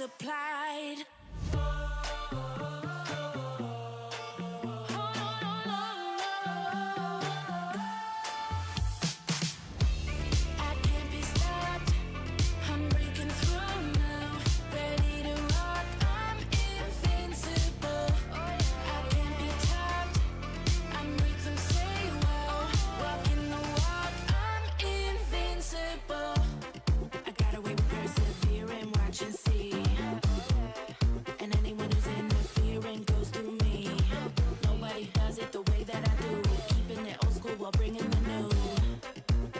multiplied. I can't be stopped. I'm breaking through now. Ready to rock. I'm invincible. I can't be topped. I make them say wow. Walking the walk. I'm invincible. I got away with persevering, watch and see. And anyone who's interfering goes through me. Nobody does it the way that I do. Keeping it old school while bringing the new.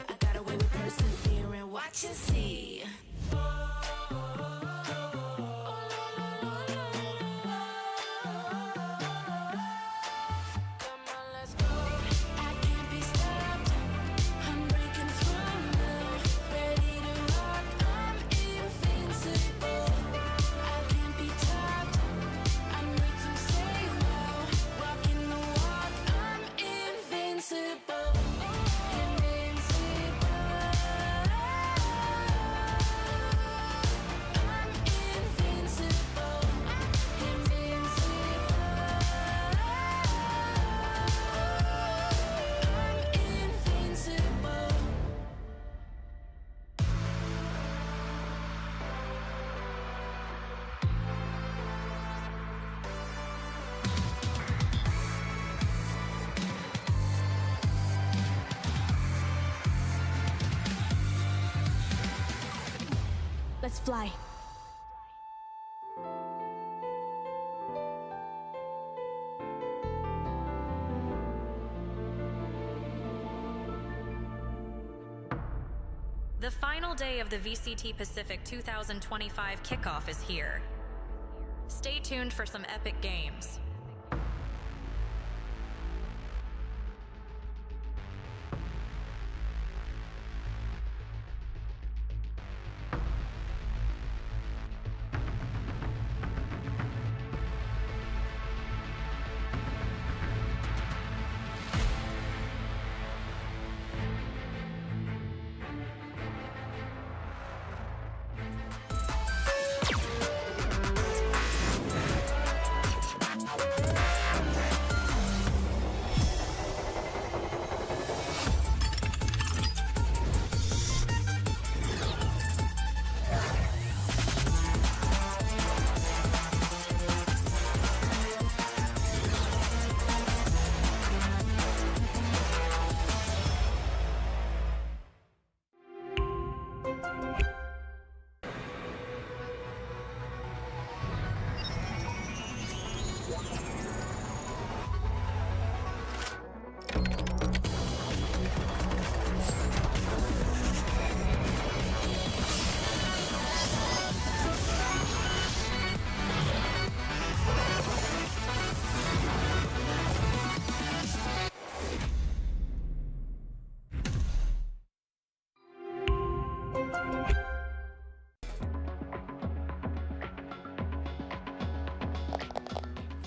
I got away with persevering, watch and see. Come on, let's go. I can't be stopped. I'm breaking through now. Ready to rock. I'm invincible. I can't be topped. I make them say wow. Walking the walk. I'm invincible. Invincible. I'm invincible. Invincible. I'm invincible. Let's fly. The final day of the VCT Pacific 2025 kickoff is here. Stay tuned for some epic games.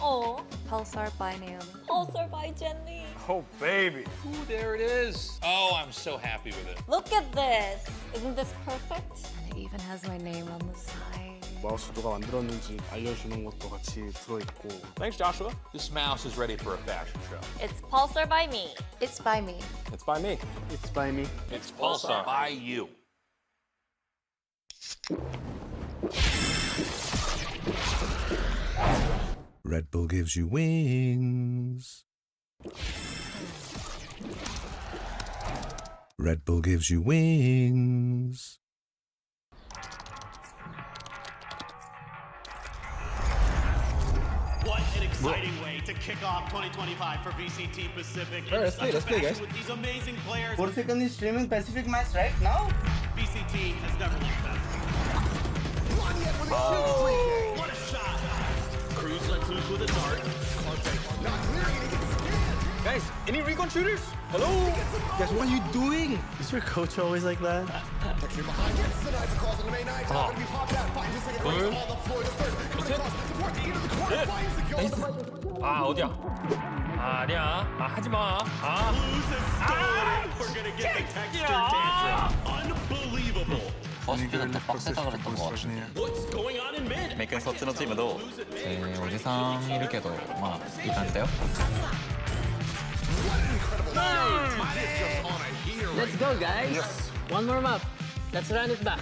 Oh, Pulsar by Naomi. Pulsar by Jenny. Oh, baby. Ooh, there it is. Oh, I'm so happy with it. Look at this. Isn't this perfect? And it even has my name on the side. 마우스 누가 만들었는지 알려주는 것도 같이 들어있고. Thanks, Joshua. This mouse is ready for a fashion show. It's Pulsar by me. It's by me. It's by me. It's by me. It's Pulsar by you. Red Bull gives you wings. Red Bull gives you wings. What an exciting way to kick off 2025 for VCT Pacific. All right, let's play, guys. With these amazing players. Corsican is streaming Pacific match right now. VCT has never looked better. What a shot! Cruz lets loose with a dart. Guys, any recon shooters? Hello? Guys, what are you doing? Is your coach always like that? 아 어디야? 아 아니야. 아 하지 마. Cruz has stolen it. We're gonna get the texture tantrum. Unbelievable. 버스피는 더 빡세다 그랬던 것 같은데.メイ君そっちのチームどう？おじさんいるけど、まあいい感じだよ。Let's go, guys. One more map. Let's run it back.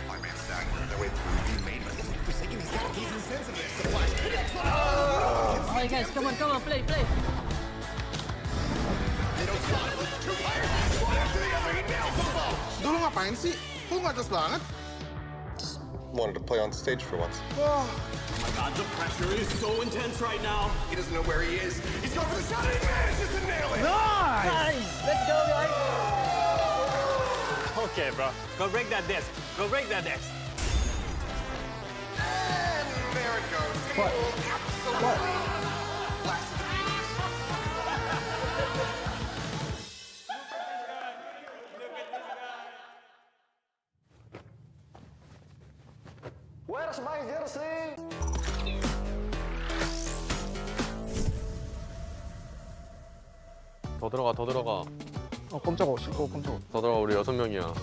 Alright, guys, come on, play. Dulu ngapain sih? Kok nggak jelas banget? Wanted to play on stage for once. Oh my god, the pressure is so intense right now. He doesn't know where he is. He's going for the shot and he manages to nail it. Nice! Let's go, guys. Okay, bro. Go break that disc. And there it goes. Table absolutely blasted. Where's my jersey? 더 들어가. 깜짝아, 깜짝아. 더 들어가, 우리 6명이야.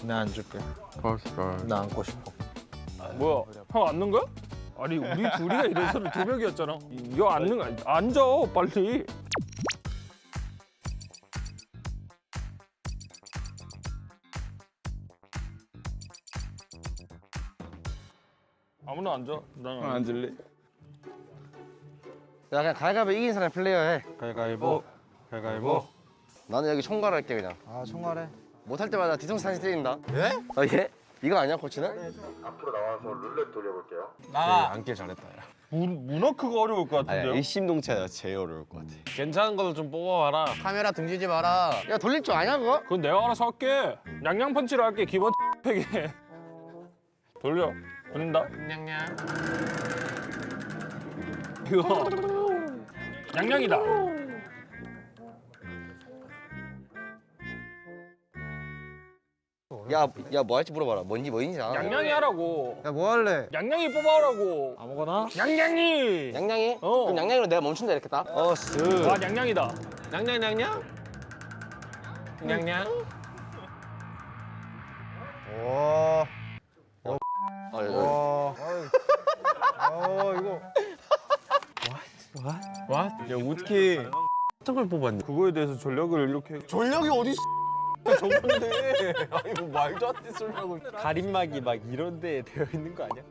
나 안 줄게. 걸. 나 안고 싶어. 뭐야? 형 앉는 거야? 아니 우리 둘이가 이래서는 2명이었잖아. 이거 앉는 거 앉아 빨리. 아무나 앉아. 난 앉을래? 야, 그냥 가위바위보 이긴 사람이 플레이어 해. 가위바위보. 나는 여기 총괄 할게 그냥. 아, 총괄해. 못할 때마다 뒤통수 다시 때린다. 예? 아 예? 이거 아니야 코치는? 앞으로 나와서 룰렛 돌려볼게요. 앉길 잘했다. 야. 문어크가 어려울 것 같은데요? 일심동체가 제일 어려울 것 같아. 괜찮은 걸로 좀 뽑아봐라. 카메라 등지지 마라. 야 돌릴 줄 아냐 그거? 그건 내가 알아서 할게. 냥냥 펀치를 할게. 기본 팩에. 돌려. 돌린다. 냥냥. 이거 냥냥이다. 야 뭐 할지 물어봐라. 뭐인지 알아? 냥냥이 하라고. 야, 뭐 할래? 냥냥이 뽑아오라고. 아무거나? 냥냥이. 냥냥이? 어. 그럼 냥냥이로 내가 멈춘다 이렇게 딱. 와 냥냥이다. 냥냥. 와. 아, 예. 이거. 야, 어떻게 어떤 걸 뽑았냐? 그거에 대해서 전략을 이렇게. 전력이 어디 저건데. 아니 뭐 말도 안 되는 소리 하고. 가림막이 막 이런 데에 되어 있는 거 아니야?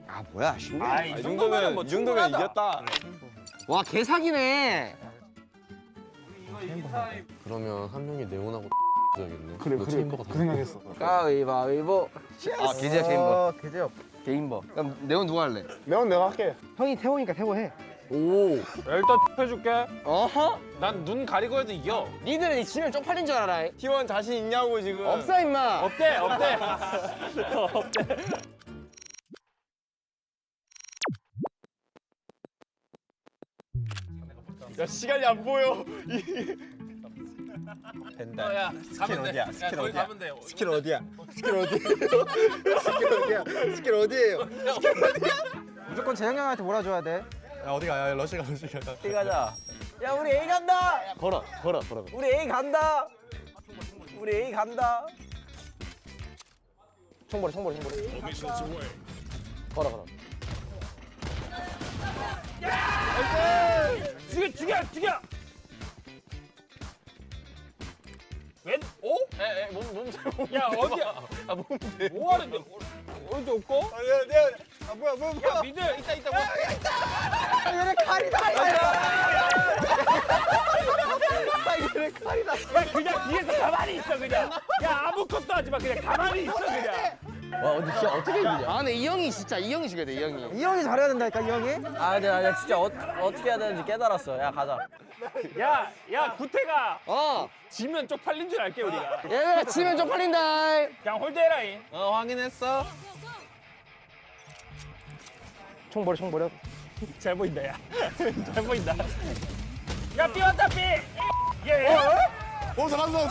아 뭐야 쉽네. 이 정도면 뭐 이 정도면 충분하다. 이겼다. 와 개사기네. 그러면 한 명이 네온하고 줘야겠네. 그래. 그 생각했어. 가위바위보. 아 개재야 개인버. 개재혁. 개인버. 그럼 네온 누가 할래? 매운 내가 할게. 형이 태호니까 태호 해. 오. 야, 일단 해줄게. 어허? 난 눈 가리고 해도 이겨. 니들은 이 지면 쪽팔린 줄 알아. T1 자신 있냐고 지금. 없어 임마. 없대. 야 시간이 안 보여. 된다. 야 스킬 어디야? 스킬 어디야? 스킬 어디야? 스킬 어디예요? 무조건 재영 형한테 몰아줘야 돼. 야 어디가? 야 러시가. A 가자. 야, 우리 A 간다. 걸어. 우리 A 간다. 총벌이. 걸어. 죽여. 왼? 오? 몸 야 어디야? 아 몸대. 뭐 하는데? 어디 없고? 아 뭐야. 야 미드. 있다. 얘네 칼이다. 야 그냥 뒤에서 가만히 있어 그냥. 야 아무것도 하지 마 그냥 가만히 있어 그냥. 와 근데 진짜 어떻게 이기냐? 아 근데 이 형이 죽여야 돼 이 형이. 이 형이 잘해야 된다니까, 이 형이. 아, 근데 진짜 어떻게 해야 되는지 깨달았어. 야, 가자. 야 구태가 어. 지면 쪽팔린 줄 알게 우리가. 얘들아 치면 쪽팔린다. 그냥 홀대라잉. 확인했어. 총벌이. 잘 보인다 야. 잘 보인다. 야 삐왔다 삐. 예. 오 잘했어.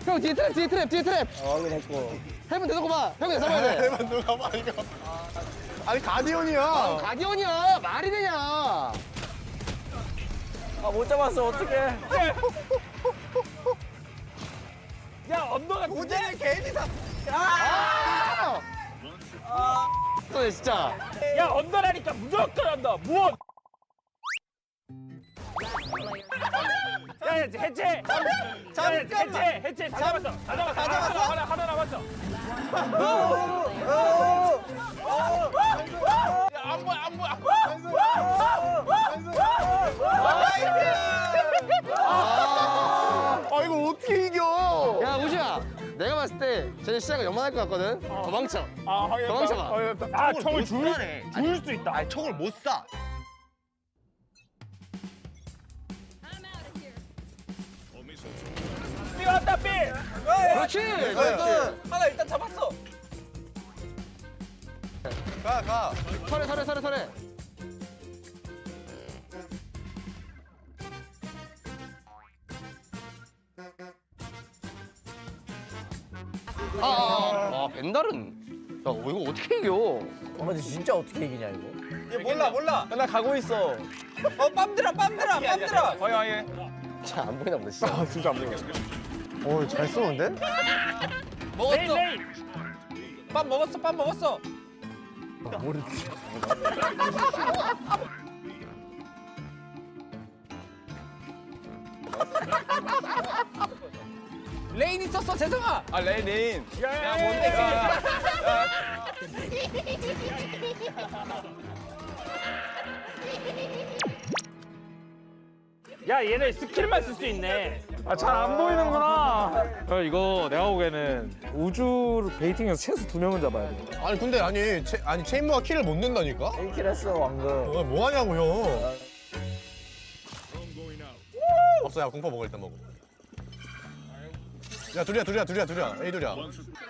형 뒤에 트랩. 확인했고. 해면 되는 거 봐. 형이 잡아야 돼. 대만 누가 봐 이거. 아니 가디언이야. 아, 가디언이야. 말이 되냐? 아, 못 잡았어. 어떡해. 야 언더가 모델을 괜히 사. 또 진짜. 야 언더라니까 무조건 언더. 무엇? 야 해체. 해체. 다 잡았어. 하나 남았어. 안 보여. 아 이걸 어떻게 이겨? 야 우지야, 내가 봤을 때 쟤네 시작을 연만할 것 같거든. 도망쳐. 도망쳐봐. 아 총을 줄 수 있다. 아니 총을 못 쏴. 삐 왔다 삐. 그렇지. 하나 일단 잡았어. 가. 서래. 벤달은 야 이거 어떻게 이겨? 근데 진짜 어떻게 이기냐 이거? 얘 몰라. 나 가고 있어. 빰들아. 어예. 자 안 보이나 보다 진짜. 진짜 안 보여. 잘 쏘는데? 먹었어. 빰 먹었어. 레인 있었어, 재성아. 아, 레인. 야 뭔데? 야 얘네 스킬만 쓸 수 있네. 아 잘 안 보이는구나. 이거 내가 보기에는 우주 베이팅에서 최소 2명은 잡아야 돼. 아니 근데 아니 체인모가 킬을 못 낸다니까? 1킬 했어, 방금. 뭐 하냐고요? 없어, 야 공파 먹어 일단 먹어. 야 둘이야. 에이 둘이야.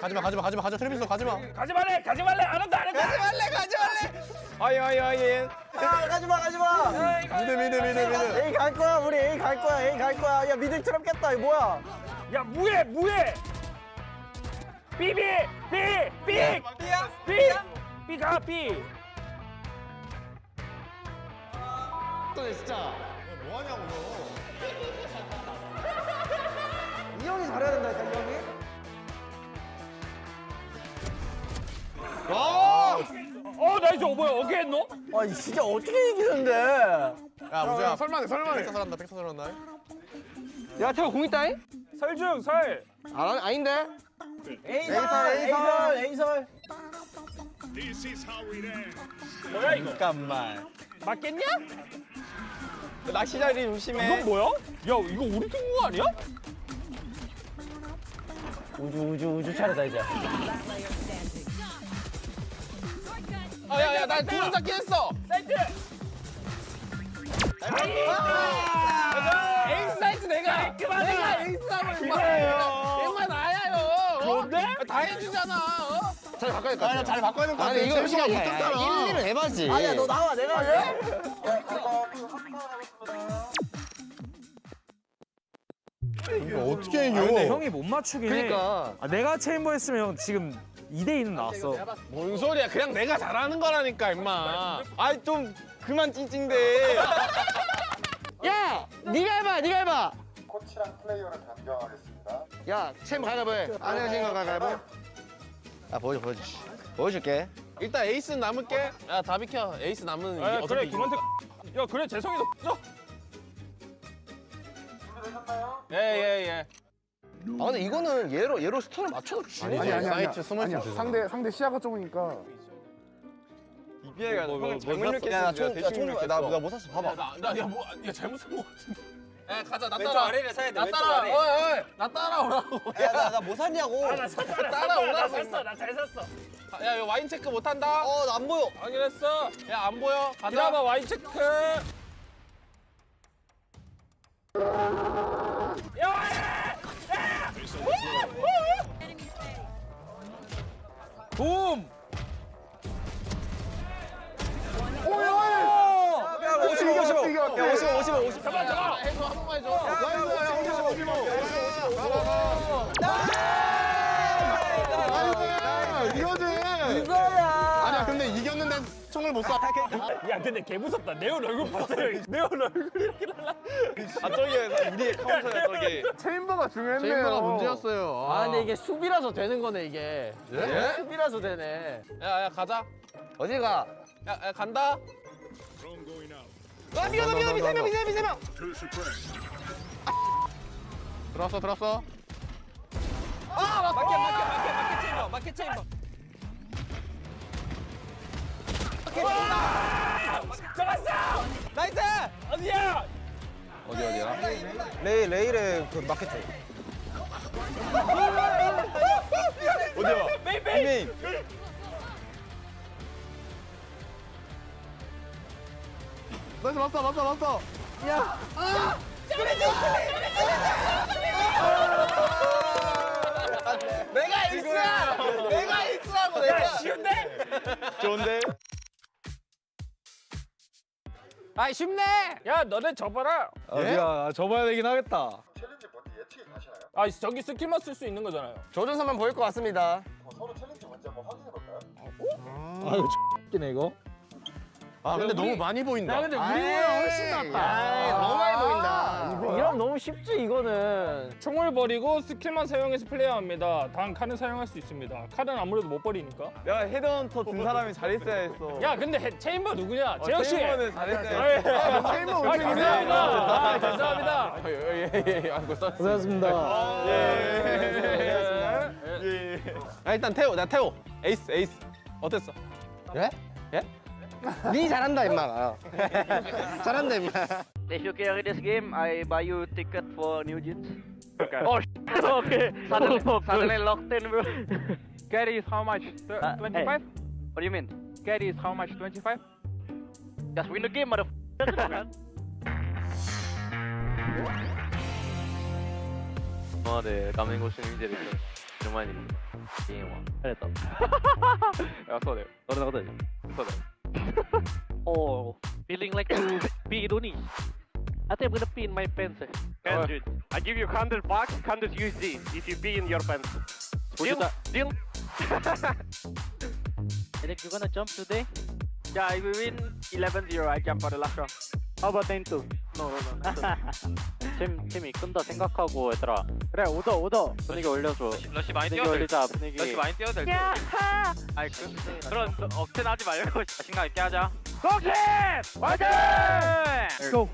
가지마. 트레비스 가지마. 가지 말래. 안 한다. 가지 말래. 아예. 가지마. 미드. A 갈 거야, 우리 A 갈 거야. 야, 미들 트럼 깼다, 이거 뭐야? 야 무해. 삐. 가. 또 진짜. 뭐 하냐고요? 이 형이 잘해야 된다니까, 이 형이. 나이스. 뭐야 어게 했노? 아, 진짜 어떻게 이기는데? 야 우주야. 설마네. 백사 살았나? 야 태호 공 있다잉? 설. 아닌데? A설. 뭐야 이거? 잠깐만. 맞겠냐? 낚시 자리 조심해. 이건 뭐야? 야 이거 우리 팀 거 아니야? 우주 차례다, 이제. 야, 나 두 명 잡긴 했어. 사이트. 에이스 사이트 내가 에이스하고 임마 나야요. 좋은데? 다 해주잖아. 잘 바꿔야 될 것 같아. 잘 바꿔야 될 것 같아. 아니 이거 재미가 시간 못했잖아. 1, 2는 해봐지. 아니야, 너 나와, 내가 할래? 이거 어떻게 이겨? 근데 형이 못 맞추긴 그러니까. 해. 내가 체인버 했으면 형 지금 2대2는 나왔어. 뭔 소리야? 그냥 내가 잘하는 거라니까 임마. 아이 좀 그만 찡찡대. 야, 네가 해봐. 코치랑 플레이어를 변경하겠습니다. 야, 챔 가위바위보 해. 안 해주신 거 가위바위보. 야, 보여줘. 보여줄게. 일단 에이스 남을게. 야 다 비켜. 에이스 남은 아, 어차피 그래 이겨. 김한태. 야 그래 재성이 너. 예. 아, 근데 이거는 얘로 스톤을 맞춰도 지는 거야. 아니 상대 시야가 좁으니까. 이비애가 나못 샀어, 봐봐. 야 잘못 산거 같은데. 야 가자 나 왼쪽 따라. 아래를 사야 돼, 나 왼쪽 따라. 아래. 어이 나 따라오라고. 야, 나 뭐 샀냐고. 나 샀어. 따라오라고. 나 잘 샀어. 야 이거 와인 체크 못 한다. 나 안 보여. 확인했어. 야 안 보여. 가자. 기다봐 와인 체크. 붐. 55. 잡아. 해줘 한 번만 해줘. 이거야. 야 근데 이겼는데 총을 못 쏴. 야 근데 개 무섭다. 네온 얼굴 봤어요. 네온 얼굴 이렇게 날라. 아 저기 우리의 카운터야 저기. 체인버가 중요했네요. 체인버가 문제였어요. 아 근데 이게 수비라서 되는 거네 이게. 예? 수비라서 되네. 야야 가자. 어디 가? 야 간다. 아 미세 명. 들었어. 아 마켓 체인버 마켓 체인버. 잡았어. 나이스. 어디야? 어디야? 레일의 그 마켓 쪽. 어디야? 메인. 나이스 맞다. 야. 내가 있으라고 내가. 쉬운데? 좋은데? 아이 쉽네. 야 너네 접어라. 어디야? 접어야 되긴 하겠다. 챌린지 뭔지 예측이 가시나요? 아 저기 스킬만 쓸 수 있는 거잖아요. 조준선만 보일 것 같습니다. 서로 챌린지 뭔지 한번 확인해 볼까요? 아 이거 X끼네 이거. 아 근데 너무 많이 보인다. 야 근데 우리보다 훨씬 낫다. 너무 많이 보인다. 이러면 너무 쉽지 이거는. 총을 버리고 스킬만 사용해서 플레이합니다. 단 칼은 사용할 수 있습니다. 칼은 아무래도 못 버리니까. 내가 헤드헌터 든 사람이 잘했어야 했어. 야 근데 체인버 누구냐? 재혁 씨. 체인버는 잘했어야 아, 했어. 체인버 감사합니다. 아, 감사합니다. 예예예. 고생하셨습니다. 아 일단 태호 나 태호. 에이스. 어땠어? 예? 예? 니 잘한다 임마. 잘한다 임마. If you carry this game, I buy you ticket for New Jeans. Okay. Oh, okay. Suddenly locked in, bro. Carry is how much? 25? Hey. What do you mean? Carry is how much? 25? Just win the game, motherfucker. 네, 가면고시 인재를 정말 게임와 잘했다. 야, 소대. 너는 어때? 소대. Oh, feeling like to be Indonesia. I think I'm gonna pee in my pants. Dude, I give you $100, 100 USD if you pee in your pants. Deal? Deal? Eric, you gonna jump today? Yeah, if we win 11-0, I jump for the last round. How about 10-2? No. 팀이 끈다 생각하고 얘들아. 그래, 오더. 분위기 올려줘. 러시 많이 분위기 올리자 분위기. 러시 많이 뛰어도 될 듯. 아이 그런 억텐 하지 말고 자신감 있게 하자. Go, 화이팅! Let's go.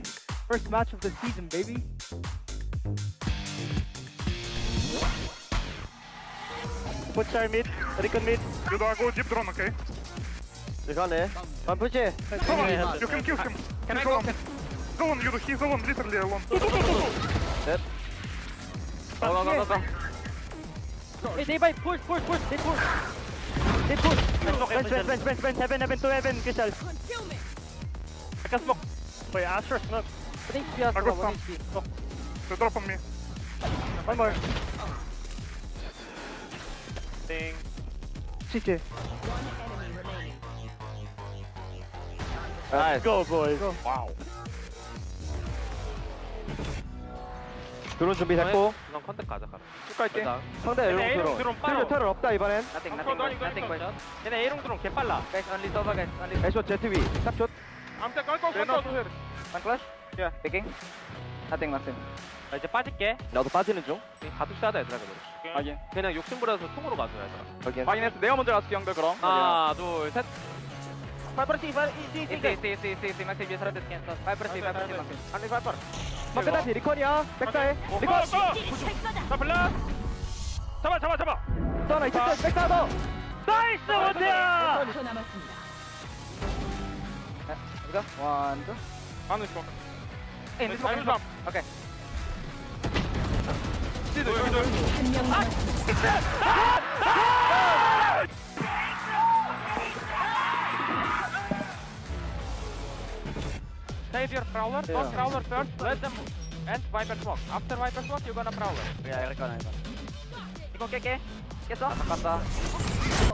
First match of the season, baby. Put shy mid, recon mid. You don't go deep drone, okay? 이거네. 안 push. You can kill him. Can I He's go? alone. Zone, he's alone, literally alone. Dead. go. Hey, they buy push. They push. Bench, heaven to heaven, Crystal. I can smoke. Wait, Asher, smoke. One HP, Astro, I got 1 some. HP. They drop on me. One more. Ding. CT. Nice. Go, boys. Wow. 드론 준비됐고. 넌 컨택 가자. 쭉 갈게. 상대 에롱 드론. 필드 테러 없다, 이번엔. Nothing much. 얘네 A롱 드론 개빨라. Guys, only Sova, guys. Only 애쇼 ZV. 탑shot. I'm taking go. one clash. Yeah. Picking. Nothing. 나 이제 빠질게. 나도 빠지는 중. 가두시하다 얘들아 그래. 확인. 그냥 욕심부려서 통으로 가자 얘들아. 확인. 확인했어. 내가 먼저 갈게, 형들, 그럼. 하나, 둘, 셋. 5% maxi biasa ada scan. 5% maxi. 안돼, 발발. 마크다시 리콘이야. 백사해. 리콘. 자, 블라. 잡아. 떠나, 이쪽 백사 더. 나이스, 원대야. Let's go. 1, 2. 하늘 줘. In this one. Okay. Save your prowler. Don't prowler first. Let them end Viper's walk. After Viper's walk, you're gonna prowler. Yeah, recon. 이거 깨게. 깼어? 갔다.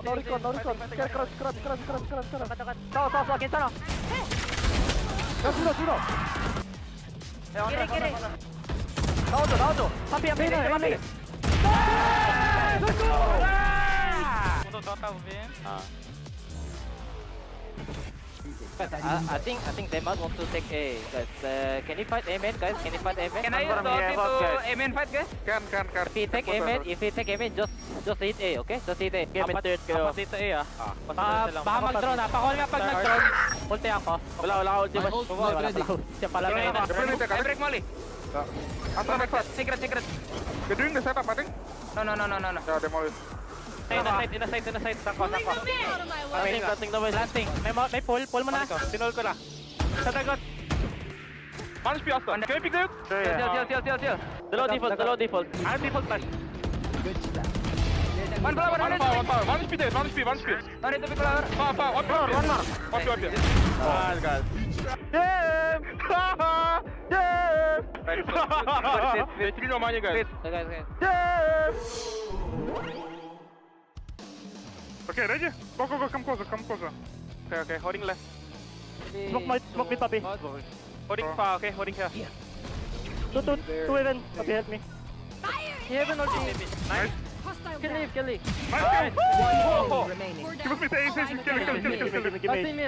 너리콘. 싸워, 괜찮아. 야, 죽어. 끼리. 나와줘. 한피. 또 떴다 우빈. I think they might want to take A. Guys, can you fight A main, guys? Can you fight A main? Can I use the ulti to A main fight, guys? Can. If he take A main, just hit A, okay? Just hit A. Apat dito A ah. Baka mag-drone ah. Pakul nga pag nag-drone. Ulti ako. Wala ulti. Wala. Siya pala ngayon. I break molly. After my first. Secret. You're doing the setup, I think? No. Yeah, demolish. In the side. Sako. Planting na boys. Planting. May pull mo na. Tinol ko na. Sa dagot. One HP also. Can you pick the hook? Seal. The low default. I'm default flash. One power. One HP there. One HP. No need to pick flower. Power. One more. One here. Ah, guys. Damn! Wait, 3 no money, guys. Guys. Damn! Okay, ready? Go. Come closer. Okay. Holding left. Smoke mid, puppy. Holding far. Okay, holding here. Two even. Okay, help me. Heaven ulti. Nice. Kill leave. Nice. Whoa. Give us me the ace. Kill.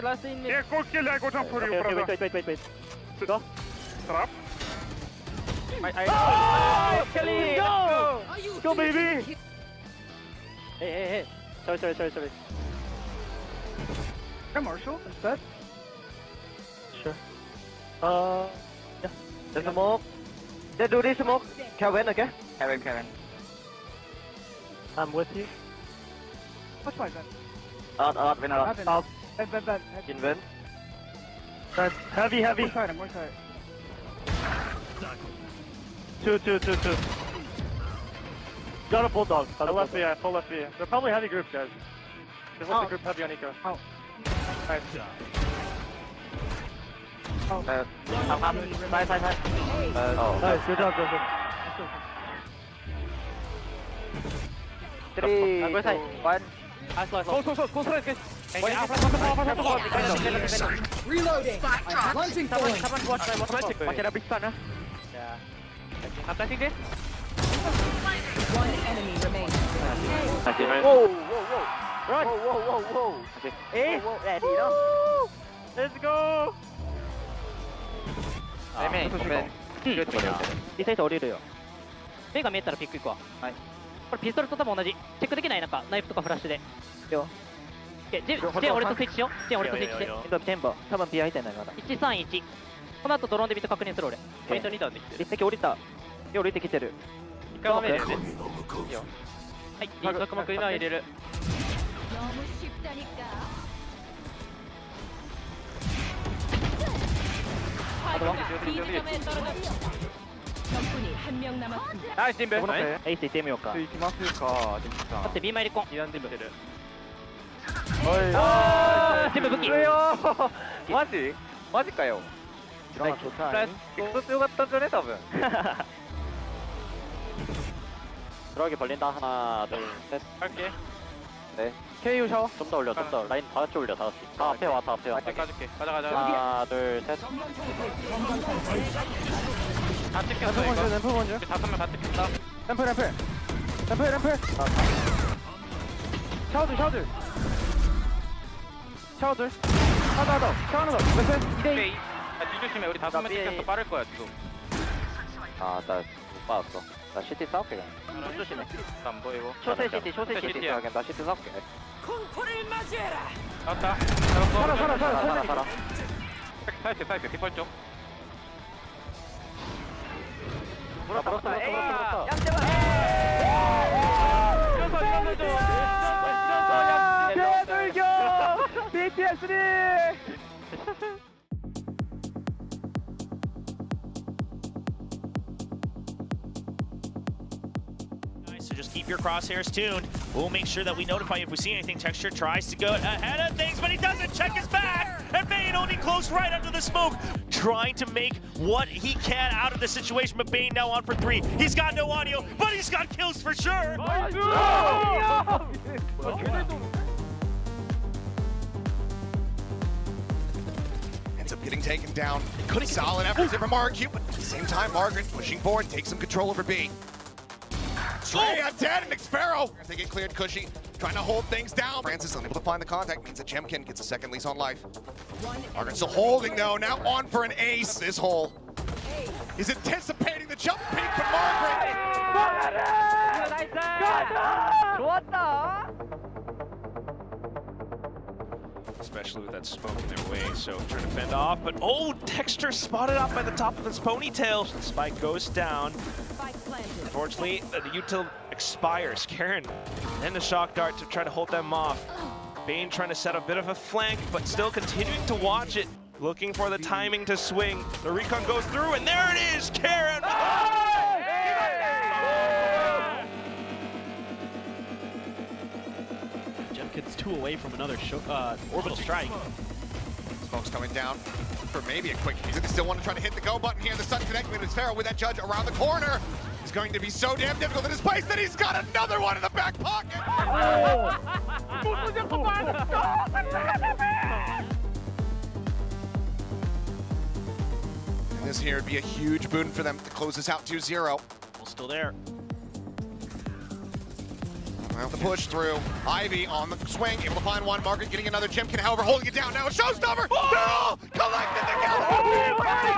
Last in mid. Yeah, go kill. I go jump for you, brother. Wait. Go. Trap. Kelly, go, baby. Hey. Sorry. Hey, Marshall, is that? Sure. Yeah. There's smoke. They do this smoke. Kevin, okay? Kevin. I'm with you. What's my gun? Out. Invent. That's heavy. More side. Two. Got a bulldog. Full left here. They're probably heavy groups, guys. There's lots of group heavy on Eco. Nice. Side. Nice, good job, Joseph. 3, 2, 1. Go straight, guys. Reloading. Launching point. Someone watch it a big stun, huh? Yeah. I'm planting this. One enemy remains. Whoa. Run. Whoa. Okay. Hey, ready, no? Let's go. 오pen.リサイト降りるよ。目が見えたらピックいくわ。はい。これピストルと多分同じ。チェックできないなんかナイフとかフラッシュで。よ。ジェン俺とスイッチしよう。ジェン俺とスイッチして。テンポ。多分 PI 点ないまだ。131。この後ドローンでビット確認する俺。ポイント2段できてる。一席降りた。降りてきてる。一回も目で。いいよ。はい。続目今入れる。나이스 팀 에이스 이때 해볼까? 行きますかジェミさん 待って B マイリコン 2段全部出る全部武器マジかよプラスクソ強かったんじゃね多分들어가게 벌린다 하나 둘셋 할게 네 KU 셔 좀 더 올려 좀 더 라인 다 같이 올려 다 같이 다 앞에 와 다 앞에 와 까줄게 가자 하나 둘셋 다 찍혔어 이거 램프 먼저 5명 다 찍혔다 램프 샤워들 하나 더 몇 2대2 뒤조심해 우리 5명 찍혔어 빠를 거야 지금 나 못 받았어 나 CT 싸울게 그냥 조심해 안 보이고 쇼세 CT 하긴 나 CT 싸울게 공포를 맞이해라. 나왔다 살아 사이트 디펄 쪽 물었어 대불교 BTS3 So just keep your crosshairs tuned. We'll make sure that we notify you if we see anything. Texture tries to go ahead of things, but he doesn't check his back. And Bane only close right under the smoke, trying to make what he can out of the situation. But Bane now on for 3. He's got no audio, but he's got kills for sure. Ends up getting taken down. Solid efforts from RQ, but at the same time, Margaret pushing forward, takes some control over B. Trey dead, and Xpero. They get cleared, Cushy trying to hold things down. Francis unable to find the contact, means that Jemkin gets a second lease on life. Margaret still holding though, now on for an ace. This hole. He's anticipating the jump peak, but Margaret. Especially with that smoke in their way, so trying to fend off, but oh, Texture spotted up by the top of his ponytail. The spike goes down. Unfortunately, the util expires. Karen and the shock dart to try to hold them off. Bane trying to set a bit of a flank, but still continuing to watch it, looking for the timing to swing. The recon goes through, and there it is, Karen! Jemkin's 2 away from another orbital strike. Smoke's coming down for maybe a quick. He's still want to try to hit the go button here. The Sun connect with Xpero with that judge around the corner. It's going to be so damn difficult in his place that he's got another one in the back pocket. And this here would be a huge boon for them to close this out 2-0. Well, still there. Well, the push through. Ivy on the swing, able to find one. Margaret getting another. Jemkin, however, holding it down. Now a showstopper. They're all collected together.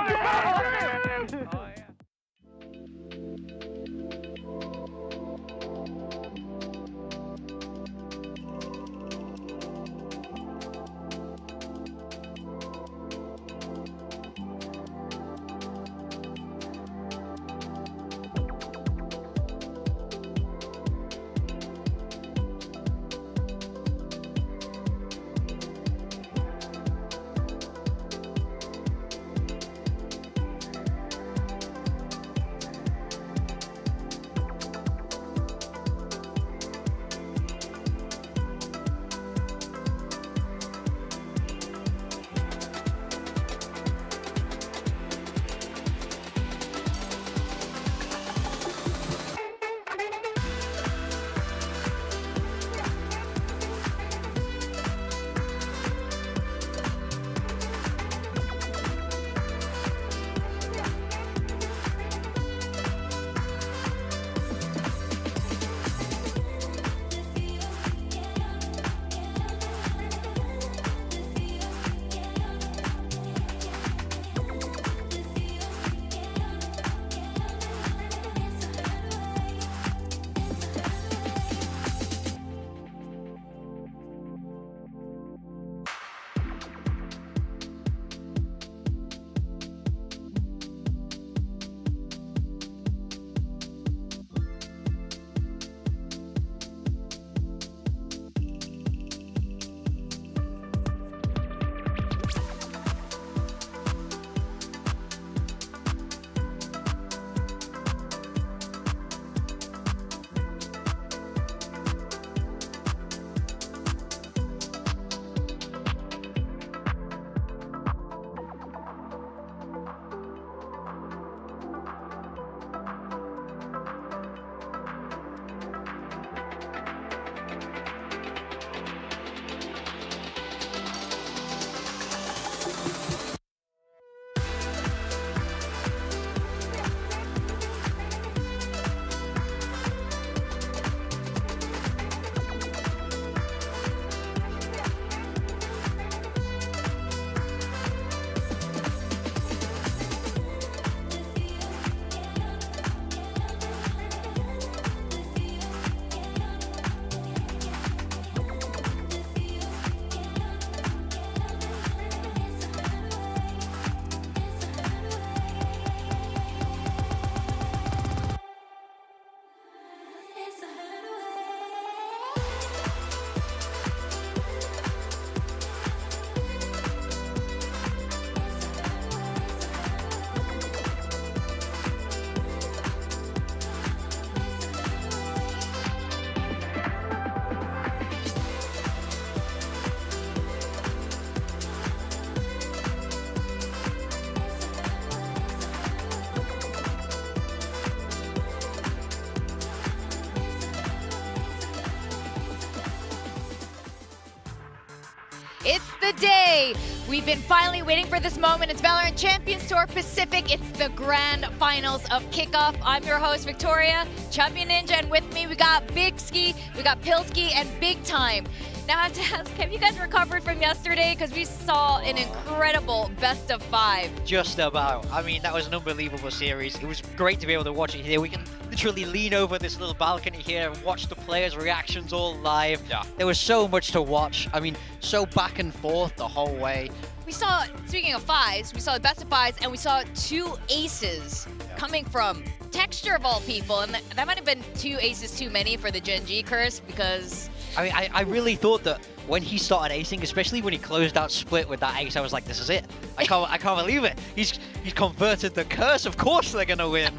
It's the day. We've been finally waiting for this moment. It's Valorant Champions Tour Pacific. It's the grand finals of Kickoff. I'm your host, Victoria, Champion Ninja, and with me we got Big Ski, we got Pilski, and Big Time. Now I have to ask, have you guys recovered from yesterday? Because we saw an incredible best of 5. Just about. I mean, that was an unbelievable series. It was great to be able to watch it here. We can literally lean over this little balcony here and watch the players' reactions all live. Yeah. There was so much to watch. I mean, so back and forth the whole way. We saw, speaking of 5s, we saw the best of 5s, and we saw 2 aces coming from Texture of all people. And that might have been 2 aces too many for the Gen G curse, because... I mean, I really thought that when he started acing, especially when he closed out Split with that ace, I was like, this is it. I can't believe it. He's converted the curse. Of course they're going to win.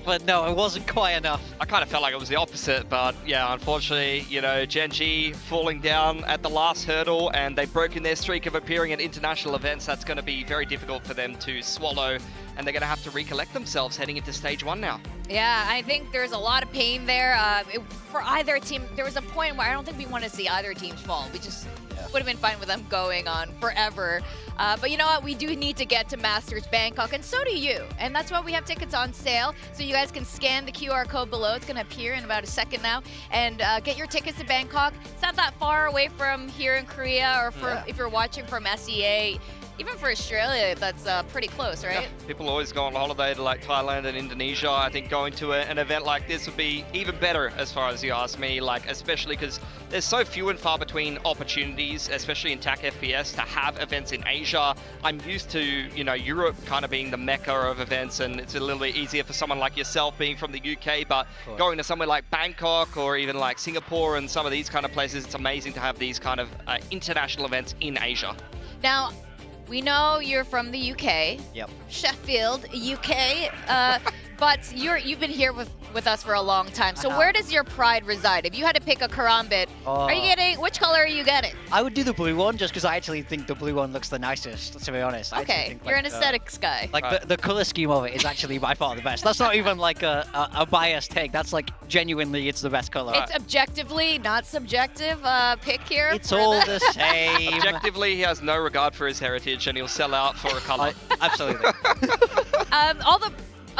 But no, it wasn't quite enough. I kind of felt like it was the opposite, but yeah, unfortunately, you know, Gen G falling down at the last hurdle, and they've broken their streak of appearing at international events. That's going to be very difficult for them to swallow, and they're going to have to recollect themselves heading into stage 1 now. Yeah, I think there's a lot of pain there. For either team, there was a point where I don't think we want to see either teams fall. We just would have been fine with them going on forever. But you know what? We do need to get to Masters Bangkok, and so do you. And that's why we have tickets on sale. So you guys can scan the QR code below. It's going to appear in about a second now. And get your tickets to Bangkok. It's not that far away from here in Korea, or if you're watching from SEA. Even for Australia, that's pretty close, right? Yeah. People always go on holiday to like Thailand and Indonesia. I think going to an event like this would be even better, as far as you ask me, like especially because there's so few and far between opportunities, especially in TAC FPS, to have events in Asia. I'm used to, you know, Europe kind of being the mecca of events, and it's a little bit easier for someone like yourself being from the UK, but going to somewhere like Bangkok or even like Singapore and some of these kind of places, it's amazing to have these kind of international events in Asia. Now, we know you're from the UK. Yep. Sheffield, UK. But you've been here with us for a long time. So where does your pride reside? If you had to pick a karambit, are you getting, which color are you getting? I would do the blue one just because I actually think the blue one looks the nicest, to be honest. Okay, you're an aesthetics guy. Like the color scheme of it is actually by far the best. That's not even like a biased take. That's like genuinely it's the best color. It's objectively, not subjective pick here. It's all the same. Objectively, he has no regard for his heritage and he'll sell out for a color. Absolutely.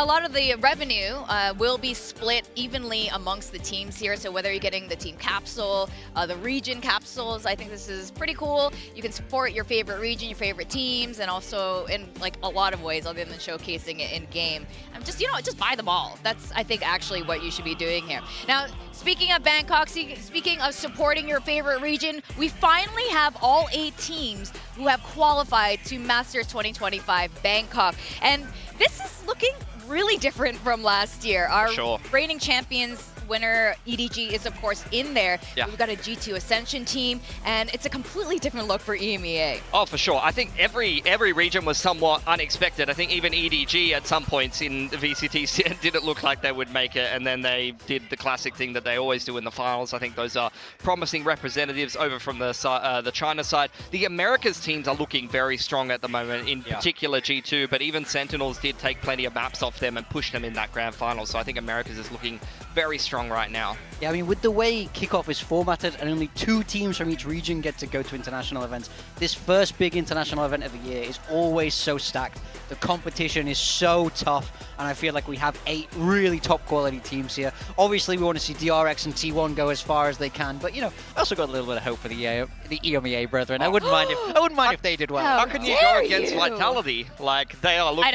A lot of the revenue will be split evenly amongst the teams here. So whether you're getting the team capsule, the region capsules, I think this is pretty cool. You can support your favorite region, your favorite teams, and also in like a lot of ways other than showcasing it in game. Just, you know, just buy them all. That's, I think, actually what you should be doing here. Now, speaking of Bangkok, speaking of supporting your favorite region, we finally have all 8 teams who have qualified to Masters 2025 Bangkok. And this is looking really different from last year. Our reigning champions winner, EDG, is of course in there. Yeah. We've got a G2 Ascension team, and it's a completely different look for EMEA. Oh, for sure. I think every region was somewhat unexpected. I think even EDG at some points in the VCT didn't look like they would make it, and then they did the classic thing that they always do in the finals. I think those are promising representatives over from the China side. The Americas teams are looking very strong at the moment, in particular G2, but even Sentinels did take plenty of maps off them and push them in that grand final. So I think Americas is looking very strong right now. Yeah, I mean, with the way Kickoff is formatted and only 2 teams from each region get to go to international events, this first big international event of the year is always so stacked. The competition is so tough, and I feel like we have 8 really top quality teams here. Obviously, we want to see DRX and T1 go as far as they can, but you know, I also got a little bit of hope for the EMEA brethren. I wouldn't mind if they did well. How can you go against Vitality? Like, they are looking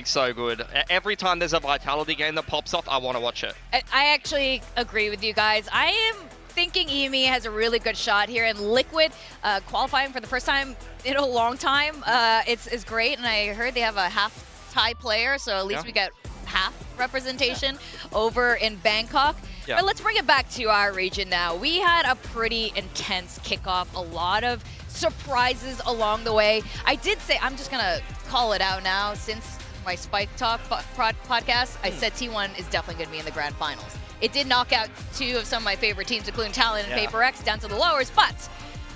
so good. Every time there's a Vitality game that pops off, I want to watch it. I actually agree with you guys. I am thinking EMEA has a really good shot here, and Liquid qualifying for the first time in a long time. It's great, and I heard they have a half Thai player, so at least we get half representation over in Bangkok. Yeah. But let's bring it back to our region now. We had a pretty intense kickoff, a lot of surprises along the way. I did say, I'm just gonna call it out now, since my Spike Talk podcast, I said T1 is definitely gonna be in the grand finals. It did knock out 2 of some of my favorite teams, including Talon and Paper X, down to the lowers, but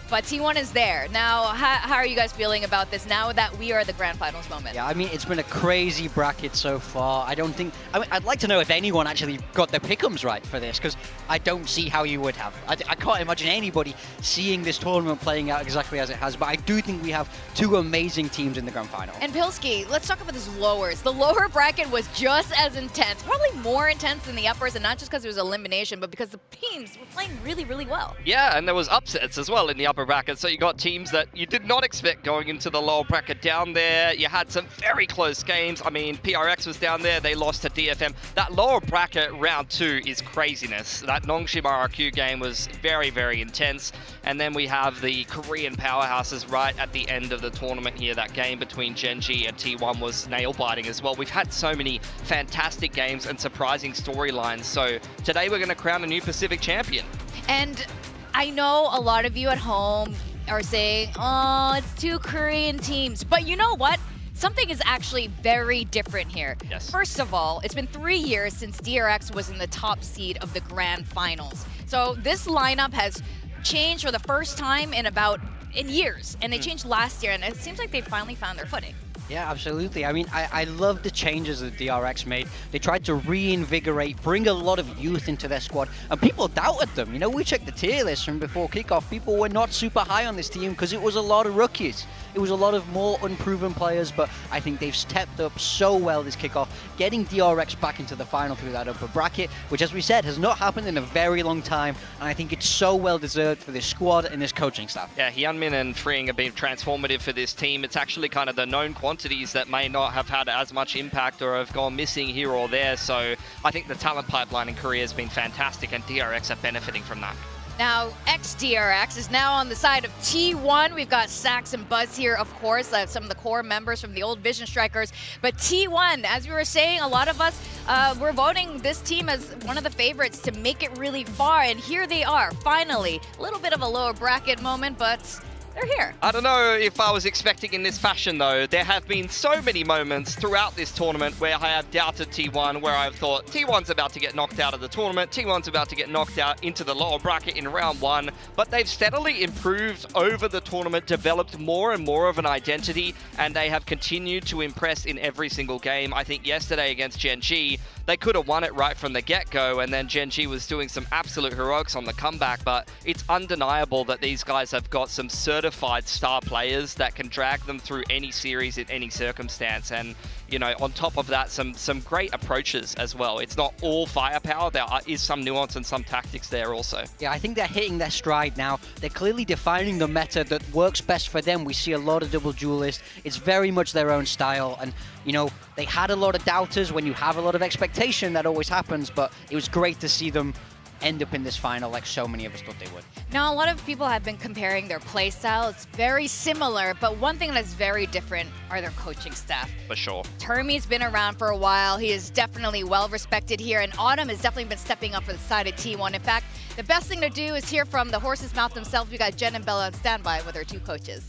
but T1 is there. Now, how are you guys feeling about this now that we are at the grand finals moment? Yeah, I mean, it's been a crazy bracket so far. I mean, I'd like to know if anyone actually got their pick'ems right for this, because I don't see how you would have. I can't imagine anybody seeing this tournament playing out exactly as it has, but I do think we have two amazing teams in the grand final. And Pilski, let's talk about these lowers. The lower bracket was just as intense, probably more intense than the uppers, and not just because it was elimination, but because the teams were playing really, really well. Yeah, and there was upsets as well in the upper bracket. So you got teams that you did not expect going into the lower bracket down there. You had some very close games. I mean, DRX was down there. They lost to DFM. That lower bracket round 2 is craziness. That Nongshim RRQ game was very, very intense. And then we have the Korean powerhouses right at the end of the tournament here. That game between Gen.G and T1 was nail-biting as well. We've had so many fantastic games and surprising storylines. So today we're going to crown a new Pacific champion. And I know a lot of you at home are saying, oh, it's 2 Korean teams. But you know what? Something is actually very different here. Yes. First of all, it's been 3 years since DRX was in the top seed of the grand finals. So this lineup has changed for the first time in years. And they changed last year, and it seems like they finally found their footing. Yeah, absolutely. I mean, I love the changes that DRX made. They tried to reinvigorate, bring a lot of youth into their squad, and people doubted them. You know, we checked the tier list from before kickoff. People were not super high on this team because it was a lot of rookies. It was a lot of more unproven players, but I think they've stepped up so well this kickoff, getting DRX back into the final through that upper bracket, which, as we said, has not happened in a very long time, and I think it's so well deserved for this squad and this coaching staff. Yeah, Hyunmin and Freeing have been transformative for this team. It's actually kind of the known quantities that may not have had as much impact or have gone missing here or there. So I think the talent pipeline in Korea has been fantastic, and DRX are benefiting from that. Now, ex-DRX is now on the side of T1. We've got Sax and Buzz here, of course, some of the core members from the old Vision Strikers. But T1, as we were saying, a lot of us were voting this team as one of the favorites to make it really far. And here they are, finally. A little bit of a lower bracket moment, but they're here. I don't know if I was expecting in this fashion, though. There have been so many moments throughout this tournament where I have doubted T1, where I've thought T1's about to get knocked out of the tournament, T1's about to get knocked out into the lower bracket in round 1, but they've steadily improved over the tournament, developed more and more of an identity, and they have continued to impress in every single game. I think yesterday against Gen.G, they could have won it right from the get-go, and then Gen.G was doing some absolute heroics on the comeback, but it's undeniable that these guys have got some certified star players that can drag them through any series in any circumstance. And, you know, on top of that, some great approaches as well. It's not all firepower. There is some nuance and some tactics there also. Yeah, I think they're hitting their stride now. They're clearly defining the meta that works best for them. We see a lot of double duelists. It's very much their own style. And, you know, they had a lot of doubters. When you have a lot of expectation, that always happens. But it was great to see them end up in this final like so many of us thought they would. Now, a lot of people have been comparing their play style. It's very similar, but one thing that's very different are their coaching staff. For sure. Termi's been around for a while. He is definitely well respected here, and Autumn has definitely been stepping up for the side of T1. In fact, the best thing to do is hear from the horse's mouth themselves. We got Jen and Bella on standby with our 2 coaches.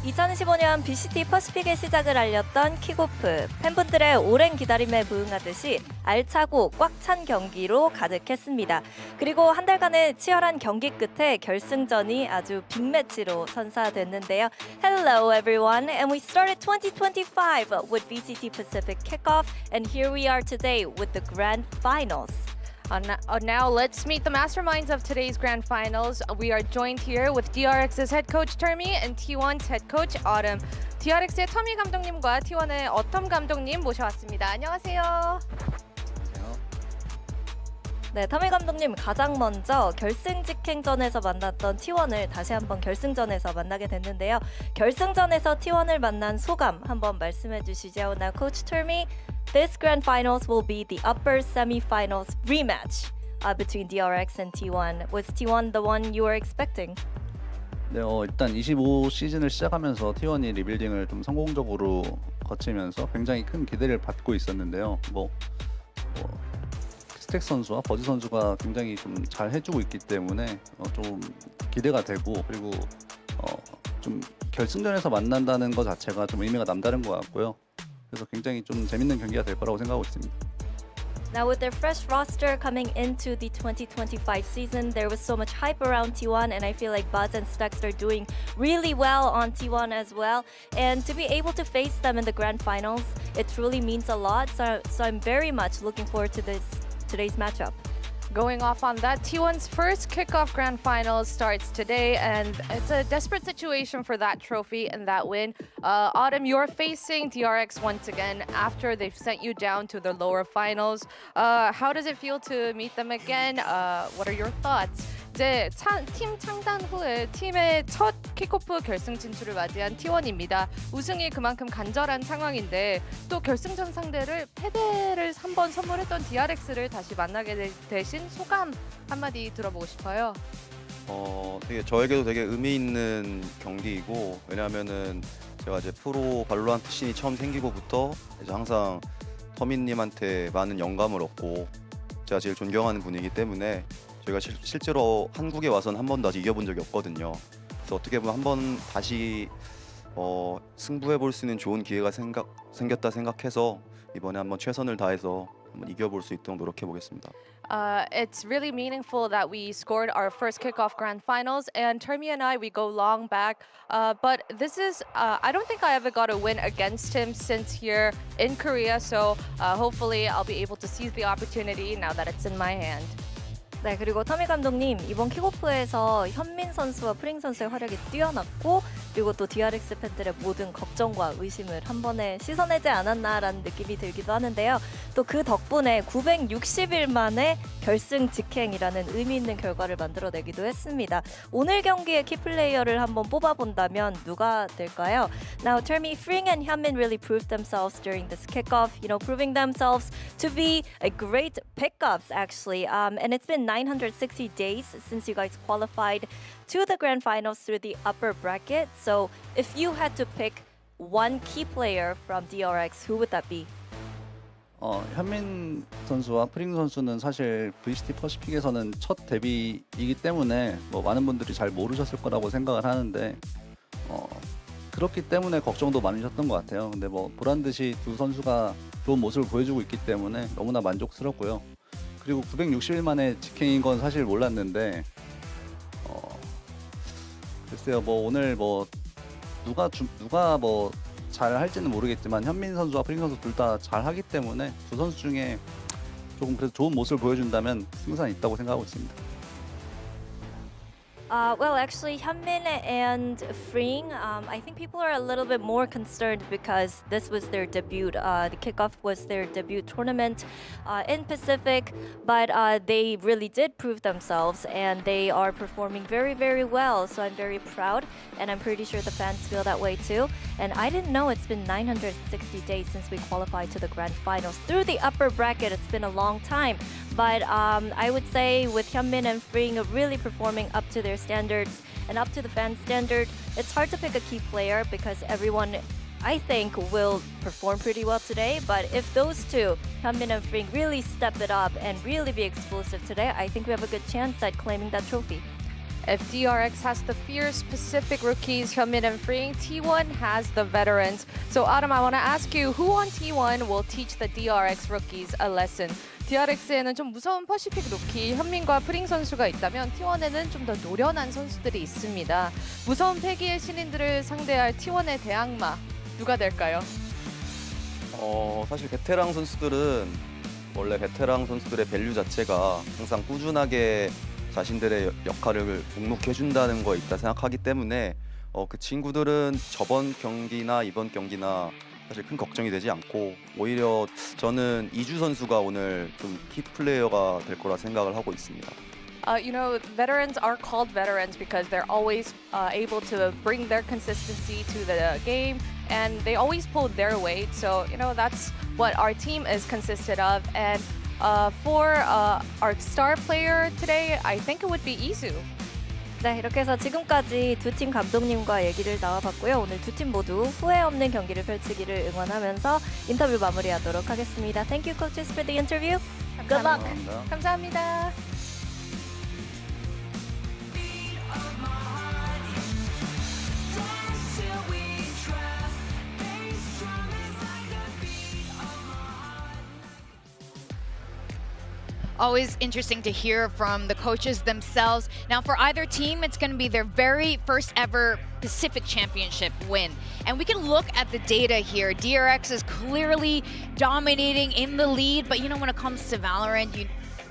(2015년) VCT 퍼시픽의 시작을 알렸던 킥오프. 팬분들의 오랜 기다림에 부응하듯이 알차고 꽉 찬 경기로 가득했습니다. 그리고 한 달간의 치열한 경기 끝에 결승전이 아주 빅매치로 선사됐는데요. Hello everyone, and we started 2025 with VCT Pacific Kickoff, and here we are today with the grand finals. Now let's meet the masterminds of today's grand finals. We are joined here with DRX's head coach Termi and T1's head coach Autumn. DRX의 터미 감독님과 T1의 어텀 감독님 모셔왔습니다. 안녕하세요. 네, 터미 감독님 가장 먼저 결승 직행전에서 만났던 T1을 다시 한번 결승전에서 만나게 됐는데요. 결승전에서 T1을 만난 소감 한번 말씀해 주시죠. Now, Coach Termi, this grand finals will be the upper semi-finals rematch between DRX and T1. Was T1 the one you were expecting? 네, 일단 25 시즌을 시작하면서 T1이 리빌딩을 좀 성공적으로 거치면서 굉장히 큰 기대를 받고 있었는데요. 스택 선수와 버즈 선수가 굉장히 좀 잘 해주고 있기 때문에 좀 기대가 되고, 그리고 좀 결승전에서 만난다는 것 자체가 좀 의미가 남다른 것 같고요. 그래서 굉장히 좀 재밌는 경기가 될 거라고 생각하고 있습니다. Now with their fresh roster coming into the 2025 season, there was so much hype around T1 and I feel like Buzz and Stux are doing really well on T1 as well. And to be able to face them in the grand finals, it truly means a lot. So I'm very much looking forward to today's matchup. Going off on that, T1's first kickoff grand finals starts today, and it's a desperate situation for that trophy and that win. Autumn, you're facing DRX once again after they've sent you down to the lower finals. How does it feel to meet them again? What are your thoughts? 이제 팀 창단 후에 팀의 첫 킥오프 결승 진출을 맞이한 T1입니다. 우승이 그만큼 간절한 상황인데 또 결승전 상대를 패배를 한번 선물했던 DRX를 다시 만나게 되신 소감 한마디 들어보고 싶어요. 되게 저에게도 되게 의미 있는 경기이고, 왜냐하면은 제가 이제 프로 발로란트 씬이 처음 생기고부터 이제 항상 터민님한테 많은 영감을 얻고 제가 제일 존경하는 분이기 때문에 저희가 실제로 한국에 와서는 한 번도 아직 이겨본 적이 없거든요. 그래서 어떻게 보면 한 번 다시 승부해 볼 수 있는 좋은 기회가 생겼다 생각해서 이번에 한번 최선을 다해서 한번 이겨볼 수 있도록 노력해 보겠습니다. It's really meaningful that we scored our first kickoff grand finals, and Termi and I, we go long back. But this is, I don't think I ever got a win against him since here in Korea, so hopefully I'll be able to seize the opportunity now that it's in my hand. 네, 그리고 터미 감독님 이번 킥오프에서 현민 선수와 프링 선수의 활약이 뛰어났고 그리고 또 DRX 팬들의 모든 걱정과 의심을 한 번에 씻어내지 않았나라는 느낌이 들기도 하는데요. 또 그 덕분에 960일 만에 결승 직행이라는 의미 있는 결과를 만들어내기도 했습니다. 오늘 경기의 키플레이어를 한번 뽑아본다면 누가 될까요? Now, Termi, Fring and Hyunmin really proved themselves during this kickoff, proving themselves to be a great pickups actually. And it's been 960 days since you guys qualified to the grand finals through the upper bracket. So if you had to pick one key player from DRX, who would that be? 현민 선수와 프링 선수는 사실 VCT 퍼시픽에서는 첫 데뷔이기 때문에 많은 분들이 잘 모르셨을 거라고 생각을 하는데 그렇기 때문에 걱정도 많으셨던 것 같아요. 근데 보란 듯이 두 선수가 좋은 모습을 보여주고 있기 때문에 너무나 만족스럽고요. 그리고 960일 만에 직행인 건 사실 몰랐는데 글쎄요, 오늘 누가 잘 할지는 모르겠지만 현민 선수와 프링 선수 둘 다 잘하기 때문에 두 선수 중에 조금 그래도 좋은 모습을 보여준다면 승산이 있다고 생각하고 있습니다. Well, actually, Hyunmin and Fring, I think people are a little bit more concerned because this was their debut. The kickoff was their debut tournament in Pacific, but they really did prove themselves and they are performing very, very well. So I'm very proud and I'm pretty sure the fans feel that way too. And I didn't know it's been 960 days since we qualified to the grand finals. Through the upper bracket, it's been a long time. But I would say with Hyunmin and Fring really performing up to their standards and up to the fan standard, it's hard to pick a key player because everyone, I think, will perform pretty well today. But if those two, Hyunmin and Fring, really step it up and really be explosive today, I think we have a good chance at claiming that trophy. If DRX has the fierce Pacific rookies, Hyunmin and Fring, T1 has the veterans. So Autumn, I want to ask you, who on T1 will teach the DRX rookies a lesson? DRX에는 좀 무서운 퍼시픽 루키 현민과 프링 선수가 있다면 T1에는 좀 더 노련한 선수들이 있습니다. 무서운 패기의 신인들을 상대할 T1의 대항마 누가 될까요? 사실 베테랑 선수들은 원래 베테랑 선수들의 밸류 자체가 항상 꾸준하게 자신들의 역할을 묵묵해준다는 거에 있다 생각하기 때문에 그 친구들은 저번 경기나 이번 경기나 사실 큰 걱정이 되지 않고 오히려 저는 이주 선수가 오늘 좀 키 플레이어가 될 거라 생각을 하고 있습니다. Veterans are called veterans because they're always able to bring their consistency to the game and they always pull their weight. So, that's what our team is consisted of. And for our star player today, I think it would be Isu. 네, 이렇게 해서 지금까지 두 팀 감독님과 얘기를 나와봤고요. 오늘 두 팀 모두 후회 없는 경기를 펼치기를 응원하면서 인터뷰 마무리하도록 하겠습니다. Thank you, coaches, for the interview. Good luck. 감사합니다. Dance till we try, stay strong as like a beat. always interesting to hear from the coaches themselves. Now for either team, it's going to be their very first ever Pacific Championship win. And we can look at the data here. DRX is clearly dominating in the lead, but you know, when it comes to Valorant, you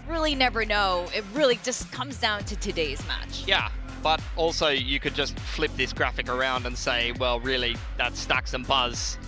really never know. It really just comes down to today's match. Yeah. But also, you could just flip this graphic around and say, well, really, that's Stacks and Buzz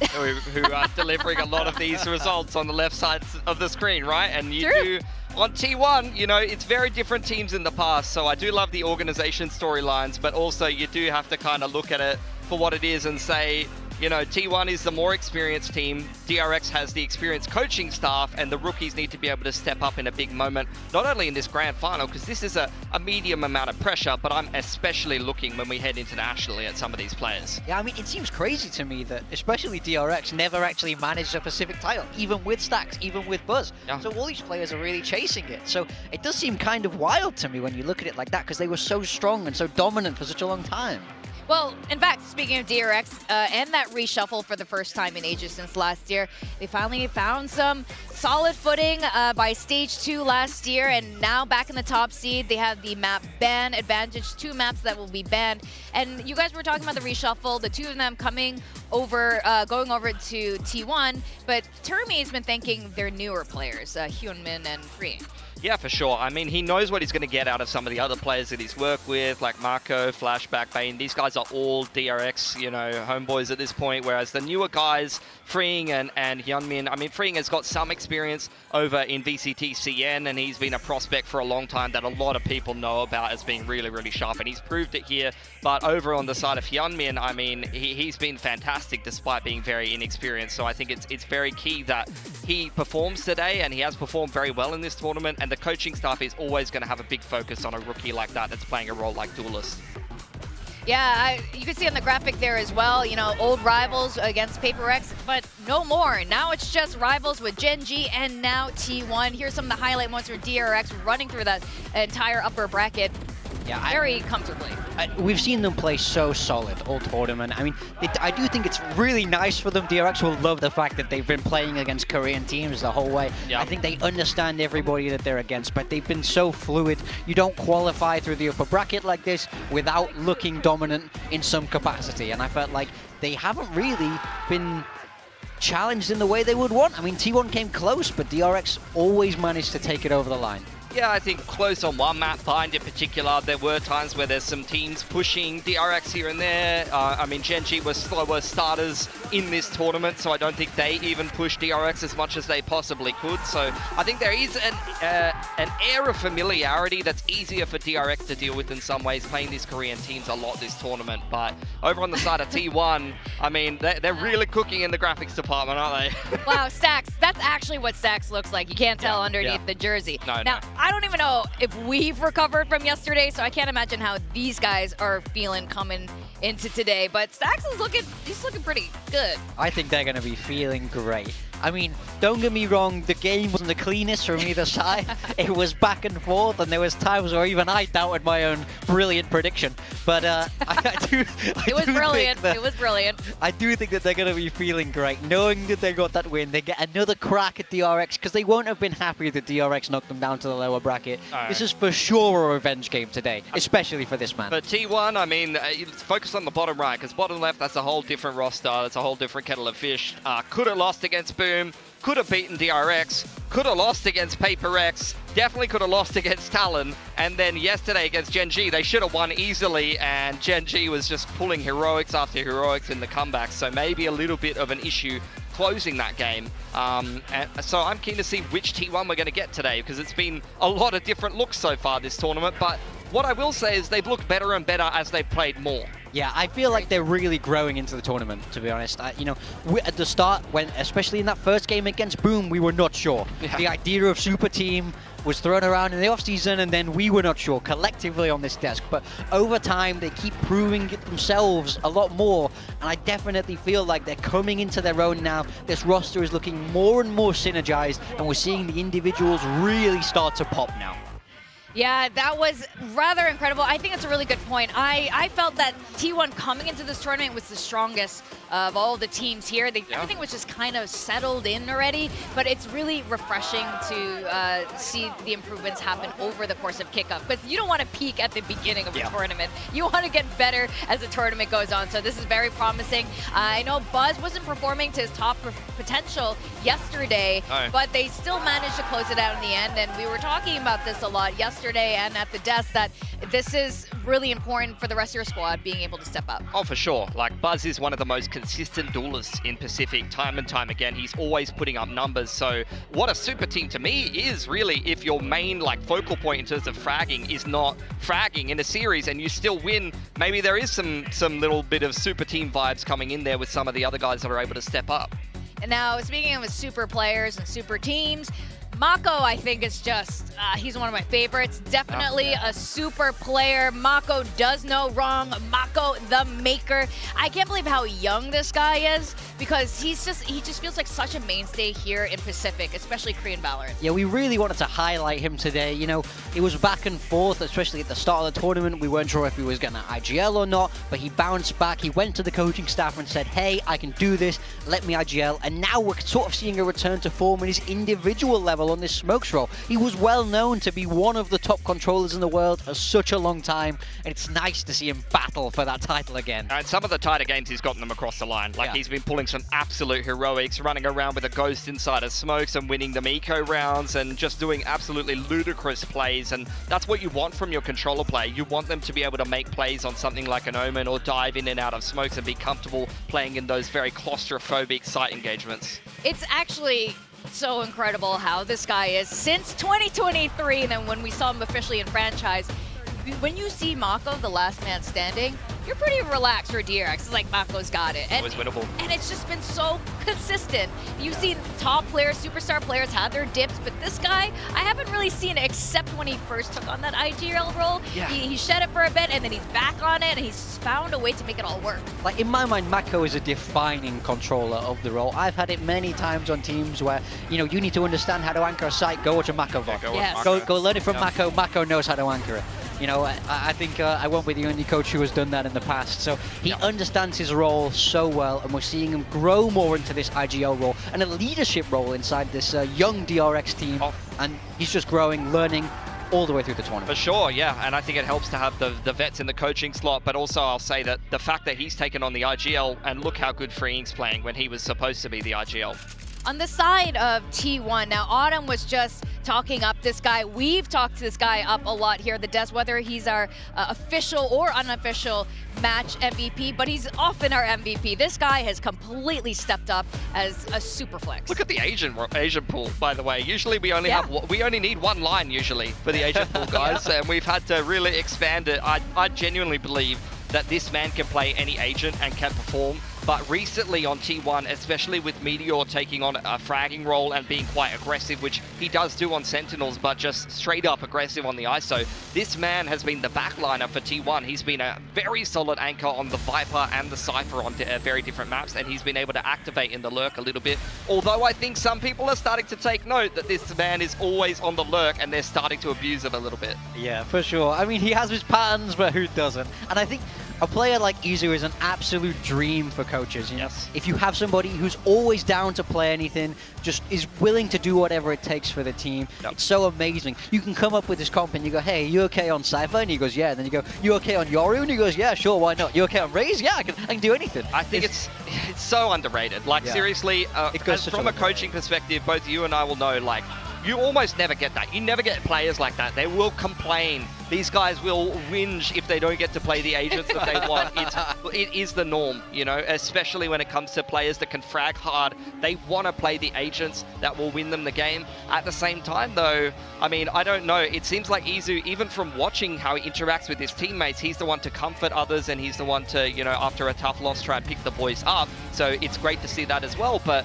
who are delivering a lot of these results on the left side of the screen, right? And you do, on T1, you know, it's very different teams in the past. So I do love the organization storylines, but also you do have to kind of look at it for what it is and say, you know, T1 is the more experienced team, DRX has the experienced coaching staff, and the rookies need to be able to step up in a big moment, not only in this grand final, because this is a medium amount of pressure, but I'm especially looking when we head internationally at some of these players. Yeah, I mean, it seems crazy to me that especially DRX never actually managed a Pacific title, even with Stacks, even with Buzz. Yeah. So all these players are really chasing it. So it does seem kind of wild to me when you look at it like that, because they were so strong and so dominant for such a long time. Well, in fact, speaking of DRX and that reshuffle for the first time in ages since last year, they finally found some solid footing by stage 2 last year, and now back in the top seed, they have the map ban advantage, 2 maps that will be banned. And you guys were talking about the reshuffle, the 2 of them coming over, going over to T1, but Termi has been thanking their newer players, Hyunmin and Free. Yeah, for sure. I mean, he knows what he's going to get out of some of the other players that he's worked with, like Marco, Flashback, Bane. These guys are all DRX, you know, homeboys at this point, whereas the newer guys, Freeing and Hyunmin, I mean, Freeing has got some experience over in VCT CN, and he's been a prospect for a long time that a lot of people know about as being really, really sharp, and he's proved it here. But over on the side of Hyunmin, I mean, he's been fantastic despite being very inexperienced, so I think it's very key that he performs today, and he has performed very well in this tournament, and the coaching staff is always going to have a big focus on a rookie like that that's playing a role like Duelist. Yeah, you can see on the graphic there as well, you know, old rivals against Paper X, but no more. Now it's just rivals with Gen G and now T1. Here's some of the highlight moments for DRX running through that entire upper bracket. Yeah, very comfortably. We've seen them play so solid all tournament. I mean, I do think it's really nice for them. DRX will love the fact that they've been playing against Korean teams the whole way. Yeah. I think they understand everybody that they're against, but they've been so fluid. You don't qualify through the upper bracket like this without looking dominant in some capacity. And I felt like they haven't really been challenged in the way they would want. I mean, T1 came close, but DRX always managed to take it over the line. Yeah, I think close on one map, Bind in particular. There were times where there's some teams pushing DRX here and there. I mean, Gen G were slower starters in this tournament, so I don't think they even pushed DRX as much as they possibly could. So I think there is an air of familiarity that's easier for DRX to deal with in some ways, playing these Korean teams a lot this tournament. But over on the side of T1, I mean, they're really cooking in the graphics department, aren't they? Wow, Stacks. That's actually what Stacks looks like. You can't tell underneath the jersey. No. I don't even know if we've recovered from yesterday, so I can't imagine how these guys are feeling coming into today. But Stacks is he's looking pretty good. I think they're going to be feeling great. I mean, don't get me wrong, the game wasn't the cleanest from either side. It was back and forth, and there was times where even I doubted my own brilliant prediction. But It was brilliant. I do think that they're going to be feeling great, knowing that they got that win. They get another crack at DRX, because they won't have been happy that DRX knocked them down to the lower bracket. This is for sure a revenge game today, especially for this man. But T1, I mean, focus on the bottom right, because bottom left, that's a whole different roster. That's a whole different kettle of fish. Could have lost against Boom. Could have beaten DRX, could have lost against Paper X, definitely could have lost against Talon, and then yesterday against Gen G, they should have won easily, and Gen G was just pulling heroics after heroics in the comeback, so maybe a little bit of an issue closing that game. And so I'm keen to see which T1 we're going to get today, because it's been a lot of different looks so far this tournament, but what I will say is they've looked better and better as they've played more. Yeah, I feel like they're really growing into the tournament, to be honest. You know, at the start, especially in that first game against Boom, we were not sure. Yeah. The idea of Super Team was thrown around in the offseason, and then we were not sure collectively on this desk. But over time, they keep proving it themselves a lot more, and I definitely feel like they're coming into their own now. This roster is looking more and more synergized, and we're seeing the individuals really start to pop now. Yeah, that was rather incredible. I think it's a really good point. I felt that T1 coming into this tournament was the strongest of all the teams here. Everything was just kind of settled in already, but it's really refreshing to see the improvements happen over the course of Kickoff, because you don't want to peak at the beginning of a tournament. You want to get better as the tournament goes on, so this is very promising. I know Buzz wasn't performing to his top potential yesterday, but they still managed to close it out in the end, and we were talking about this a lot yesterday and at the desk, that this is really important for the rest of your squad being able to step up. Oh, for sure. Like, Buzz is one of the most consistent duelists in Pacific time and time again. He's always putting up numbers. So what a super team to me is really if your main like focal point in terms of fragging is not fragging in a series and you still win, maybe there is some little bit of super team vibes coming in there with some of the other guys that are able to step up. And now, speaking of super players and super teams, Mako, I think, is just, he's one of my favorites. Definitely a super player. Mako does no wrong. Mako, the maker. I can't believe how young this guy is, because he just feels like such a mainstay here in Pacific, especially Korean VALORANT. Yeah, we really wanted to highlight him today. You know, it was back and forth, especially at the start of the tournament. We weren't sure if he was getting an IGL or not, but he bounced back. He went to the coaching staff and said, hey, I can do this. Let me IGL. And now we're sort of seeing a return to form in his individual level on this smokes role. He was well known to be one of the top controllers in the world for such a long time, and it's nice to see him battle for that title again. And some of the tighter games, he's gotten them across the line. Like, he's been pulling some absolute heroics, running around with a ghost inside of smokes and winning the eco rounds and just doing absolutely ludicrous plays. And that's what you want from your controller play. You want them to be able to make plays on something like an Omen or dive in and out of smokes and be comfortable playing in those very claustrophobic site engagements. It's actually so incredible how this guy is since 2023, and then when we saw him officially in franchise. When you see Mako, the last man standing, you're pretty relaxed for DRX. It's like, Mako's got it. Always winnable. And it's just been so consistent. You've seen top players, superstar players have their dips, but this guy, I haven't really seen it except when he first took on that IGL role. Yeah. He shed it for a bit, and then he's back on it, and he's found a way to make it all work. Like, in my mind, Mako is a defining controller of the role. I've had it many times on teams where, you know, you need to understand how to anchor a site, go watch a Mako VOD. Go learn it from Mako. Mako knows how to anchor it. You know, I think I won't be the only coach who has done that in the past. So he understands his role so well, and we're seeing him grow more into this IGL role and a leadership role inside this young DRX team. And he's just growing, learning all the way through the tournament. For sure, yeah. And I think it helps to have the vets in the coaching slot, but also I'll say that the fact that he's taken on the IGL, and look how good Freeing's playing when he was supposed to be the IGL. On the side of T1, now Autumn was just talking up this guy. We've talked to this guy up a lot here at the desk, whether he's our official or unofficial match MVP, but he's often our MVP. This guy has completely stepped up as a super flex. Look at the Asian pool, by the way. Usually we only we only need one line usually for the Asian pool, guys, and we've had to really expand it. I genuinely believe that this man can play any agent and can perform. But recently on T1, especially with Meteor taking on a fragging role and being quite aggressive, which he does do on Sentinels, but just straight up aggressive on the ISO, this man has been the backliner for T1. He's been a very solid anchor on the Viper and the Cypher on very different maps, and he's been able to activate in the lurk a little bit. Although I think some people are starting to take note that this man is always on the lurk, and they're starting to abuse it a little bit. Yeah, for sure. I mean, he has his patterns, but who doesn't? And I think a player like Izu is an absolute dream for coaches. You know? If you have somebody who's always down to play anything, just is willing to do whatever it takes for the team, it's so amazing. You can come up with this comp and you go, hey, you okay on Cypher? And he goes, yeah. And then you go, you okay on Yoru? And he goes, yeah, sure, why not? You okay on Raze? Yeah, I can do anything. I think it's so underrated. Like, seriously, from a coaching perspective, both you and I will know, like, you almost never get that. You never get players like that. They will complain. These guys will whinge if they don't get to play the agents that they want. It is the norm, you know, especially when it comes to players that can frag hard. They want to play the agents that will win them the game. At the same time, though, I mean, I don't know. It seems like Izu, even from watching how he interacts with his teammates, he's the one to comfort others, and he's the one to, you know, after a tough loss, try and pick the boys up. So it's great to see that as well. But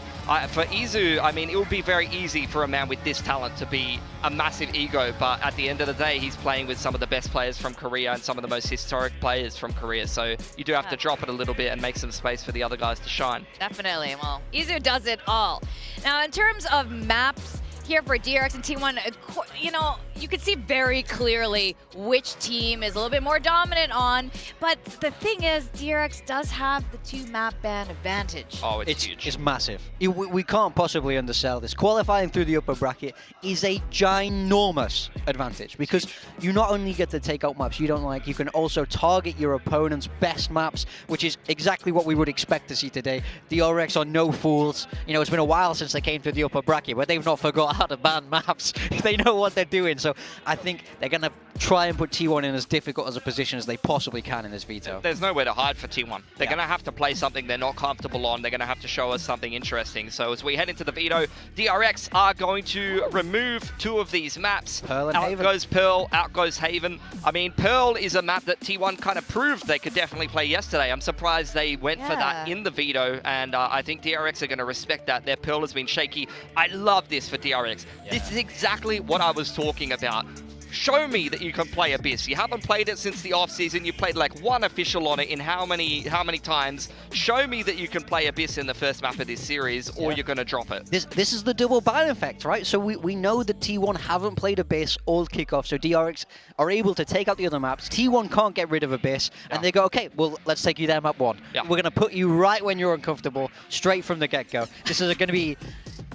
for Izu, I mean, it would be very easy for a man with this talent to be a massive ego, but at the end of the day, he's playing with some of the best players from Korea and some of the most historic players from Korea. So you do have to drop it a little bit and make some space for the other guys to shine. Definitely. Well, Izu does it all. Now, in terms of maps, here for DRX and T1, you know, you can see very clearly which team is a little bit more dominant on, but the thing is, DRX does have the 2-map ban advantage. Oh, it's huge. It's massive. We can't possibly undersell this. Qualifying through the upper bracket is a ginormous advantage because you not only get to take out maps you don't like, you can also target your opponent's best maps, which is exactly what we would expect to see today. DRX are no fools. You know, it's been a while since they came through the upper bracket, but they've not forgot how to ban maps. They know what they're doing. So I think they're going to try and put T1 in as difficult as a position as they possibly can in this veto. There's nowhere to hide for T1. They're going to have to play something they're not comfortable on. They're going to have to show us something interesting. So as we head into the veto, DRX are going to remove 2 of these maps. Pearl and out Haven. Goes Pearl, out goes Haven. I mean, Pearl is a map that T1 kind of proved they could definitely play yesterday. I'm surprised they went for that in the veto, and I think DRX are going to respect that. Their Pearl has been shaky. I love this for DRX. This is exactly what I was talking about. Show me that you can play Abyss. You haven't played it since the off-season. You played like 1 official on it in how many times? Show me that you can play Abyss in the first map of this series, or you're going to drop it. This is the double ban effect, right? So we know that T1 haven't played Abyss all Kickoff, so DRX are able to take out the other maps. T1 can't get rid of Abyss, and they go, okay, well, let's take you there, map 1. We're going to put you right when you're uncomfortable, straight from the get-go. This is going to be...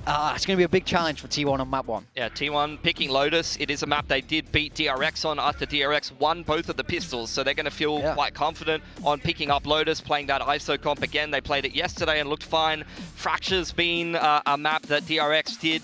it's going to be a big challenge for T1 on map 1. Yeah, T1 picking Lotus. It is a map they did beat DRX on after DRX won both of the pistols, so they're going to feel quite confident on picking up Lotus, playing that ISO comp again. They played it yesterday and looked fine. Fracture's been a map that DRX did,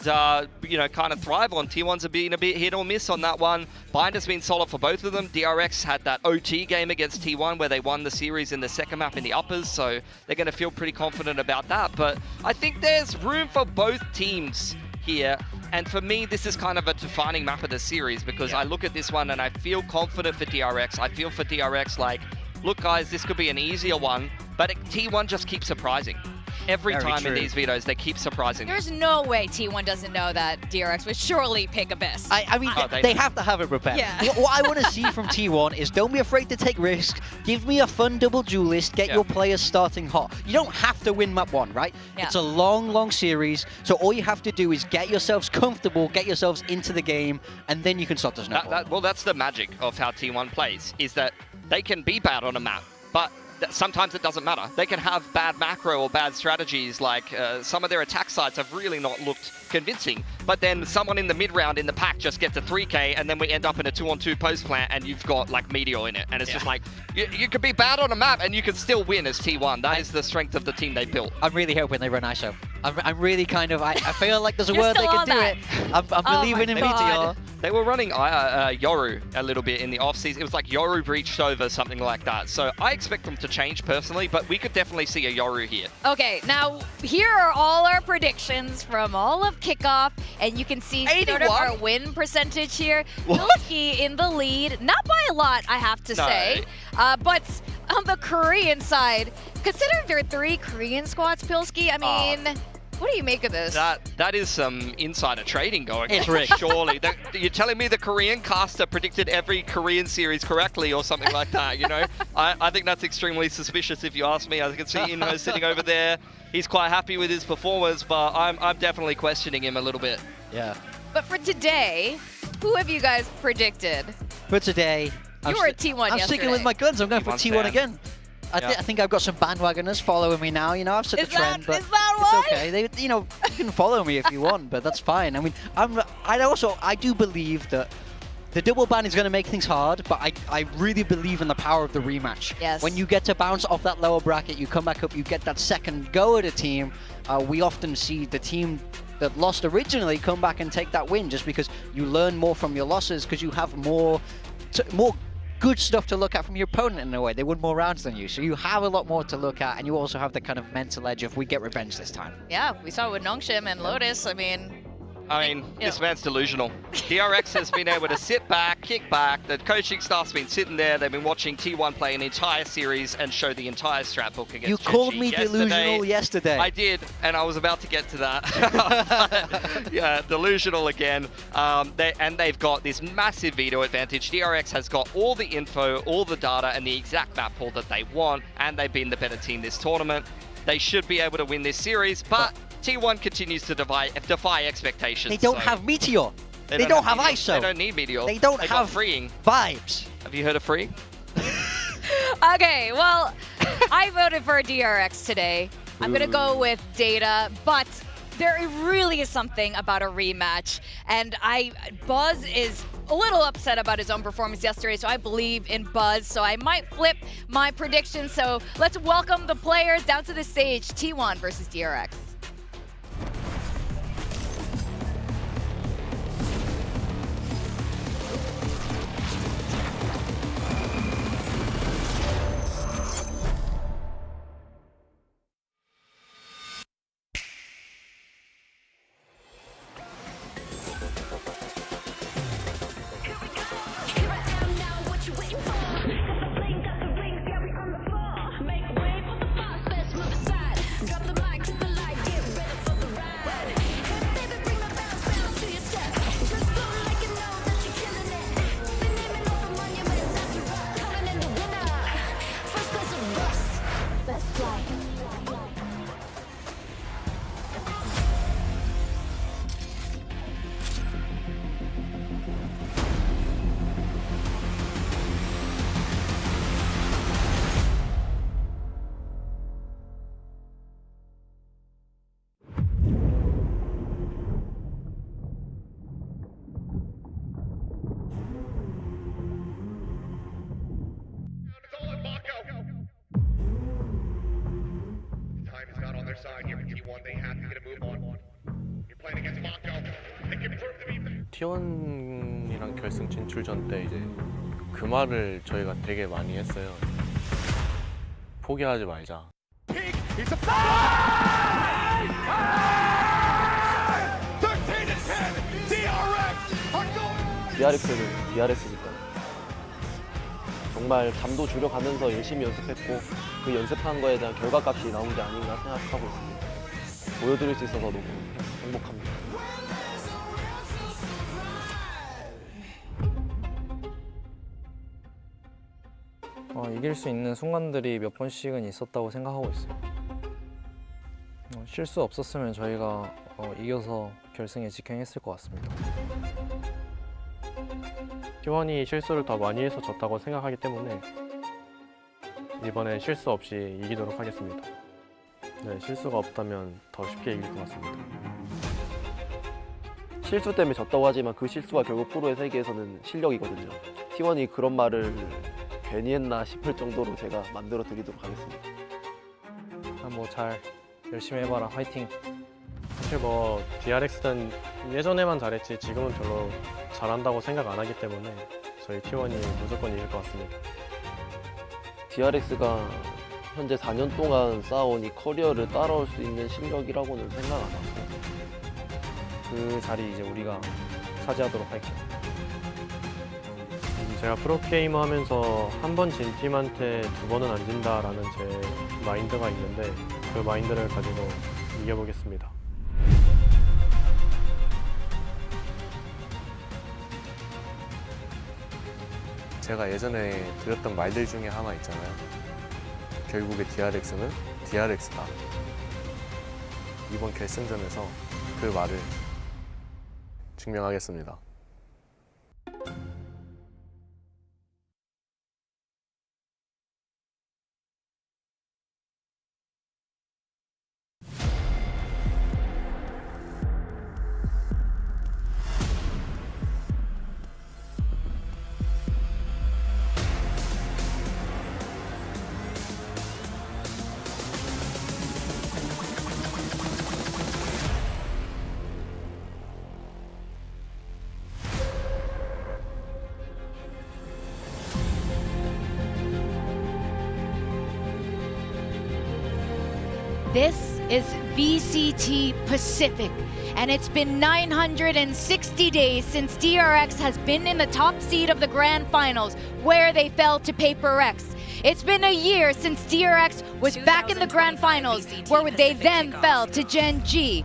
you know, kind of thrive on. T1's been a bit hit or miss on that one. Binder's been solid for both of them. DRX had that OT game against T1 where they won the series in the second map in the uppers, so they're going to feel pretty confident about that. But I think there's room for both teams here, and for me this is kind of a defining map of the series because I look at this one and I feel confident for DRX. I feel for DRX like, look guys, this could be an easier one, but T1 just keeps surprising. Every time in these vetoes, they keep surprising. There's no way T1 doesn't know that DRX would surely pick Abyss. I mean, they have to have it prepared. Yeah. What I want to see from T1 is don't be afraid to take risks. Give me a fun double duelist. Get your players starting hot. You don't have to win map 1, right? It's a long, long series. So all you have to do is get yourselves comfortable, get yourselves into the game, and then you can start to snowball. Well, that's the magic of how T1 plays, is that they can be bad on a map, but sometimes it doesn't matter. They can have bad macro or bad strategies, like some of their attack sites have really not looked convincing, but then someone in the mid-round in the pack just gets a 3k and then we end up in a 2-on-2 post plant and you've got like Meteor in it, and it's just like, you could be bad on a map and you can still win as T1. That is the strength of the team they built. I'm really hoping they run ISO. I'm really kind of, I feel like there's a word they can do it. I'm believing in Meteor. They were running Yoru a little bit in the off-season. It was like Yoru breached over, something like that. So I expect them to change personally, but we could definitely see a Yoru here. Okay, now here are all our predictions from all of Kickoff, and you can see sort of our win percentage here. Pilski in the lead, not by a lot, I have to say, but on the Korean side, considering there are 3 Korean squads, Pilski, I mean, what do you make of this? That is some insider trading going on. It's rigged. Surely. You're telling me the Korean caster predicted every Korean series correctly or something like that, you know? I think that's extremely suspicious if you ask me. I can see Inho sitting over there. He's quite happy with his performance, but I'm definitely questioning him a little bit. Yeah. But for today, who have you guys predicted? For today, you were a T1 yesterday. I'm sticking with my guns. I'm going for T1 again. I think I've got some bandwagoners following me now. You know, I've set the trend, but it's okay. They, you know, you can follow me if you want, but that's fine. I mean, I do believe that the double ban is going to make things hard, but I really believe in the power of the rematch. Yes. When you get to bounce off that lower bracket, you come back up, you get that second go at a team. We often see the team that lost originally come back and take that win just because you learn more from your losses because you have more good stuff to look at from your opponent in a way. They won more rounds than you, so you have a lot more to look at, and you also have the kind of mental edge of we get revenge this time. Yeah, we saw it with Nongshim and Lotus. I mean, this man's delusional. DRX has been able to sit back, kick back. The coaching staff's been sitting there. They've been watching T1 play an entire series and show the entire strat book against You called me delusional yesterday. I did, and I was about to get to that. Yeah, delusional again. They've got this massive veto advantage. DRX has got all the info, all the data, and the exact map pool that they want, and they've been the better team this tournament. They should be able to win this series, but T1 continues to defy expectations. They don't so have Meteor. They don't have Meteor. ISO. They don't need Meteor. They don't got have freeing. vibes. Have you heard of freeing? Okay, well, I voted for DRX today. I'm gonna go with Data, but there really is something about a rematch, and Buzz is a little upset about his own performance yesterday, so I believe in Buzz, so I might flip my prediction. So let's welcome the players down to the stage. T1 versus DRX. Time is not on their side here with T1. They have to get a move on. You're playing against Mako. They can prove to be. T1이랑 결승 진출전 때 이제 그 말을 저희가 되게 많이 했어요. 포기하지 말자. He's a 13-10. DRX are going. DRX는 DRX니까. 정말 담도 줄여가면서 열심히 연습했고 그 연습한 거에 대한 결과값이 나온 게 아닌가 생각하고 있습니다. 보여드릴 수 있어서 너무 행복합니다. 이길 수 있는 순간들이 몇 번씩은 있었다고 생각하고 있어요. 실수 없었으면 저희가 이겨서 결승에 직행했을 것 같습니다. T1이 실수를 더 많이 해서 졌다고 생각하기 때문에 이번엔 실수 없이 이기도록 하겠습니다. 네, 실수가 없다면 더 쉽게 이길 것 같습니다. 실수 때문에 졌다고 하지만 그 실수가 결국 프로의 세계에서는 실력이거든요. T1이 그런 말을 괜히 했나 싶을 정도로 제가 만들어 드리도록 하겠습니다. 잘 열심히 해봐라. 화이팅! 사실 DRX는 예전에만 잘했지 지금은 별로 잘한다고 생각 안 하기 때문에 저희 T1이 무조건 이길 것 같습니다. DRX가 현재 4년 동안 쌓아온 이 커리어를 따라올 수 있는 실력이라고는 생각 안 하고 그 자리 이제 우리가 차지하도록 할게요. 제가 프로게이머 하면서 한 번 진 팀한테 두 번은 안 진다라는 제 마인드가 있는데 그 마인드를 가지고 이겨보겠습니다. 제가 예전에 들었던 말들 중에 하나 있잖아요. 결국에 DRX는 DRX다. 이번 결승전에서 그 말을 증명하겠습니다. This is VCT Pacific, and it's been 960 days since DRX has been in the top seed of the Grand Finals, where they fell to Paper X. It's been a year since DRX was back in the Grand Finals, where they then fell to Gen G.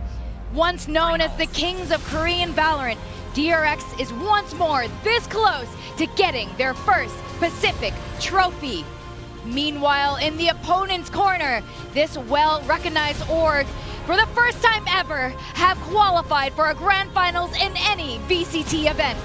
Once known as the kings of Korean VALORANT, DRX is once more this close to getting their first Pacific trophy. Meanwhile, in the opponent's corner, this well-recognized org for the first time ever, have qualified for a grand finals in any VCT event.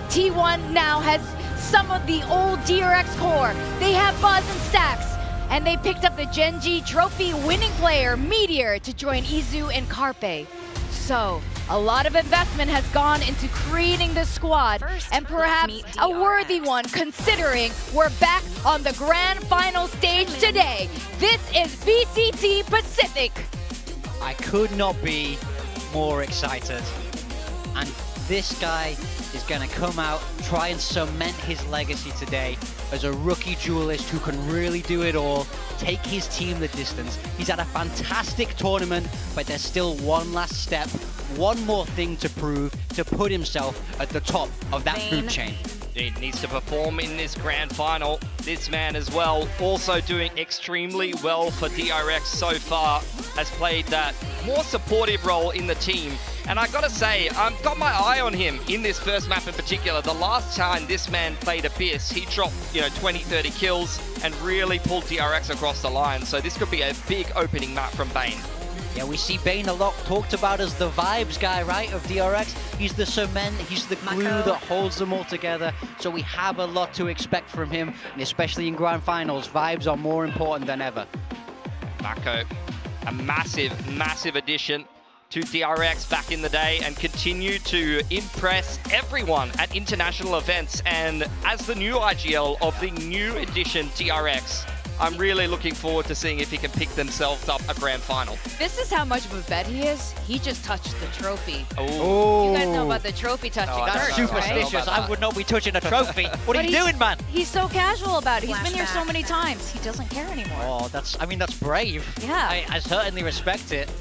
T1 now has some of the old DRX core. They have Buzz and Stacks, and they picked up the Gen G trophy winning player, Meteor, to join Izu and Carpe. So, a lot of investment has gone into creating this squad, and perhaps a worthy one considering we're back on the grand final stage today. This is VCT Pacific. I could not be more excited. And this guy is going to come out, try and cement his legacy today as a rookie duelist who can really do it all, take his team the distance. He's had a fantastic tournament, but there's still one last step, one more thing to prove to put himself at the top of that food chain. He needs to perform in this grand final. This man as well, also doing extremely well for DRX so far, has played that more supportive role in the team. And I gotta say, I've got my eye on him in this first map in particular. The last time this man played Abyss, he dropped 20, 30 kills and really pulled DRX across the line. So this could be a big opening map from Bane. Yeah, we see Bane a lot talked about as the vibes guy, right, of DRX. He's the cement, he's the glue that holds them all together. So we have a lot to expect from him, and especially in grand finals, vibes are more important than ever. Mako, a massive addition to DRX back in the day, and continue to impress everyone at international events. And as the new IGL of the new edition DRX, I'm really looking forward to seeing if he can pick themselves up a grand final. This is how much of a bet he is. He just touched the trophy. Oh. You guys know about the trophy touching That's first, superstitious. right? I would not be touching a trophy. What are you doing, man? He's so casual about it. He's been here so many times. He doesn't care anymore. Oh, that's brave. Yeah. I certainly respect it.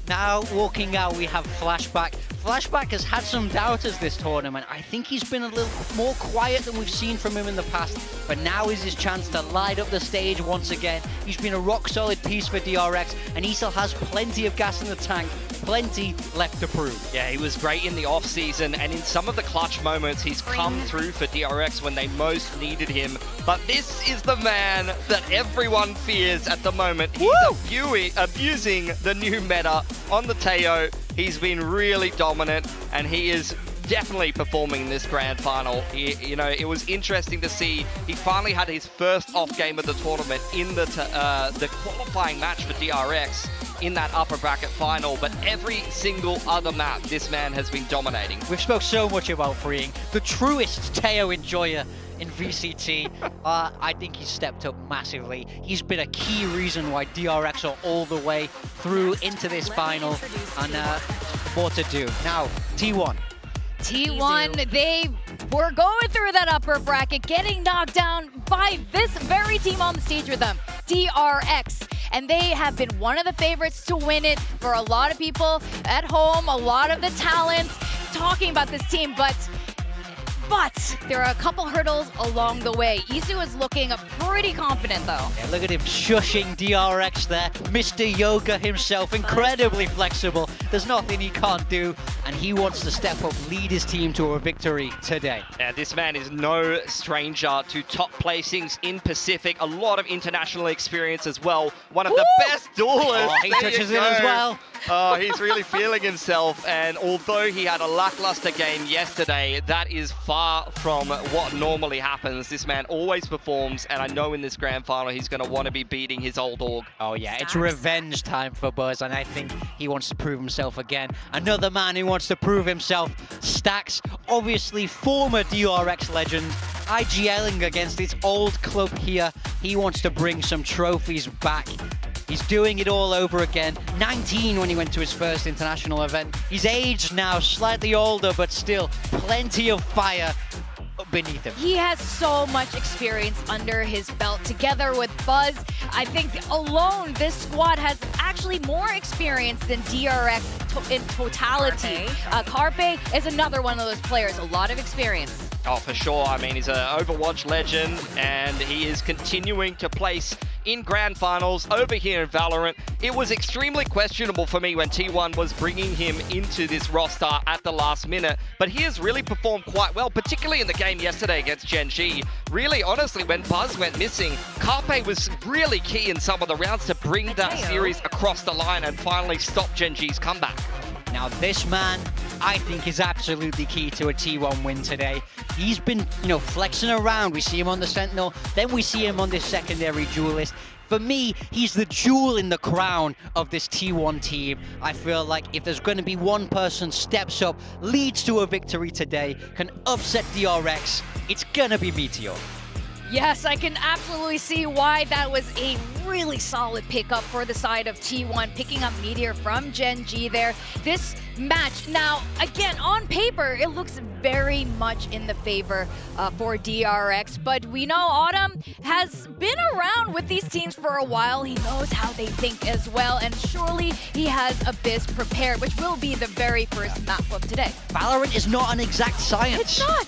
Now, walking out, we have Flashback. Flashback has had some doubters this tournament. I think he's been a little more quiet than we've seen from him in the past, but now is his chance to light up the stage once again. He's been a rock-solid piece for DRX, and he still has plenty of gas in the tank, plenty left to prove. Yeah, he was great in the off-season, and in some of the clutch moments, he's come through for DRX when they most needed him. But this is the man that everyone fears at the moment. He's abusing the new meta on the Teo. He's been really dominant, and he is definitely performing in this grand final. It was interesting to see. He finally had his first off game of the tournament in the qualifying match for DRX in that upper bracket final, but every single other map, this man has been dominating. We've spoke so much about Freeing, the truest Teo enjoyer in VCT. I think he's stepped up massively. He's been a key reason why DRX are all the way through into this final, and more to do. Now, T1. T1, they were going through that upper bracket, getting knocked down by this very team on the stage with them, DRX. And they have been one of the favorites to win it for a lot of people at home, a lot of the talents talking about this team, but there are a couple hurdles along the way. Izu is looking pretty confident, though. Yeah, look at him shushing DRX there. Mr. Yoga himself, incredibly flexible. There's nothing he can't do, and he wants to step up, lead his team to a victory today. Yeah, this man is no stranger to top placings in Pacific. A lot of international experience as well. One of the best duelists. Oh, he touches it as well. Oh, he's really feeling himself, and although he had a lackluster game yesterday, that is far from what normally happens. This man always performs, and I know in this grand final he's going to want to be beating his old org. Oh yeah, it's revenge time for Buzz, and I think he wants to prove himself again. Another man who wants to prove himself, Stacks, obviously former DRX legend, IGLing against his old club here. He wants to bring some trophies back. He's doing it all over again. 19 when he went to his first international event. He's aged now, slightly older, but still plenty of fire beneath him. He has so much experience under his belt. Together with Buzz, I think alone this squad has actually more experience than DRX in totality. Carpe is another one of those players, a lot of experience. Oh, for sure. I mean, he's an Overwatch legend, and he is continuing to place in grand finals over here in Valorant. It was extremely questionable for me when T1 was bringing him into this roster at the last minute, but he has really performed quite well, particularly in the game yesterday against Gen G. Really, honestly, when Buzz went missing, Carpe was really key in some of the rounds to bring that series across the line and finally stop Gen G's comeback. Now this man, I think, is absolutely key to a T1 win today. He's been, flexing around. We see him on the Sentinel, then we see him on this secondary duelist. For me, he's the jewel in the crown of this T1 team. I feel like if there's going to be one person steps up, leads to a victory today, can upset DRX, it's going to be Meteor. Yes, I can absolutely see why that was a really solid pickup for the side of T1, picking up Meteor from Gen G there. This match, now, again, on paper, it looks very much in the favor for DRX, but we know Autumn has been around with these teams for a while. He knows how they think as well, and surely he has Abyss prepared, which will be the very first map of today. Valorant is not an exact science. It's not.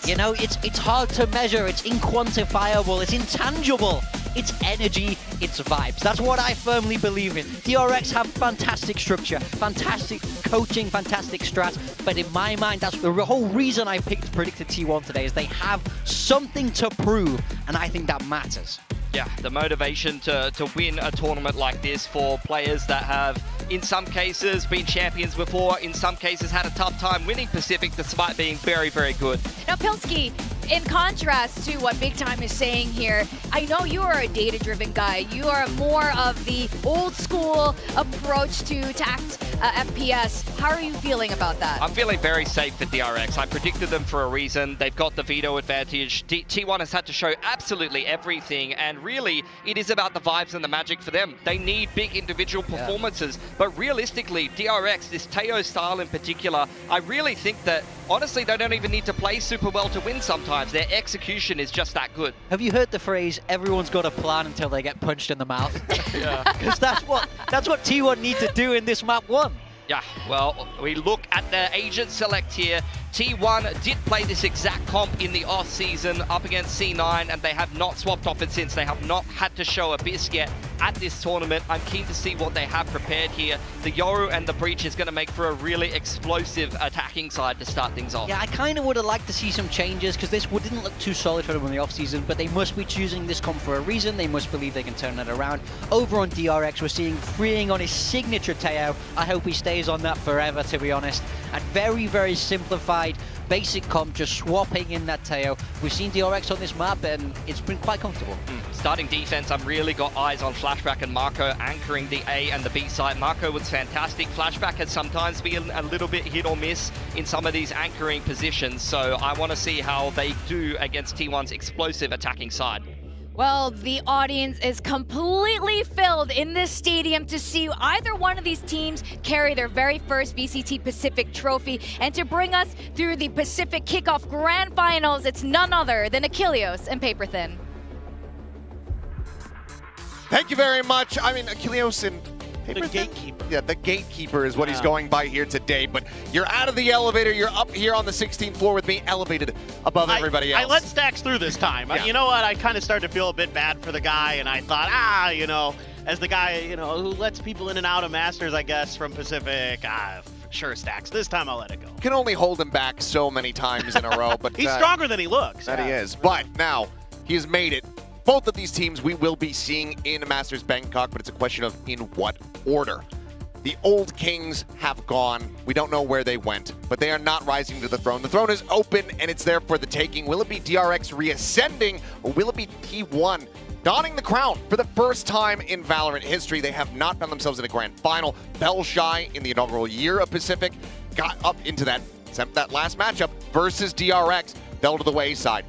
It's hard to measure, it's inquantifiable, it's intangible. It's energy, it's vibes. That's what I firmly believe in. DRX have fantastic structure, fantastic coaching, fantastic strats, but in my mind, that's the whole reason I predicted T1 today, is they have something to prove, and I think that matters. Yeah, the motivation to win a tournament like this for players that have, in some cases, been champions before, in some cases had a tough time winning Pacific despite being very, very good. Now, Pilsky, in contrast to what Big Time is saying here, I know you are a data-driven guy. You are more of the old-school approach to tact FPS. How are you feeling about that? I'm feeling very safe for DRX. I predicted them for a reason. They've got the veto advantage. T1 has had to show absolutely everything, and really, it is about the vibes and the magic for them. They need big individual performances, but realistically, DRX, this Teo style in particular, I really think that, honestly, they don't even need to play super well to win sometimes. Their execution is just that good. Have you heard the phrase, everyone's got a plan until they get punched in the mouth? Yeah. Because that's what T1 need to do in this map 1. Yeah, well, we look at the agent select here. T1 did play this exact comp in the off-season up against C9, and they have not swapped off it since. They have not had to show Abyss yet at this tournament. I'm keen to see what they have prepared here. The Yoru and the Breach is going to make for a really explosive attacking side to start things off. Yeah, I kind of would have liked to see some changes, because this didn't look too solid for them in the off-season, but they must be choosing this comp for a reason. They must believe they can turn it around. Over on DRX, we're seeing freeing on his signature Teo. I hope he stays on that forever, to be honest. And very, very simplified basic comp, just swapping in that Teo. We've seen DRX on this map, and it's been quite comfortable. Starting defense, I've really got eyes on Flashback and Marco anchoring the A and the B side. Marco was fantastic. Flashback has sometimes been a little bit hit or miss in some of these anchoring positions, so I want to see how they do against T1's explosive attacking side. Well, the audience is completely filled in this stadium to see either one of these teams carry their very first VCT Pacific trophy. And to bring us through the Pacific Kickoff Grand Finals, it's none other than Achilleos and Paperthin. Thank you very much. I mean, Achilleos and The gatekeeper. Yeah, the gatekeeper is what he's going by here today. But you're out of the elevator. You're up here on the 16th floor with me, elevated above everybody else. I let Stacks through this time. Yeah. You know what? I kind of started to feel a bit bad for the guy, and I thought, as the guy, who lets people in and out of Masters, I guess, from Pacific, sure, Stacks. This time I'll let it go. Can only hold him back so many times in a row. But he's stronger than he looks. That he is. But now he has made it. Both of these teams we will be seeing in Masters Bangkok, but it's a question of in what order. The old kings have gone. We don't know where they went, but they are not rising to the throne. The throne is open, and it's there for the taking. Will it be DRX reascending, or will it be T1 donning the crown for the first time in Valorant history? They have not found themselves in a grand final. Bellshy, in the inaugural year of Pacific, got up into that last matchup versus DRX, fell to the wayside.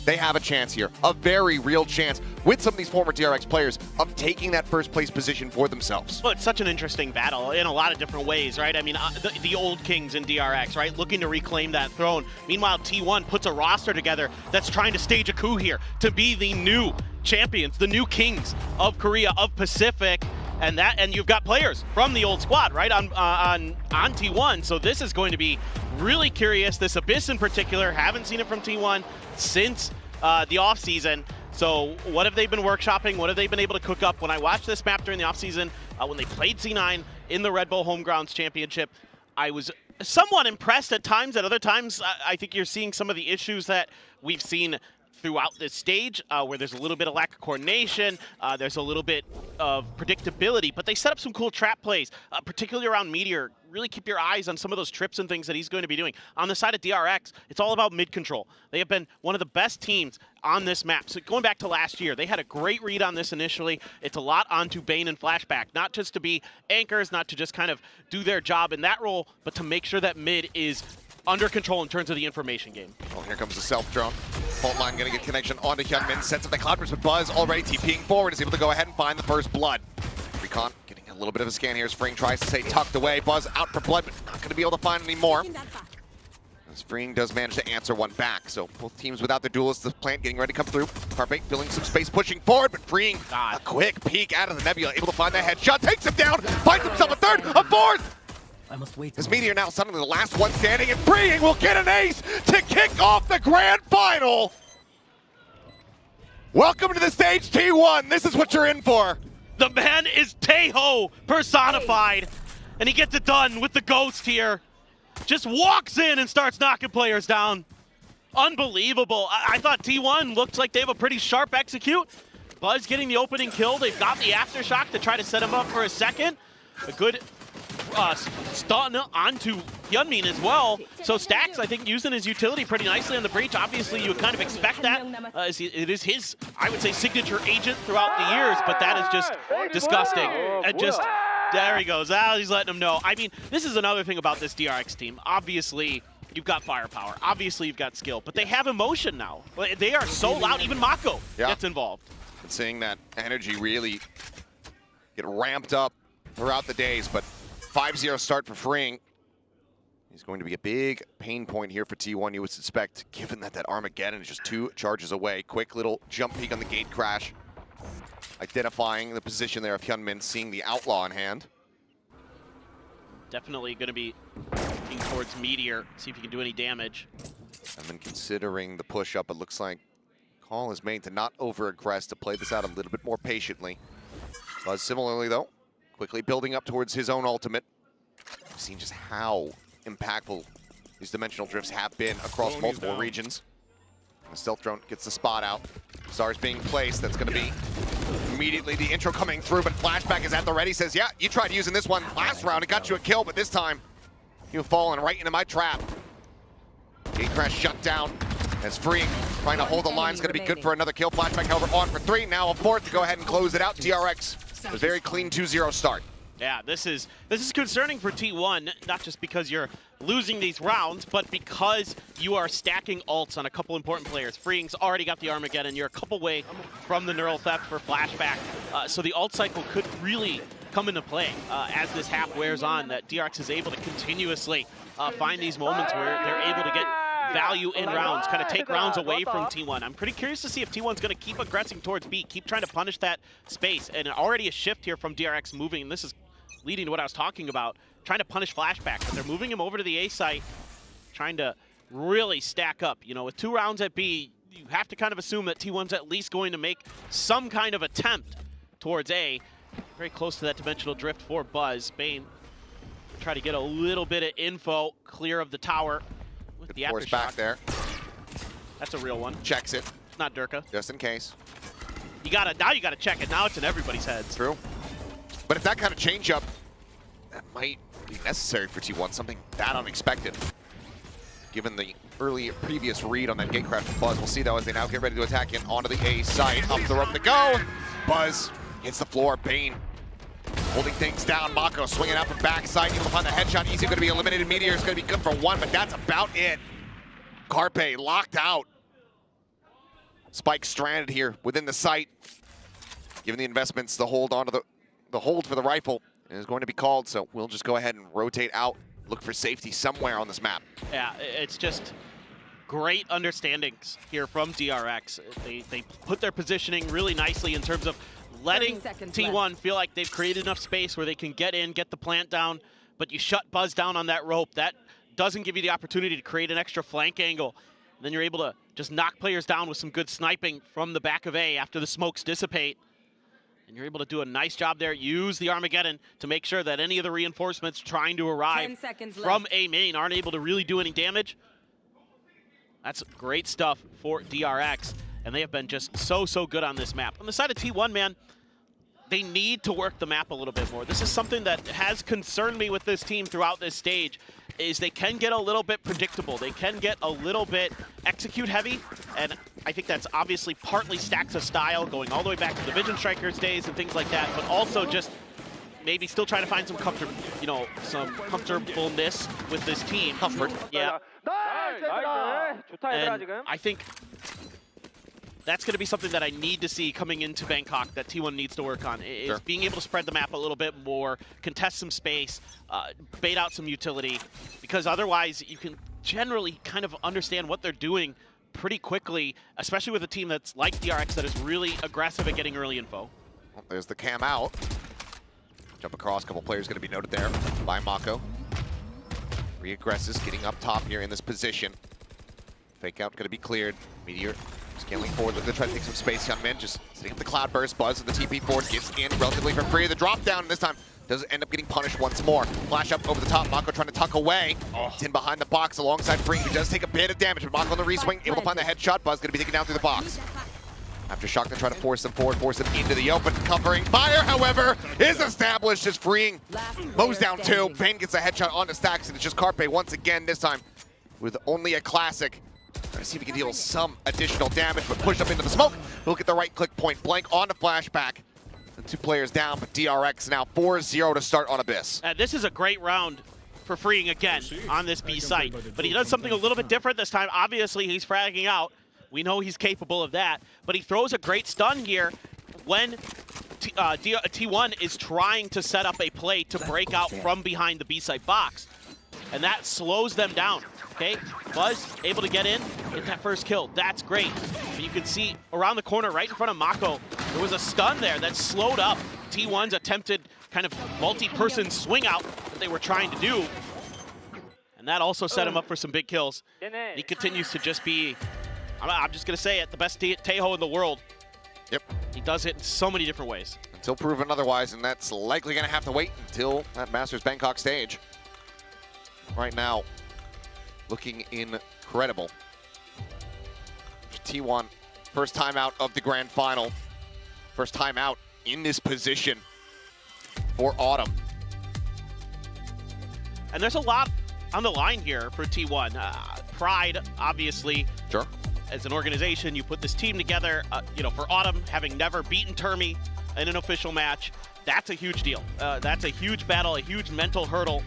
They have a chance here, a very real chance, with some of these former DRX players of taking that first place position for themselves. Well, it's such an interesting battle in a lot of different ways, right? I mean, the old kings in DRX, right? Looking to reclaim that throne. Meanwhile, T1 puts a roster together that's trying to stage a coup here to be the new champions, the new kings of Korea, of Pacific. and you've got players from the old squad, right, on T1. So this is going to be really curious. This Abyss in particular, haven't seen it from T1 since the off season. So what have they been workshopping? What have they been able to cook up? When I watched this map during the off season, when they played C9 in the Red Bull Home Grounds Championship, I was somewhat impressed at times. At other times, I think you're seeing some of the issues that we've seen throughout this stage, where there's a little bit of lack of coordination, there's a little bit of predictability, but they set up some cool trap plays, particularly around Meteor. Really keep your eyes on some of those trips and things that he's going to be doing. On the side of DRX, it's all about mid-control. They have been one of the best teams on this map. So going back to last year, they had a great read on this initially. It's a lot onto Bane and Flashback, not just to be anchors, not to just kind of do their job in that role, but to make sure that mid is under control in terms of the information game. Oh, here comes the self-drone. Fault line gonna get connection onto Hyunmin. Sets up the Cloudburst, but Buzz already TPing forward is able to go ahead and find the first blood. Recon getting a little bit of a scan here as Freeing tries to stay tucked away. Buzz out for blood, but not gonna be able to find any more. As Freeing does manage to answer one back. So both teams without their duelists, the plant getting ready to come through. Carpe filling some space, pushing forward, but Freeing a quick peek out of the nebula, able to find that headshot, takes him down, finds himself a third, a fourth! I must wait. As Meteor now suddenly the last one standing, and Freeing will get an ace to kick off the grand final. Welcome to the stage, T1. This is what you're in for. The man is Tejo personified, and he gets it done with the Ghost here. Just walks in and starts knocking players down. Unbelievable. I thought T1 looked like they have a pretty sharp execute. Buzz getting the opening kill. They've got the aftershock to try to set him up for a second. A good stun onto Hyunmin as well. So Stax, I think, using his utility pretty nicely on the breach. Obviously, you would kind of expect that. It is his, I would say, signature agent throughout the years, but that is just disgusting. And just, there he goes. He's letting him know. I mean, this is another thing about this DRX team. Obviously, you've got firepower. Obviously, you've got skill, but they have emotion now. They are so loud. Even Mako gets involved. And seeing that energy really get ramped up throughout the days, but 5-0 start for Freeing. He's going to be a big pain point here for T1, you would suspect, given that Armageddon is just 2 charges away. Quick little jump peek on the gate crash. Identifying the position there of Hyunmin, seeing the Outlaw in hand. Definitely going to be looking towards Meteor, see if he can do any damage. And then considering the push-up, it looks like call is made to not over-aggress, to play this out a little bit more patiently. Buzz similarly, though, quickly building up towards his own ultimate. We've seen just how impactful these dimensional drifts have been across multiple regions. The stealth drone gets the spot out. Stars being placed. That's going to be immediately the intro coming through, but Flashback is at the ready. Says, yeah, you tried using this one last round. It got you a kill, but this time you've fallen right into my trap. Gate crash shut down. As Freeing trying to hold the line. It's going to be good for another kill. Flashback, however, on for 3. Now a 4th to go ahead and close it out. DRX, a very clean 2-0 start. Yeah, this is concerning for T1, not just because you're losing these rounds, but because you are stacking ults on a couple important players. Freeing's already got the Armageddon. You're a couple away from the neural theft for Flashback. So the ult cycle could really come into play as this half wears on, that DRX is able to continuously find these moments where they're able to get value in rounds, kind of take rounds away from T1. I'm pretty curious to see if T1's going to keep aggressing towards B, keep trying to punish that space. And already a shift here from DRX moving, and this is leading to what I was talking about, trying to punish Flashback, but they're moving him over to the A site, trying to really stack up. You know, with 2 rounds at B, you have to kind of assume that T1's at least going to make some kind of attempt towards A. Very close to that dimensional drift for Buzz. Bane try to get a little bit of info, clear of the tower. With the force back there. That's a real one. Checks it. It's not Durka. Just in case. Now you gotta check it. Now it's in everybody's heads. True. But if that kind of change-up, that might be necessary for T1, something that unexpected. Given the previous read on that gate crash from Buzz. We'll see, though, as they now get ready to attack in onto the A site. Up the rope to go. Buzz hits the floor. Bane holding things down. Mako swinging out from backside. Able to find the headshot. Easy going to be eliminated. Meteor is going to be good for 1, but that's about it. Carpe locked out. Spike stranded here within the site. Given the investments, the hold onto the hold for the rifle is going to be called, so we'll just go ahead and rotate out, look for safety somewhere on this map. Yeah, it's just great understandings here from DRX. They put their positioning really nicely in terms of letting T1 feel like they've created enough space where they can get in, get the plant down, but you shut Buzz down on that rope. That doesn't give you the opportunity to create an extra flank angle. And then you're able to just knock players down with some good sniping from the back of A after the smokes dissipate. And you're able to do a nice job there. Use the Armageddon to make sure that any of the reinforcements trying to arrive from A main aren't able to really do any damage. That's great stuff for DRX. And they have been just so good on this map. On the side of T1, man, they need to work the map a little bit more. This is something that has concerned me with this team throughout this stage, is they can get a little bit predictable. They can get a little bit execute heavy, and I think that's obviously partly stacks of style, going all the way back to the Vision Strikers days and things like that, but also just maybe still trying to find some some comfortableness with this team. Comfort, yeah. And I think that's going to be something that I need to see coming into Bangkok that T1 needs to work on, is being able to spread the map a little bit more, contest some space, bait out some utility, because otherwise you can generally kind of understand what they're doing pretty quickly, especially with a team that's like DRX that is really aggressive at getting early info. Well, there's the cam out. Jump across, a couple players going to be noted there by Mako. Reaggresses getting up top here in this position. Fake out going to be cleared. Meteor scaling forward, they're going to try to take some space. Young Men just setting up the cloud burst. Buzz with the TP forward gets in relatively for free. The drop down, and this time does end up getting punished once more. Flash up over the top. Mako trying to tuck away. It's in behind the box alongside Free. He does take a bit of damage, but Mako on the re-swing, able to find the headshot. Buzz going to be taken down through the box. After Shock, they try to force them forward, force them into the open. Covering fire, however, is established, just freeing. Mows down two. Bane gets a headshot onto Stacks, and it's just Carpe once again, this time with only a classic. Trying to see if he can deal some additional damage, but push up into the smoke. Look at the right click, point blank on the flashback. The two players down, but DRX now 4-0 to start on Abyss. This is a great round for Freeing again on this B site, but he does something a little bit different this time. Obviously, he's fragging out. We know he's capable of that, but he throws a great stun here when T1 is trying to set up a play to break out from behind the B-site box. And that slows them down, okay? Buzz able to get in, get that first kill. That's great. But you can see around the corner right in front of Mako, there was a stun there that slowed up T1's attempted kind of multi-person swing out that they were trying to do. And that also set him up for some big kills. He continues to just be, I'm just going to say it, the best Tejo in the world. Yep. He does it in so many different ways. Until proven otherwise, and that's likely going to have to wait until that Masters Bangkok stage. Right now, looking incredible. T1, first time out of the grand final. First time out in this position for Autumn. And there's a lot on the line here for T1. Pride, obviously. Sure. As an organization, you put this team together, for Autumn, having never beaten Termi in an official match. That's a huge deal. That's a huge battle, a huge mental hurdle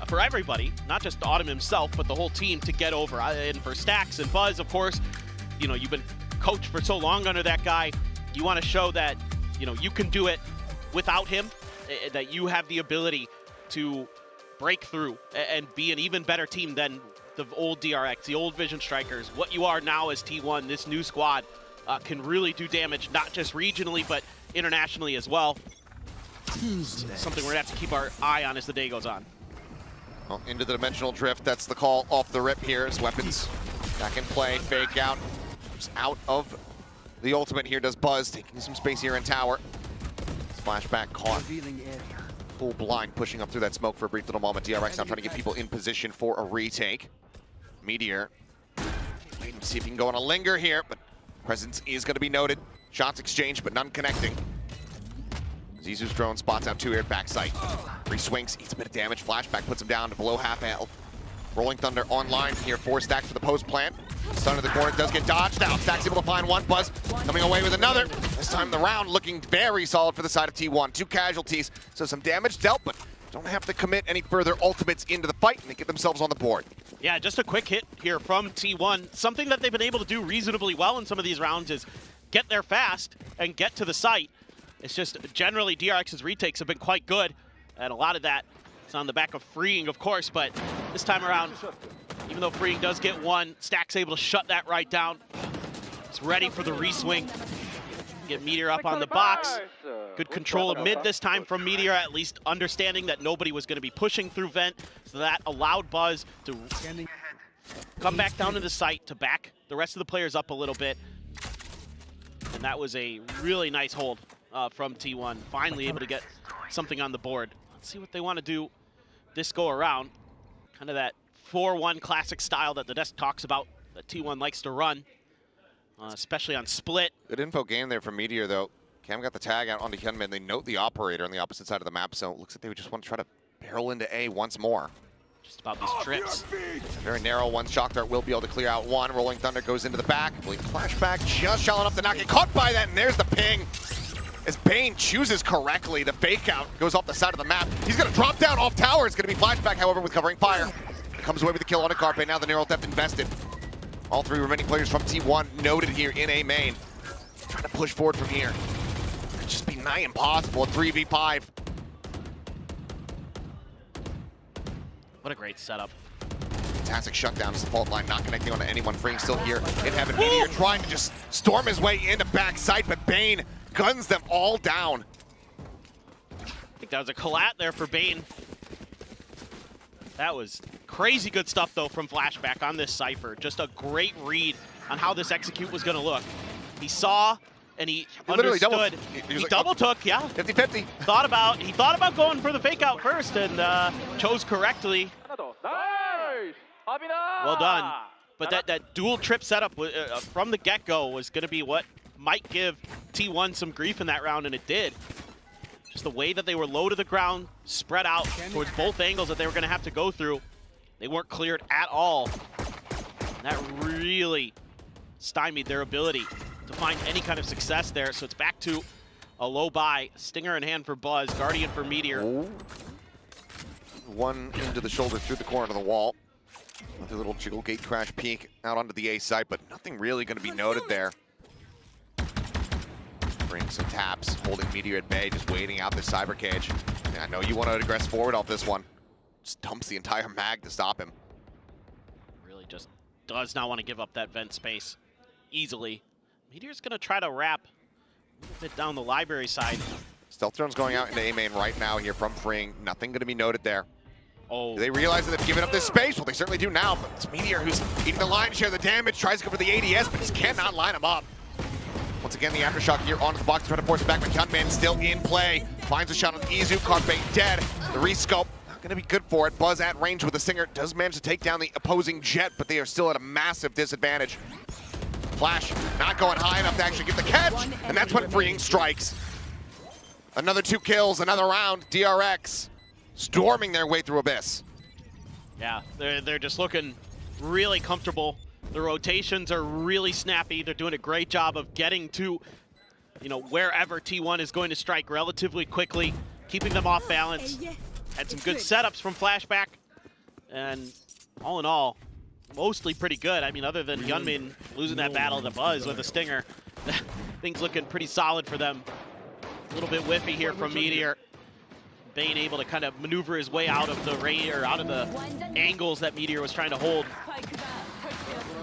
for everybody, not just Autumn himself, but the whole team to get over. And for Stacks and Buzz, of course, you've been coached for so long under that guy. You want to show that, you can do it without him, that you have the ability to break through and be an even better team than the old DRX, the old Vision Strikers. What you are now as T1, this new squad, can really do damage, not just regionally, but internationally as well. Something we're going to have to keep our eye on as the day goes on. Well, into the dimensional drift, that's the call off the rip here as weapons back in play, fake out. Just out of the ultimate here does Buzz, taking some space here in tower. Splashback caught. Full blind, pushing up through that smoke for a brief little moment. DRX now trying to get people in position for a retake. Meteor, waiting to see if he can go on a linger here, but presence is going to be noted. Shots exchanged, but none connecting. Zizou's drone spots out two here at backside. Re-swings, eats a bit of damage. Flashback puts him down to below half health. Rolling Thunder online here. 4 stacks for the post plant. Stun to the corner does get dodged out. Stacks able to find one. Buzz coming away with another. This time the round looking very solid for the side of T1. 2 casualties, so some damage dealt, but don't have to commit any further ultimates into the fight, and they get themselves on the board. Yeah, just a quick hit here from T1. Something that they've been able to do reasonably well in some of these rounds is get there fast and get to the site. It's just generally DRX's retakes have been quite good, and a lot of that is on the back of Freeing, of course, but this time around, even though Freeing does get one, Stack's able to shut that right down. It's ready for the re-swing. Get Meteor up on the box. Good control of mid this time from Meteor, at least understanding that nobody was going to be pushing through vent, so that allowed Buzz to come back down to the site to back the rest of the players up a little bit. And that was a really nice hold from T1, finally able to get something on the board. Let's see what they want to do this go around. Kind of that 4-1 classic style that the desk talks about, that T1 likes to run, especially on split. Good info game there from Meteor, though. Cam got the tag out onto Hyunmin. They note the operator on the opposite side of the map, so it looks like they would just want to try to barrel into A once more. Just about these trips. Very narrow one. Shock Dart will be able to clear out one. Rolling Thunder goes into the back. I believe Flashback just shallow enough to not get caught by that, and there's the ping. As Bane chooses correctly, the fake out goes off the side of the map. He's going to drop down off tower. It's going to be Flashback, however, with covering fire. Comes away with the kill on a Carpe. Now the neural depth invested. All three remaining players from T1 noted here in A main. Trying to push forward from here. Could just be nigh impossible. 3v5. What a great setup. Fantastic shutdown as the fault line, not connecting onto anyone. Freeing still here in heaven. Meteor trying to just storm his way into backside, but Bane guns them all down. I think that was a collat there for Bane. That was crazy good stuff, though, from Flashback on this Cypher. Just a great read on how this execute was going to look. He saw and he understood. He double took, yeah. 50-50. He thought about going for the fake out first and chose correctly. Well done. But that dual trip setup from the get-go was going to be what might give T1 some grief in that round, and it did. Just the way that they were low to the ground, spread out towards both angles that they were going to have to go through. They weren't cleared at all. And that really stymied their ability to find any kind of success there. So it's back to a low buy. Stinger in hand for Buzz, Guardian for Meteor. Oh. One into the shoulder through the corner of the wall. Another little jiggle gate crash peek out onto the A side, but nothing really going to be noted there. Bring some taps, holding Meteor at bay, just waiting out this cyber cage. I know you want to aggress forward off this one. Just dumps the entire mag to stop him. Really just does not want to give up that vent space easily. Meteor's going to try to wrap a little bit down the library side. Stealth drone's going out into A main right now here from Freeing. Nothing going to be noted there. Oh. Do they realize that they've given up this space? Well, they certainly do now, but it's Meteor who's eating the lion's share of the damage, tries to go for the ADS, but just cannot line him up. Once again, the Aftershock here onto the box, trying to force it back, but Hyunmin still in play. Finds a shot on Izu, Carpe dead. The rescope, not going to be good for it. Buzz at range with the Stinger, does manage to take down the opposing Jet, but they are still at a massive disadvantage. Flash not going high enough to actually get the catch, and that's when Freeing strikes. Another 2 kills, another round. DRX storming their way through Abyss. Yeah, they're just looking really comfortable. The rotations are really snappy. They're doing a great job of getting to, wherever T1 is going to strike relatively quickly, keeping them off balance. Had some good setups from Flashback, and all in all, mostly pretty good. I mean, other than Hyunmin losing that battle to Buzz with a Stinger, things looking pretty solid for them. A little bit whiffy here from Meteor. Bane able to kind of maneuver his way out of the out of the angles that Meteor was trying to hold.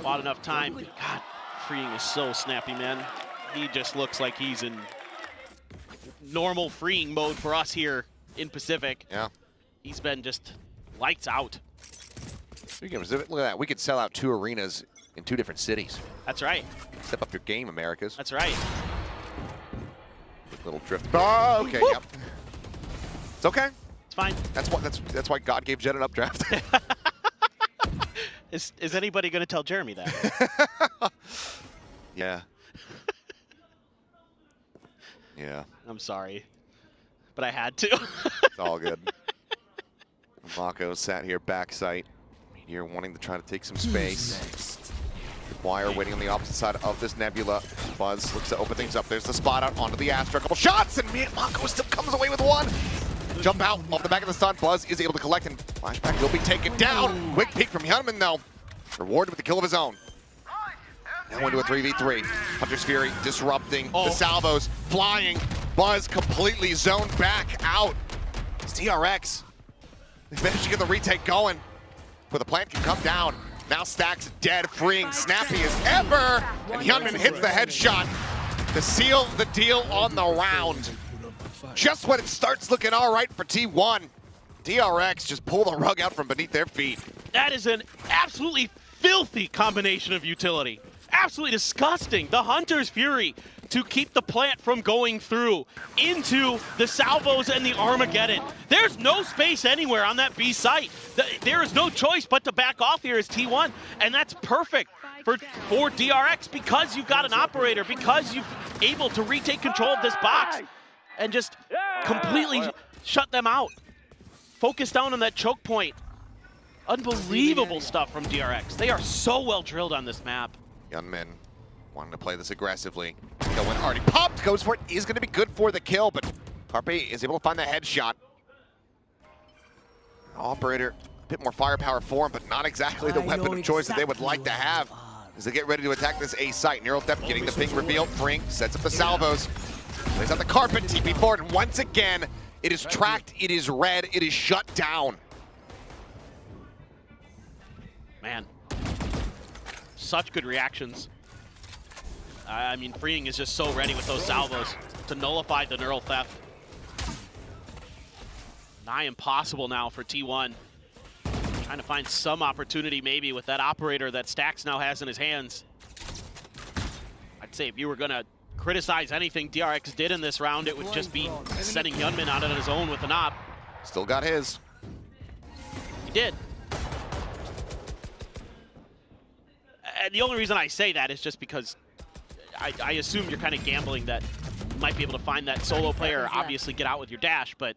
Bought enough time. God, Freeing is so snappy, man. He just looks like he's in normal Freeing mode for us here in Pacific. Yeah. He's been just lights out. Look at that. We could sell out 2 arenas in 2 different cities. That's right. Step up your game, Americas. That's right. Little drift. Oh, okay. Yep. It's okay. It's fine. That's why God gave Jet an updraft. Is anybody going to tell Jeremy that? Yeah. Yeah. I'm sorry, but I had to. It's all good. Mako sat here backside. Meteor wanting to try to take some space. Wire waiting on the opposite side of this nebula. Buzz looks to open things up. There's the spot out onto the Astra. A couple shots, and Mako still comes away with one. Jump out off the back of the stun. Buzz is able to collect, and Flashback will be taken down. Quick peek from Hyunmin, though. Rewarded with the kill of his own. Now into a 3v3. Hunter's Fury disrupting the salvos. Flying. Buzz completely zoned back out. It's DRX. They managed to get the retake going. Before the plant can come down. Now Stacks dead, Freeing snappy as ever. And Hyunmin hits the headshot to seal the deal on the round. just when it starts looking all right for T1, DRX just pull the rug out from beneath their feet. That is an absolutely filthy combination of utility. Absolutely disgusting. The Hunter's Fury to keep the plant from going through into the salvos and the Armageddon. There's no space anywhere on that B site. There is no choice but to back off here as T1, and that's perfect for DRX because you've got an operator, because you're able to retake control of this box and just completely shut them out. Focus down on that choke point. Unbelievable stuff from DRX. They are so well drilled on this map. Yunmin wanting to play this aggressively. One already popped, goes for it, is going to be good for the kill, but Carpe is able to find that headshot. Operator, a bit more firepower for him, but not exactly the weapon of choice that they would like to have as they get ready to attack this A site. Neural Theft getting the ping revealed. Frink sets up the salvos. Lays out the carpet, TP forward, and once again, it is tracked, it is red, it is shut down. Man, such good reactions. I mean, Freeing is just so ready with those salvos to nullify the Neural Theft. Nigh impossible now for T1. Trying to find some opportunity maybe with that operator that Stax now has in his hands. I'd say if you were gonna criticize anything DRX did in this round, it would just be setting Yunmin out on his own with an op. Still got his. He did. And the only reason I say that is just because I assume you're kind of gambling that you might be able to find that solo player, obviously get out with your dash, but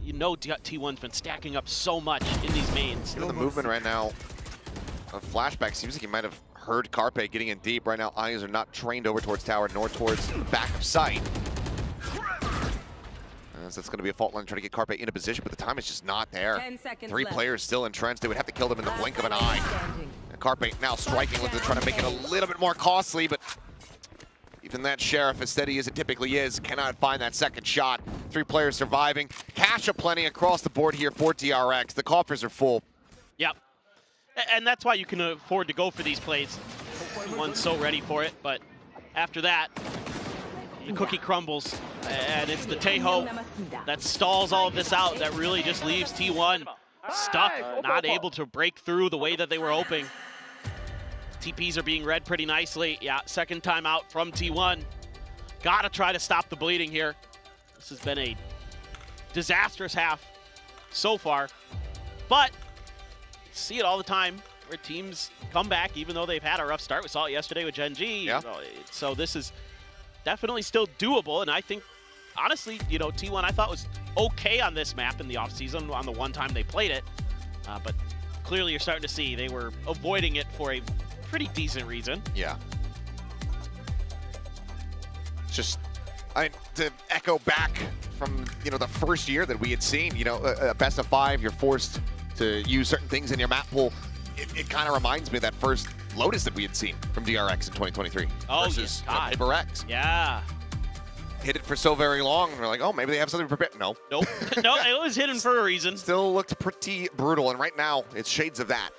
you know T1's been stacking up so much in these mains. Given the movement right now, a flashback seems like he might have heard Carpe getting in deep. Right now, eyes are not trained over towards tower nor towards back of sight. As that's going to be a fault line trying to get Carpe into position, but the time is just not there. 10 seconds Three left. players still entrenched. They would have to kill them in the blink of an eye. And Carpe now striking, looking to try to make it a little bit more costly, but even that Sheriff, as steady as it typically is, cannot find that second shot. Three players surviving. Cash aplenty across the board here for DRX. The coffers are full. Yep. And that's why you can afford to go for these plays. One's so ready for it, but after that, the cookie crumbles, and it's the Tejo that stalls all of this out, that really just leaves T1 stuck, not able to break through the way that they were hoping. TPs are being read pretty nicely. Yeah, second time out from T1. Gotta try to stop the bleeding here. This has been a disastrous half so far, but see it all the time where teams come back even though they've had a rough start. We saw it yesterday with Gen G. Yeah. So this is definitely still doable, and I think, honestly, you know, T1 I thought was okay on this map in the offseason on the one time they played it, but clearly you're starting to see they were avoiding it for a pretty decent reason. Yeah. It's just, to echo back from, you know, the first year that we had seen, you know, a best of 5, you're forced to use certain things in your map pool. It kind of reminds me of that first Lotus that we had seen from DRX in 2023 versus Paper X. Yeah. Hit it for so very long, and we're like, oh, maybe they have something prepared. No. Nope. No, it was hidden for a reason. Still looked pretty brutal, and right now, it's shades of that.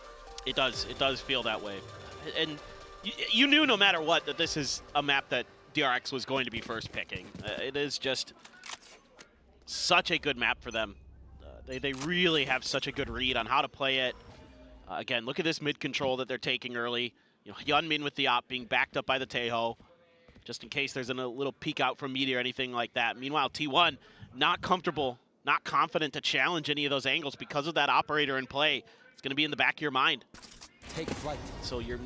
It does feel that way. And you knew no matter what that this is a map that DRX was going to be first picking. It is just such a good map for them. They really have such a good read on how to play it. Again, look at this mid control that they're taking early. You know, Yunmin with the op being backed up by the Tejo, just in case there's a little peek out from Meteor or anything like that. Meanwhile, T1 not comfortable, not confident to challenge any of those angles because of that operator in play. It's going to be in the back of your mind. Take flight. So you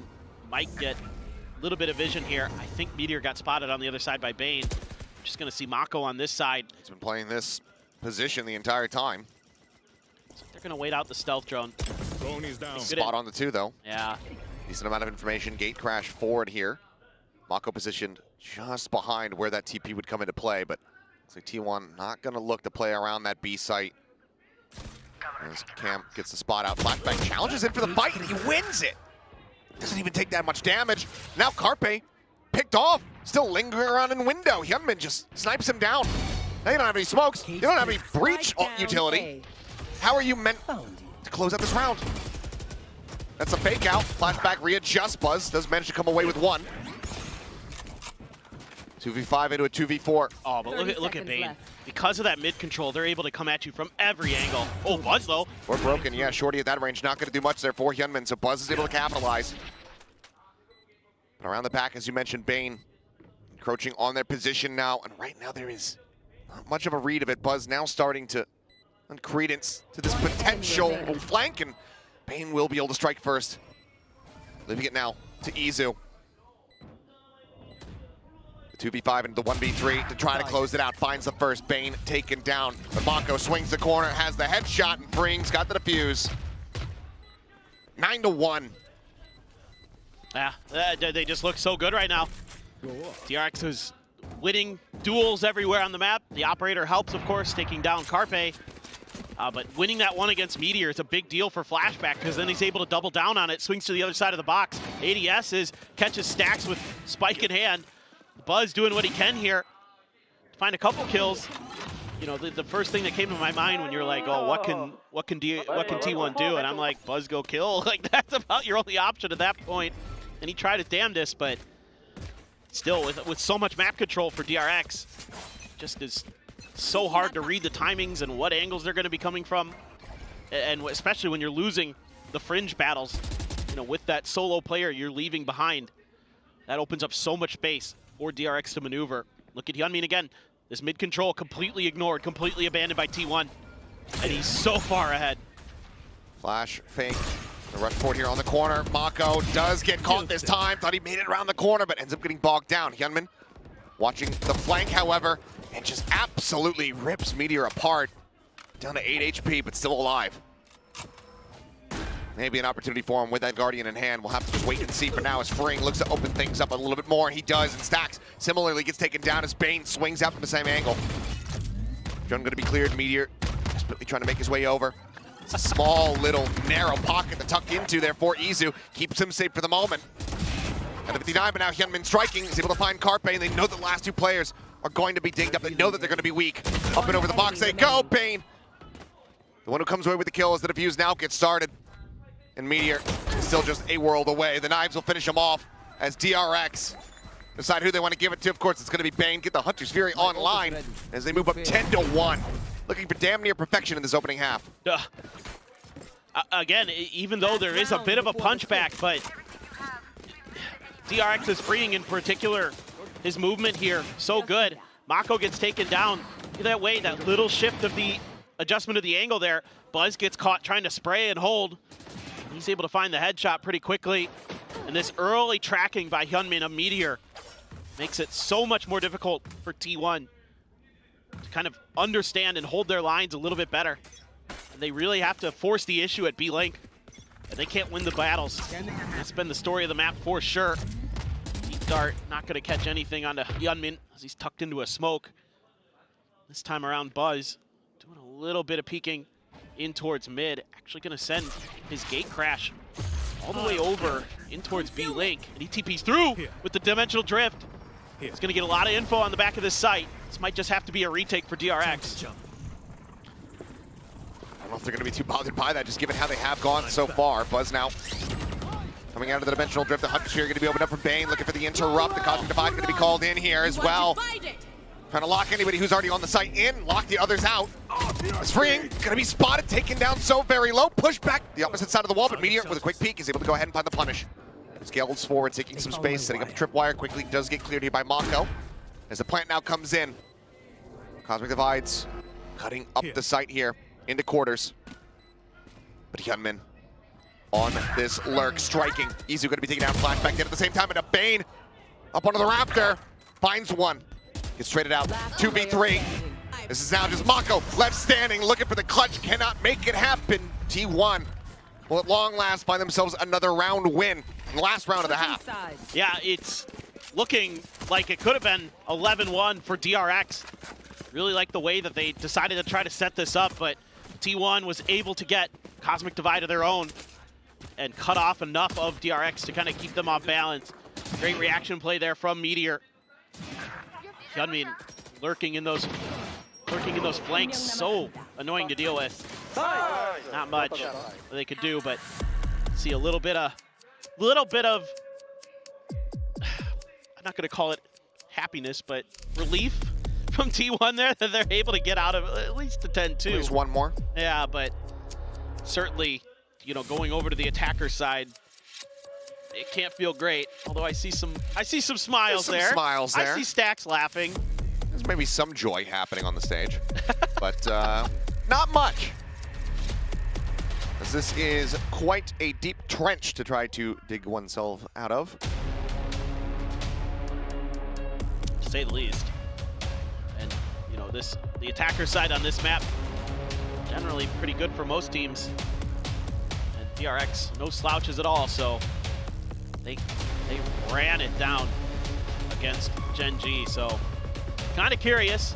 might get a little bit of vision here. I think Meteor got spotted on the other side by Bane. Just going to see Mako on this side. He's been playing this position the entire time. So they're going to wait out the stealth drone. He's down. Spot on the 2, though. Yeah. Decent amount of information. Gate crash forward here. Mako positioned just behind where that TP would come into play, but looks like T1 not going to look to play around that B site. As Cam gets the spot out. Flashbang challenges in for the fight, and he wins it. Doesn't even take that much damage. Now Carpe picked off, still lingering around in window. Hyunmin just snipes him down. Now you don't have any smokes. You don't have any breach utility. How are you meant to close out this round? That's a fake out. Flashback readjust. Buzz does manage to come away with one. 2v5 into a 2v4. Oh, but look at Bane. Because of that mid control, they're able to come at you from every angle. Oh, Buzz though. We're broken, yeah. Shorty at that range, not going to do much there for Hyunmin, so Buzz is able to capitalize. But around the back, as you mentioned, Bane encroaching on their position now, and right now there is not much of a read of it. Buzz now starting to lend credence to this potential flank, and Bane will be able to strike first. Leaving it now to Izu. The 2v5 into the 1v3 to try to close it out. Finds the first. Bane taken down. But Mako swings the corner, has the headshot, and Fring's got the defuse. 9-1. Yeah, they just look so good right now. DRX is winning duels everywhere on the map. The operator helps, of course, taking down Carpe. But winning that one against Meteor is a big deal for Flashback because then he's able to double down on it, swings to the other side of the box. ADS catches stacks with Spike in hand. Buzz doing what he can here to find a couple kills. You know, the first thing that came to my mind when you're like, oh, what can T1 do? And I'm like, Buzz go kill. Like, that's about your only option at that point. And he tried his damnedest, but still, with so much map control for DRX, just is so hard to read the timings and what angles they're going to be coming from. And especially when you're losing the fringe battles, you know, with that solo player you're leaving behind. That opens up so much space for DRX to maneuver. Look at Hyunmin again. This mid control completely ignored, completely abandoned by T1. And he's so far ahead. Flash, fake. The rush forward here on the corner. Mako does get caught this time. Thought he made it around the corner, but ends up getting bogged down. Hyunmin watching the flank, however, and just absolutely rips Meteor apart. Down to 8 HP, but still alive. Maybe an opportunity for him with that Guardian in hand. We'll have to just wait and see for now as Fring looks to open things up a little bit more, and he does, and Stacks similarly gets taken down as Bane swings out from the same angle. Jun going to be cleared. Meteor desperately trying to make his way over. It's a small, little, narrow pocket to tuck into there for Izu. Keeps him safe for the moment. At the 59, but now Hyunmin striking. He's able to find Carpe, and they know the last two players are going to be dinged up. They know that they're going to be weak. Up and over the box they go. Bane, the one who comes away with the kill as the defuse now gets started. And Meteor is still just a world away. The knives will finish him off as DRX decide who they want to give it to. Of course, it's going to be Bane. Get the Hunter's Fury online as they move up 10-1. Looking for damn near perfection in this opening half. Again, even though there is a bit of a punchback, but DRX is freeing in particular. His movement here, so good. Mako gets taken down. That way, that little shift of the adjustment of the angle there. Buzz gets caught trying to spray and hold. He's able to find the headshot pretty quickly. And this early tracking by Hyunmin of Meteor makes it so much more difficult for T1 to kind of understand and hold their lines a little bit better. And they really have to force the issue at B-Link. And they can't win the battles. That's been the story of the map for sure. Deep dart, not going to catch anything onto Hyunmin as he's tucked into a smoke. This time around, Buzz doing a little bit of peeking in towards mid. Actually going to send his gate crash all the way over in towards B-Link. And he TPs through with the dimensional drift. He's going to get a lot of info on the back of this site. This might just have to be a retake for DRX. I don't know if they're going to be too bothered by that, just given how they have gone so far. Buzz now coming out of the dimensional drift. The Hunter's Fury going to be opened up for Bane, looking for the interrupt. The Cosmic Divide going to be called in here as well. Trying to lock anybody who's already on the site in, lock the others out. It's Fring, going to be spotted, taken down so very low. Push back the opposite side of the wall, but Meteor with a quick peek is able to go ahead and find the punish. Scales forward, taking some space, setting up a tripwire quickly. Does get cleared here by Mako as the plant now comes in. Cosmic Divides cutting up the site here into quarters. But Hyunmin on this lurk, striking. Izu going to be taking down Flashback in at the same time, and a Bane up onto the Raptor. Finds one. Gets traded out. 2v3. This is now just Mako left standing, looking for the clutch. Cannot make it happen. T1 will at long last find themselves another round win in the last round of the half. Yeah, it's looking like it could have been 11-1 for DRX. Really like the way that they decided to try to set this up, but T1 was able to get Cosmic Divide of their own and cut off enough of DRX to kind of keep them off balance. Great reaction play there from Meteor. Hyunmin lurking in those flanks, so annoying to deal with. Not much they could do, but see a little bit of I'm not going to call it happiness, but relief from T1 there that they're able to get out of at least a 10-2. At least one more. Yeah, but certainly, you know, going over to the attacker side, it can't feel great. Although I see some smiles there. Smiles there. I see Stacks laughing. There's maybe some joy happening on the stage, but not much. As this is quite a deep trench to try to dig oneself out of. To say the least. And, you know, the attacker side on this map, generally pretty good for most teams. And DRX, no slouches at all, so they ran it down against Gen G, so kind of curious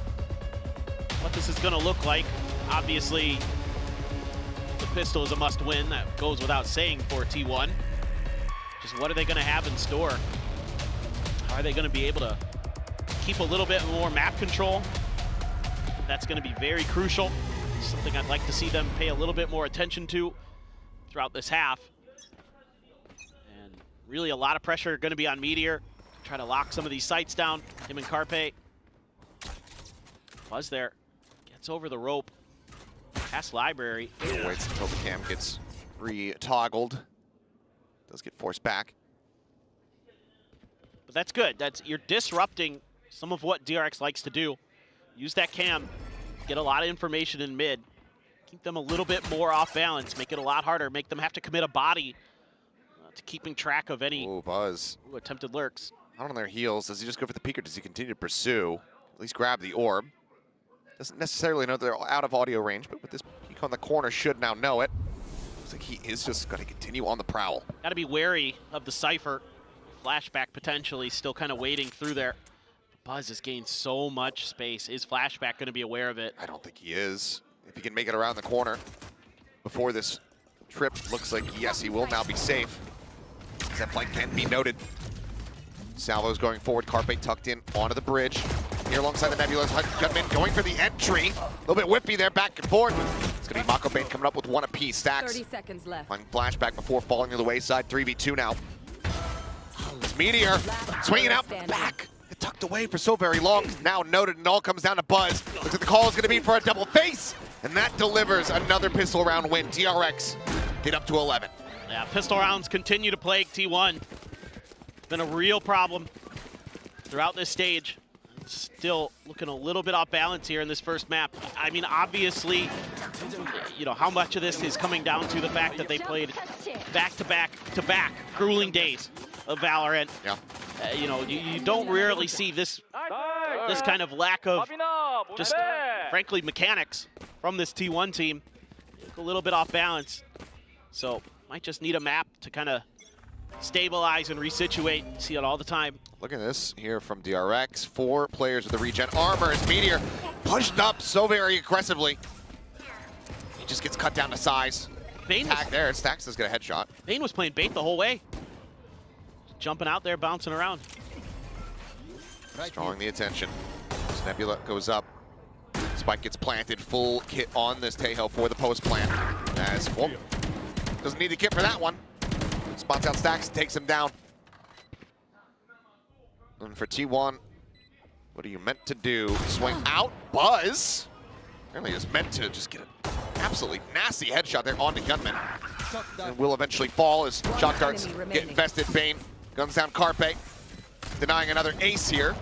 what this is going to look like. Obviously, the pistol is a must-win. That goes without saying for T1. Just what are they going to have in store? Are they going to be able to keep a little bit more map control? That's going to be very crucial. Something I'd like to see them pay a little bit more attention to throughout this half. And really a lot of pressure going to be on Meteor to try to lock some of these sites down. Him and Carpe. Buzz there. Gets over the rope. Past library. Waits until the cam gets re-toggled. Does get forced back. But that's good. You're disrupting some of what DRX likes to do. Use that cam, get a lot of information in mid, keep them a little bit more off balance, make it a lot harder, make them have to commit a body to keeping track of any Buzz. Attempted lurks. Out on their heels. Does he just go for the peek or does he continue to pursue? At least grab the orb. Doesn't necessarily know they're out of audio range, but with this peek on the corner should now know it. Looks like he is just going to continue on the prowl. Got to be wary of the Cypher. Flashback potentially still kind of waiting through there. Buzz has gained so much space. Is Flashback going to be aware of it? I don't think he is. If he can make it around the corner before this trip, looks like, yes, he will now be safe. That flank can be noted. Salvo's going forward, Carpe tucked in onto the bridge. Here alongside the Nebula's Gunman going for the entry. A little bit whippy there, back and forth. It's going to be Mako Bane coming up with one apiece. Stacks 30 seconds left. on Flashback before falling to the wayside. 3v2 now. It's Meteor swinging out back. It tucked away for so very long. Now noted, and all comes down to Buzz. Looks like the call is going to be for a double face. And that delivers another pistol round win. DRX get up to 11. Yeah, pistol rounds continue to plague T1. Been a real problem throughout this stage. Still looking a little bit off balance here in this first map. I mean, obviously, you know, how much of this is coming down to the fact that they played back-to-back grueling days of Valorant. Yeah. You know, you don't rarely see this kind of lack of just, frankly, mechanics from this T1 team. A little bit off balance. So, might just need a map to kind of stabilize and resituate. See it all the time. Look at this here from DRX. 4 players with the regen armor as Meteor pushed up so very aggressively. He just gets cut down to size. Bane Tag there. Stacks does get a headshot. Bane was playing bait the whole way. Jumping out there, bouncing around. Drawing the attention. This Nebula goes up. Spike gets planted. Full kit on this Tejo for the post plant. As doesn't need the kit for that one. Spots out Stacks, takes him down. And for T1, what are you meant to do? Swing out, Buzz. Apparently is meant to just get an absolutely nasty headshot there on the Gunman. And will eventually fall as shock darts get invested. Bane guns down Carpe, denying another ace here.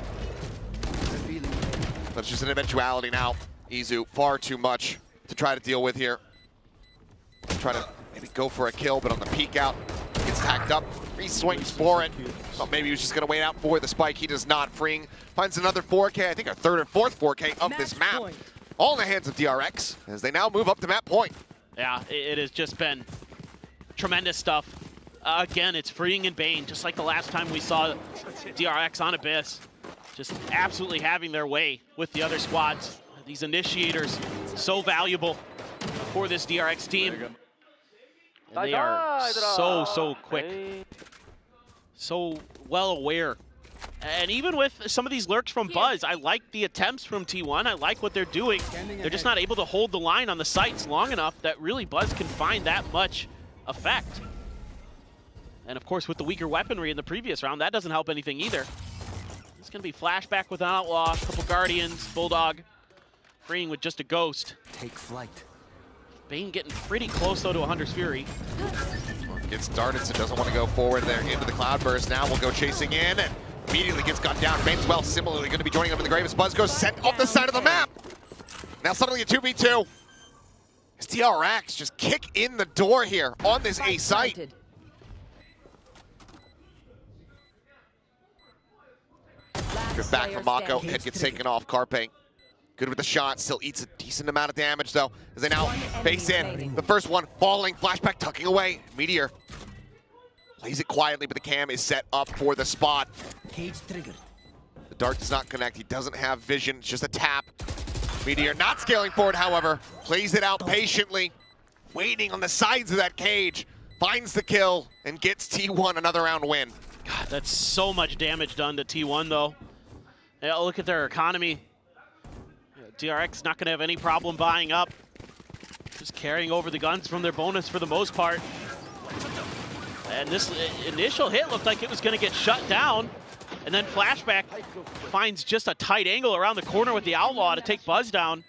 That's just an eventuality now. Izu, far too much to try to deal with here. Try to maybe go for a kill, but on the peek out, gets tacked up. He swings for it. Thought maybe he was just going to wait out for the spike. He does not. Freeing finds another 4K, I think our third and fourth 4K of this map. All in the hands of DRX as they now move up to map point. Yeah, it has just been tremendous stuff. Again, it's Freeing and Bane, just like the last time we saw DRX on Abyss. Just absolutely having their way with the other squads. These initiators, so valuable for this DRX team. And they are so quick. So well aware. And even with some of these lurks from Buzz, I like the attempts from T1. I like what they're doing. They're just not able to hold the line on the sites long enough that really Buzz can find that much effect. And of course, with the weaker weaponry in the previous round, that doesn't help anything either. It's going to be flashback with an outlaw, a couple guardians, Bulldog freeing with just a ghost. Take flight. Bane getting pretty close though to a Hunter's Fury. Gets started, so doesn't want to go forward there into the Cloudburst. Now we'll go chasing in and immediately gets gunned down. Bane's well similarly going to be joining him in the grave as Buzz goes sent off the side of the map. Now suddenly a 2v2. As DRX just kick in the door here on this A site. Good back from Mako. Head gets taken off. Carpe good with the shot. Still eats a decent amount of damage though. As they now face in. The first one falling. Flashback tucking away. Meteor plays it quietly, but the cam is set up for the spot. Cage triggered. The dart does not connect. He doesn't have vision. It's just a tap. Meteor not scaling forward, however. Plays it out patiently. Waiting on the sides of that cage. Finds the kill and gets T1 another round win. God, that's so much damage done to T1 though. Yeah, look at their economy. DRX not going to have any problem buying up. Just carrying over the guns from their bonus for the most part. And this initial hit looked like it was going to get shut down. And then Flashback finds just a tight angle around the corner with the Outlaw to take Buzz down.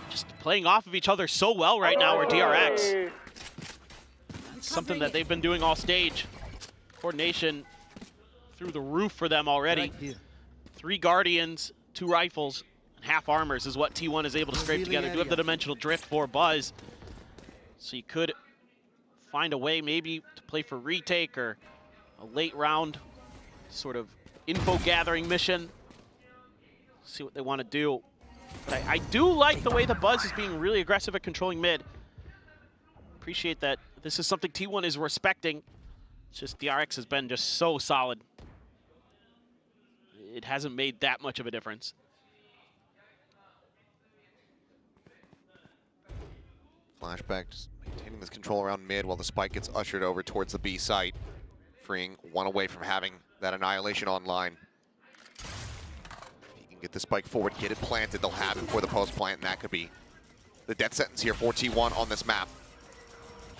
Just playing off of each other so well right now, or DRX. It's something that they've been doing all stage. Coordination through the roof for them already. 3 Guardians, 2 rifles, and half armors is what T1 is able to scrape together. Do have the dimensional drift for Buzz. So you could find a way maybe to play for retake or a late round sort of info gathering mission. See what they want to do. But I do like the way the Buzz is being really aggressive at controlling mid. Appreciate that this is something T1 is respecting. It's just DRX has been just so solid. It hasn't made that much of a difference. Flashback just maintaining this control around mid while the spike gets ushered over towards the B site. Freeing one away from having that annihilation online. If you can get the spike forward, get it planted, they'll have it for the post plant, and that could be the death sentence here for T1 on this map.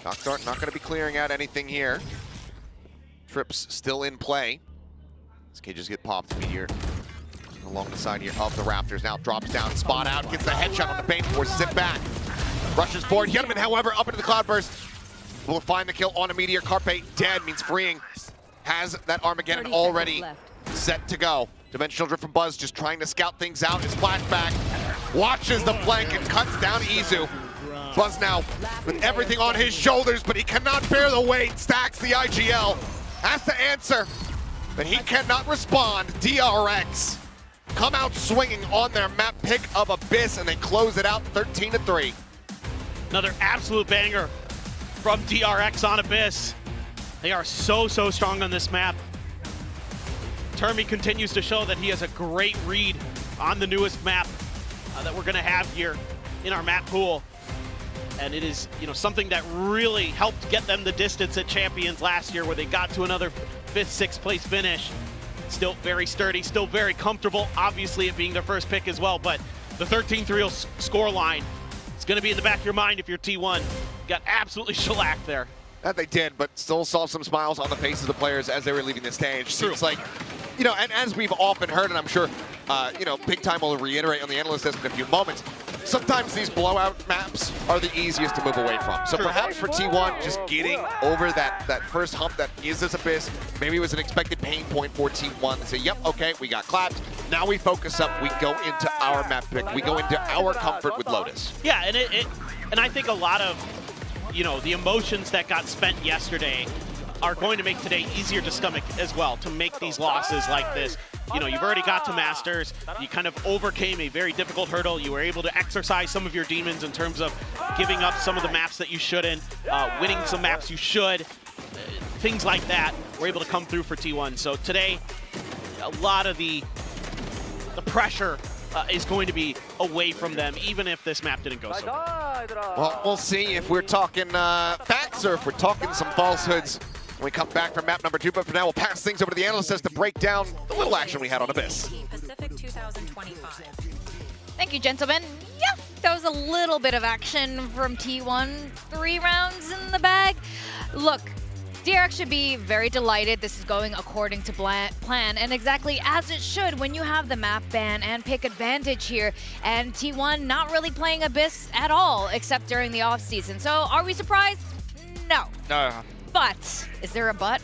Shock Dart not going to be clearing out anything here. Trips still in play. These cages get popped. Meteor along the side here of the Raptors. Now drops down, spot out, gets the headshot on the Bane, forces it back. Rushes forward. Yedeman, however, up into the Cloudburst. Will find the kill on a Meteor. Carpe dead means freeing. Has that Armageddon already set to go. Dimensional drift from Buzz, just trying to scout things out. His flashback watches the flank and cuts down Izu. Buzz now with everything on his shoulders, but he cannot bear the weight. Stacks the IGL. Has to answer, but he cannot respond. DRX come out swinging on their map pick of Abyss, and they close it out 13-3. Another absolute banger from DRX on Abyss. They are so strong on this map. Termi continues to show that he has a great read on the newest map that we're gonna have here in our map pool. And it is, something that really helped get them the distance at Champions last year, where they got to another 5th, 6th place finish. Still very sturdy, still very comfortable, obviously it being their first pick as well, but the 13-3 score line is gonna be in the back of your mind if you're T1. Got absolutely shellacked there. That they did, but still saw some smiles on the faces of the players as they were leaving the stage. Seems like, and as we've often heard, and I'm sure, Big Time will reiterate on the analyst desk in a few moments, sometimes these blowout maps are the easiest to move away from. So perhaps for T1, just getting over that first hump that is this Abyss, maybe it was an expected pain point for T1 to say, yep, okay, we got clapped. Now we focus up, we go into our map pick, we go into our comfort with Lotus. Yeah, and I think a lot of, the emotions that got spent yesterday are going to make today easier to stomach as well, to make these losses like this. You've already got to Masters, you kind of overcame a very difficult hurdle, you were able to exercise some of your demons in terms of giving up some of the maps that you shouldn't, winning some maps you should, things like that were able to come through for T1. So today, a lot of the pressure is going to be away from them, even if this map didn't go so well. Well, we'll see if we're talking facts or if we're talking some falsehoods when we come back from map number 2. But for now, we'll pass things over to the analyst desk to break down the little action we had on Abyss. Pacific 2025. Thank you, gentlemen. Yeah, that was a little bit of action from T1. 3 rounds in the bag. Look, DRX should be very delighted. This is going according to plan, and exactly as it should when you have the map ban and pick advantage here. And T1 not really playing Abyss at all, except during the offseason. So are we surprised? No. No. But, is there a but?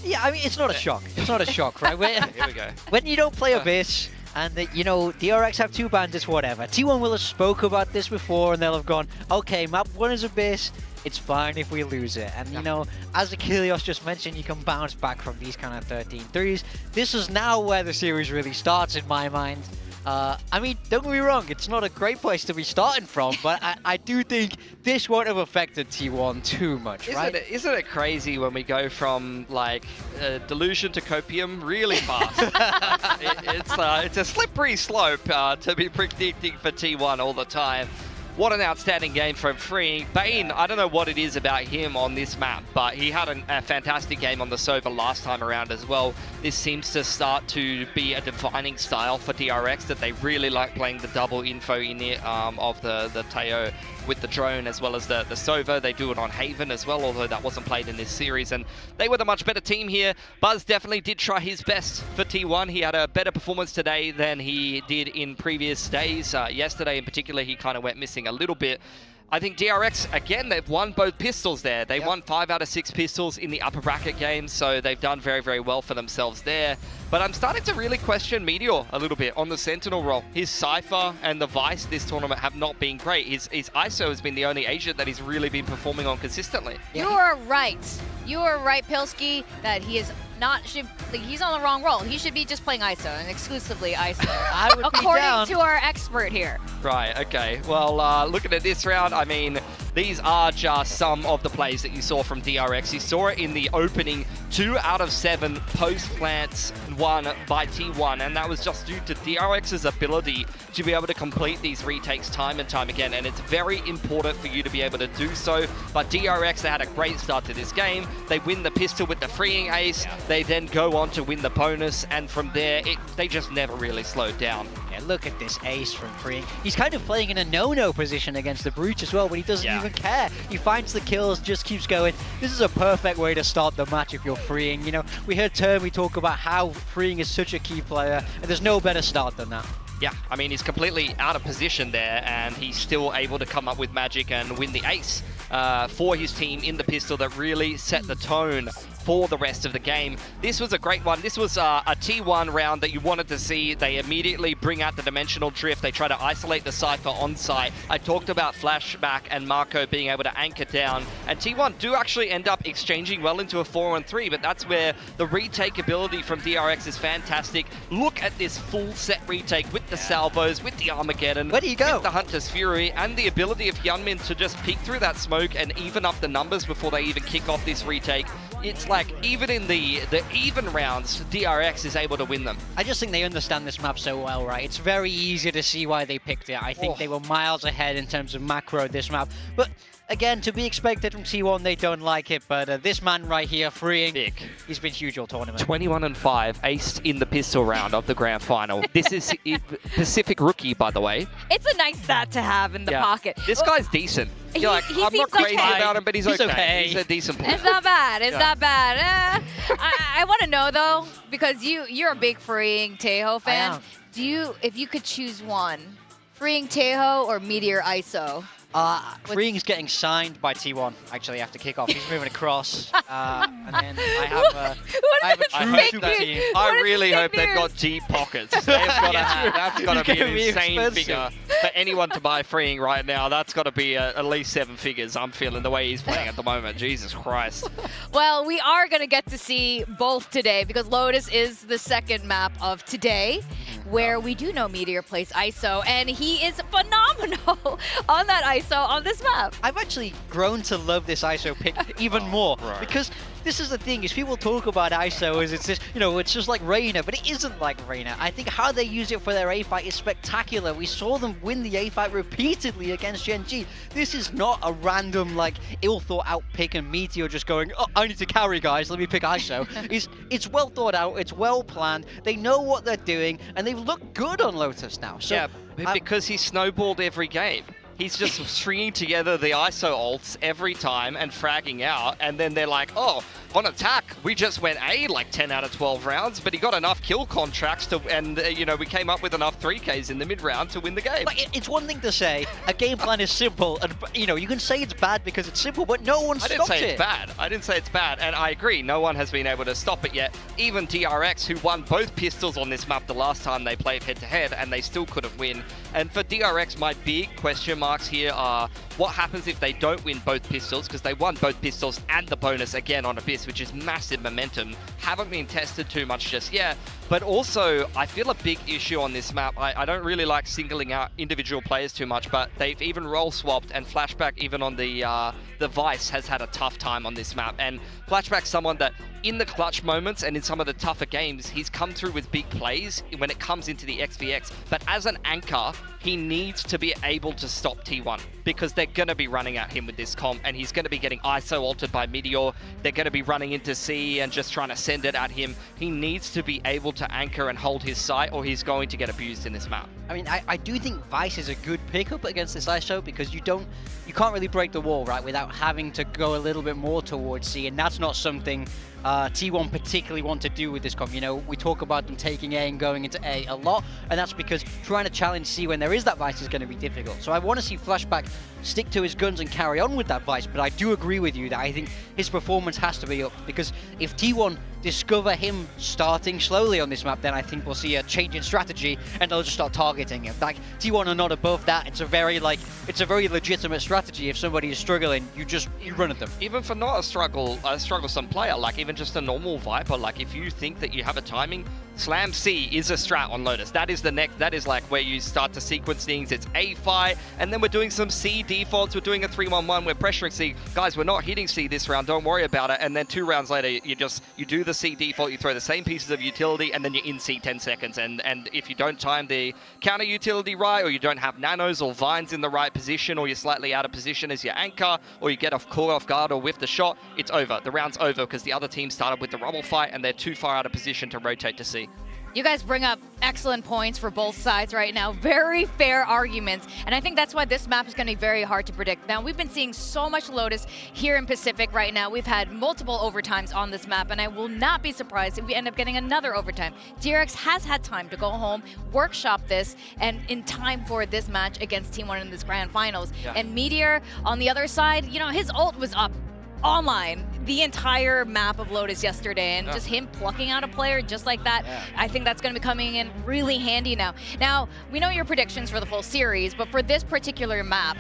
Yeah, I mean, it's not a shock. It's not a shock, right? Here we go. When you don't play Abyss, and you know, DRX have 2 bans, it's whatever. T1 will have spoke about this before, and they'll have gone, okay, map 1 is Abyss, it's fine if we lose it. And you know, as Achilles just mentioned, you can bounce back from these kind of 13-3s. This is now where the series really starts in my mind. I mean, don't get me wrong, it's not a great place to be starting from, but I do think this won't have affected T1 too much, right? Isn't it crazy when we go from, like, delusion to copium really fast? It's a slippery slope to be predicting for T1 all the time. What an outstanding game from Freeing. Bane, I don't know what it is about him on this map, but he had a fantastic game on the Sova last time around as well. This seems to start to be a defining style for DRX, that they really like playing the double info in it of the Teo with the drone as well as the Sova. They do it on Haven as well, although that wasn't played in this series, and they were the much better team here. Buzz definitely did try his best for T1. He had a better performance today than he did in previous days. Yesterday in particular, he kind of went missing a little bit. I think DRX, again, they've won both pistols there. They won 5 out of 6 pistols in the upper bracket games, so they've done very, very well for themselves there. But I'm starting to really question Meteor a little bit on the Sentinel role. His Cypher and the Vice this tournament have not been great. His ISO has been the only agent that he's really been performing on consistently. You are right. You are right, Pilsky, that he is he's on the wrong role. He should be just playing ISO and exclusively ISO. I would according to our expert here. Right, okay. Well, looking at this round, I mean, these are just some of the plays that you saw from DRX. You saw it in the opening 2 out of 7 post plants won by T1, and that was just due to DRX's ability to be able to complete these retakes time and time again, and it's very important for you to be able to do so. But DRX, they had a great start to this game. They win the pistol with the freeing ace. They then go on to win the bonus, and from there, they just never really slowed down. Yeah, look at this ace from Freeing. He's kind of playing in a no-no position against the Brooch as well, but he doesn't even care. He finds the kills, just keeps going. This is a perfect way to start the match if you're Freeing. You know, we heard Termy talk about how Freeing is such a key player, and there's no better start than that. Yeah, I mean, he's completely out of position there, and he's still able to come up with magic and win the ace for his team in the pistol that really set the tone for the rest of the game. This was a great one. This was a T1 round that you wanted to see. They immediately bring out the dimensional drift. They try to isolate the Cypher on site. I talked about Flashback and Marco being able to anchor down, and T1 do actually end up exchanging well into a 4-on-3, but that's where the retake ability from DRX is fantastic. Look at this full set retake with the salvos, with the Armageddon, where do you go? With the Hunter's Fury, and the ability of Hyunmin to just peek through that smoke and even up the numbers before they even kick off this retake. It's like, even in the even rounds, DRX is able to win them. I just think they understand this map so well, right? It's very easy to see why they picked it. I think they were miles ahead in terms of macro this map. But again, to be expected from T1, they don't like it. But this man right here, Freeing, he's been huge all tournament. 21-5, aced in the pistol round of the grand final. This is Pacific rookie, by the way. It's a nice stat to have in the pocket. This guy's decent. He I'm not crazy about him, but he's okay. He's a decent player. It's not bad. It's not bad. I want to know though, because you're a big Freeing Taeho fan. If you could choose one, Freeing Taeho or Meteor ISO? Freeing's getting signed by T1 actually after kickoff. He's moving across, and then I have a super team. I really hope they've got deep pockets. That's got to be an insane figure for anyone to buy Freeing right now. That's got to be at least 7 figures. I'm feeling the way he's playing at the moment. Jesus Christ. Well, we are going to get to see both today because Lotus is the second map of today, where we do know Meteor plays ISO, and he is phenomenal on that ISO on this map. I've actually grown to love this ISO pick even more because this is the thing, is people talk about ISO as it's this, you know, it's just like Reyna, but it isn't like Reyna. I think how they use it for their A fight is spectacular. We saw them win the A fight repeatedly against Gen G. This is not a random, like, ill thought out pick and Meteor just going, oh, I need to carry, guys, let me pick ISO. It's well thought out, it's well planned, they know what they're doing, and they've looked good on Lotus now. So, yeah, because he snowballed every game. he's just stringing together the ISO ults every time and fragging out, and then they're like, oh, on attack, we just went A like 10 out of 12 rounds, but he got enough kill contracts to, and you know, we came up with enough 3Ks in the mid round to win the game. Like, it's one thing to say a game plan is simple, and you know, you can say it's bad because it's simple, but no one stopped it. I didn't say it's bad. I didn't say it's bad, and I agree, no one has been able to stop it yet. Even DRX, who won both pistols on this map the last time they played head-to-head, and they still couldn't win. And for DRX, my big question marks here are what happens if they don't win both pistols, because they won both pistols and the bonus again on Abyss, which is massive momentum. Haven't been tested too much just yet, but also I feel a big issue on this map. I don't really like singling out individual players too much, but they've even role swapped, and Flashback even on the Vice has had a tough time on this map. And Flashback's someone that in the clutch moments and in some of the tougher games, he's come through with big plays when it comes into the XVX, but as an anchor, he needs to be able to stop T1 because they're going to be running at him with this comp, and he's going to be getting ISO altered by Meteor. They're going to be running into C and just trying to send it at him. He needs to be able to anchor and hold his sight, or he's going to get abused in this map. I mean, I do think Vice is a good pickup against this ISO because you can't really break the wall, right, without having to go a little bit more towards C, and that's not something T1 particularly want to do with this comp. You know, we talk about them taking A and going into A a lot, and that's because trying to challenge C when there is that Vice is going to be difficult. So I want to see Flashback stick to his guns and carry on with that Vice, but I do agree with you that I think his performance has to be up, because if T1 discover him starting slowly on this map, then I think we'll see a change in strategy and they'll just start targeting him. Like, T1 are not above that. It's a very legitimate strategy. If somebody is struggling, you run at them. Even for not a strugglesome player, like even just a normal Viper, like if you think that you have a timing, Slam C is a strat on Lotus. That is the next, that is like where you start to sequence things. It's A-Fi, and then we're doing some C defaults. We're doing a 3-1-1. We're pressuring C. Guys, we're not hitting C this round. Don't worry about it. And then 2 rounds later, you do the C default, you throw the same pieces of utility, and then you're in C 10 seconds. And if you don't time the counter utility right, or you don't have nanos or vines in the right position, or you're slightly out of position as your anchor, or you get caught off guard or whiff the shot, it's over. The round's over because the other team started with the rubble fight and they're too far out of position to rotate to C. You guys bring up excellent points for both sides right now. Very fair arguments. And I think that's why this map is going to be very hard to predict. Now, we've been seeing so much Lotus here in Pacific right now. We've had multiple overtimes on this map, and I will not be surprised if we end up getting another overtime. DRX has had time to go home, workshop this, and in time for this match against T1 in this grand finals. Yeah. And Meteor, on the other side, you know, his ult was up online the entire map of Lotus yesterday, and just him plucking out a player just like that, I think that's going to be coming in really handy now. Now, we know your predictions for the full series, but for this particular map,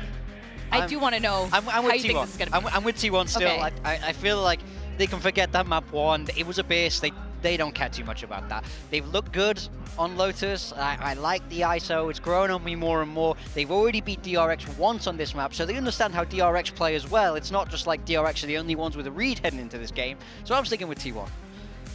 I do want to know how you think this is going to be. I'm with T1 still. Okay. I feel like they can forget that map 1. It was a base. They don't care too much about that. They've looked good on Lotus. I like the ISO. It's grown on me more and more. They've already beat DRX once on this map, so they understand how DRX play as well. It's not just like DRX are the only ones with a read heading into this game. So I'm sticking with T1.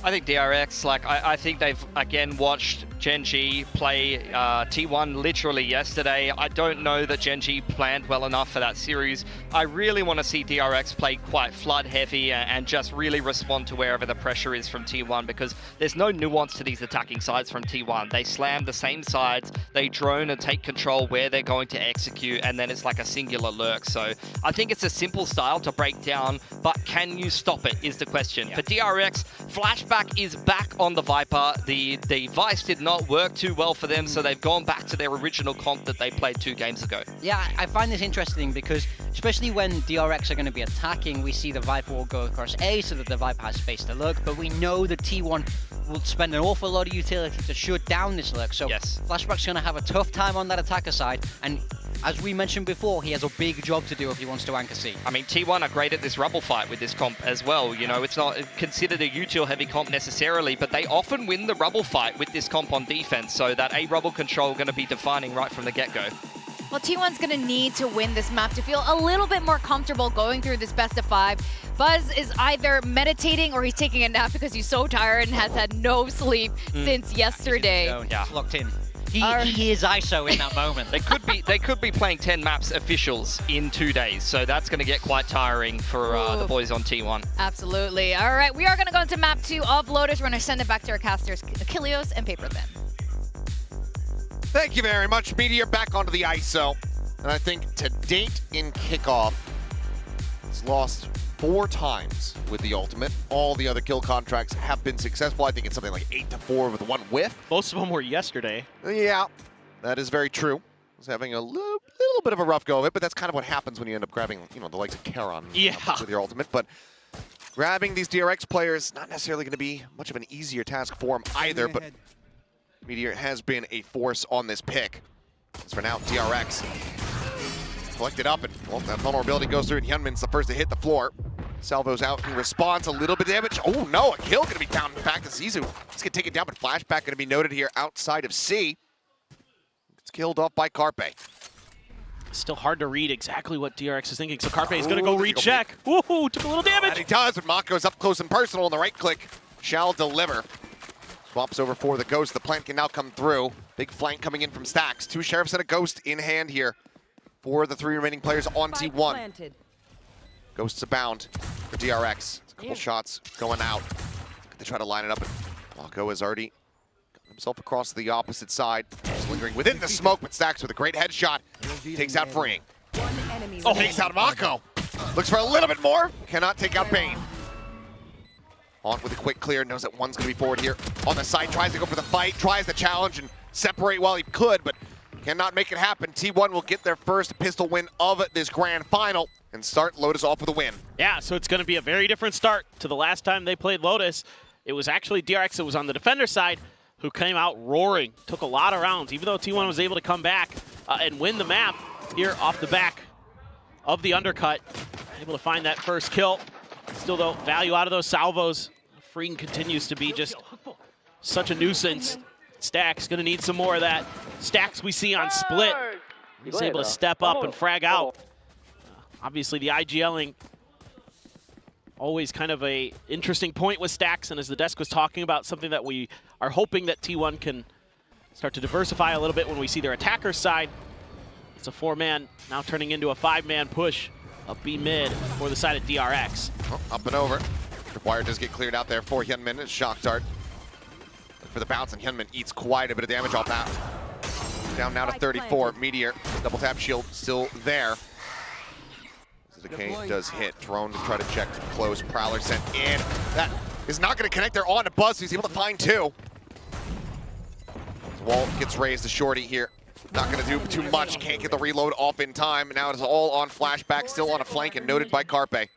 I think DRX, like, I think they've, again, watched Gen G play T1 literally yesterday. I don't know that Gen G planned well enough for that series. I really want to see DRX play quite flood heavy and just really respond to wherever the pressure is from T1, because there's no nuance to these attacking sides from T1. They slam the same sides, they drone and take control where they're going to execute, and then it's like a singular lurk. So I think it's a simple style to break down, but can you stop it is the question. For DRX, Flashback is back on the Viper. The Vice did not work too well for them, so they've gone back to their original comp that they played 2 games ago. Yeah, I find this interesting because especially when DRX are going to be attacking, we see the Viper will go across A so that the Viper has space to lurk, but we know that T1 will spend an awful lot of utility to shut down this lurk, so Flashback's going to have a tough time on that attacker side, and as we mentioned before, he has a big job to do if he wants to anchor C. I mean, T1 are great at this rubble fight with this comp as well. You know, it's not considered a util heavy comp necessarily, but they often win the rubble fight with this comp on defense, so that A rubble control going to be defining right from the get-go. Well, T1's going to need to win this map to feel a little bit more comfortable going through this best of 5. Buzz is either meditating or he's taking a nap because he's so tired and has had no sleep since yesterday. Yeah, locked in. He is ISO in that moment. They could be playing 10 maps officials in 2 days, so that's going to get quite tiring for the boys on T1. Absolutely. All right, we are going to go into map 2 of Lotus. We're going to send it back to our casters, Achilleos and Paper Thin. Thank you very much, Meteor. Back onto the ISO. And I think to date in Kickoff, it's lost 4 times with the ultimate. All the other kill contracts have been successful. I think it's something like 8-4 with 1 whiff. Most of them were yesterday. Yeah, that is very true. I was having a little bit of a rough go of it, but that's kind of what happens when you end up grabbing, the likes of Charon with your ultimate. But grabbing these DRX players, not necessarily going to be much of an easier task for him either, but Meteor has been a force on this pick. As for now, DRX collected up, and well, that vulnerability goes through, and Hyunmin's the first to hit the floor. Salvo's out in response, a little bit of damage. Oh no, a kill going to be found back to Zizu. He's going to take it down, but flashback going to be noted here outside of C. It's killed off by Carpe. Still hard to read exactly what DRX is thinking, so Carpe is going to go recheck. Woohoo, took a little damage. And he does, but Mako's up close and personal, and the right click shall deliver. Swaps over for the Ghost. The plant can now come through. Big flank coming in from Stacks. 2 Sheriffs and a Ghost in hand here for the 3 remaining players on T1. Ghosts abound for DRX. A couple shots going out. They try to line it up, and Mako has already got himself across to the opposite side. Just lingering within the smoke, but Stacks with a great headshot. Takes out Freeing. Oh, takes out Mako. Looks for a little bit more. Cannot take out Bane. Haunt with a quick clear, knows that one's going to be forward here on the side, tries to go for the fight, tries the challenge and separate while he could, but cannot make it happen. T1 will get their first pistol win of this grand final and start Lotus off with a win. Yeah, so it's going to be a very different start to the last time they played Lotus. It was actually DRX that was on the defender side who came out roaring, took a lot of rounds, even though T1 was able to come back and win the map here off the back of the undercut. Able to find that first kill. Still, though, value out of those salvos. Freeing continues to be just such a nuisance. Stacks going to need some more of that. Stacks we see on Split. He's able to step up and frag out. Obviously, the IGLing, always kind of a interesting point with Stacks, and as the desk was talking about, something that we are hoping that T1 can start to diversify a little bit when we see their attacker side. It's a 4-man, now turning into a 5-man push up B mid for the side of DRX. Oh, up and over. The wire does get cleared out there for Hyunmin. It's Shock Dart for the bounce, and Hyunmin eats quite a bit of damage off that. Down now to 34. Meteor, double tap shield still there. The decay does hit. Drone to try to check close. Prowler sent in. That is not going to connect. They're on to Buzz, so he's able to find 2. Walt gets raised to Shorty here. Not going to do too much. Can't get the reload off in time. And now it is all on flashback, still on a flank, and noted by Carpe.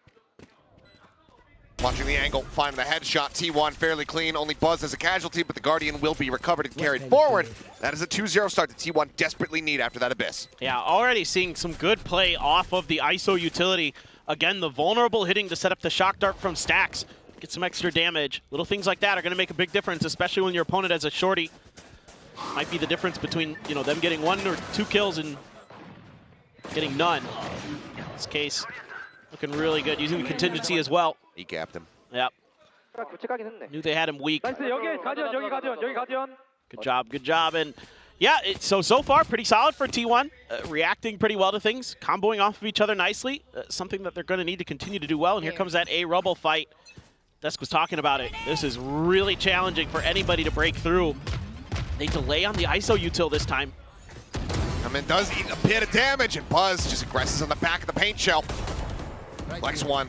Watching the angle, finding the headshot. T1 fairly clean. Only Buzz as a casualty, but the Guardian will be recovered and carried forward. That is a 2-0 start that T1 desperately need after that Abyss. Yeah, already seeing some good play off of the ISO utility. Again, the vulnerable hitting to set up the shock dart from Stacks. Get some extra damage. Little things like that are going to make a big difference, especially when your opponent has a shorty. Might be the difference between, them getting 1 or 2 kills and getting none. In this case, looking really good, using the contingency as well. He capped him. Yep. Knew they had him weak. Good job. And yeah, so far pretty solid for T1. Reacting pretty well to things, comboing off of each other nicely. Something that they're going to need to continue to do well. And here comes that A Rubble fight. Desk was talking about it. This is really challenging for anybody to break through. They delay on the ISO util this time. Hyunmin does eat a bit of damage, and Buzz just aggresses on the back of the paint shell. Flex 1.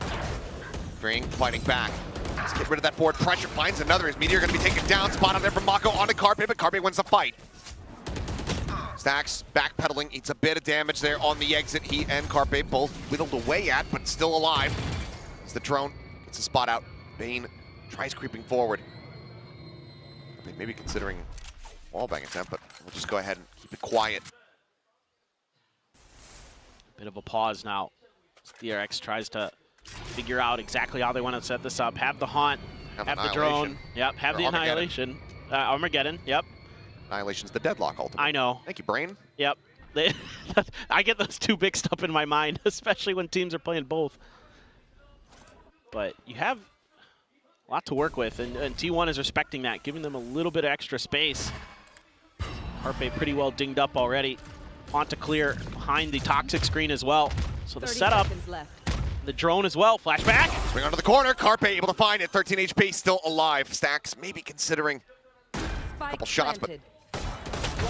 Freeing, fighting back. Let's get rid of that forward pressure. Finds another. Is Meteor going to be taken down? Spot on there from Mako onto Carpe, but Carpe wins the fight. Stacks backpedaling, eats a bit of damage there on the exit. He and Carpe both whittled away at, but still alive. As the drone gets a spot out. Bane tries creeping forward. Maybe considering wallbang attempt, but we'll just go ahead and keep it quiet. Bit of a pause now. DRX tries to figure out exactly how they want to set this up. Have the Haunt, have the drone. Yep, have the Annihilation. Armageddon, yep. Annihilation's the deadlock ultimate. I know. Thank you, Brain. Yep. I get those 2 mixed up in my mind, especially when teams are playing both. But you have a lot to work with, and T1 is respecting that, giving them a little bit of extra space. Carpe pretty well dinged up already. Want to clear behind the toxic screen as well. So the setup, the drone as well, flashback. Swing onto the corner, Carpe able to find it, 13 HP, still alive. Stacks maybe considering a couple shots, but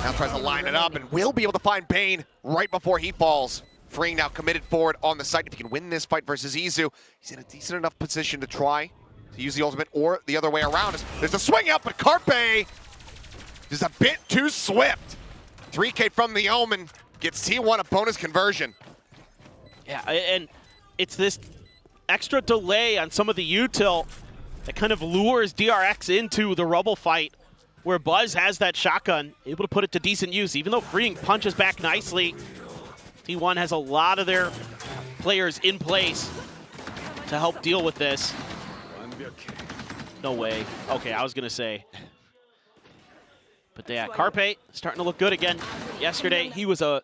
Now tries to line it up and will be able to find Bane right before he falls. Freeing now committed forward on the site. If he can win this fight versus Izu, he's in a decent enough position to try to use the ultimate, or the other way around. There's a swing up, but Carpe is a bit too swift. 3K from the Omen gets T1 a bonus conversion. Yeah, and it's this extra delay on some of the util that kind of lures DRX into the rubble fight, where Buzz has that shotgun, able to put it to decent use. Even though Freeing punches back nicely, T1 has a lot of their players in place to help deal with this. No way. Okay, I was going to say. But yeah, Carpe starting to look good again. Yesterday, he was a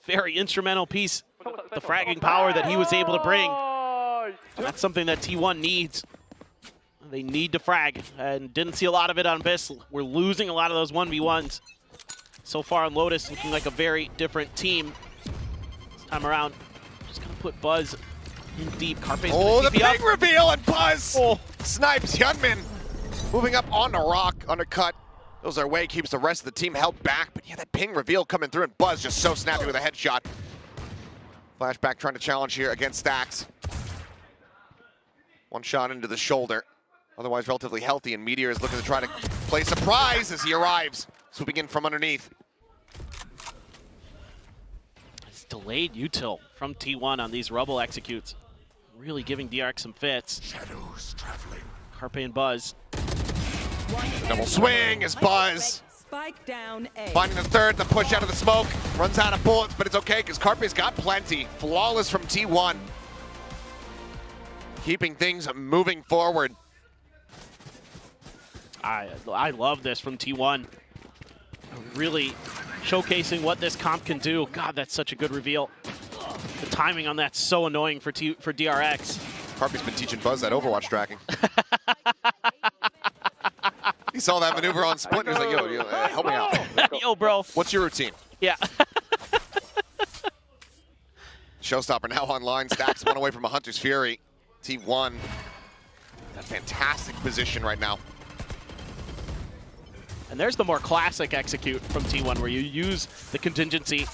very instrumental piece. The fragging power that he was able to bring. That's something that T1 needs. They need to frag, and didn't see a lot of it on Abyss. We're losing a lot of those 1v1s. So far on Lotus, looking like a very different team. This time around, just gonna put Buzz in deep. Carpe's the big reveal, and Buzz snipes Hyunmin. Moving up on the rock, undercut. Goes their way, keeps the rest of the team held back. But yeah, that ping reveal coming through, and Buzz just so snappy with a headshot. Flashback trying to challenge here against Stax. One shot into the shoulder. Otherwise relatively healthy, and Meteor is looking to try to play surprise as he arrives, swooping in from underneath. It's delayed util from T1 on these rubble executes. Really giving DRX some fits. Shadows traveling. Carpe and Buzz. Double swing is Buzz. Spike down A. Finding the third, the push out of the smoke. Runs out of bullets, but it's okay because Carpe's got plenty. Flawless from T1. Keeping things moving forward. I love this from T1. Really showcasing what this comp can do. God, that's such a good reveal. The timing on that's so annoying for DRX. Carpe's been teaching Buzz that Overwatch tracking. He saw that maneuver on Split and he was like, yo, help me out. Yo, bro. What's your routine? Yeah. Showstopper now online. Stacks one away from a Hunter's Fury. T1. That fantastic position right now. And there's the more classic execute from T1 where you use the contingency,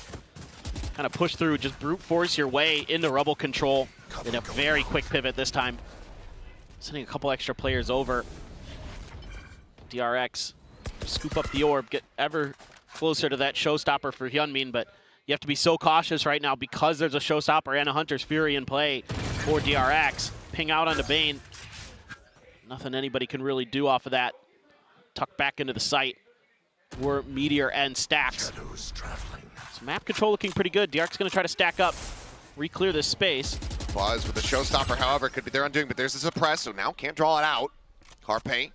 kind of push through, just brute force your way into rubble control in a very quick pivot this time. Sending a couple extra players over. DRX, scoop up the orb, get ever closer to that showstopper for Hyunmin, but you have to be so cautious right now because there's a showstopper and a Hunter's Fury in play for DRX. Ping out onto Bane. Nothing anybody can really do off of that. Tuck back into the site were Meteor and Stax. So map control looking pretty good. DRX going to try to stack up, re-clear this space. Buzz with the showstopper, however, could be their undoing, but there's a suppress, so now can't draw it out. Carpe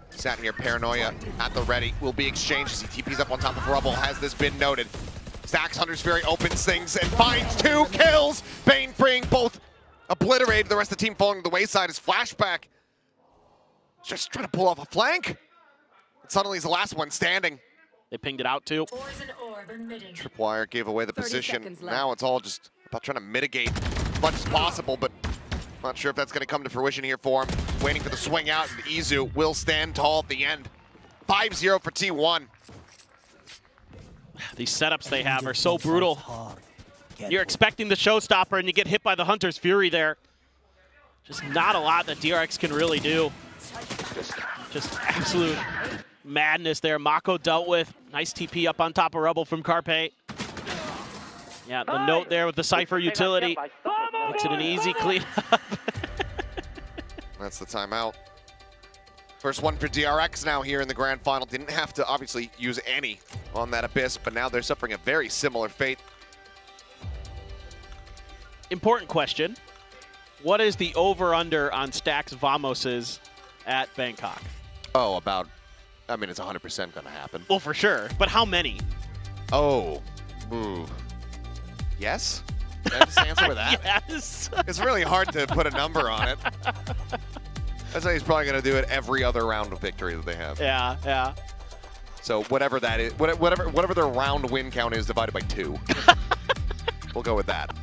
sat here, paranoia at the ready. Will be exchanged as he TPs up on top of rubble. Has this been noted? Stax Hunter's Fury opens things and finds 2 kills. Bane freeing both obliterated. The rest of the team falling to the wayside as Flashback just trying to pull off a flank. Suddenly he's the last one standing. They pinged it out too. Tripwire gave away the position. Now it's all just about trying to mitigate as much as possible, but not sure if that's going to come to fruition here for him. Waiting for the swing out, and Izu will stand tall at the end. 5-0 for T1. These setups they have are so brutal. You're expecting the showstopper and you get hit by the Hunter's Fury there. Just not a lot that DRX can really do. Just absolute madness there. Mako dealt with. Nice TP up on top of rubble from Carpe. Yeah, the note there with the Cypher utility. Makes it an easy cleanup. That's the timeout. First one for DRX now here in the grand final. Didn't have to obviously use any on that Abyss, but now they're suffering a very similar fate. Important question. What is the over-under on Stax Vamoses at Bangkok? Oh, about, I mean, it's 100% gonna happen. Well, for sure, but how many? Oh, ooh. Yes? Can I just answer with that? Yes. It's really hard to put a number on it. I'd say he's probably gonna do it every other round of victory that they have. Yeah, yeah. So whatever that is, whatever their round win count is divided by 2. We'll go with that.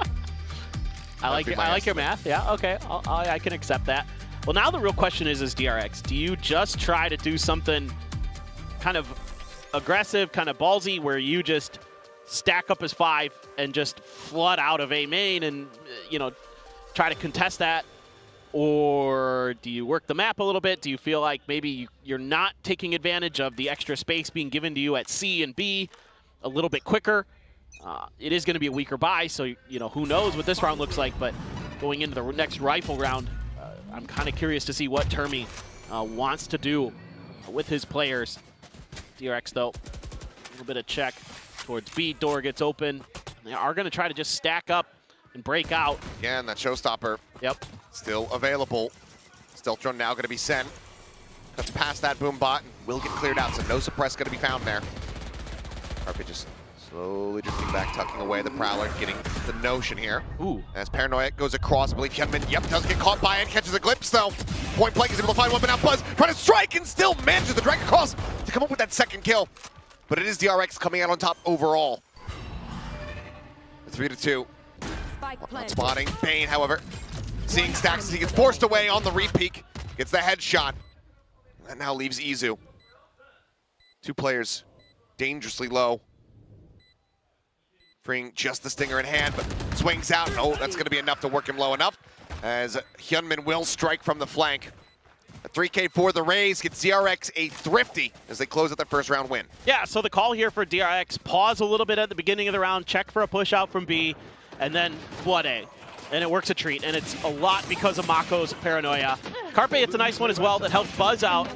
I like your math. Yeah, okay, I can accept that. Well, now the real question is DRX, do you just try to do something kind of aggressive, kind of ballsy, where you just stack up as 5 and just flood out of A main and, you know, try to contest that? Or do you work the map a little bit? Do you feel like maybe you're not taking advantage of the extra space being given to you at C and B a little bit quicker? It is going to be a weaker buy, so, you know, who knows what this round looks like, but going into the next rifle round, I'm kind of curious to see what Termi wants to do with his players. DRX, though, a little bit of check towards B. Door gets open. They are going to try to just stack up and break out. Again, that showstopper. Yep. Still available. Stealth drone now going to be sent. Cuts past that boom bot and will get cleared out, so no suppress going to be found there. Carpe just slowly drifting back, tucking away the Prowler, getting the notion here. Ooh. As Paranoia goes across, I believe Hyunmin, yep, does get caught by it, catches a glimpse though. Point blank is able to find one, but now Buzz trying to strike and still manages to drag across to come up with that second kill. But it is DRX coming out on top overall. 3-2. Not spotting. Bane, however, seeing stacks as he gets forced away on the repeak, gets the headshot. That now leaves Izu. 2 players dangerously low. Freeing just the stinger in hand, but swings out. Oh, that's going to be enough to work him low enough, as Hyunmin will strike from the flank. A 3K for the Rays gets DRX a thrifty as they close out their first round win. Yeah, so the call here for DRX, pause a little bit at the beginning of the round, check for a push out from B, and then flood A. And it works a treat, and it's a lot because of Mako's Paranoia. Carpe, it's a nice one as well that helps Buzz out,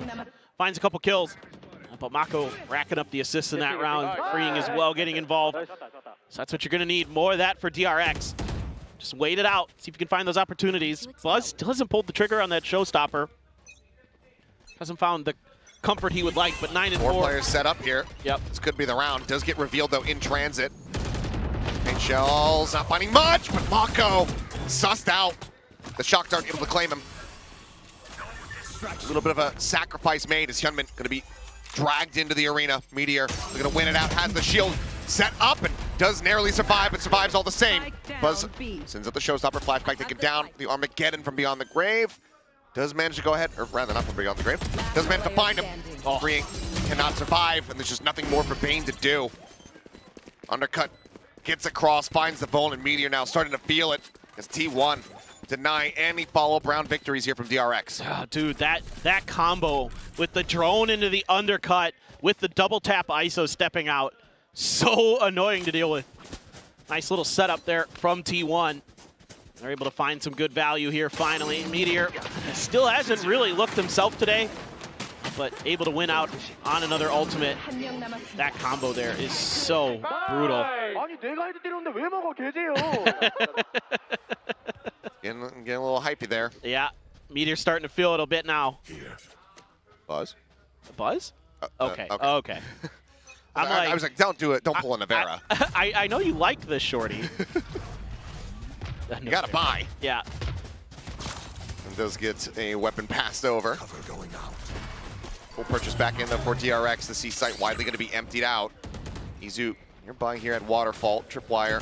finds a couple kills. But Mako racking up the assists in that round, freeing as well, getting involved. So that's what you're going to need, more of that for DRX. Just wait it out, see if you can find those opportunities. Buzz still hasn't pulled the trigger on that showstopper. Hasn't found the comfort he would like, but 9 and 4. 4 players set up here. Yep. This could be the round. Does get revealed, though, in transit. Paint shells, not finding much, but Mako sussed out. The shock dart able to claim him. A little bit of a sacrifice made as Hyunmin going to be dragged into the arena. Meteor going to win it out, has the shield set up and does narrowly survive, but survives all the same. Buzz sends up the showstopper, flashback taken down. The Armageddon from beyond the grave. Does manage to go ahead, or rather not from beyond the grave. Does manage to find him. Freeing, cannot survive, and there's just nothing more for Bane to do. Undercut, gets across, finds the bone, and Meteor now starting to feel it as T1 deny any follow-up round victories here from DRX. Oh, dude, that combo with the drone into the undercut with the double tap ISO stepping out, so annoying to deal with. Nice little setup there from T1. They're able to find some good value here finally. Meteor still hasn't really looked himself today, but able to win out on another ultimate. That combo there is so brutal. Getting a little hypey there. Yeah, Meteor's starting to feel it a bit now. Buzz? Buzz? Okay. Okay. I was like, don't do it. Don't pull a Navera. I know you like this shorty. You gotta buy. Yeah. And does get a weapon passed over. Full purchase back in though for DRX. The C site widely going to be emptied out. Izu nearby here at Waterfall. Tripwire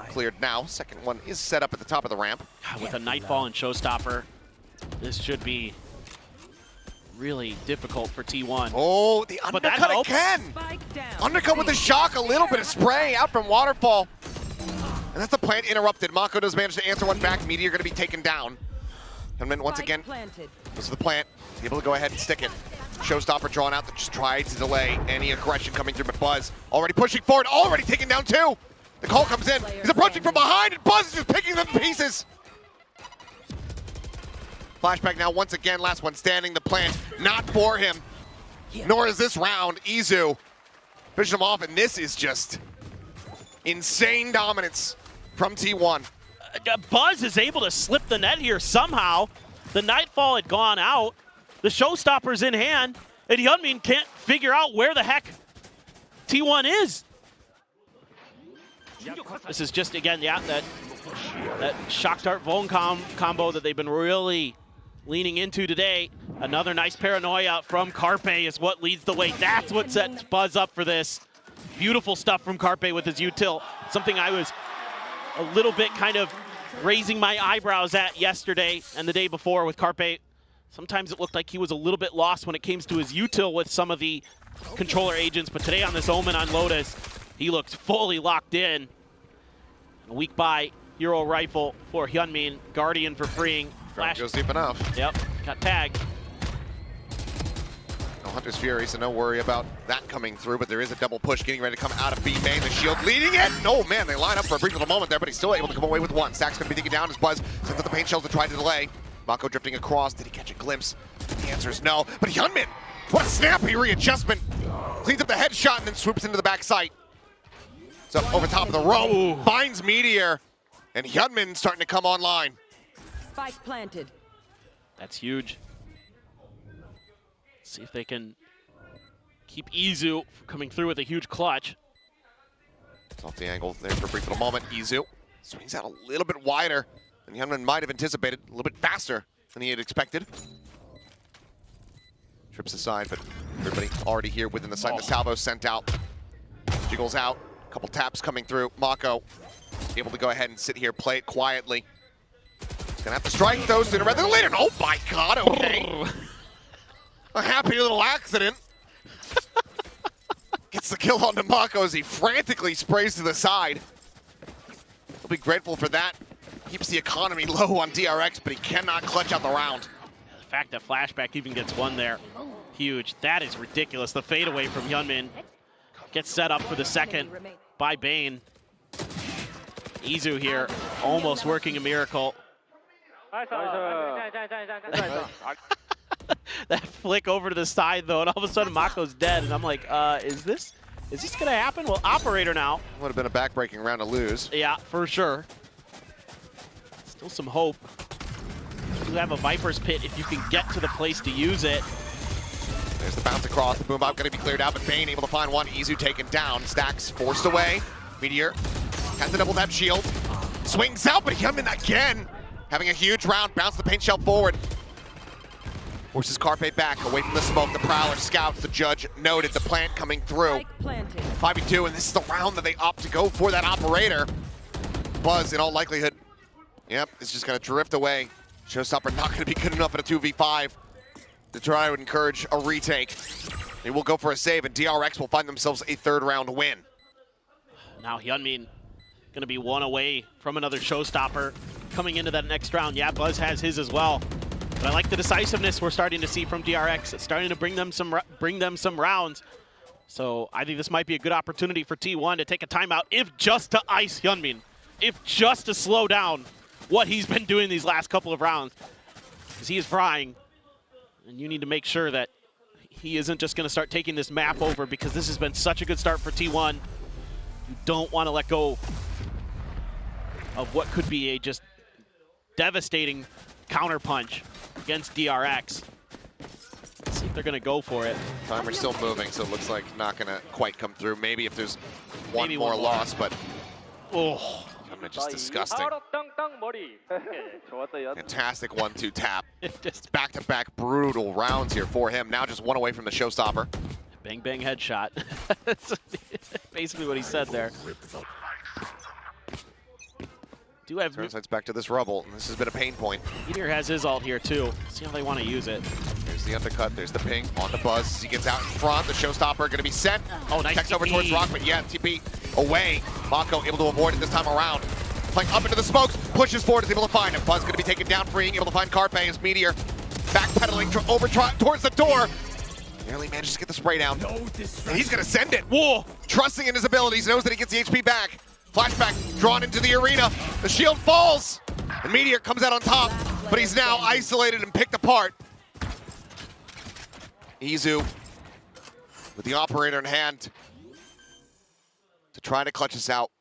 cleared now. Second one is set up at the top of the ramp. With a Nightfall and Showstopper, this should be really difficult for T1. Oh, the undercut again! Undercut with the shock, a little bit of spray out from Waterfall. And that's the plant interrupted. Mako does manage to answer one back. Meteor going to be taken down. And then once again, this is the plant. Able to go ahead and stick it. Showstopper drawn out that just tried to delay any aggression coming through, but Buzz already pushing forward, already taken down 2. The call comes in. He's approaching from behind, and Buzz is just picking them to pieces. Flashback now once again, last one standing. The plant not for him, nor is this round. Izu pushes him off, and this is just insane dominance from T1. Buzz is able to slip the net here somehow. The Nightfall had gone out. The Showstopper's in hand, and Hyunmin can't figure out where the heck T1 is. This is just, again, yeah, that shock dart Vaughn combo that they've been really leaning into today. Another nice Paranoia from Carpe is what leads the way. That's what sets Buzz up for this. Beautiful stuff from Carpe with his util. Something I was a little bit kind of raising my eyebrows at yesterday and the day before with Carpe. Sometimes it looked like he was a little bit lost when it came to his util with some of the controller agents, but today on this Omen on Lotus, he looks fully locked in. A weak buy, Hero Rifle for Hyunmin, Guardian for freeing. Flash goes deep enough. Yep, got tagged. No Hunter's Fury, so no worry about that coming through, but there is a double push getting ready to come out of B main. The shield leading it. No, man, they line up for a brief little moment there, but he's still able to come away with one. Stack's going to be taken down as Buzz sends out the paint shells to try to delay. Mako drifting across. Did he catch a glimpse? The answer is no. But Hyunmin, what a snappy readjustment. Cleans up the headshot and then swoops into the back sight. So over top of the row, finds Meteor, and Hyunmin starting to come online. Spike planted. That's huge. See if they can keep Izu coming through with a huge clutch. Off the angle there for a brief little moment. Izu swings out a little bit wider than Hyunmin might have anticipated, a little bit faster than he had expected. Trips aside, but everybody already here within the site. The salvo sent out. Jiggles out. A couple taps coming through. Mako able to go ahead and sit here, play it quietly. He's gonna have to strike those sooner rather than later. Oh my god, okay. A happy little accident. Gets the kill onto Mako as he frantically sprays to the side. He'll be grateful for that. Keeps the economy low on DRX, but he cannot clutch out the round. The fact that Flashback even gets one there, huge. That is ridiculous. The fadeaway from Hyunmin gets set up for the second by Bane. Izu here, almost working a miracle. That flick over to the side though, and all of a sudden Mako's dead, and I'm like, is this gonna happen? Well, Operator now. Would have been a back-breaking round to lose. Yeah, for sure. Still some hope. You have a Viper's Pit if you can get to the place to use it. There's the bounce across. The boom out going to be cleared out, but Bane able to find one. Izu taken down. Stacks forced away. Meteor has the double tap shield. Swings out, but Hyunmin again having a huge round. Bounce the paint shell forward. Forces Carpe back away from the smoke. The Prowler scouts. The Judge noted the plant coming through. 5v2, and this is the round that they opt to go for that Operator. Buzz, in all likelihood, yep, it's just going to drift away. Showstopper not going to be good enough at a 2v5 to try to encourage a retake. They will go for a save, and DRX will find themselves a third round win. Now Hyunmin going to be one away from another showstopper coming into that next round. Yeah, Buzz has his as well. But I like the decisiveness we're starting to see from DRX. It's starting to bring them some rounds. So I think this might be a good opportunity for T1 to take a timeout, if just to ice Hyunmin, if just to slow down what he's been doing these last couple of rounds. Because he is frying. And you need to make sure that he isn't just going to start taking this map over, because this has been such a good start for T1. You don't want to let go of what could be a just devastating counterpunch against DRX. Let's see if they're going to go for it. Timer's still moving, so it looks like not going to quite come through. Maybe if there's one more loss, but oh, just disgusting. Fantastic 1-2 tap. Just back-to-back brutal rounds here for him. Now just one away from the showstopper. Bang, bang, headshot. That's basically what he said there. Do have turn sights back to this rubble, and this has been a pain point. Meteor has his ult here too. See how they want to use it. There's the undercut, there's the ping on the Buzz. As he gets out in front, the showstopper going to be set. Oh, nice. Checks over towards Rock, but yeah, TP away. Mako able to avoid it this time around. Playing up into the smokes, pushes forward, is able to find him. Buzz going to be taken down, freeing, able to find Carpe as Meteor backpedaling over towards the door. Nearly manages to get the spray down. And he's going to send it. Whoa! Trusting in his abilities, knows that he gets the HP back. Flashback drawn into the arena. The shield falls. And Meteor comes out on top, but he's now isolated and picked apart. Izu with the Operator in hand to try to clutch us out.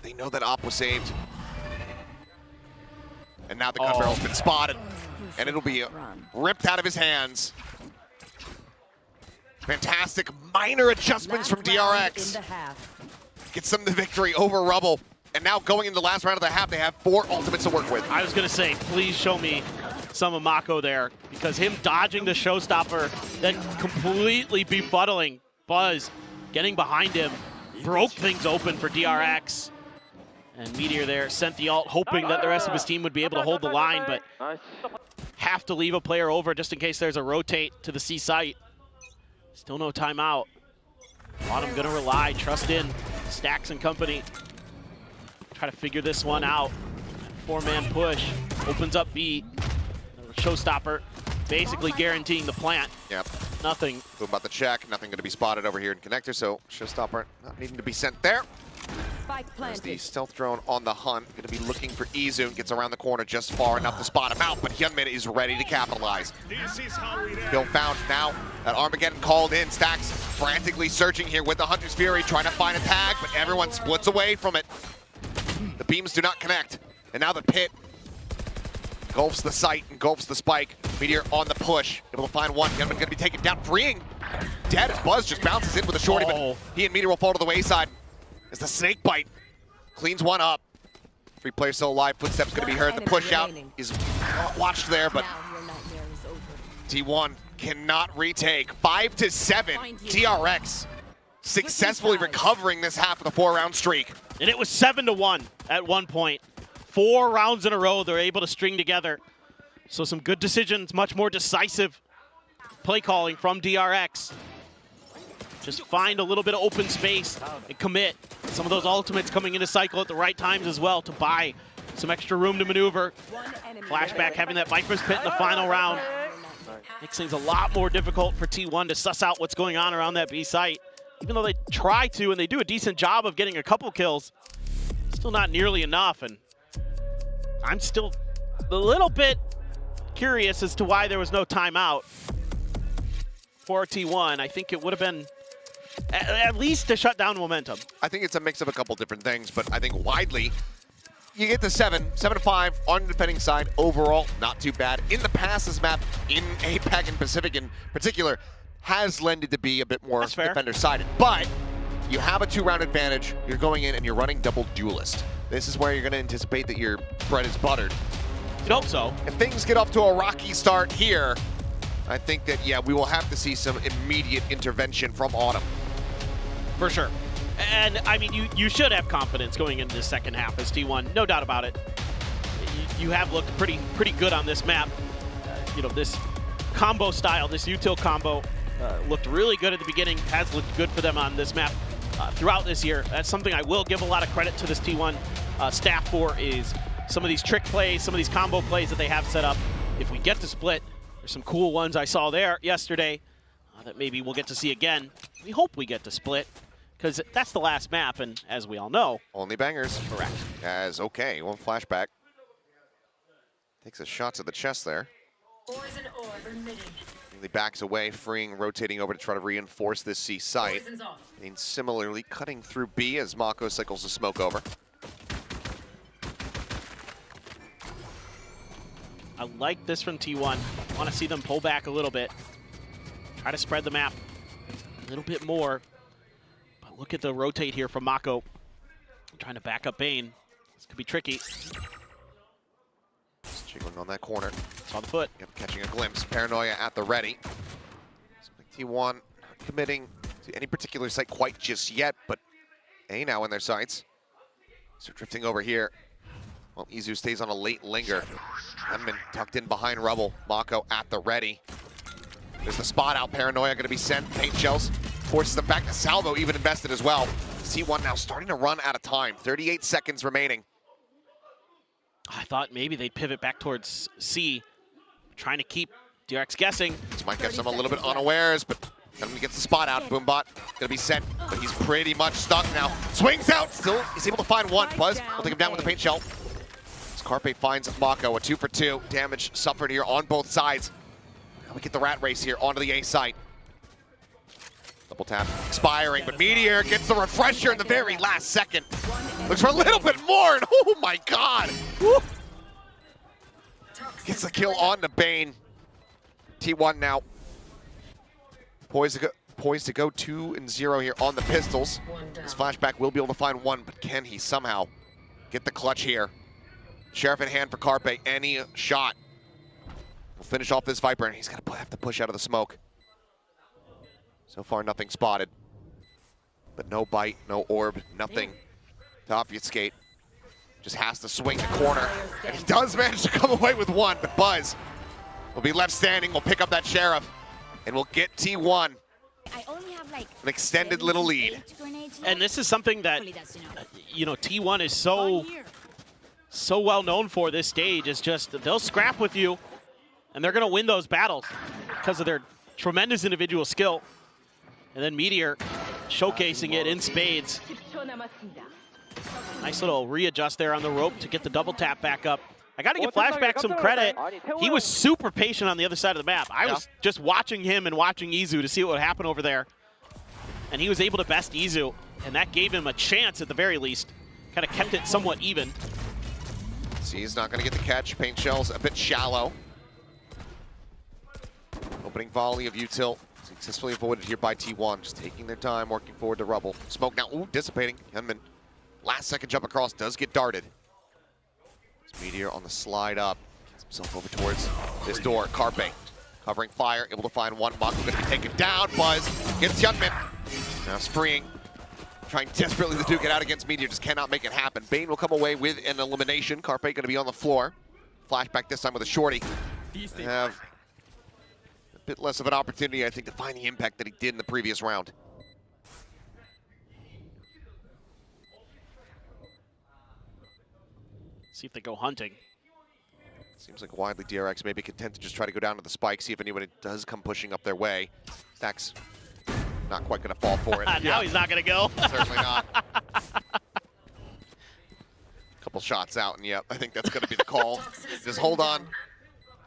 They know that Op was saved. And now the gun barrel's been spotted. And it'll be ripped out of his hands. Fantastic minor adjustments from DRX. Gets them the victory over Rubble. And now going into the last round of the half, they have 4 ultimates to work with. I was going to say, please show me some of Mako there, because him dodging the showstopper, then completely befuddling Buzz, getting behind him, broke things open for DRX. And Meteor there sent the ult, hoping that the rest of his team would be able to hold the line, but have to leave a player over just in case there's a rotate to the C site. Still no timeout. Autumn gonna rely, trust in Stacks and company. Try to figure this one out. 4-man push opens up B. Showstopper, basically guaranteeing the plant. Yep. Nothing. Boom about the check. Nothing going to be spotted over here in connector, so Showstopper not needing to be sent there. Spike There's the planted. stealth drone on the hunt. Going to be looking for Izun. Gets around the corner just far enough to spot him out, but Hyunmin is ready to capitalize. Bill found now that Armageddon called in. Stacks frantically searching here with the Hunter's Fury, trying to find a tag, but everyone splits away from it. The beams do not connect, and now the pit engulfs the site, engulfs the spike. Meteor on the push, able to find one. Hyunmin gonna be taken down, freeing. Dead as Buzz just bounces in with a shorty, but he and Meteor will fall to the wayside as the snake bite cleans one up. 3 players still alive, footsteps gonna be heard. The push out is watched there, but T1 cannot retake. 5-7, DRX successfully recovering this half of the 4-round streak. And it was 7-1 at one point. 4 rounds in a row they're able to string together. So some good decisions, much more decisive play calling from DRX. Just find a little bit of open space and commit. Some of those ultimates coming into cycle at the right times as well to buy some extra room to maneuver. Flashback having that Viper's Pit in the final round. Makes things a lot more difficult for T1 to suss out what's going on around that B site. Even though they try to and they do a decent job of getting a couple kills, still not nearly enough. And I'm still a little bit curious as to why there was no timeout for T1. I think it would have been at least to shut down momentum. I think it's a mix of a couple different things, but I think widely, you get to 7-5 on the defending side. Overall, not too bad. In the past, this map, in APAC and Pacific in particular, has lended to be a bit more defender-sided. But you have a 2-round advantage. You're going in and you're running double duelist. This is where you're going to anticipate that your bread is buttered. You'd hope so. If things get off to a rocky start here, I think that, yeah, we will have to see some immediate intervention from Autumn. For sure. And, I mean, you should have confidence going into the second half as T1, no doubt about it. You have looked pretty good on this map. You know, this combo style, this util combo, looked really good at the beginning, has looked good for them on this map throughout this year. That's something I will give a lot of credit to this T1 staff for, is some of these trick plays, some of these combo plays that they have set up. If we get to split, there's some cool ones I saw there yesterday that maybe we'll get to see again. We hope we get to split, because that's the last map, and as we all know, only bangers. Correct. As okay, one flashback. Takes a shot to the chest there. He backs away, freeing, rotating over to try to reinforce this C site. And similarly, cutting through B as Mako cycles the smoke over. I like this from T1. I want to see them pull back a little bit. Try to spread the map a little bit more. But look at the rotate here from Mako. Trying to back up Bane. This could be tricky. Jiggling on that corner. Saw the foot. Yep, catching a glimpse. Paranoia at the ready. T1 not committing to any particular site quite just yet, but A now in their sights. So drifting over here. Well, Izu stays on a late linger. Hyunmin tucked in behind rubble. Mako at the ready. There's the spot out. Paranoia going to be sent. Paint shells forces them back to Salvo, even invested as well. C1 now starting to run out of time. 38 seconds remaining. I thought maybe they'd pivot back towards C, trying to keep DRX guessing. This might catch them a little bit unawares, but then he gets the spot out. Boombot gonna be sent, but he's pretty much stuck now. Swings out, still he's able to find one. Buzz will take him down with the paint shell. As Carpe finds Mako, a 2 for 2. Damage suffered here on both sides. Now we get the rat race here onto the A site. Double tap expiring, but Meteor gets the refresher in the very last second. Looks for a little bit more, and oh my god! Woo. Gets the kill on the Bane. T1 now poised to go 2-0 here on the pistols. This flashback will be able to find one, but can he somehow get the clutch here? Sheriff in hand for Carpe, any shot will finish off this Viper, and he's gonna have to push out of the smoke. So far, nothing spotted. But no bite, no orb, nothing to obfuscate. Just has to swing the corner. And he does manage to come away with one, but Buzz will be left standing. We'll pick up that Sheriff, and we'll get T1 An extended little lead. And this is something that, you know, T1 is so well known for this stage. Is just they'll scrap with you, and they're going to win those battles because of their tremendous individual skill. And then Meteor showcasing it in spades. Nice little readjust there on the rope to get the double tap back up. I got to give Flashback some credit. He was super patient on the other side of the map. I was just watching him and watching Izu to see what would happen over there. And he was able to best Izu, and that gave him a chance at the very least. Kind of kept it somewhat even. See, he's not going to get the catch. Paint Shell's a bit shallow. Opening volley of Util. Successfully avoided here by T1. Just taking their time, working forward to Rubble. Smoke now, ooh, dissipating. Hyunmin, last second jump across, does get darted. Meteor on the slide up. Gets himself over towards this door. Carpe covering fire, able to find one. Mako going to be taken down. Buzz gets Hyunmin. Now spreeing, trying desperately to duke it out against Meteor, just cannot make it happen. Bane will come away with an elimination. Carpe going to be on the floor. Flashback this time with a shorty. They have a bit less of an opportunity, I think, to find the impact that he did in the previous round. See if they go hunting. Seems like widely DRX may be content to just try to go down to the spike, see if anyone does come pushing up their way. Stack's not quite going to fall for it. Now he's not going to go. Certainly not. Couple shots out, and I think that's going to be the call. Just hold on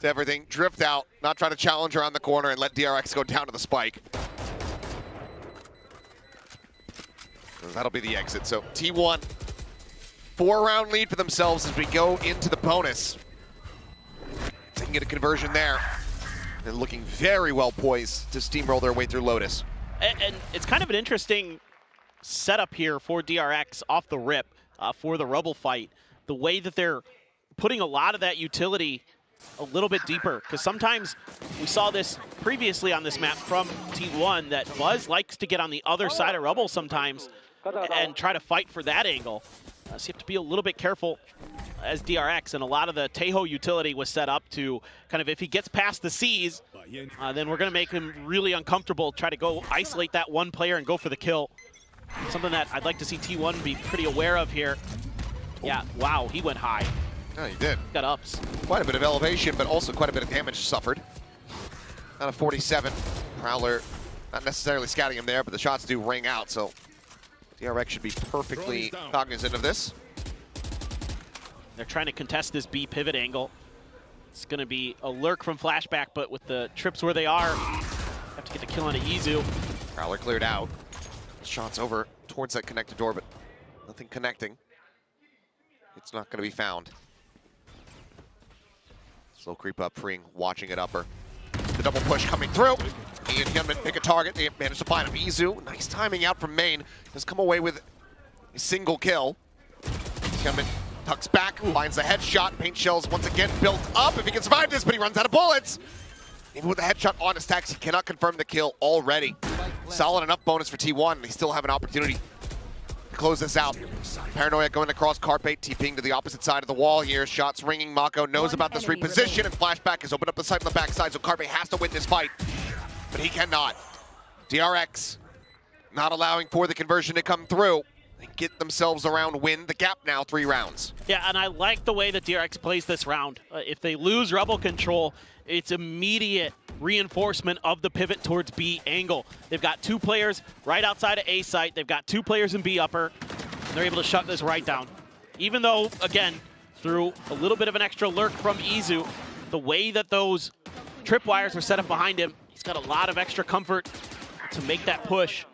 to everything, drift out, not try to challenge around the corner, and let DRX go down to the spike. That'll be the exit. So T1, 4-round lead for themselves as we go into the bonus. They can get a conversion there. And looking very well poised to steamroll their way through Lotus. And it's kind of an interesting setup here for DRX off the rip for the Rubble fight. The way that they're putting a lot of that utility a little bit deeper. Because sometimes we saw this previously on this map from T1 that Buzz likes to get on the other side of Rubble sometimes and try to fight for that angle. So you have to be a little bit careful as DRX, and a lot of the Tejo utility was set up to kind of, if he gets past the C's, then we're going to make him really uncomfortable, try to go isolate that one player and go for the kill. Something that I'd like to see T1 be pretty aware of here. Yeah, wow, he went high. Yeah, he did. Got ups. Quite a bit of elevation, but also quite a bit of damage suffered. Out of 47, Prowler not necessarily scouting him there, but the shots do ring out, so DRX should be perfectly cognizant of this. They're trying to contest this B pivot angle. It's going to be a lurk from Flashback, but with the trips where they are, have to get the kill on a Izu. Prowler cleared out. Shots over towards that connected door, but nothing connecting. It's not going to be found. Slow creep up, freeing, watching it upper. The double push coming through. He and Hyunmin pick a target. They manage to find him. Izu, nice timing out from Main. Has come away with a single kill. Hyunmin tucks back, finds the headshot. Paint Shells once again built up. If he can survive this, but he runs out of bullets. Even with the headshot on his stacks, he cannot confirm the kill already. Solid enough bonus for T1. They still have an opportunity to close this out. Paranoia going across Carpe, TPing to the opposite side of the wall here. Shots ringing. Mako knows about this reposition, and Flashback has opened up the site on the backside, so Carpe has to win this fight. But he cannot. DRX not allowing for the conversion to come through. They get themselves around win. The gap now 3 rounds. Yeah, and I like the way that DRX plays this round. If they lose Rebel control, it's immediate reinforcement of the pivot towards B angle. They've got 2 players right outside of A site. They've got 2 players in B upper. They're able to shut this right down. Even though, again, through a little bit of an extra lurk from Izu, the way that those tripwires are set up behind him, he's got a lot of extra comfort to make that push.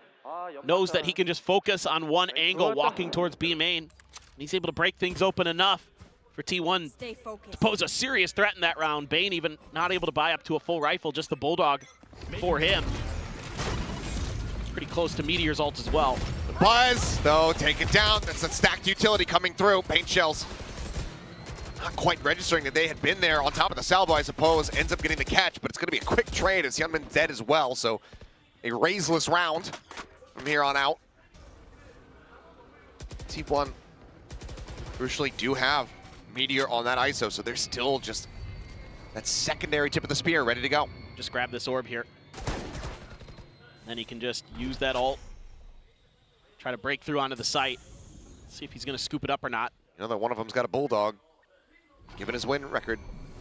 Knows that he can just focus on one angle walking towards B main. And he's able to break things open enough for T1 to pose a serious threat in that round. Bane even not able to buy up to a full rifle, just the Bulldog for him. Pretty close to Meteor's ult as well. The Buzz, though, take it down. That's a stacked utility coming through. Paint Shells not quite registering that they had been there on top of the salvo, I suppose. Ends up getting the catch, but it's going to be a quick trade as Hyunmin's dead as well. So a raiseless round from here on out. T1 crucially do have Meteor on that ISO, so they're still just that secondary tip of the spear ready to go. Just grab this orb here. and he can just use that ult, try to break through onto the site, see if he's going to scoop it up or not. You know that one of them's got a bulldog. Given his win record,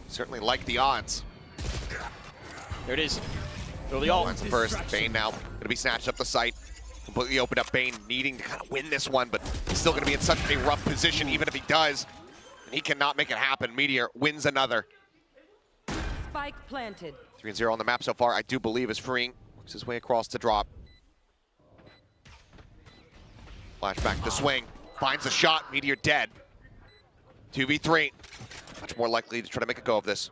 certainly like the odds. There it is. Throw the ult. Finds the first. Bane now going to be snatched up the site. Completely opened up. Bane needing to kind of win this one, but he's still going to be in such a rough position, even if he does. And he cannot make it happen. Meteor wins another. Spike planted. 3-0 on the map so far, I do believe, is freeing. Works his way across to drop. Flashback to swing. Finds the shot. Meteor dead. 2v3. Much more likely to try to make a go of this.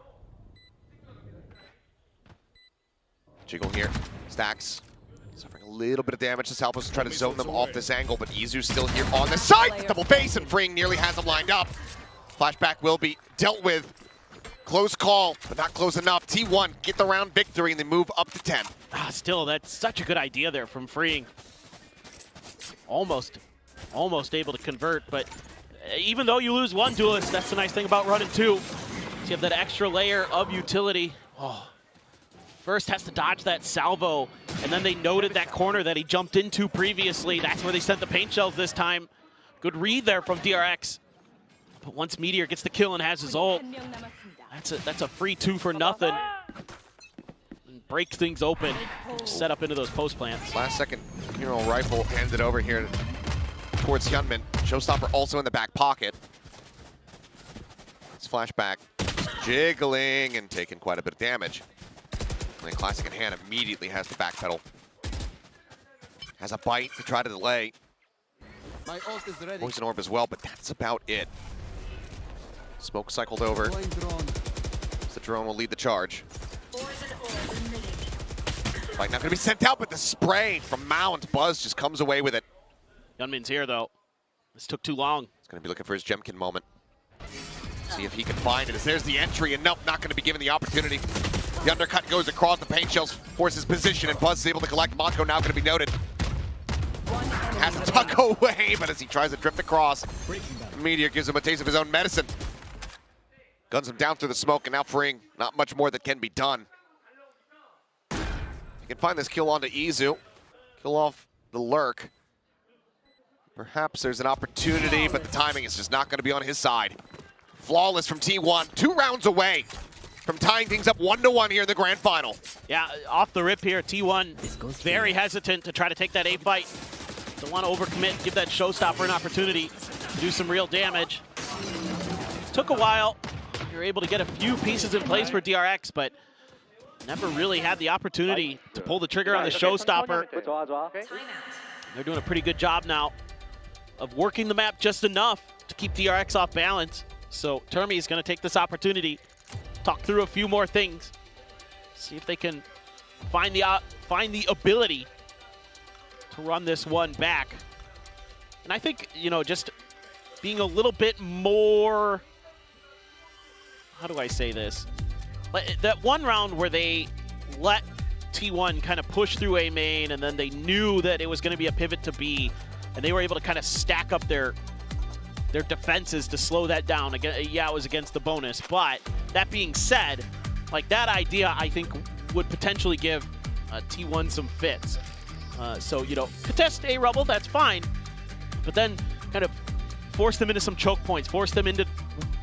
Jiggle here. Stacks. Suffering a little bit of damage. This helps us try to zone them off this angle, but Izu's still here on the side. Double base, and freeing nearly has him lined up. Flashback will be dealt with. Close call, but not close enough. T1 get the round victory, and they move up to 10. Still, that's such a good idea there from freeing. Almost able to convert, but even though you lose one duelist, that's the nice thing about running two. So you have that extra layer of utility. Oh. First has to dodge that salvo, and then they noted that corner that he jumped into previously. That's where they sent the paint shells this time. Good read there from DRX. But once Meteor gets the kill and has his ult, that's a free 2 for nothing. And breaks things open, set up into those post plants. Last second hero rifle handed over here towards Hyunmin. Showstopper also in the back pocket. It's flashback, jiggling and taking quite a bit of damage. And then Classic in hand immediately has the backpedal. Has a bite to try to delay. Poison orb as well, but that's about it. Smoke cycled over. The drone will lead the charge. Like, not going to be sent out, but the spray from Mount. Buzz just comes away with it. Gunman's here, though. This took too long. He's going to be looking for his Jemkin moment. See if he can find it. As there's the entry, and nope, not going to be given the opportunity. The undercut goes across the paint shells, forces position, and Buzz is able to collect. Monko now going to be noted. Has to tuck away, but as he tries to drift across, Meteor gives him a taste of his own medicine. Guns him down through the smoke, and now freeing. Not much more that can be done. You can find this kill onto Izu. Kill off the lurk. Perhaps there's an opportunity, but the timing is just not going to be on his side. Flawless from T1, 2 rounds away from tying things up 1-1 here in the grand final. Yeah, off the rip here, T1 very hesitant to try to take that A fight. Don't want to overcommit, give that Showstopper an opportunity to do some real damage. Took a while. You're able to get a few pieces in place for DRX, but never really had the opportunity to pull the trigger on the Showstopper. They're doing a pretty good job now of working the map just enough to keep DRX off balance. So Termi is going to take this opportunity, talk through a few more things, see if they can find the ability to run this one back. And I think, you know, just being a little bit more, how do I say this? That one round where they let T1 kind of push through A main, and then they knew that it was going to be a pivot to B, and they were able to kind of stack up their defenses to slow that down. Again, yeah, it was against the bonus, but that being said, like, that idea I think would potentially give T1 some fits. So, you know, contest A rubble, that's fine, but then kind of force them into some choke points, force them into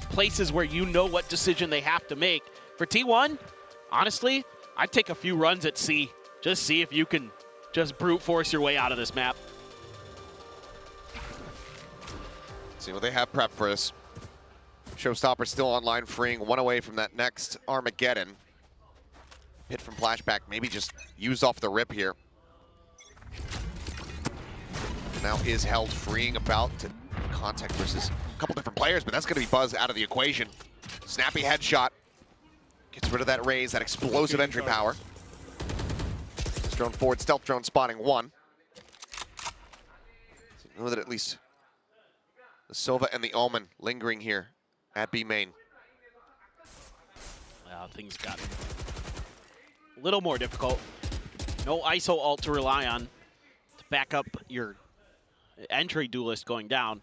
places where you know what decision they have to make. For T1, honestly, I'd take a few runs at C. Just see if you can just brute force your way out of this map. See what they have prepped for us. Showstopper still online, freeing 1 away from that next Armageddon. Hit from flashback, maybe just used off the rip here. Now is held, freeing about to contact versus a couple different players, but that's going to be Buzz out of the equation. Snappy headshot. Gets rid of that raise, that explosive entry power. This drone forward, stealth drone spotting 1. So you know that at least the Sova and the Omen lingering here at B main. Well, things got a little more difficult. No ISO ult to rely on to back up your entry duelist going down.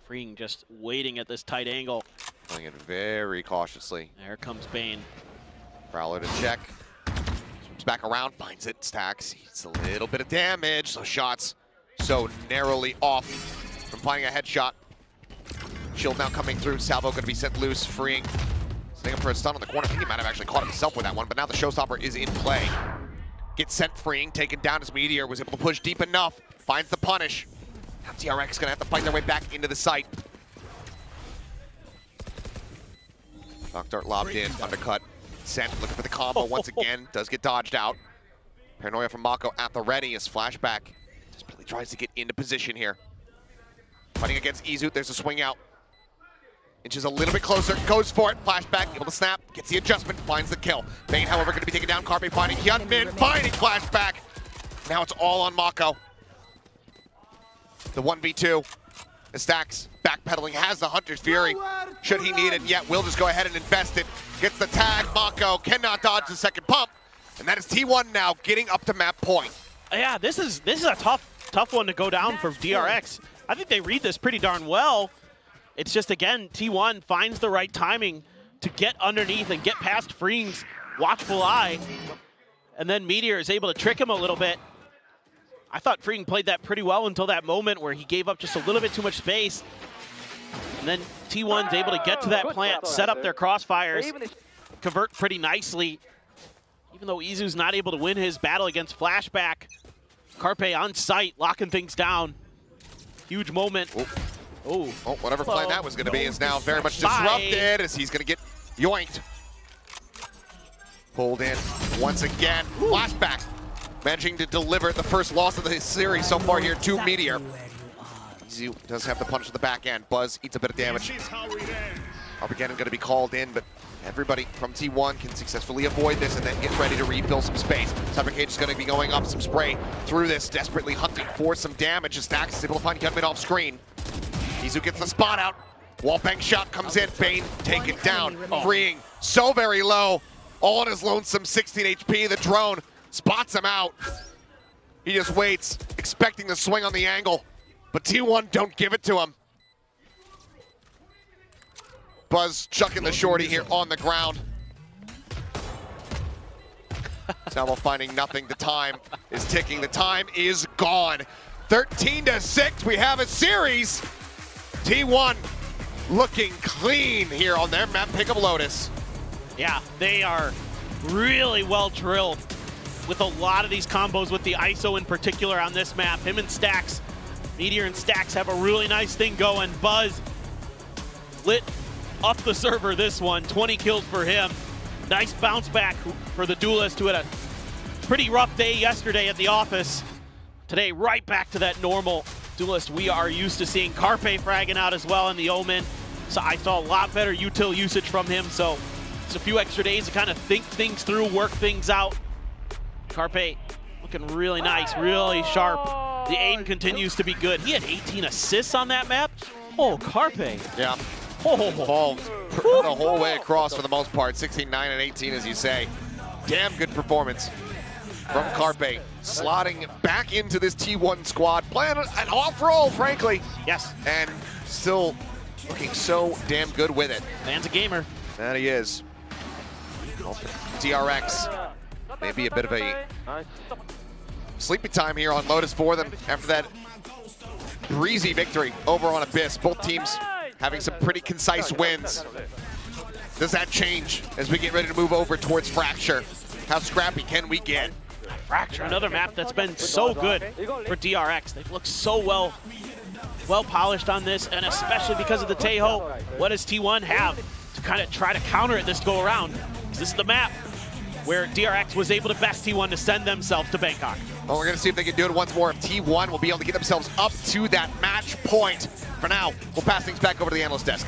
Freeing just waiting at this tight angle. Playing it very cautiously. There comes Bane. Prowler to check. Some Comes back around, finds it, stacks. It's a little bit of damage. So shots so narrowly off from finding a headshot. Shield now coming through. Salvo going to be set loose, freeing. Setting up for a stun on the corner. I think he might have actually caught himself with that one, but now the showstopper is in play. Gets sent freeing, taken down as Meteor was able to push deep enough. Finds the punish. Now DRX going to have to fight their way back into the site. Knock Dart lobbed in, undercut. Sent, looking for the combo once again. Does get dodged out. Paranoia from Mako at the ready as Flashback desperately tries to get into position here. Fighting against Izu, there's a swing out. Inches a little bit closer, goes for it. Flashback, able to snap, gets the adjustment, finds the kill. Bane, however, going to be taken down. Carpe finding Hyun mid, finding Flashback. Now it's all on Mako. The 1v2. The Stacks backpedaling, has the Hunter's Fury. Should he need it yet, will just go ahead and invest it. Gets the tag, Mako cannot dodge the second pump. And that is T1 now getting up to map point. Yeah, this is a tough one to go down for DRX. I think they read this pretty darn well. It's just, again, T1 finds the right timing to get underneath and get past Freeing's watchful eye. And then Meteor is able to trick him a little bit. I thought Freeing played that pretty well until that moment where he gave up just a little bit too much space. And then T1's able to get to that plant, set up their crossfires, convert pretty nicely. Even though Izu's not able to win his battle against Flashback, Carpe on site, locking things down. Huge moment. Oh, whatever plan that was going to be is now very much disrupted as he's going to get yoinked. Pulled in once again. Flashback managing to deliver the first loss of the series so far here to Meteor. Izu does have the punch to the back end. Buzz eats a bit of damage. Armageddon going to be called in, but everybody from T1 can successfully avoid this and then get ready to refill some space. Cyber Cage is going to be going up some spray through this, desperately hunting for some damage. As Stacks is able to find Gunman off screen. Izu gets the spot out. Wallbang shot comes in. Bane taken down. Freeing so very low. All on his lonesome 16 HP. The drone spots him out. He just waits, expecting the swing on the angle. But T1 don't give it to him. Buzz chucking the shorty here on the ground. Salvo finding nothing. The time is ticking. The time is gone. 13-6. We have a series. T1 looking clean here on their map pick of Lotus. Yeah, they are really well drilled with a lot of these combos with the ISO in particular on this map. Him and Stacks, Meteor and Stacks have a really nice thing going. Buzz lit up the server this one, 20 kills for him. Nice bounce back for the duelist who had a pretty rough day yesterday at the office. Today, right back to that normal duelist we are used to seeing. Carpe fragging out as well in the Omen. So I saw a lot better util usage from him. So it's a few extra days to kind of think things through, work things out. Carpe looking really nice, really sharp. The aim continues to be good. He had 18 assists on that map. Oh, Carpe. Yeah. Involved the whole way across for the most part. 16, 9, and 18, as you say. Damn good performance from Carpe. Slotting back into this T1 squad. Playing an off roll, frankly. Yes. And still looking so damn good with it. Man's a gamer. That he is. DRX. Maybe a bit of a sleepy time here on Lotus for them after that breezy victory over on Abyss. Both teams having some pretty concise wins. Does that change as we get ready to move over towards Fracture? How scrappy can we get? Fracture, another map that's been so good for DRX. They've looked so well polished on this, and especially because of the Tejo. What does T1 have to kind of try to counter it this go around? Because this is the map where DRX was able to best T1 to send themselves to Bangkok. Well, we're going to see if they can do it once more. If T1 will be able to get themselves up to that match point. For now, we'll pass things back over to the analyst desk.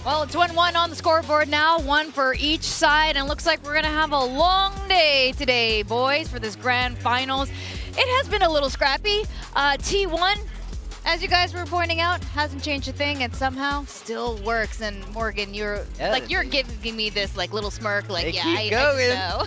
Well, it's 1-1 on the scoreboard now, one for each side, and it looks like we're going to have a long day today, boys, for this grand finals. It has been a little scrappy. T1, as you guys were pointing out, hasn't changed a thing and somehow still works. And Morgan, you're giving me this like little smirk, like, I know.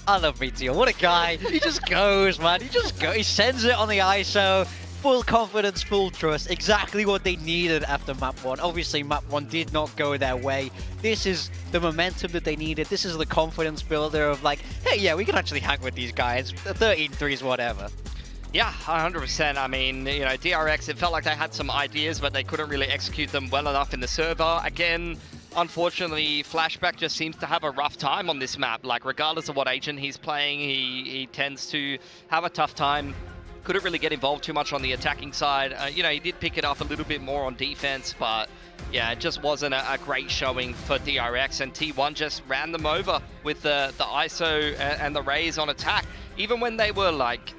I love Meteor. What a guy. He just goes, man. He just goes. He sends it on the ISO. full confidence, full trust, exactly what they needed after map 1. Obviously, map 1 did not go their way. This is the momentum that they needed. This is the confidence builder of like, hey, yeah, we can actually hang with these guys. 13 threes, whatever. Yeah, 100%. I mean, you know, DRX, it felt like they had some ideas, but they couldn't really execute them well enough in the server. Again, unfortunately, Flashback just seems to have a rough time on this map. Like, regardless of what agent he's playing, he tends to have a tough time. Couldn't really get involved too much on the attacking side. You know, he did pick it up a little bit more on defense, but yeah, it just wasn't a great showing for DRX, and T1 just ran them over with the ISO and the Rays on attack. Even when they were like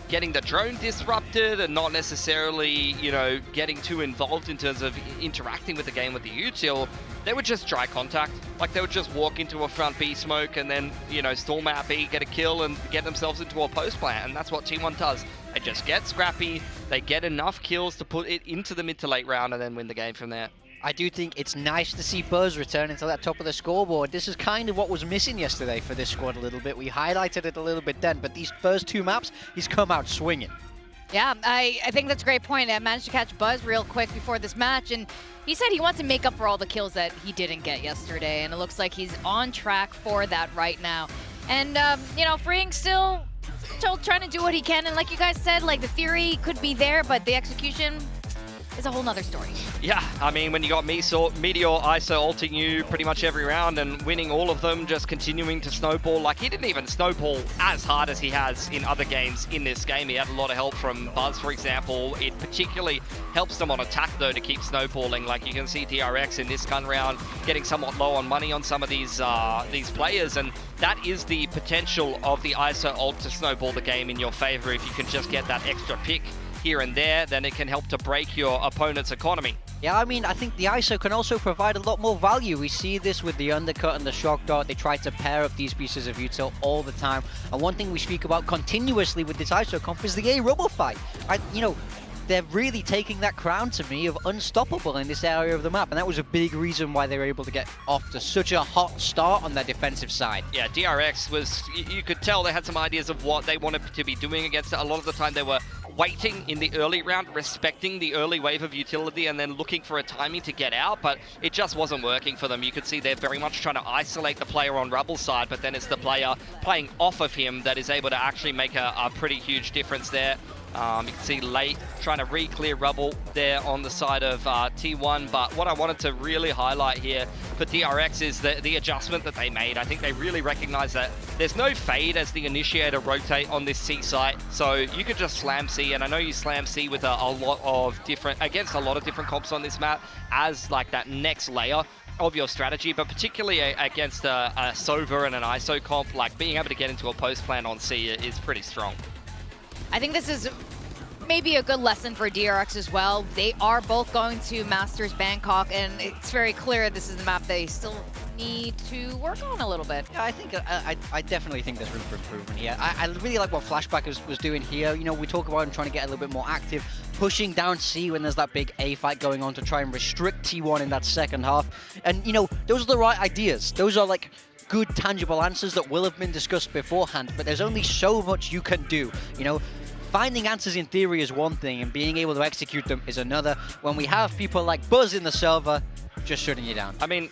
getting the drone disrupted and not necessarily, you know, getting too involved in terms of interacting with the game with the util, they would just dry contact. Like, they would just walk into a front B smoke and then, you know, storm out B, get a kill and get themselves into a post plant. And that's what T1 does. They just get scrappy, they get enough kills to put it into the mid to late round and then win the game from there. I do think it's nice to see Buzz returning to that top of the scoreboard. This is kind of what was missing yesterday for this squad a little bit. We highlighted it a little bit then, but these first 2 maps, he's come out swinging. Yeah, I think that's a great point. I managed to catch Buzz real quick before this match, and he said he wants to make up for all the kills that he didn't get yesterday, and it looks like he's on track for that right now. And, you know, Freeing still trying to do what he can, and like you guys said, like, the theory could be there, but the execution is a whole nother story. Yeah, I mean, when you got Meteor ISO ulting you pretty much every round and winning all of them, just continuing to snowball. Like, he didn't even snowball as hard as he has in other games in this game. He had a lot of help from Buzz, for example. It particularly helps them on attack, though, to keep snowballing. Like, you can see DRX in this gun round getting somewhat low on money on some of these players, and that is the potential of the ISO ult to snowball the game in your favor. If you can just get that extra pick here and there, then it can help to break your opponent's economy. Yeah, I mean, I think the ISO can also provide a lot more value. We see this with the undercut and the shock dart. They try to pair up these pieces of util all the time. And one thing we speak about continuously with this ISO comp is the A rubble fight. You know, they're really taking that crown to me of unstoppable in this area of the map, and that was a big reason why they were able to get off to such a hot start on their defensive side. Yeah, DRX was, you could tell they had some ideas of what they wanted to be doing against it. A lot of the time they were waiting in the early round, respecting the early wave of utility and then looking for a timing to get out, but it just wasn't working for them. You could see they're very much trying to isolate the player on Rubble's side, but then it's the player playing off of him that is able to actually make a pretty huge difference there. You can see Late trying to re-clear Rubble there on the side of T1, but what I wanted to really highlight here for DRX is the adjustment that they made. I think they really recognize that there's no fade as the initiator rotate on this C site, so you could just slam C, and I know you slam C with a lot of different, against a lot of different comps on this map as like that next layer of your strategy, but particularly against a Sova and an ISO comp, like being able to get into a post plan on C is pretty strong. I think this is maybe a good lesson for DRX as well. They are both going to Masters Bangkok, and it's very clear this is the map they still need to work on a little bit. Yeah, I think I definitely think there's room for improvement here. I really like what Flashback was doing here. You know, we talk about him trying to get a little bit more active, pushing down C when there's that big A fight going on to try and restrict T1 in that second half. And, you know, those are the right ideas. Those are like good, tangible answers that will have been discussed beforehand, but there's only so much you can do, you know? Finding answers in theory is one thing, and being able to execute them is another. When we have people like Buzz in the server, just shutting you down. I mean,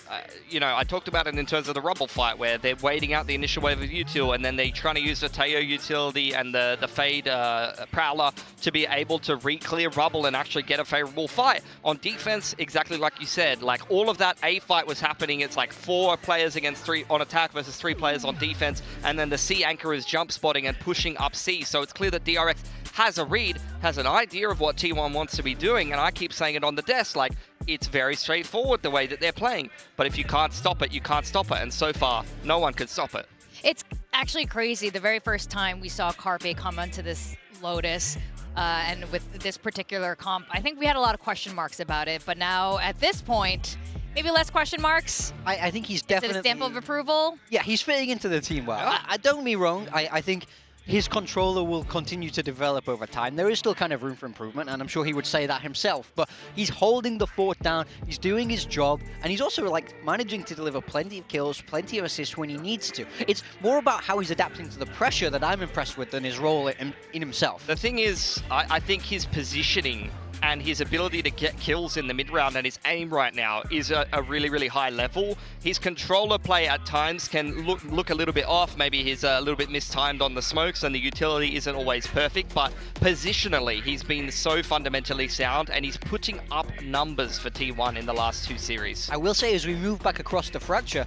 you know, I talked about it in terms of the Rumble fight, where they're waiting out the initial wave of util, and then they're trying to use the Teo utility and the Fade Prowler to be able to re-clear Rubble and actually get a favorable fight. On defense, exactly like you said, like all of that A fight was happening. It's like 4 players against 3 on attack versus 3 players on defense, and then the C anchor is jump spotting and pushing up C. So it's clear that DRX has a read, has an idea of what T1 wants to be doing, and I keep saying it on the desk, like, it's very straightforward the way that they're playing. But if you can't stop it, you can't stop it, and so far, no one can stop it. It's actually crazy. The very first time we saw Carpe come onto this Lotus, and with this particular comp, I think we had a lot of question marks about it, but now, at this point, maybe less question marks? I think he's definitely... Is it a stamp of approval? Yeah, he's fitting into the team well. I don't get me wrong, I think his controller will continue to develop over time. There is still kind of room for improvement, and I'm sure he would say that himself, but he's holding the fort down, he's doing his job, and he's also like managing to deliver plenty of kills, plenty of assists when he needs to. It's more about how he's adapting to the pressure that I'm impressed with than his role in himself. The thing is, I think his positioning and his ability to get kills in the mid-round and his aim right now is a really, really high level. His controller play at times can look a little bit off. Maybe he's a little bit mistimed on the smokes and the utility isn't always perfect, but positionally, he's been so fundamentally sound and he's putting up numbers for T1 in the last 2 series. I will say, as we move back across the Fracture,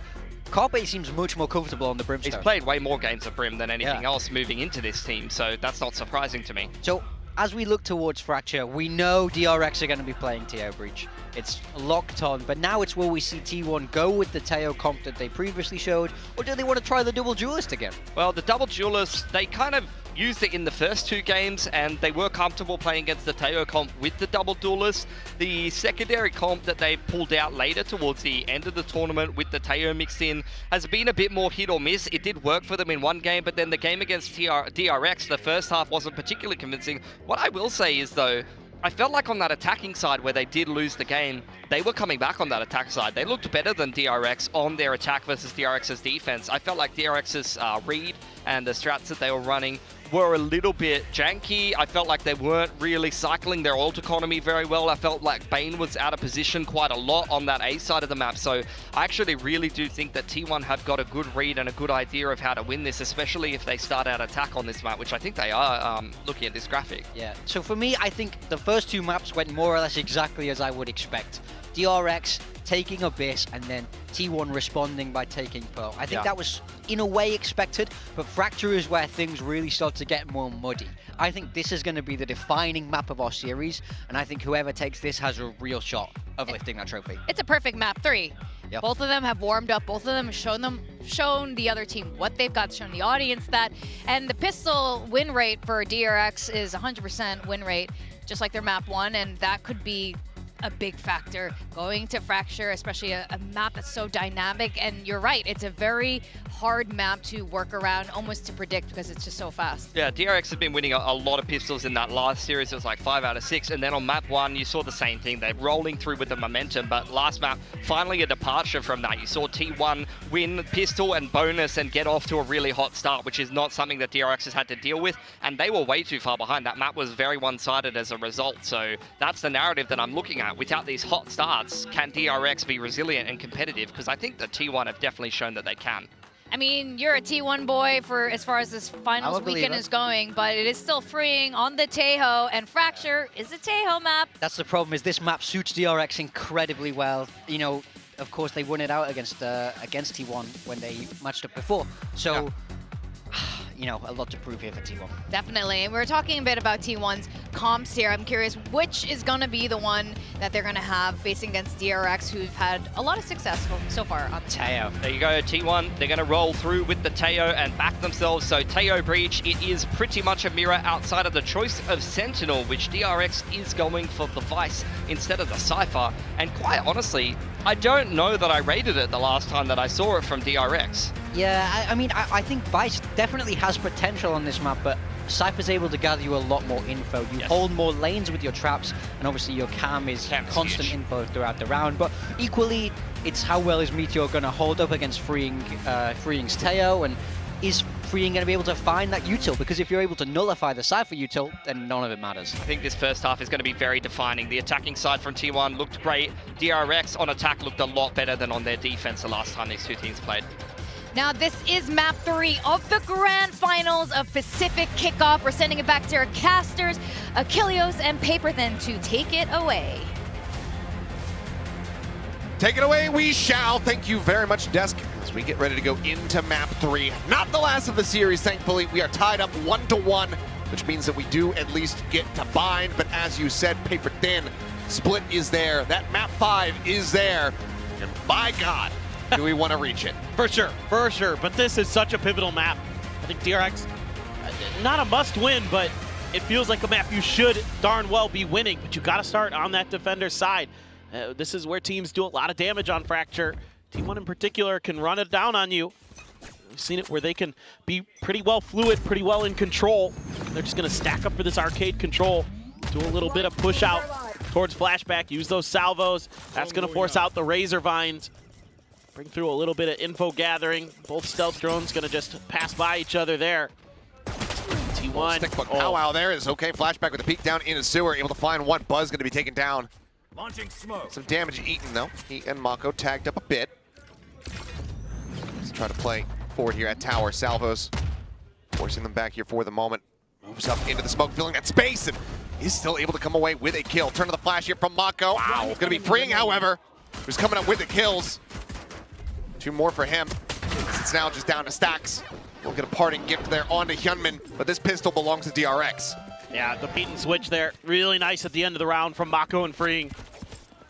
Carpe seems much more comfortable on the Brimstone. He's played way more games of Brim than anything else moving into this team, so that's not surprising to me. So, as we look towards Fracture, we know DRX are going to be playing Teo Breach. It's locked on, but now it's where we see T1 go with the Teo comp that they previously showed, or do they want to try the double duelist again? Well, the double duelist, they kind of used it in the first 2 games, and they were comfortable playing against the Teo comp with the double duelist. The secondary comp that they pulled out later towards the end of the tournament with the Teo mixed in has been a bit more hit or miss. It did work for them in one game, but then the game against DRX, the first half wasn't particularly convincing. What I will say is, though, I felt like on that attacking side where they did lose the game, they were coming back on that attack side. They looked better than DRX on their attack versus DRX's defense. I felt like DRX's read and the strats that they were running were a little bit janky. I felt like they weren't really cycling their ult economy very well. I felt like Bane was out of position quite a lot on that A side of the map. So I actually really do think that T1 have got a good read and a good idea of how to win this, especially if they start out attack on this map, which I think they are looking at this graphic. Yeah, so for me, I think the first 2 maps went more or less exactly as I would expect. DRX taking Abyss and then T1 responding by taking Pearl. I think that was in a way expected, but Fracture is where things really start to get more muddy. I think this is going to be the defining map of our series, and I think whoever takes this has a real shot of lifting that trophy. It's a perfect map 3. Yep. Both of them have warmed up. Both of them have shown the other team what they've got, shown the audience that. And the pistol win rate for DRX is 100% win rate, just like their map 1, and that could be a big factor going to Fracture, especially a map that's so dynamic. And you're right, it's a very hard map to work around, almost to predict, because it's just so fast. Yeah, DRX have been winning a lot of pistols in that last series. It was like 5 out of 6, and then on map 1 you saw the same thing. They're rolling through with the momentum, but last map, finally a departure from that. You saw T1 win pistol and bonus and get off to a really hot start, which is not something that DRX has had to deal with, and they were way too far behind. That map was very one-sided as a result, so that's the narrative that I'm looking at. Without these hot starts, can DRX be resilient and competitive? Because I think the T1 have definitely shown that they can. I mean, you're a T1 boy for as far as this finals weekend is going, but it is still freeing on the Taeho, and Fracture is a Taeho map. That's the problem, is this map suits DRX incredibly well. You know, of course, they won it out against T1 when they matched up before. So, you know, a lot to prove here for T1. Definitely. And we're talking a bit about T1's comps here. I'm curious which is going to be the one that they're going to have facing against DRX, who've had a lot of success so far on the Teo. There you go, T1. They're going to roll through with the Teo and back themselves. So Teo Breach, it is pretty much a mirror outside of the choice of Sentinel, which DRX is going for the Vice instead of the Cypher. And quite honestly, I don't know that I rated it the last time that I saw it from DRX. Yeah, I mean, I think Vice definitely has potential on this map, but Cypher's able to gather you a lot more info. You hold more lanes with your traps, and obviously your cam is constant info throughout the round. But equally, it's how well is Meteor going to hold up against Freeing's Teo, and is Freeing going to be able to find that util? Because if you're able to nullify the Cypher util, then none of it matters. I think this first half is going to be very defining. The attacking side from T1 looked great. DRX on attack looked a lot better than on their defense the last time these 2 teams played. Now this is map 3 of the grand finals of Pacific Kickoff. We're sending it back to our casters, Achilleos and Paper Thin, to take it away. Take it away, we shall. Thank you very much, Desk, as we get ready to go into map 3. Not the last of the series, thankfully. We are tied up 1-1, which means that we do at least get to bind. But as you said, Paper Thin, split is there. That map 5 is there. And by God, do we want to reach it? For sure. But this is such a pivotal map. I think DRX, not a must win, but it feels like a map you should darn well be winning. But you got to start on that defender's side. This is where teams do a lot of damage on Fracture. T1 in particular can run it down on you. We've seen it where they can be pretty well fluid, pretty well in control. They're just going to stack up for this arcade control. Do a little bit of push out towards flashback. Use those salvos. That's going to force out the razor vines. Bring through a little bit of info gathering. Both stealth drones going to just pass by each other there. T1. Stick powwow there is okay. Flashback with the peek down into sewer. Able to find one. Buzz going to be taken down. Launching smoke. Some damage eaten though. He and Mako tagged up a bit. Let's try to play forward here at tower. Salvos forcing them back here for the moment. Moves up into the smoke, filling that space, and he's still able to come away with a kill. Turn to the flash here from Mako. Wow. It's going to be freeing, however. Who's coming up with the kills. 2 more for him. It's now just down to stacks. We'll get a parting gift there onto Hyunmin, but this pistol belongs to DRX. Yeah, the beat and switch there. Really nice at the end of the round from Mako and Freeing.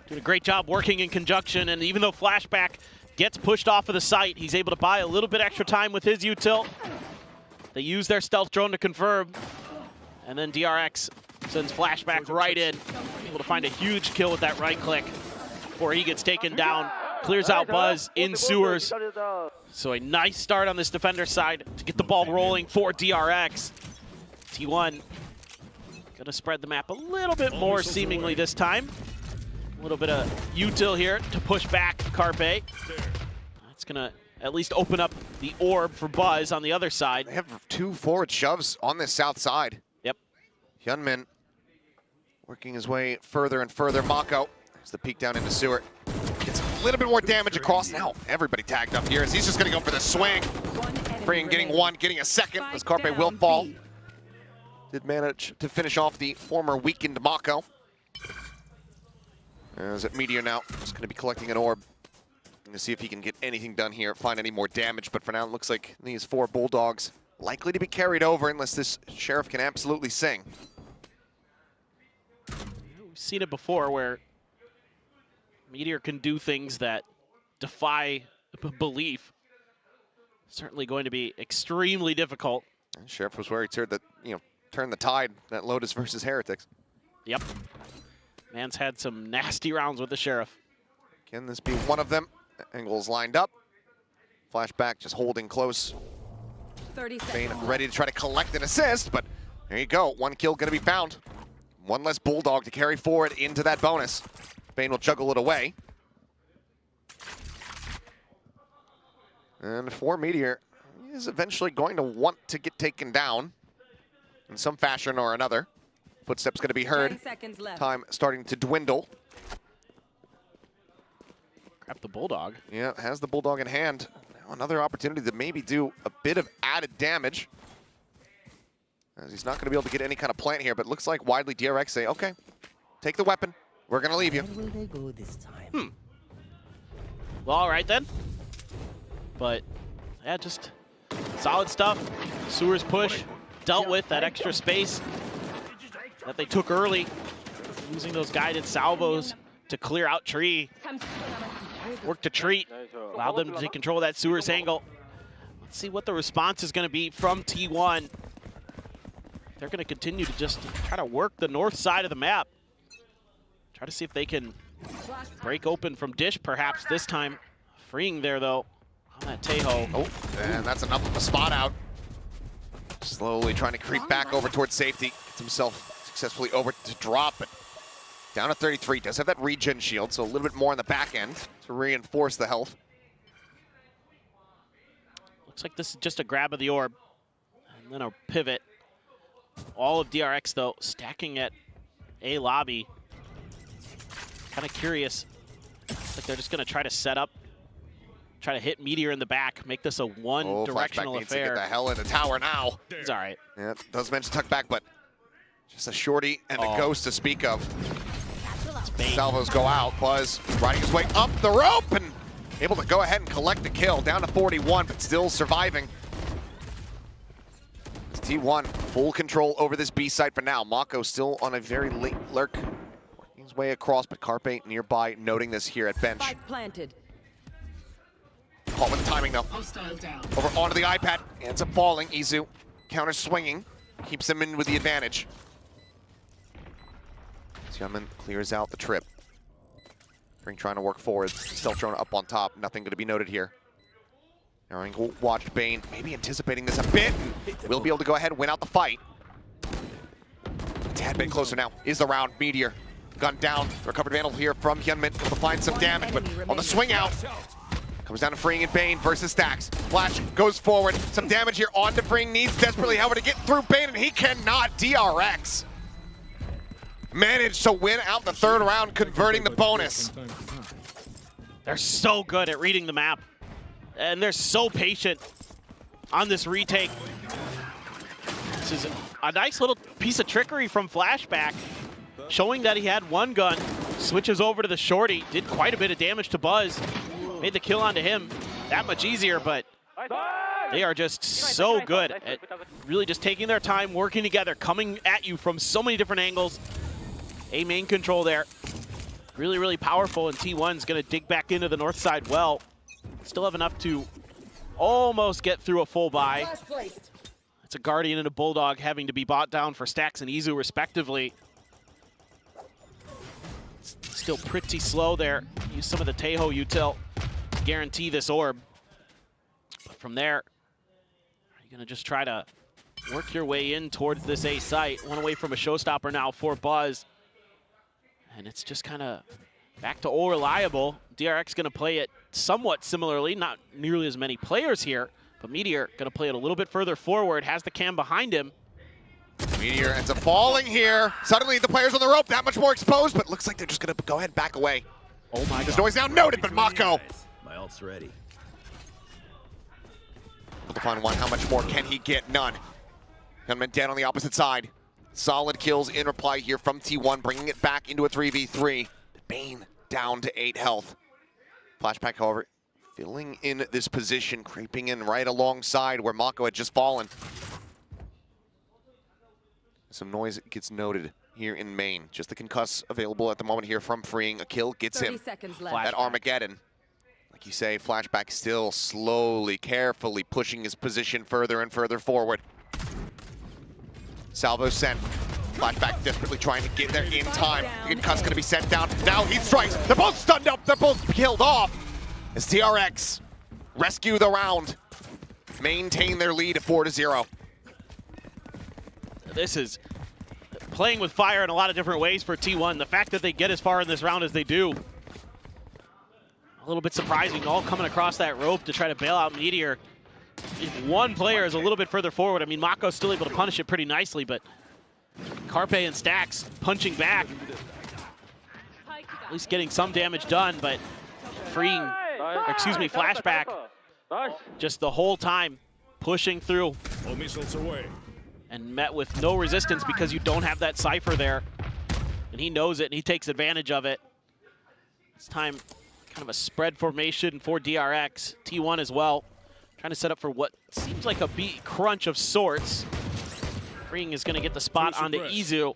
Doing a great job working in conjunction, and even though Flashback gets pushed off of the site, he's able to buy a little bit extra time with his util. They use their stealth drone to confirm, and then DRX sends Flashback right in. Able to find a huge kill with that right click before he gets taken down. Clears out Buzz in sewers. So a nice start on this defender side to get the ball rolling for DRX. T1 gonna spread the map a little bit more seemingly this time. A little bit of util here to push back Carpe. That's gonna at least open up the orb for Buzz on the other side. They have 2 forward shoves on this south side. Yep. Hyunmin working his way further and further. Mako has the peek down into sewer. Gets a little bit more damage across. Now everybody tagged up here as he's just going to go for the swing. Freeing getting one, getting a second as Carpe will fall. Did manage to finish off the former weakened Mako. As at Meteor now, just going to be collecting an orb. To see if he can get anything done here, find any more damage. But for now, it looks like these 4 Bulldogs likely to be carried over unless this Sheriff can absolutely sing. We've seen it before where Meteor can do things that defy belief. Certainly going to be extremely difficult. And Sheriff was worried that, turn the tide, that Lotus versus Heretics. Yep. Man's had some nasty rounds with the Sheriff. Can this be one of them? Angles lined up. Flashback just holding close. 30 Bane seconds. ready to try to collect an assist, but there you go. 1 kill going to be found. 1 less Bulldog to carry forward into that bonus. Bane will juggle it away. And for Meteor, he is eventually going to want to get taken down in some fashion or another. Footsteps going to be heard. 10 seconds left. Time starting to dwindle. Grab the Bulldog. Yeah, has the Bulldog in hand. Now another opportunity to maybe do a bit of added damage. As he's not going to be able to get any kind of plant here, but it looks like widely DRX say, okay, take the weapon. We're going to leave you. Where will they go this time? Well, all right then. But, yeah, just solid stuff. Sewers push, dealt with that extra space that they took early. Using those guided salvos to clear out tree. Work to treat, allowed them to take control of that sewers angle. Let's see what the response is going to be from T1. They're going to continue to just try to work the north side of the map. Try to see if they can break open from Dish perhaps this time. Freeing there though on that Tejo. Oh, and that's enough of a spot out. Slowly trying to creep back over towards safety. Gets himself successfully over to drop it. Down to 33, does have that regen shield, so a little bit more on the back end to reinforce the health. Looks like this is just a grab of the orb and then a pivot. All of DRX though stacking at A lobby. Kind of curious. Looks like they're just going to try to set up, try to hit Meteor in the back, make this a one-directional Flashback needs affair. to get the hell in the tower now. It's all right. Yeah, does mention tuck back, but just a shorty and a ghost to speak of. Salvos go out. Buzz riding his way up the rope and able to go ahead and collect the kill. Down to 41, but still surviving. It's T1 full control over this B site for now. Mako still on a very late lurk. Working his way across, but Carpe nearby noting this here at bench. Spike planted. Caught with the timing though. Over onto the iPad. Ends up falling. Izu counter swinging. Keeps him in with the advantage. Xiamen clears out the trip. Ring trying to work forward. Stealth drone up on top. Nothing going to be noted here. Angle watched Bane, maybe anticipating this a bit. Will be able to go ahead and win out the fight. A tad bit closer now is the round. Meteor, gun down, recovered Vandal here from Hyunmin, able to find some damage, but on the swing out, comes down to Freeing and Bane versus Stax. Flash goes forward, some damage here onto Freeing, needs desperately, however, to get through Bane, and he cannot. DRX managed to win out the third round, converting the bonus. They're so good at reading the map, and they're so patient on this retake. This is a nice little piece of trickery from Flashback, showing that he had one gun, switches over to the shorty, did quite a bit of damage to Buzz, made the kill onto him that much easier, but they are just so good at really just taking their time, working together, coming at you from so many different angles. A main control there. Really, really powerful, and T1's gonna dig back into the north side well. Still have enough to almost get through a full buy. It's a Guardian and a Bulldog having to be bought down for Stax and Izu respectively. Still pretty slow there. Use some of the Teho util to guarantee this orb. But from there, are you gonna just try to work your way in towards this A site? One away from a showstopper now for Buzz. And it's just kind of back to all reliable. DRX going to play it somewhat similarly, not nearly as many players here, but Meteor going to play it a little bit further forward, has the cam behind him. Meteor ends up falling here. Suddenly the players on the rope that much more exposed, but looks like they're just going to go ahead and back away. Oh my God. This noise now noted, but Mako. My ult's ready. To find one, how much more can he get? None. Gunman dead on the opposite side. Solid kills in reply here from T1, bringing it back into a 3v3. Bane down to 8 health. Flashback, however, filling in this position, creeping in right alongside where Mako had just fallen. Some noise gets noted here in main. Just the concuss available at the moment here from Freeing. A kill gets him at Armageddon. Like you say, Flashback still slowly, carefully pushing his position further and further forward. Salvo sent. Flashback desperately trying to get there in time. The concuss gonna be sent down. Now he strikes. They're both stunned up. They're both killed off. As DRX rescue the round. Maintain their lead at 4-0. This is playing with fire in a lot of different ways for T1. The fact that they get as far in this round as they do, a little bit surprising. All coming across that rope to try to bail out Meteor. If one player is a little bit further forward, I mean, Mako's still able to punish it pretty nicely, but Carpe and Stax punching back. At least getting some damage done, but Freeing, excuse me, Flashback, just the whole time pushing through. And met with no resistance because you don't have that Cypher there. And he knows it, and he takes advantage of it. This time, kind of a spread formation for DRX. T1 as well, trying to set up for what seems like a beat crunch of sorts. Freeing is going to get the spot onto Izu.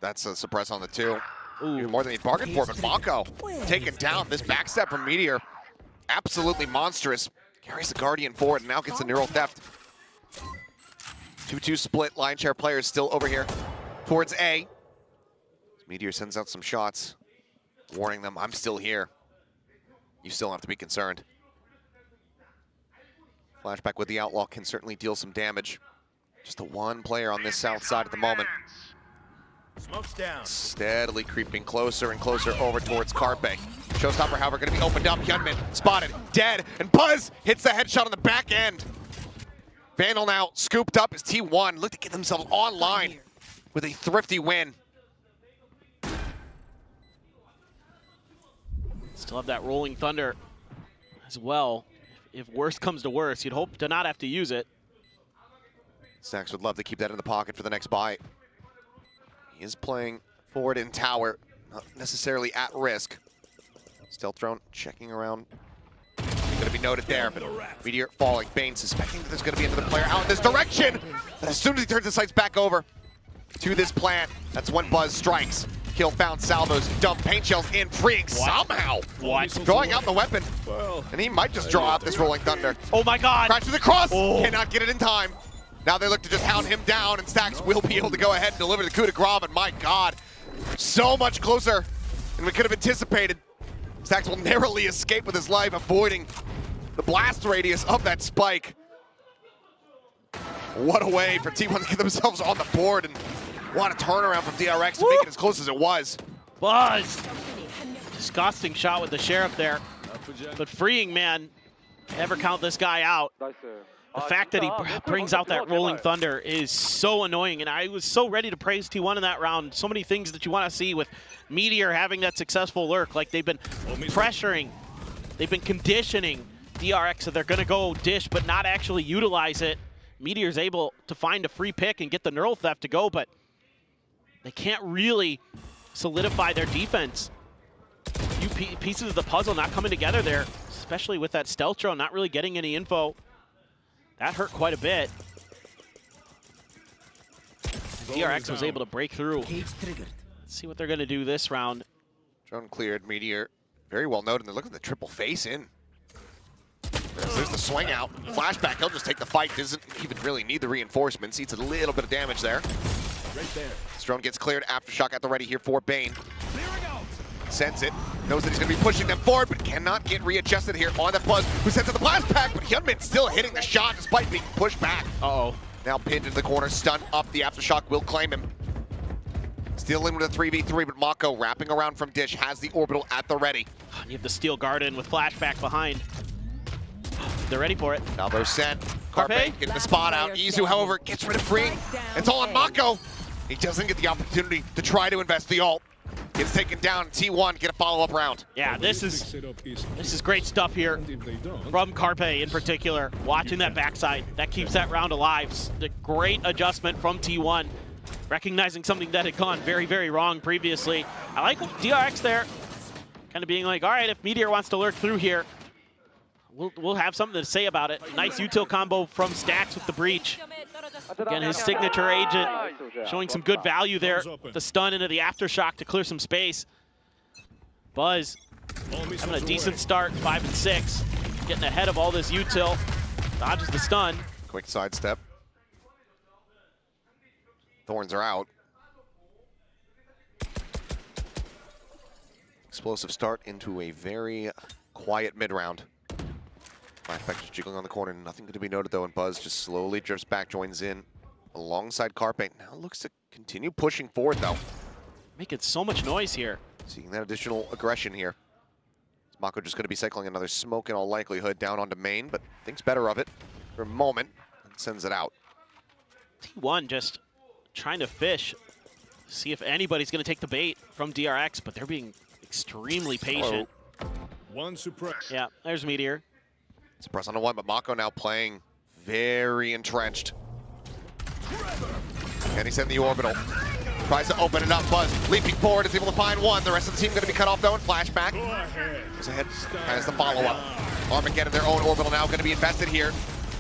That's a suppress on the 2. Even more than he bargained for, but Mako taken down. This backstep from Meteor, absolutely monstrous. Carries the Guardian forward and now gets the Neural Theft. 2-2 split, line share players still over here towards A. Meteor sends out some shots, warning them, I'm still here. You still have to be concerned. Flashback with the Outlaw can certainly deal some damage. Just the one player on this south side at the moment. Smoke's down. Steadily creeping closer and closer over towards Carpe. Showstopper, however, going to be opened up. Hyunmin spotted, dead, and Buzz hits the headshot on the back end. Vandal now scooped up as T1 look to get themselves online with a thrifty win. Still have that Rolling Thunder as well. If worst comes to worst, you'd hope to not have to use it. Stax would love to keep that in the pocket for the next buy. He is playing forward in tower, not necessarily at risk. Stealth drone checking around. Going to be noted there. Meteor falling. Bane suspecting that there's going to be another player out in this direction. But as soon as he turns the sights back over to this plant, that's when Buzz strikes. Kill found, salvos, dump paint shells in, freeing somehow. What? Drawing out the weapon. And he might just draw out this Rolling Thunder. Oh my God. Crashes across. Cannot get it in time. Now they look to just hound him down, and Stax will be able to go ahead and deliver the coup de grace, but my God, so much closer than we could have anticipated. Stax will narrowly escape with his life, avoiding the blast radius of that spike. What a way for T1 to get themselves on the board, and what a turnaround from DRX to make it as close as it was. Buzz! Disgusting shot with the Sheriff there. But freeing, man, never count this guy out. The fact that he brings out that Rolling Thunder is so annoying, and I was so ready to praise T1 in that round. So many things that you want to see with Meteor having that successful lurk. Like, they've been pressuring, they've been conditioning DRX so they're going to go dish but not actually utilize it. Meteor's able to find a free pick and get the neural theft to go, but they can't really solidify their defense. A few pieces of the puzzle not coming together there, especially with that stealth drone not really getting any info. That hurt quite a bit. DRX was able to break through. Let's see what they're going to do this round. Drone cleared, Meteor. Very well noted, and they're looking at the triple face in. There's the swing out. Flashback, he'll just take the fight. Doesn't even really need the reinforcements. Eats a little bit of damage there. Right there. This drone gets cleared. Aftershock at the ready here for Bane. Sends it. Knows that he's going to be pushing them forward, but cannot get readjusted here on that Buzz, who sends it the blast pack, but Hyunmin still hitting the shot despite being pushed back. Uh-oh. Now pinned into the corner, stun up. The Aftershock will claim him. Still in with a 3v3, but Mako wrapping around from Dish has the orbital at the ready. You have the Steel Garden with Flashback behind. They're ready for it. Now they're sent. Carpe getting the spot out. Izu, however, gets rid of free. It's all on Mako. He doesn't get the opportunity to try to invest the ult. Gets taken down. T1 get a follow-up round. Yeah, this is great stuff here from Carpe in particular. Watching that backside, that keeps that round alive. The great adjustment from T1, recognizing something that had gone very, very wrong previously. I like DRX there, kind of being like, all right, if Meteor wants to lurk through here, we'll have something to say about it. Nice util combo from Stacks with the breach. Again, his signature agent showing some good value there. The stun into the Aftershock to clear some space. Buzz having a decent start, 5 and 6. Getting ahead of all this util. Dodges the stun. Quick sidestep. Thorns are out. Explosive start into a very quiet mid-round. Flashback just jiggling on the corner. Nothing to be noted, though, and Buzz just slowly drifts back, joins in alongside Carpe. Now looks to continue pushing forward, though. Making so much noise here. Seeing that additional aggression here. Mako just going to be cycling another smoke in all likelihood down onto main, but thinks better of it for a moment and sends it out. T1 just trying to fish, see if anybody's going to take the bait from DRX, but they're being extremely patient. One suppress. Yeah, there's Meteor. Suppress on the one, but Mako now playing very entrenched. And he's in the orbital. Tries to open it up. Buzz leaping forward is able to find one. The rest of the team going to be cut off though in Flashback. Goes ahead, has the follow-up. Armageddon, their own orbital now going to be invested here.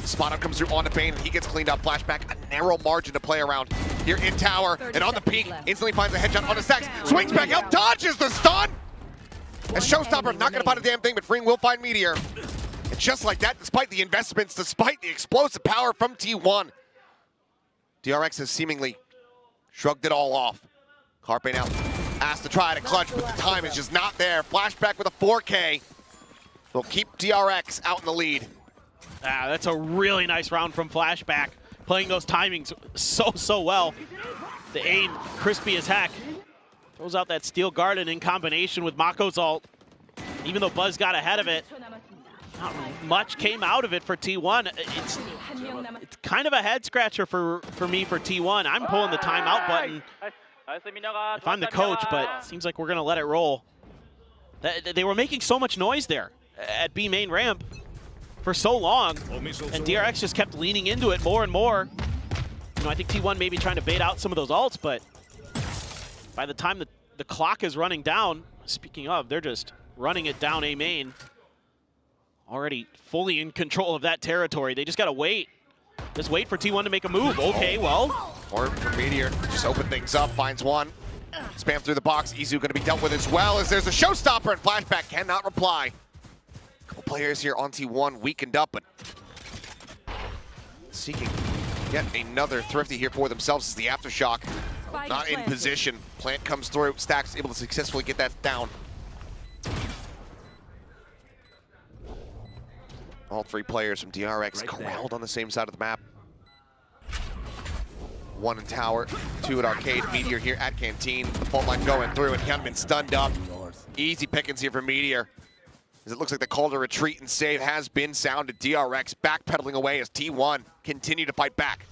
Spot up comes through onto Bane, and he gets cleaned up. Flashback, a narrow margin to play around here in tower. And on the peak, instantly finds a headshot on the Stacks. Swings back out, dodges the stun! As Showstopper not going to find a damn thing, but Freeing will find Meteor. And just like that, despite the investments, despite the explosive power from T1, DRX has seemingly shrugged it all off. Carpe now asked to try to clutch, but the time is just not there. Flashback with a 4K. Will keep DRX out in the lead. That's a really nice round from Flashback. Playing those timings so well. The aim, crispy as heck. Throws out that Steel Garden in combination with Mako's ult. Even though Buzz got ahead of it, not much came out of it for T1. It's kind of a head scratcher for me for T1. I'm pulling the timeout button if I'm the coach, but it seems like we're going to let it roll. They were making so much noise there at B main ramp for so long, and DRX just kept leaning into it more and more. You know, I think T1 may be trying to bait out some of those ults, but by the time the clock is running down, speaking of, they're just running it down A main. Already fully in control of that territory. They just gotta wait. Just wait for T1 to make a move. Okay, well. Or for Meteor, just open things up, finds one. Spam through the box. Izu gonna be dealt with as well, as there's a Showstopper, and Flashback cannot reply. Couple players here on T1 weakened up, but seeking yet another thrifty here for themselves is the Aftershock. Not in position. Plant comes through. Stacks able to successfully get that down. All three players from DRX corralled on the same side of the map. One in tower, two at arcade. Meteor here at canteen. The fault line going through, and Hyunmin stunned up. Easy pickings here for Meteor, as it looks like the call to retreat and save has been sounded. DRX backpedaling away as T1 continue to fight back.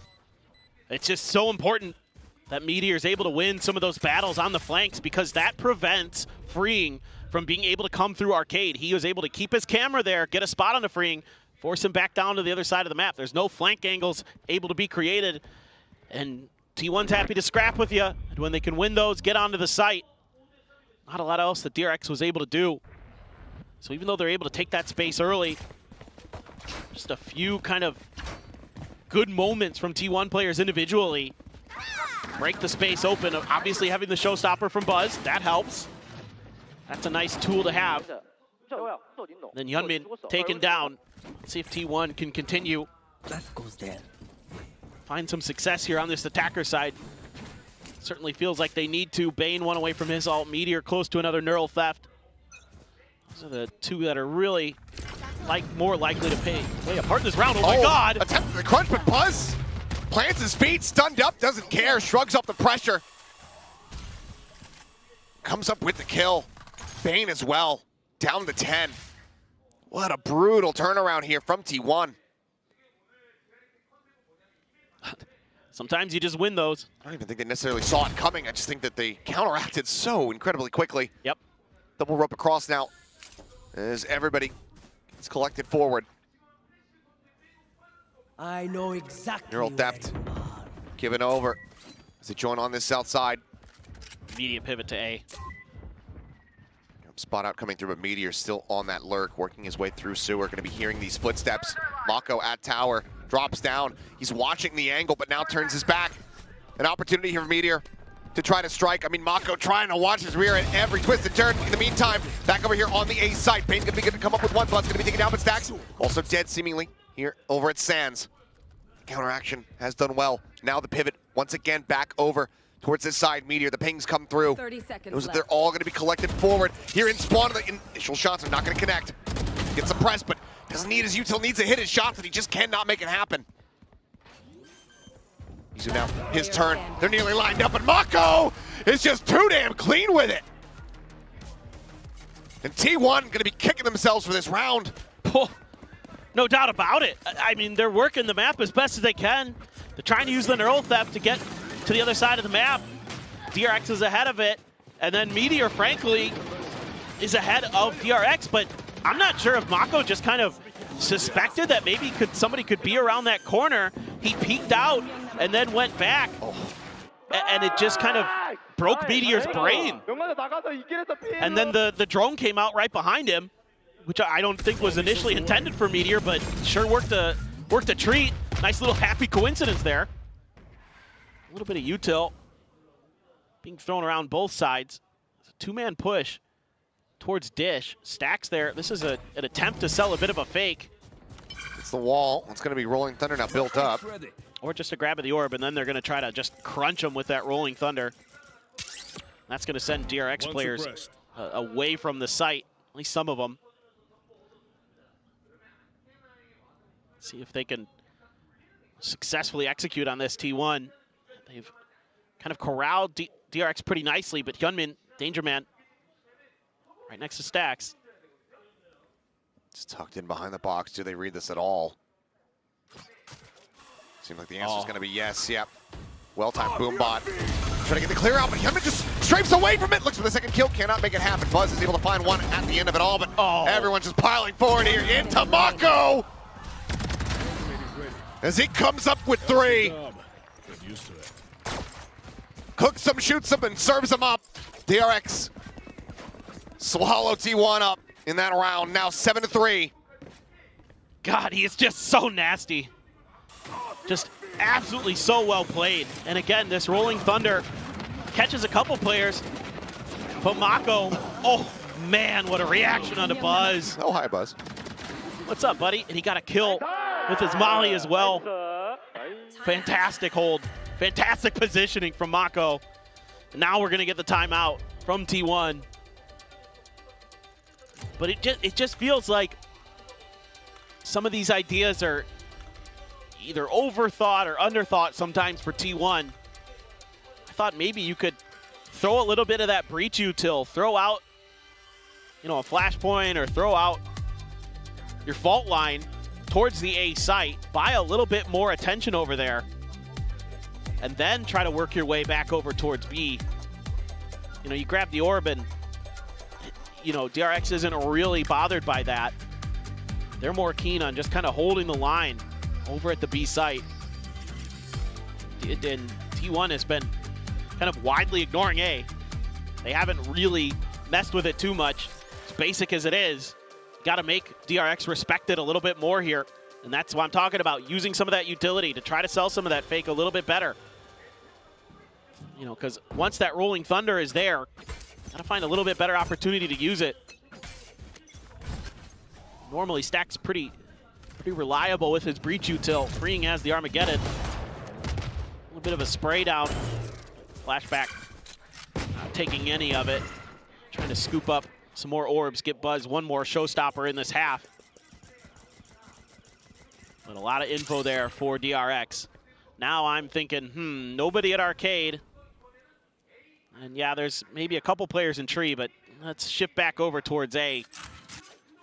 It's just so important that Meteor is able to win some of those battles on the flanks, because that prevents Freeing from being able to come through arcade. He was able to keep his camera there, get a spot on the Freeing, force him back down to the other side of the map. There's no flank angles able to be created, and T1's happy to scrap with you. And when they can win those, get onto the site. Not a lot else that DRX was able to do. So even though they're able to take that space early, just a few kind of good moments from T1 players individually break the space open. Obviously having the showstopper from Buzz, that helps. That's a nice tool to have. Then Hyunmin taken down. Let's see if T1 can continue. That goes there. Find some success here on this attacker side. Certainly feels like they need to. Bane one away from his ult. Meteor close to another neural theft. Those are the two that are really more likely to play a part in this round. Oh my God! Attempted the crunch, but Buzz plants his feet, stunned up, doesn't care, shrugs up the pressure. Comes up with the kill. Bane as well, down to 10. What a brutal turnaround here from T1. Sometimes you just win those. I don't even think they necessarily saw it coming. I just think that they counteracted so incredibly quickly. Yep. Double rope across now as everybody gets collected forward. I know exactly. Neural theft given over as they join on this south side. Immediate pivot to A. Spot out coming through, but Meteor still on that lurk, working his way through sewer. Going to be hearing these footsteps. Mako at tower, drops down. He's watching the angle, but now turns his back. An opportunity here for Meteor to try to strike. I mean, Mako trying to watch his rear at every twist and turn. In the meantime, back over here on the A side. Bane's going to come up with one. Buzz going to be taken down, but Stacks also dead seemingly here over at Sands. Counteraction has done well. Now the pivot once again back over towards this side. Meteor, the pings come through. 30 seconds Those, left. they're all going to be collected forward. Here in spawn, the initial shots are not going to connect. Gets suppressed, but doesn't need his util, needs to hit his shots, and he just cannot make it happen. These are now his turn. They're nearly lined up, and Mako is just too damn clean with it. And T1 going to be kicking themselves for this round. Oh, no doubt about it. I mean, they're working the map as best as they can. They're trying to use the neural theft to get to the other side of the map. DRX is ahead of it, and then Meteor, frankly, is ahead of DRX, but I'm not sure if Mako just kind of suspected that maybe somebody could be around that corner. He peeked out and then went back, and it just kind of broke Meteor's brain. And then the drone came out right behind him, which I don't think was initially intended for Meteor, but sure worked a treat. Nice little happy coincidence there. A little bit of util being thrown around both sides. It's a two-man push towards Dish. Stacks there. This is an attempt to sell a bit of a fake. It's the wall. It's going to be Rolling Thunder now built up. Or just a grab of the orb, and then they're going to try to just crunch them with that Rolling Thunder. That's going to send DRX players away from the site, at least some of them. See if they can successfully execute on this T1. They've kind of corralled DRX pretty nicely, but Hyunmin, Danger Man, right next to Stacks. It's tucked in behind the box. Do they read this at all? Seems like the answer is going to be yes. Yep. Well-timed Boombot. Trying to get the clear out, but Hyunmin just strafes away from it. Looks for the second kill. Cannot make it happen. Buzz is able to find one at the end of it all, but everyone's just piling forward here into Mako. As he comes up with 3. Cooks them, shoots them, and serves them up. DRX swallow T1 up in that round. Now 7-3. God, he is just so nasty. Just absolutely so well played. And again, this Rolling Thunder catches a couple players. But Mako, oh man, what a reaction on the Buzz. Oh, hi, Buzz. What's up, buddy? And he got a kill with his molly as well. Fantastic hold. Fantastic positioning from Mako. Now we're going to get the timeout from T1. But it just feels like some of these ideas are either overthought or underthought sometimes for T1. I thought maybe you could throw a little bit of that breach util, throw out, you know, a flashpoint, or throw out your fault line towards the A site, buy a little bit more attention over there, and then try to work your way back over towards B. You know, you grab the orb and, you know, DRX isn't really bothered by that. They're more keen on just kind of holding the line over at the B site. And T1 has been kind of widely ignoring A. They haven't really messed with it too much. As basic as it is, you got to make DRX respect it a little bit more here. And that's what I'm talking about, using some of that utility to try to sell some of that fake a little bit better. You know, because once that rolling thunder is there, got to find a little bit better opportunity to use it. Normally, Stack's pretty reliable with his breach util. Freeing has the Armageddon. A little bit of a spray down. Flashback, not taking any of it. Trying to scoop up some more orbs, get Buzz one more showstopper in this half. But a lot of info there for DRX. Now I'm thinking, nobody at Arcade. And yeah, there's maybe a couple players in Tree, but let's shift back over towards A.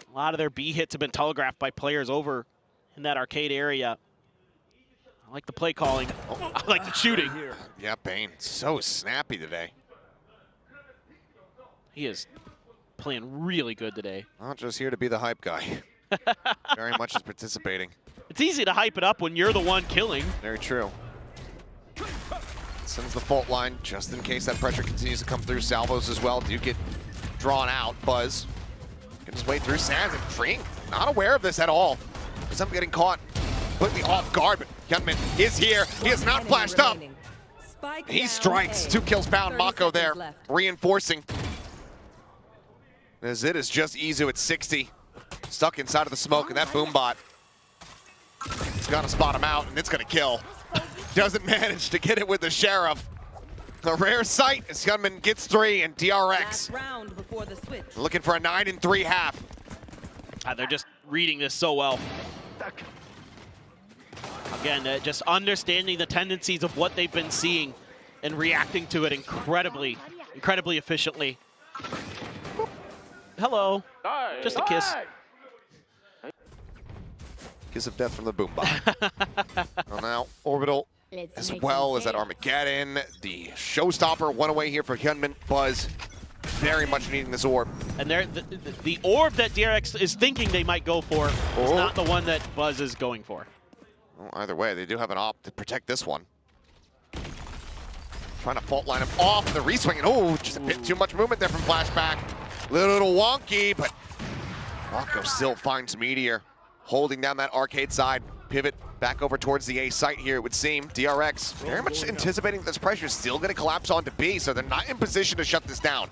A lot of their B hits have been telegraphed by players over in that Arcade area. I like the play calling. I like the shooting. Yeah, Bane, so snappy today. He is playing really good today. Not just here to be the hype guy. Very much is participating. It's easy to hype it up when you're the one killing. Very true. Sends the fault line just in case that pressure continues to come through. Salvos as well do get drawn out. Buzz gets his way through. Sands and Freeing not aware of this at all. Because I'm getting caught completely off guard, but Hyunmin is here. He is not flashed up. He strikes. 2 kills found. Mako there, reinforcing. As it is just Izu at 60. Stuck inside of the smoke, and that Boombot is gonna spot him out, and it's gonna kill. Doesn't manage to get it with the Sheriff. A rare sight as Hyunmin gets 3, and DRX looking for a 9-3 half. They're just reading this so well. Again, just understanding the tendencies of what they've been seeing and reacting to it incredibly efficiently. Hello. Just a kiss. Kiss of death from the Boombot. Well, now Orbital as well as that Armageddon. The showstopper, one away here for Hyunmin. Buzz very much needing this orb. And the orb that DRX is thinking they might go for is not the one that Buzz is going for. Well, either way, they do have an op to protect this one. Trying to fault line him off the reswing. And just a bit too much movement there from Flashback. Little wonky, but Mako still finds Meteor. Holding down that Arcade side. Pivot back over towards the A site here, it would seem. DRX very much anticipating that this pressure is still going to collapse onto B, so they're not in position to shut this down.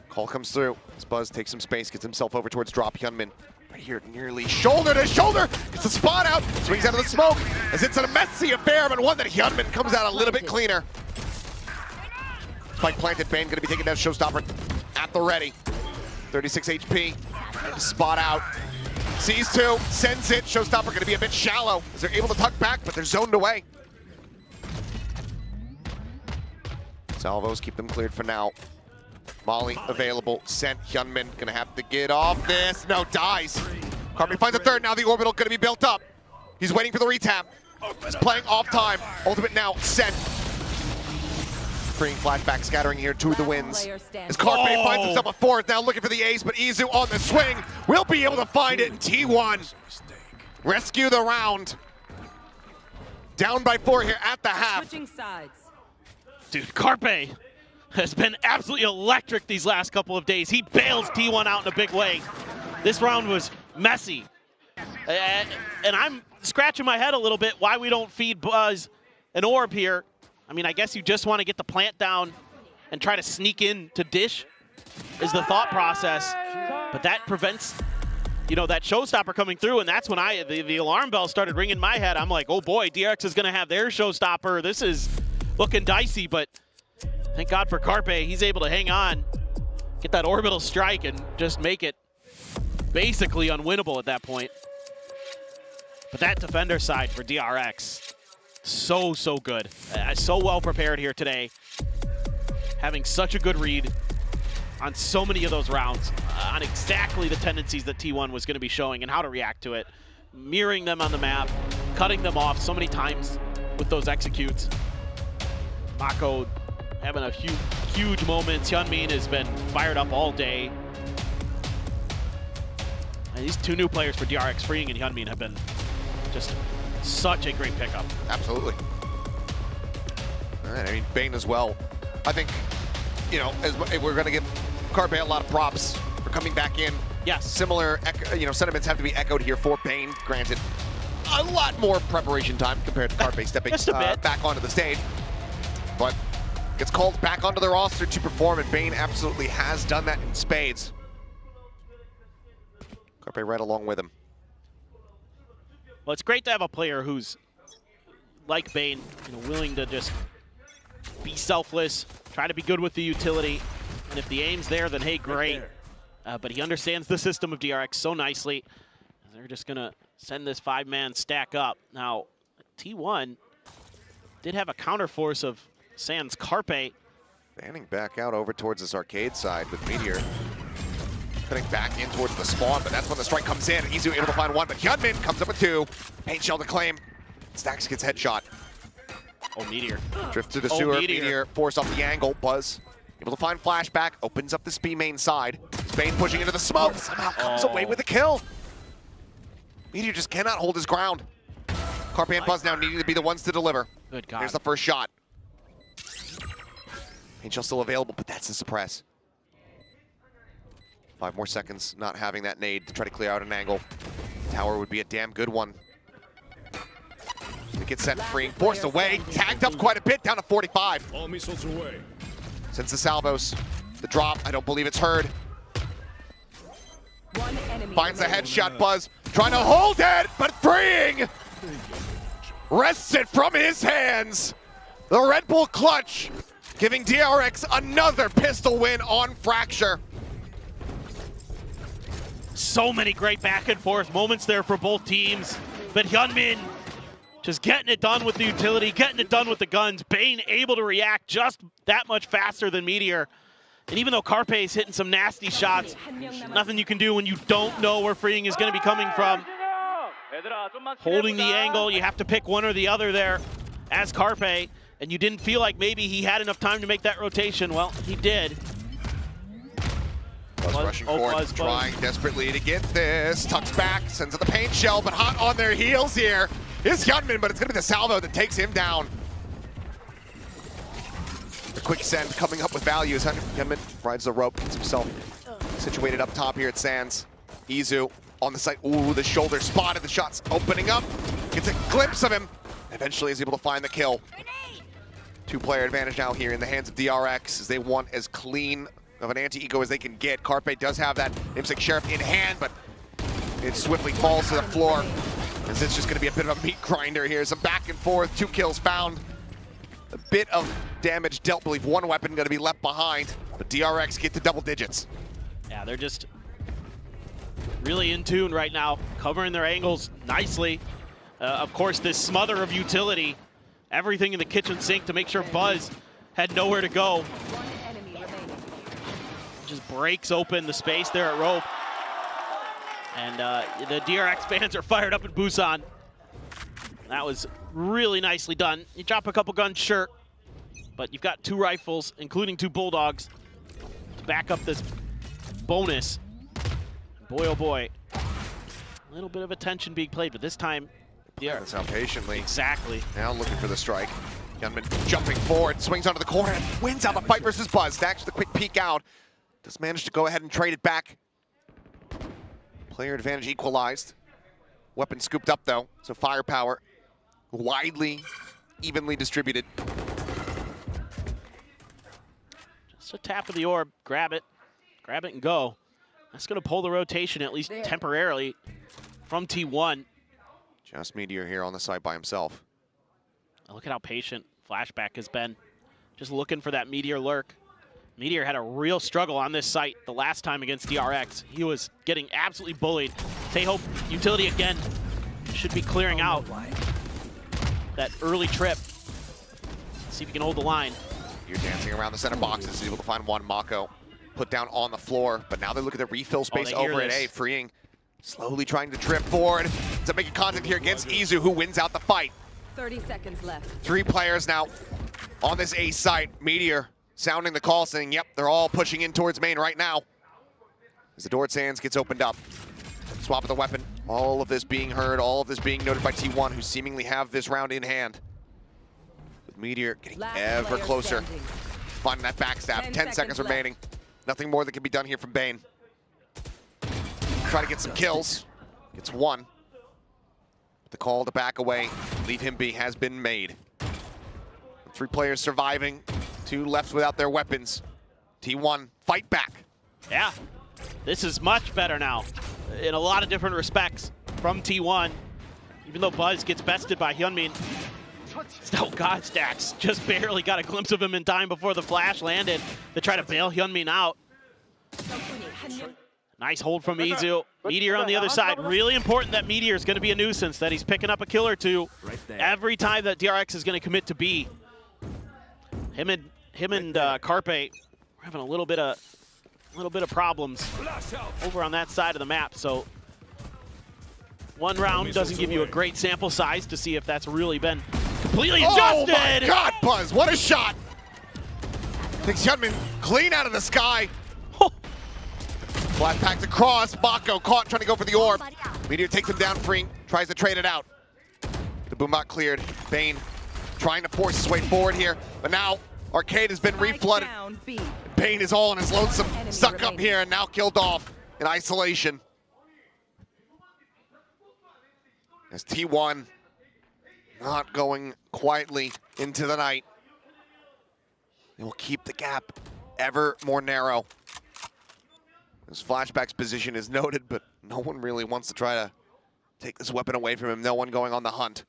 Call comes through. As Buzz takes some space, gets himself over towards drop. Hyunmin right here, nearly shoulder to shoulder. Gets the spot out, swings out of the smoke. As it's a messy affair, but one that Hyunmin comes out a little bit cleaner. Spike planted, Bane going to be taking down Showstopper at the ready. 36 HP, spot out. Sees 2, sends it. Showstopper going to be a bit shallow as they're able to tuck back, but they're zoned away. Salvos keep them cleared for now. Molly available, sent. Hyunmin going to have to get off this. No, dies. Carby finds a third. Now the orbital going to be built up. He's waiting for the retap. He's playing off time. Ultimate now, sent. Freeing Flashback, scattering here to the wins. As Carpe finds himself a 4th, now looking for the ace, but Izu on the swing will be able to find it. T1 rescue the round. Down by 4 here at the half. Dude, Carpe has been absolutely electric these last couple of days. He bails T1 out in a big way. This round was messy. And I'm scratching my head a little bit why we don't feed Buzz an orb here. I mean, I guess you just want to get the plant down and try to sneak in to dish is the thought process. But that prevents, you know, that showstopper coming through, and that's when the alarm bell started ringing in my head. I'm like, oh boy, DRX is going to have their showstopper. This is looking dicey, but thank God for Carpe. He's able to hang on, get that orbital strike, and just make it basically unwinnable at that point. But that defender side for DRX, so good. So well prepared here today. Having such a good read on so many of those rounds, on exactly the tendencies that T1 was going to be showing and how to react to it. Mirroring them on the map, cutting them off so many times with those executes. Mako having a huge moment. Hyunmin has been fired up all day. And these two new players for DRX, Freeing and Hyunmin, have been just such a great pickup. Absolutely. All right, I mean, Bane as well. I think, you know, as we're going to give Carpe a lot of props for coming back in. Yes. Similar, you know, sentiments have to be echoed here for Bane. Granted, a lot more preparation time compared to Carpe stepping back onto the stage. But gets called back onto the roster to perform, and Bane absolutely has done that in spades. Carpe right along with him. Well, it's great to have a player who's like Bane, you know, willing to just be selfless, try to be good with the utility, and if the aim's there, then hey, great. But he understands the system of DRX so nicely. They're just gonna send this 5-man stack up. Now, T1 did have a counterforce of Sans Carpe. Fanning back out over towards this arcade side with Meteor. Cutting back in towards the spawn, but that's when the strike comes in. Izu able to find one, but Hyunmin comes up with two. Paint shell to claim. Stacks gets headshot. Oh, Meteor. Drift to the sewer. Meteor force off the angle. Buzz able to find flashback. Opens up this B main side. Spain pushing into the smoke. Somehow comes away with a kill. Meteor just cannot hold his ground. Carpe and Buzz now needing to be the ones to deliver. Good God. Here's the first shot. Paint shell still available, but that's a suppress. 5 more seconds, not having that nade to try to clear out an angle. Tower would be a damn good one. They get set free, forced away, tagged up quite a bit, down to 45. All missiles away. Since the salvos, the drop, I don't believe it's heard. Finds the headshot, Buzz, trying to hold it, but Freeing wrests it from his hands. The Red Bull clutch, giving DRX another pistol win on Fracture. So many great back and forth moments there for both teams, but Hyunmin just getting it done with the utility, getting it done with the guns. Bane able to react just that much faster than Meteor. And even though Carpe is hitting some nasty shots, nothing you can do when you don't know where Freeing is going to be coming from. Holding the angle, you have to pick one or the other there as Carpe, and you didn't feel like maybe he had enough time to make that rotation. Well, he did. Buzz rushing forward, trying desperately to get this. Tucks back, sends it the paint shell, but hot on their heels here is Hyunmin, but it's going to be the salvo that takes him down. The quick send coming up with value as Hyunmin rides the rope, gets himself situated up top here at Sands. Izu on the side. Ooh, the shoulder spotted, the shot's opening up. Gets a glimpse of him. Eventually is able to find the kill. 2-player advantage now here in the hands of DRX as they want as clean of an anti-ego as they can get. Carpe does have that IMSEC Sheriff in hand, but it swiftly falls to the floor as it's just going to be a bit of a meat grinder here. Some back and forth, 2 kills found. A bit of damage dealt. I believe 1 weapon going to be left behind, but DRX get to double digits. Yeah, they're just really in tune right now, covering their angles nicely. Of course, this smother of utility, everything in the kitchen sink to make sure Buzz had nowhere to go. Just breaks open the space there at Rope. And the DRX fans are fired up in Busan. That was really nicely done. You drop a couple guns, sure, but you've got 2 rifles, including 2 bulldogs, to back up this bonus. Boy, oh boy. A little bit of attention being played, but this time, That's how patiently. Exactly. Now looking for the strike. Hyunmin jumping forward, swings onto the corner, and wins out the fight versus Buzz. Stacks with a quick peek out. Just managed to go ahead and trade it back. Player advantage equalized. Weapon scooped up though, so firepower widely, evenly distributed. Just a tap of the orb, grab it and go. That's gonna pull the rotation at least temporarily from T1. Just Meteor here on the side by himself. Look at how patient Flashback has been. Just looking for that Meteor lurk. Meteor had a real struggle on this site the last time against DRX. He was getting absolutely bullied. Taeho utility again should be clearing out that early trip. See if he can hold the line. You're dancing around the center boxes, able to find one. Mako put down on the floor, but now they look at the refill space over at A, freeing, slowly trying to trip forward to make a contact here against Izu, who wins out the fight. 30 seconds left. 3 players now on this A site. Meteor sounding the call, saying, yep, they're all pushing in towards main right now. As the door at Sands gets opened up. Swap of the weapon. All of this being heard, all of this being noted by T1, who seemingly have this round in hand. With Meteor getting ever closer. Finding that backstab. 10 seconds remaining. Nothing more that can be done here from Bane. Try to get some kills. Gets 1. The call to back away, leave him be, has been made. 3 players surviving, 2 left without their weapons. T1, fight back. Yeah, this is much better now in a lot of different respects from T1. Even though Buzz gets bested by Hyunmin. Oh God, Stacks just barely got a glimpse of him in time before the flash landed to try to bail Hyunmin out. Nice hold from Izu. Meteor on the other side. Really important that Meteor is going to be a nuisance, that he's picking up a kill or 2 every time that DRX is going to commit to B. Him and Carpe are having a little bit of problems over on that side of the map. So 1 round doesn't give you a great sample size to see if that's really been completely adjusted. Oh my God, Buzz, what a shot! Takes Hyunmin clean out of the sky. Flat packed across, Mako caught trying to go for the orb. Meteor takes him down, freeing, tries to trade it out. The boombot cleared. Bane trying to force his way forward here, but now Arcade has been reflooded. Bane is all in his lonesome, stuck up here and now killed off in isolation. As T1 not going quietly into the night. They will keep the gap ever more narrow. His flashback's position is noted, but no one really wants to try to take this weapon away from him. No one going on the hunt.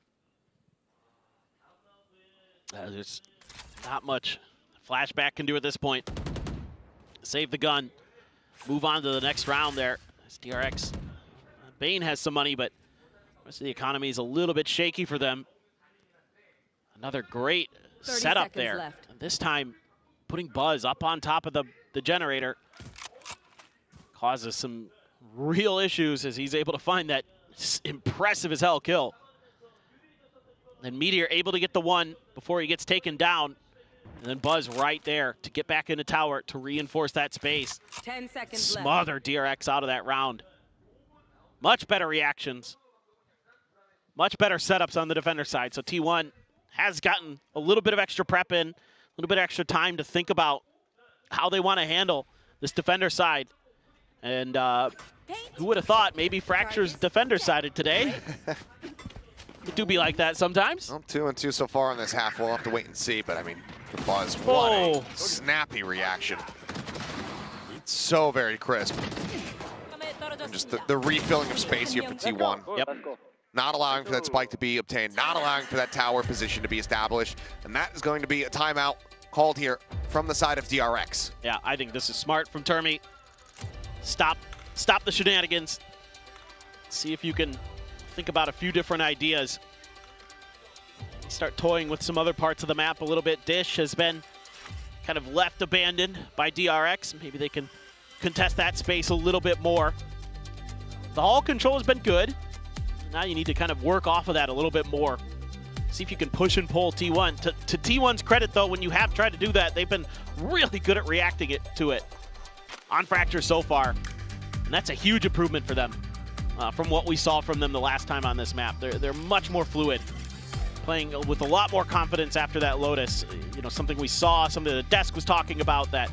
There's not much flashback can do at this point. Save the gun. Move on to the next round there. It's DRX. Bane has some money, but the rest of the economy is a little bit shaky for them. Another great setup there. Left. And this time, putting Buzz up on top of the generator causes some real issues as he's able to find that impressive as hell kill. And Meteor able to get the 1 before he gets taken down. And then Buzz right there to get back into tower to reinforce that space. 10 seconds Smother left. DRX out of that round. Much better reactions. Much better setups on the defender side. So T1 has gotten a little bit of extra prep in, a little bit of extra time to think about how they want to handle this defender side. And who would have thought maybe Fracture's defender sided today? It do be like that sometimes. Well, 2-2 so far on this half. We'll have to wait and see, but I mean, the Buzz, what a snappy reaction. So very crisp. And just the refilling of space here for T1. Yep. Not allowing for that spike to be obtained, not allowing for that tower position to be established, and that is going to be a timeout called here from the side of DRX. Yeah, I think this is smart from Termi. Stop the shenanigans. See if you can think about a few different ideas. Start toying with some other parts of the map a little bit. Dish has been kind of left abandoned by DRX. Maybe they can contest that space a little bit more. The hall control has been good. Now you need to kind of work off of that a little bit more. See if you can push and pull T1. To T1's credit, though, when you have tried to do that, they've been really good at reacting to it on Fracture so far. And that's a huge improvement for them from what we saw from them the last time on this map. They're much more fluid, playing with a lot more confidence after that Lotus. You know, something we saw, something the desk was talking about that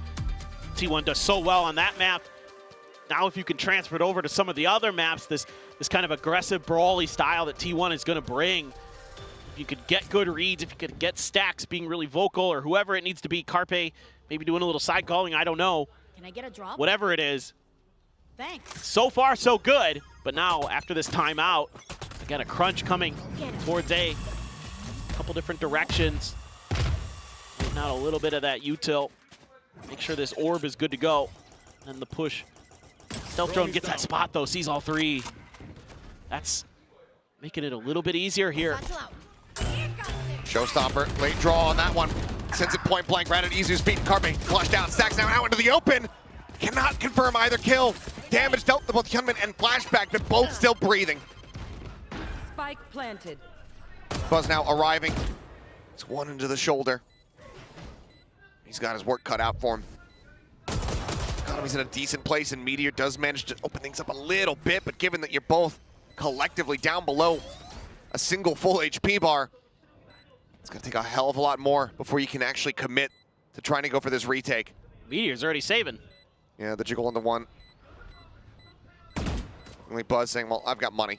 T1 does so well on that map. Now if you can transfer it over to some of the other maps, this kind of aggressive, brawly style that T1 is going to bring, if you could get good reads, if you could get Stacks being really vocal, or whoever it needs to be, Carpe maybe doing a little side calling, I don't know. Can I get a drop? Whatever it is. Thanks. So far, so good. But now, after this timeout, again, a crunch coming towards A. Couple different directions. Getting out a little bit of that util. Make sure this orb is good to go. And the push. Stealth drone gets that spot though, sees all three. That's making it a little bit easier here. Showstopper, late draw on that one. Sends it point blank right at Izu's feet. Carpe flushed out, stacks now out into the open. Cannot confirm either kill. Damage dealt to both Hyunmin and Flashback, but both still breathing. Spike planted. Buzz now arriving. It's one into the shoulder. He's got his work cut out for him. Economy's in a decent place, and Meteor does manage to open things up a little bit, but given that you're both collectively down below a single full HP bar, it's gonna take a hell of a lot more before you can actually commit to trying to go for this retake. Meteor's already saving. Yeah, the jiggle into one. Only Buzz saying, well, I've got money.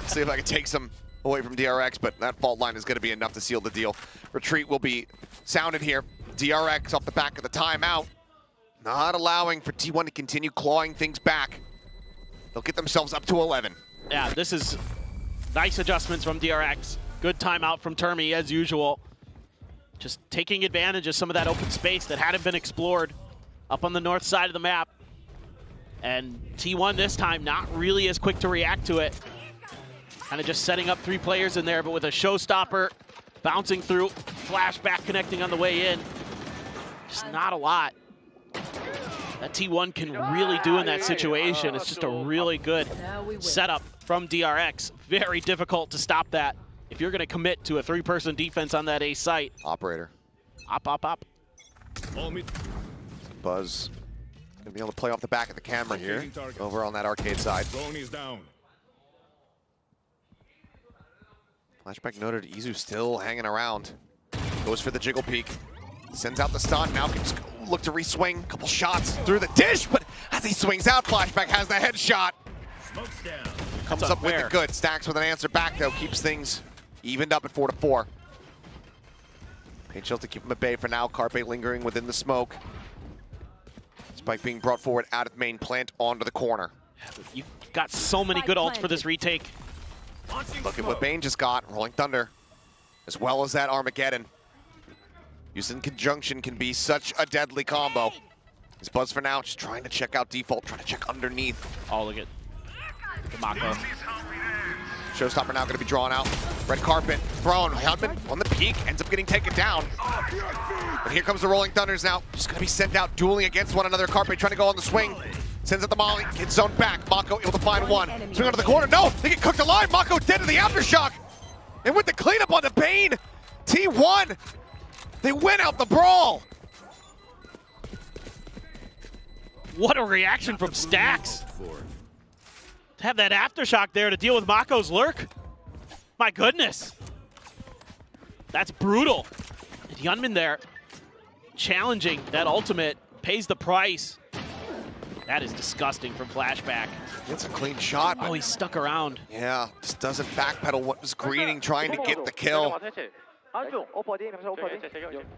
See if I can take some away from DRX, but that fault line is gonna be enough to seal the deal. Retreat will be sounded here. DRX off the back of the timeout, not allowing for T1 to continue clawing things back. They'll get themselves up to 11. Yeah, this is nice adjustments from DRX. Good timeout from Termi as usual. Just taking advantage of some of that open space that hadn't been explored up on the north side of the map. And T1 this time not really as quick to react to it. Kind of just setting up 3 players in there, but with a showstopper bouncing through, Flashback connecting on the way in. Just not a lot that T1 can really do in that situation. It's just a really good setup from DRX. Very difficult to stop that if you're going to commit to a 3-person defense on that A site. Operator. Op. Buzz gonna be able to play off the back of the camera here, over on that arcade side. Down. Flashback noted Izu still hanging around. Goes for the jiggle peek. Sends out the stun. Now can just look to re-swing. Couple shots through the dish, but as he swings out, Flashback has the headshot. Comes up with the good. Stacks with an answer back, though. Keeps things evened up at 4-4. Page to keep him at bay for now. Carpe lingering within the smoke. Spike being brought forward out of main plant onto the corner. You've got so many good ults for this retake. Look at what Bane just got. Rolling Thunder, as well as that Armageddon. Used in conjunction can be such a deadly combo. He's Buzz for now, just trying to check out default, trying to check underneath. Oh, look at the Mako. Showstopper now going to be drawn out. Red carpet thrown. Hyunmin on the peak, ends up getting taken down. But here comes the Rolling Thunders now. Just going to be sent out, dueling against one another. Carpe trying to go on the swing. Sends out the molly, gets zoned back. Mako able to find one. Swing onto the corner. No, they get cooked alive. Mako dead to the aftershock. And with the cleanup on the Bane, T1, they win out the brawl. What a reaction from Stacks. To have that aftershock there to deal with Mako's lurk. My goodness. That's brutal. And Hyunmin there challenging that ultimate, pays the price. That is disgusting from Flashback. It's a clean shot. Oh, he's stuck around. Yeah, just doesn't backpedal what was greening, trying to get the kill.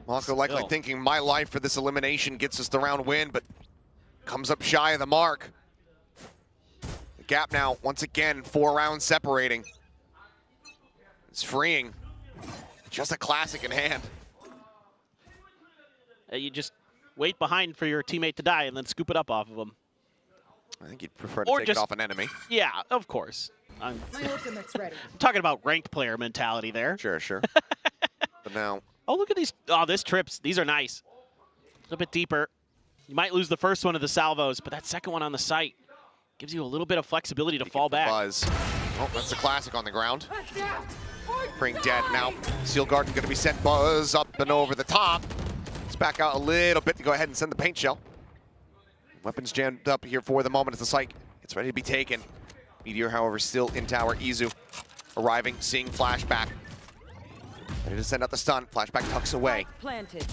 Mako likely thinking my life for this elimination gets us the round win, but comes up shy of the mark. The gap now, once again, 4 rounds separating. It's freeing. Just a classic in hand. You just wait behind for your teammate to die and then scoop it up off of him. I think you'd prefer to take it off an enemy. Yeah, of course. My ultimate's ready. I'm talking about ranked player mentality there. Sure. But now... Oh, look at these. Oh, this trips. These are nice. A little bit deeper. You might lose the first one of the salvos, but that second one on the site gives you a little bit of flexibility to fall back. Buzz. Oh, that's the classic on the ground. Bring dead now. Seal Garden going to be sent Buzz up and over the top. Let's back out a little bit to go ahead and send the paint shell. Weapons jammed up here for the moment as the site gets ready to be taken. Meteor, however, still in tower. Izu arriving, seeing Flashback. Ready to send out the stun. Flashback tucks away. Planted.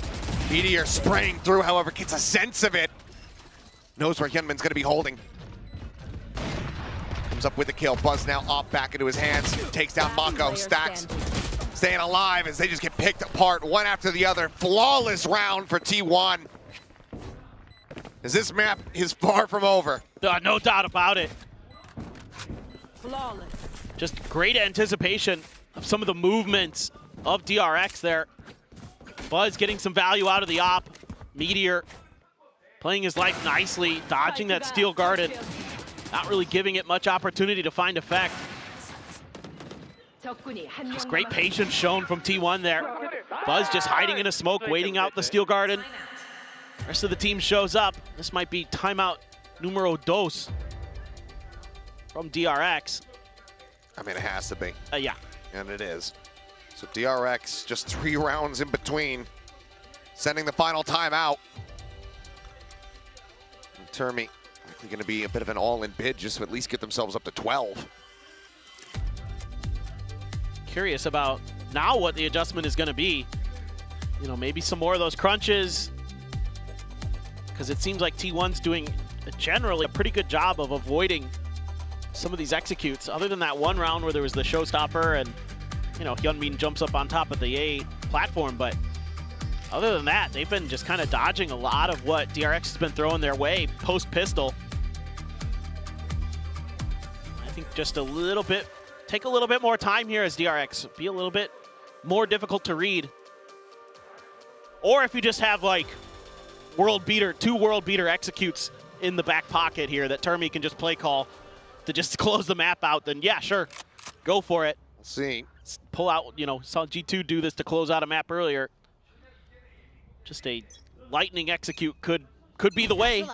Meteor spraying through, however, gets a sense of it. Knows where Hyunmin's going to be holding. Comes up with the kill. Buzz now off back into his hands. Takes down Mako. Stacks staying alive as they just get picked apart one after the other. Flawless round for T1. As this map is far from over. No doubt about it. Flawless. Just great anticipation of some of the movements of DRX there. Buzz getting some value out of the op. Meteor playing his life nicely, dodging that Steel Garden. Not really giving it much opportunity to find effect. Just great patience shown from T1 there. Buzz just hiding in a smoke, waiting out the Steel Garden. Rest of the team shows up. This might be timeout numero dos from DRX. I mean, it has to be. Yeah. And it is. So DRX, just 3 rounds in between, sending the final timeout. Termi likely going to be a bit of an all-in bid just to at least get themselves up to 12. Curious about now what the adjustment is going to be. You know, maybe some more of those crunches, because it seems like T1's doing generally a pretty good job of avoiding some of these executes, other than that one round where there was the showstopper and, you know, Hyunmin jumps up on top of the A platform. But other than that, they've been just kind of dodging a lot of what DRX has been throwing their way post-pistol. I think just a little bit, take a little bit more time here as DRX, be a little bit more difficult to read. Or if you just have like two world beater executes in the back pocket here that Termi can just play call to just close the map out, then yeah, sure, go for it. We'll see. Pull out, you know, saw G2 do this to close out a map earlier. Just a lightning execute could be the way.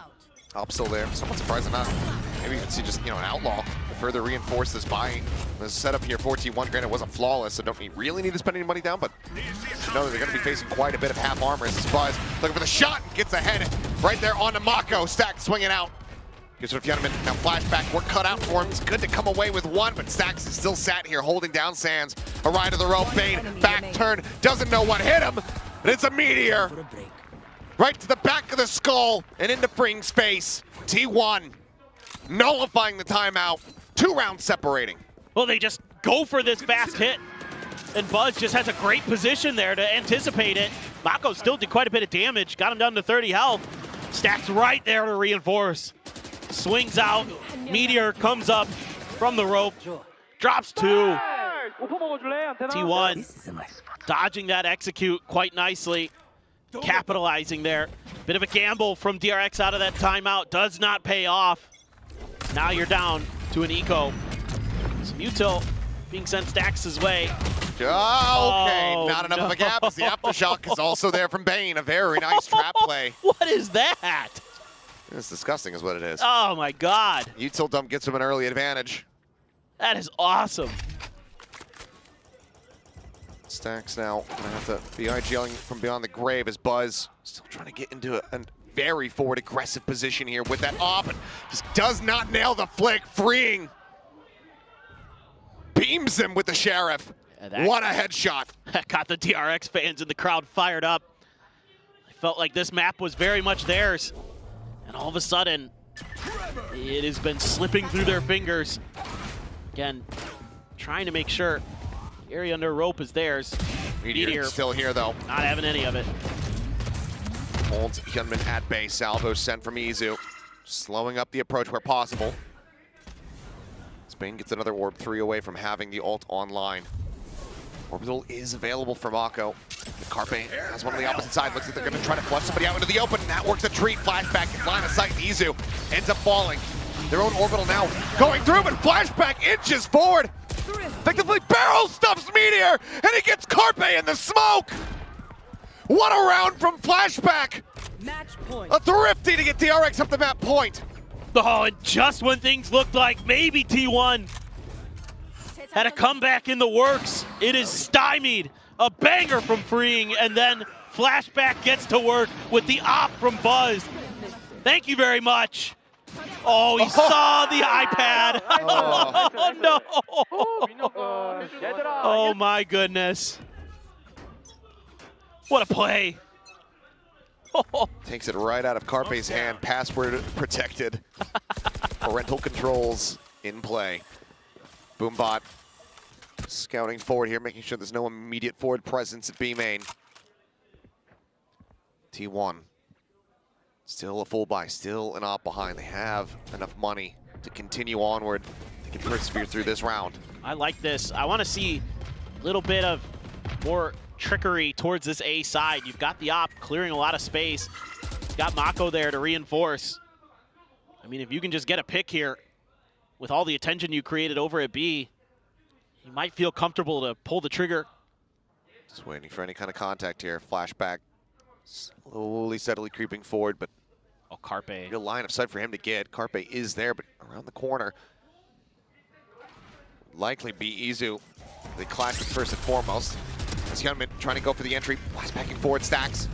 Up still there. Somewhat surprising not. Maybe you can see just, you know, an outlaw to further reinforce this buying. The setup here for T1, granted, wasn't flawless, so don't really need to spend any money down, but you know they're going to be facing quite a bit of half armor as Buzz looking for the shot and gets ahead right there onto Mako. Stack swinging out. Gives it to Hyunmin. Now flashback, work cut out for him. It's good to come away with one, but Stacks is still sat here holding down Sands. A ride to the rope, Bane, back turn, doesn't know what hit him, and it's a meteor. Right to the back of the skull and into free space. T1 nullifying the timeout. 2 rounds separating. Well, they just go for this fast hit, and Buzz just has a great position there to anticipate it. Mako still did quite a bit of damage, got him down to 30 health. Stacks right there to reinforce. Swings out, Meteor comes up from the rope, drops 2. T1 dodging that execute quite nicely, capitalizing there. Bit of a gamble from DRX out of that timeout, does not pay off. Now you're down to an eco. Some util being sent Stacks' way. Okay, not enough of a gap as the aftershock is also there from Bane. A very nice trap play. What is that? It's disgusting is what it is. Oh my god. Util dump gets him an early advantage. That is awesome. Stacks now gonna have to be yelling from beyond the grave as Buzz still trying to get into a very forward aggressive position here with that op and just does not nail the flick, freeing. Beams him with the Sheriff. What a headshot. That got the DRX fans in the crowd fired up. I felt like this map was very much theirs. And all of a sudden, it has been slipping through their fingers. Again, trying to make sure the area under rope is theirs. Meteor still here though. Not having any of it. Holds Hyunmin at bay. Salvo sent from Izu. Slowing up the approach where possible. Spain gets another Orb 3 away from having the ult online. Orbital is available for Mako. Carpe has one on the opposite side. Looks like they're going to try to flush somebody out into the open. And that works a treat. Flashback gets line of sight. Izu ends up falling. Their own Orbital now going through, but Flashback inches forward. Effectively barrel stuffs Meteor, and he gets Carpe in the smoke. What a round from Flashback. Match point. A thrifty to get DRX up the map point. Oh, and just when things looked like maybe T1 had a comeback in the works, it is stymied. A banger from Freeing, and then Flashback gets to work with the op from Buzz. Thank you very much. Oh, he saw the iPad. Oh, no. Oh, my goodness. What a play. Takes it right out of Carpe's hand, password protected. Parental controls in play. Boombot scouting forward here, making sure there's no immediate forward presence at B main. T1 still a full buy, still an op behind. They have enough money to continue onward. They can persevere through this round. I like this. I want to see a little bit of more trickery towards this A side. You've got the op clearing a lot of space. He's got Mako there to reinforce. I mean, if you can just get a pick here with all the attention you created over at B, you might feel comfortable to pull the trigger. Just waiting for any kind of contact here. Flashback, slowly, steadily creeping forward, but Carpe. Real line of sight for him to get. Carpe is there, but around the corner. Likely be Izu. They clash with first and foremost. As Hyunmin trying to go for the entry. Flashbacking forward, Stacks.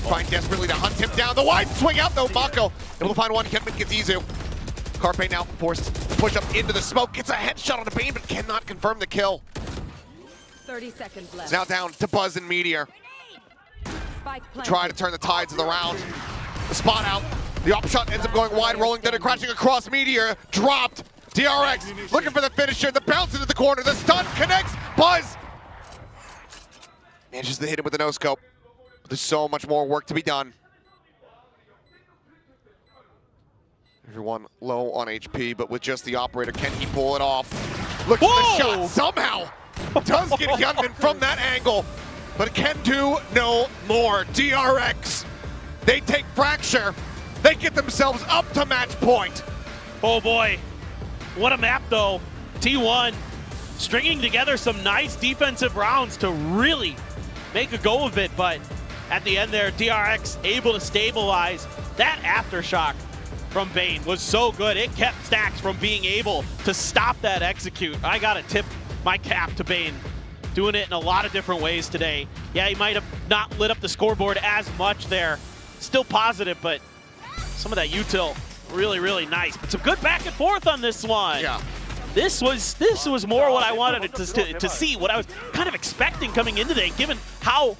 Trying desperately to hunt him down. The wide swing out though. Mako able to find one. Hyunmin gets Izu. Carpe now forced to push up into the smoke. Gets a headshot on the Bane, but cannot confirm the kill. 30 seconds left. It's now down to Buzz and Meteor. Try to turn the tides of the round. The spot out. The op shot ends up going wide, rolling thunder, crashing across Meteor. Dropped. DRX looking for the finisher. The bounce into the corner. The stun connects. Buzz manages to hit him with the no-scope. There's so much more work to be done. Everyone low on HP, but with just the operator, can he pull it off? Look at the shot. Somehow does get Hyunmin from that angle, but can do no more. DRX, they take Fracture. They get themselves up to match point. Oh boy, what a map though. T1 stringing together some nice defensive rounds to really make a go of it, but at the end there, DRX able to stabilize. That aftershock from Bane was so good. It kept Stacks from being able to stop that execute. I gotta tip my cap to Bane. Doing it in a lot of different ways today. Yeah, he might have not lit up the scoreboard as much there. Still positive, but some of that util really, really nice. But some good back and forth on this one. Yeah. This was more what I wanted to see, what I was kind of expecting coming into today, given how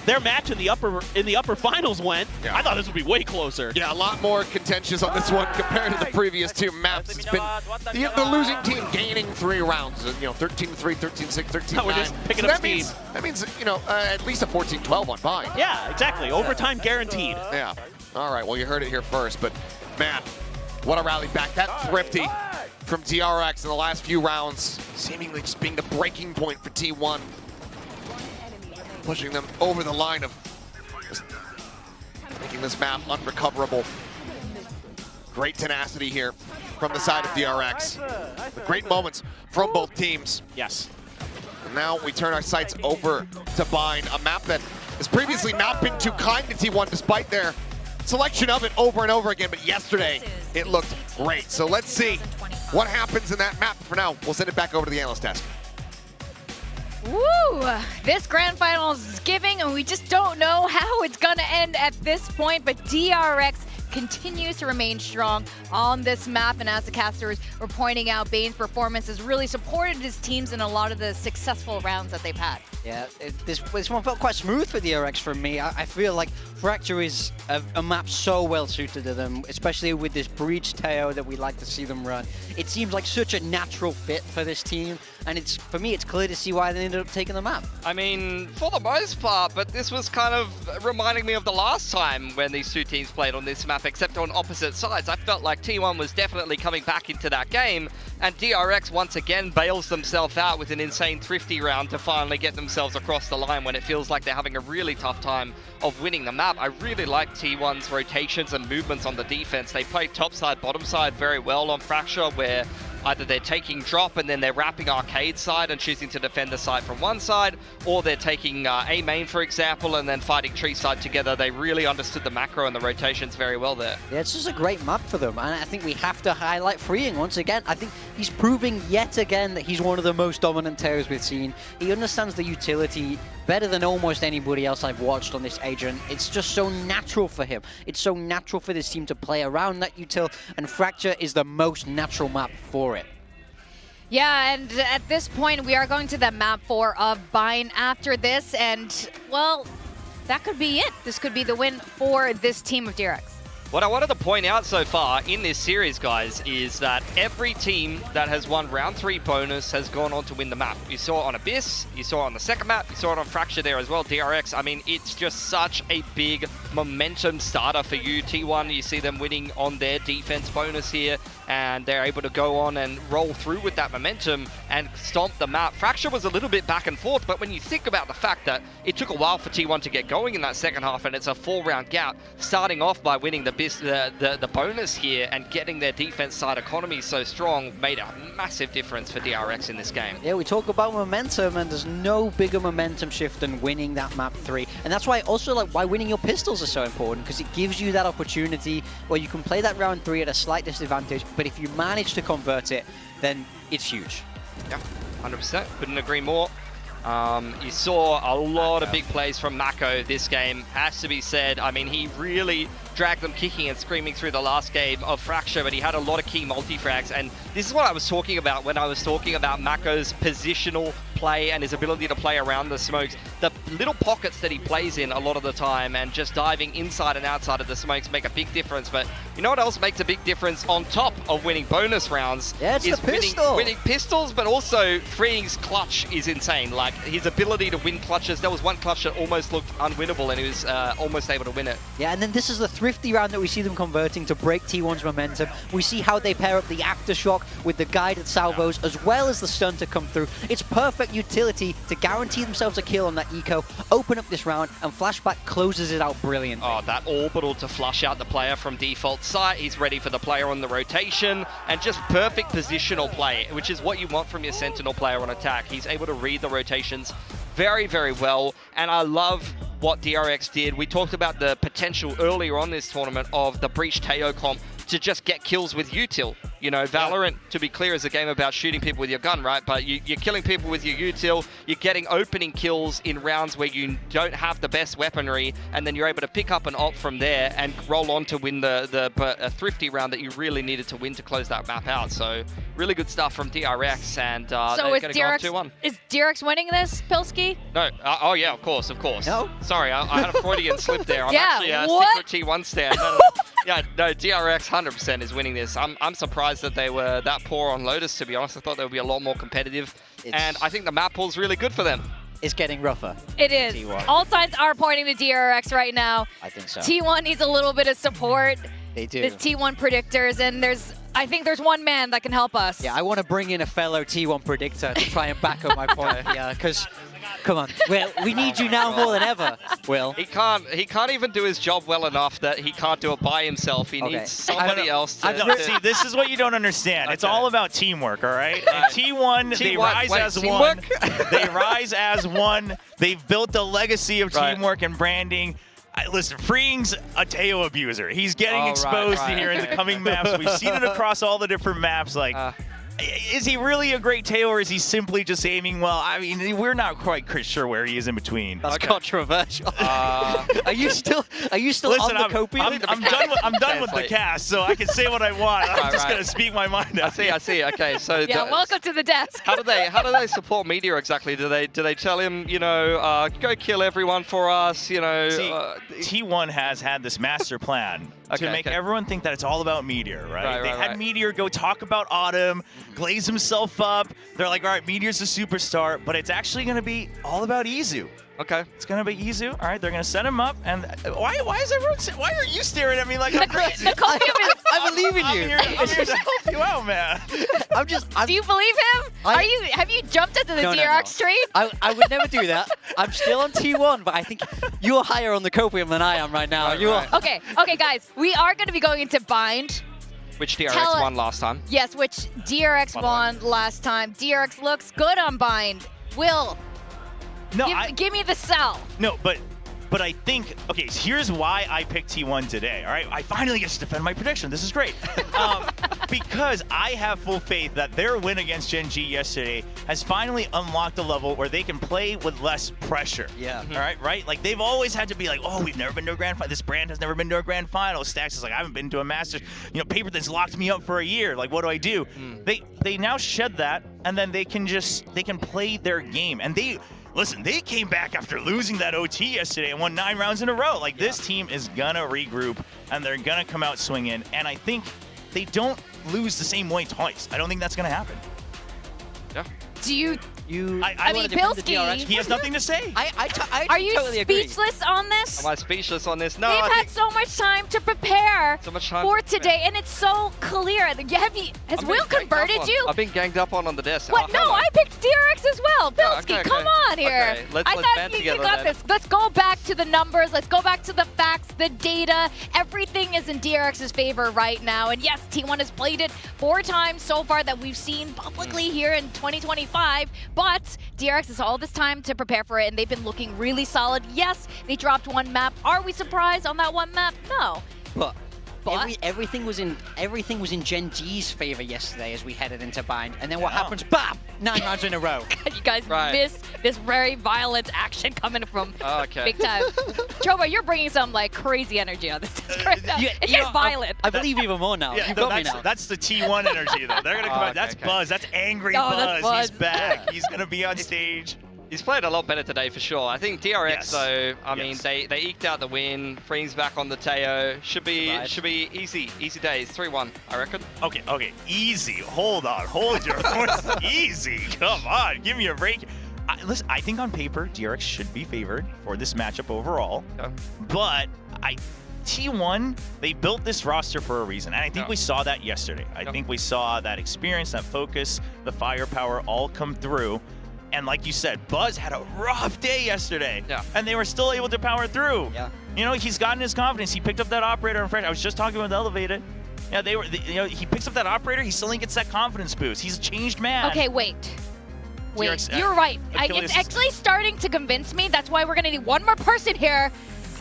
their match in the upper finals went. Yeah. I thought this would be way closer. Yeah, a lot more contentious on this one compared to the previous two maps. It's been the losing team gaining 3 rounds. 13-3, 13-6, 13-9. We're just picking up steam. That means at least a 14-12 on bind. Yeah, exactly. Overtime guaranteed. Yeah. All right. Well, you heard it here first, but man, what a rally back. That thrifty from DRX in the last few rounds, seemingly just being the breaking point for T1. Pushing them over the line of just making this map unrecoverable. Great tenacity here from the side of DRX. Great moments from both teams. Yes. And now we turn our sights over to Bind, a map that has previously not been too kind to T1 despite their selection of it over and over again, but yesterday it looked great. So let's see what happens in that map. For now, we'll send it back over to the analyst desk. Woo! This grand finals is giving, and we just don't know how it's gonna end at this point, but DRX continues to remain strong on this map, and as the casters were pointing out, Bane's performance has really supported his teams in a lot of the successful rounds that they've had. Yeah, this one felt quite smooth for DRX from me. I feel like Fracture is a map so well suited to them, especially with this Breach Teo that we like to see them run. It seems like such a natural fit for this team, and for me, it's clear to see why they ended up taking the map. I mean, for the most part, but this was kind of reminding me of the last time when these two teams played on this map, except on opposite sides. I felt like T1 was definitely coming back into that game, and DRX once again bails themselves out with an insane thrifty round to finally get themselves across the line when it feels like they're having a really tough time of winning the map. I really like T1's rotations and movements on the defense. They play top side, bottom side very well on Fracture, where either they're taking drop and then they're wrapping arcade side and choosing to defend the side from one side, or they're taking A main, for example, and then fighting tree side together. They really understood the macro and the rotations very well there. Yeah, it's just a great map for them, and I think we have to highlight Freeing once again. I think he's proving yet again that he's one of the most dominant Teos we've seen. He understands the utility better than almost anybody else I've watched on this agent. It's just so natural for him. It's so natural for this team to play around that util, and Fracture is the most natural map for it. Yeah, and at this point, we are going to the map 4 of Bind after this, and, well, that could be it. This could be the win for this team of DRX. What I wanted to point out so far in this series, guys, is that every team that has won round 3 bonus has gone on to win the map. You saw it on Abyss, you saw it on the second map, you saw it on Fracture there as well, DRX. I mean, it's just such a big momentum starter for you. T1, you see them winning on their defense bonus here, and they're able to go on and roll through with that momentum and stomp the map. Fracture was a little bit back and forth, but when you think about the fact that it took a while for T1 to get going in that second half, and it's a 4-round gap, starting off by winning the bonus here and getting their defense side economy so strong made a massive difference for DRX in this game. Yeah, we talk about momentum, and there's no bigger momentum shift than winning that map 3. And that's why also like why winning your pistols is so important, because it gives you that opportunity where you can play that round 3 at a slight disadvantage, but if you manage to convert it, then it's huge. Yeah, 100%. Couldn't agree more. You saw a lot of big plays from Mako this game, has to be said. I mean, he really dragged them kicking and screaming through the last game of Fracture, but he had a lot of key multi-frags, and this is what I was talking about when I was talking about Mako's positional play and his ability to play around the smokes. The little pockets that he plays in a lot of the time and just diving inside and outside of the smokes make a big difference. But you know what else makes a big difference on top of winning bonus rounds? Yeah, it's is the pistol. winning pistols, but also Freeing's clutch is insane. Like his ability to win clutches. There was one clutch that almost looked unwinnable, and he was almost able to win it. Yeah, and then this is the thrifty round that we see them converting to break T1's momentum. We see how they pair up the aftershock with the guided salvos as well as the stun to come through. It's perfect utility to guarantee themselves a kill on that eco, open up this round, and Flashback closes it out brilliantly. Oh, that orbital to flush out the player from default site. He's ready for the player on the rotation, and just perfect positional play, which is what you want from your Sentinel player on attack. He's able to read the rotations very, very well, and I love what DRX did. We talked about the potential earlier on this tournament of the Breach Teo comp to just get kills with util. You know, Valorant, to be clear, is a game about shooting people with your gun, right? But you're killing people with your util, you're getting opening kills in rounds where you don't have the best weaponry, and then you're able to pick up an ult from there and roll on to win a thrifty round that you really needed to win to close that map out. So really good stuff from DRX, and So they're is going to go on 2-1. Is DRX winning this, Pilsky? No, oh yeah, of course. No? Sorry, I had a Freudian slip there. I'm Yeah, actually a what? secret T1 stand. No. Yeah, no, DRX 100% is winning this. I'm surprised that they were that poor on Lotus, to be honest. I thought they would be a lot more competitive. And I think the map pool's really good for them. It's getting rougher. It is. T1. All signs are pointing to DRX right now. I think so. T1 needs a little bit of support. They do. The T1 predictors, and I think there's one man that can help us. Yeah, I want to bring in a fellow T1 predictor to try and back up my point. Yeah, because, come on, we need you now more than ever, Will. He can't even do his job well enough that he can't do it by himself. He needs somebody else to... See, this is what you don't understand. It's all about teamwork, all right? And T1, they rise as one. They rise as one. They've built a legacy of teamwork and branding. Listen, Freeing's a Teo abuser. He's getting exposed here in the coming maps. We've seen it across all the different maps. Like, is he really a great Teo, or is he simply just aiming well? I mean, we're not quite sure where he is in between. That's controversial. Are you still Listen, on the copium? I'm done with the cast, so I can say what I want. I'm just gonna speak my mind out. I see. Okay, so Yeah, welcome to the desk. How do they support Meteor exactly? Do they tell him, you know, go kill everyone for us? You know, T1 has had this master plan to make everyone think that it's all about Meteor, right? They had Meteor go talk about Autumn, glaze himself up. They're like, all right, Meteor's a superstar, but it's actually going to be all about Izu. Okay. It's going to be Izu. All right, they're going to set him up. And why is everyone why are you staring at me like I'm crazy? I believe in you. I'm here to help you out, man. Do you believe him? Have you jumped into the DRX train? I would never do that. I'm still on T1, but I think you're higher on the copium than I am right now. Okay, guys, we are going to be going into Bind. Which DRX won last time? Yes, which DRX won last time. DRX looks good on Bind. Will, give me the sell. No, but I think, okay, here's why I picked T1 today, all right? I finally get to defend my prediction. This is great. Because I have full faith that their win against Gen G yesterday has finally unlocked a level where they can play with less pressure. Yeah. All right? Like, they've always had to be like, oh, we've never been to a grand final. This brand has never been to a grand final. Stacks is like, I haven't been to a Masters. You know, Paper Thin's locked me up for a year. Like, what do I do? They now shed that, and then they can play their game. And listen, they came back after losing that OT yesterday and won 9 rounds in a row. Like, this team is gonna regroup, and they're gonna come out swinging. And I think they don't lose the same way twice. I don't think that's gonna happen. Yeah. Do you I mean, wanna defend the Bilski- DRX. He has nothing to say. Are you totally agree. speechless on this? Am I speechless on this? No, They've I had think so much time to prepare so much time for to prepare. today, and it's so clear. Has I'm Will being ganged up converted on. you? I've been ganged up on the desk. What? No, I picked DRX as well. Yeah, Bilski, okay, come on here. Okay, let's I band thought you together got then. this. Let's go back to the numbers. Let's go back to the facts, the data. Everything is in DRX's favor right now. And yes, T1 has played it 4 times so far that we've seen publicly here in 2025. But DRX has all this time to prepare for it, and they've been looking really solid. Yes, they dropped 1 map. Are we surprised on that 1 map? No. But everything was in Gen G's favor yesterday as we headed into Bind, and then what happens? Bam! 9 rounds in a row. You guys miss this very violent action coming from Okay. big time. Choba, you're bringing some like crazy energy on this disc right now. It's getting violent. I believe even more now. Yeah, You've no, got me now. that's the T1 energy, though. They're going to come out. That's Buzz. That's angry Oh, Buzz. that's Buzz. He's back. He's going to be on stage. He's played a lot better today for sure. I think DRX Yes. though, I mean Yes. they eked out the win. Free's back on the Teo. Should be easy days. 3-1, I reckon. Okay, easy. Hold on. Hold your horse. Easy. Come on. Give me a break. Listen, I think on paper, DRX should be favored for this matchup overall. Okay. But T1, they built this roster for a reason. And I think we saw that yesterday. I think we saw that experience, that focus, the firepower all come through. And like you said, Buzz had a rough day yesterday. Yeah. And they were still able to power through. Yeah. You know, he's gotten his confidence. He picked up that operator in French. I was just talking with Elevated. Yeah, he picks up that operator, he suddenly gets that confidence boost. He's a changed man. Okay, wait. DRX, You're right. Achilles It's actually starting to convince me. That's why we're going to need one more person here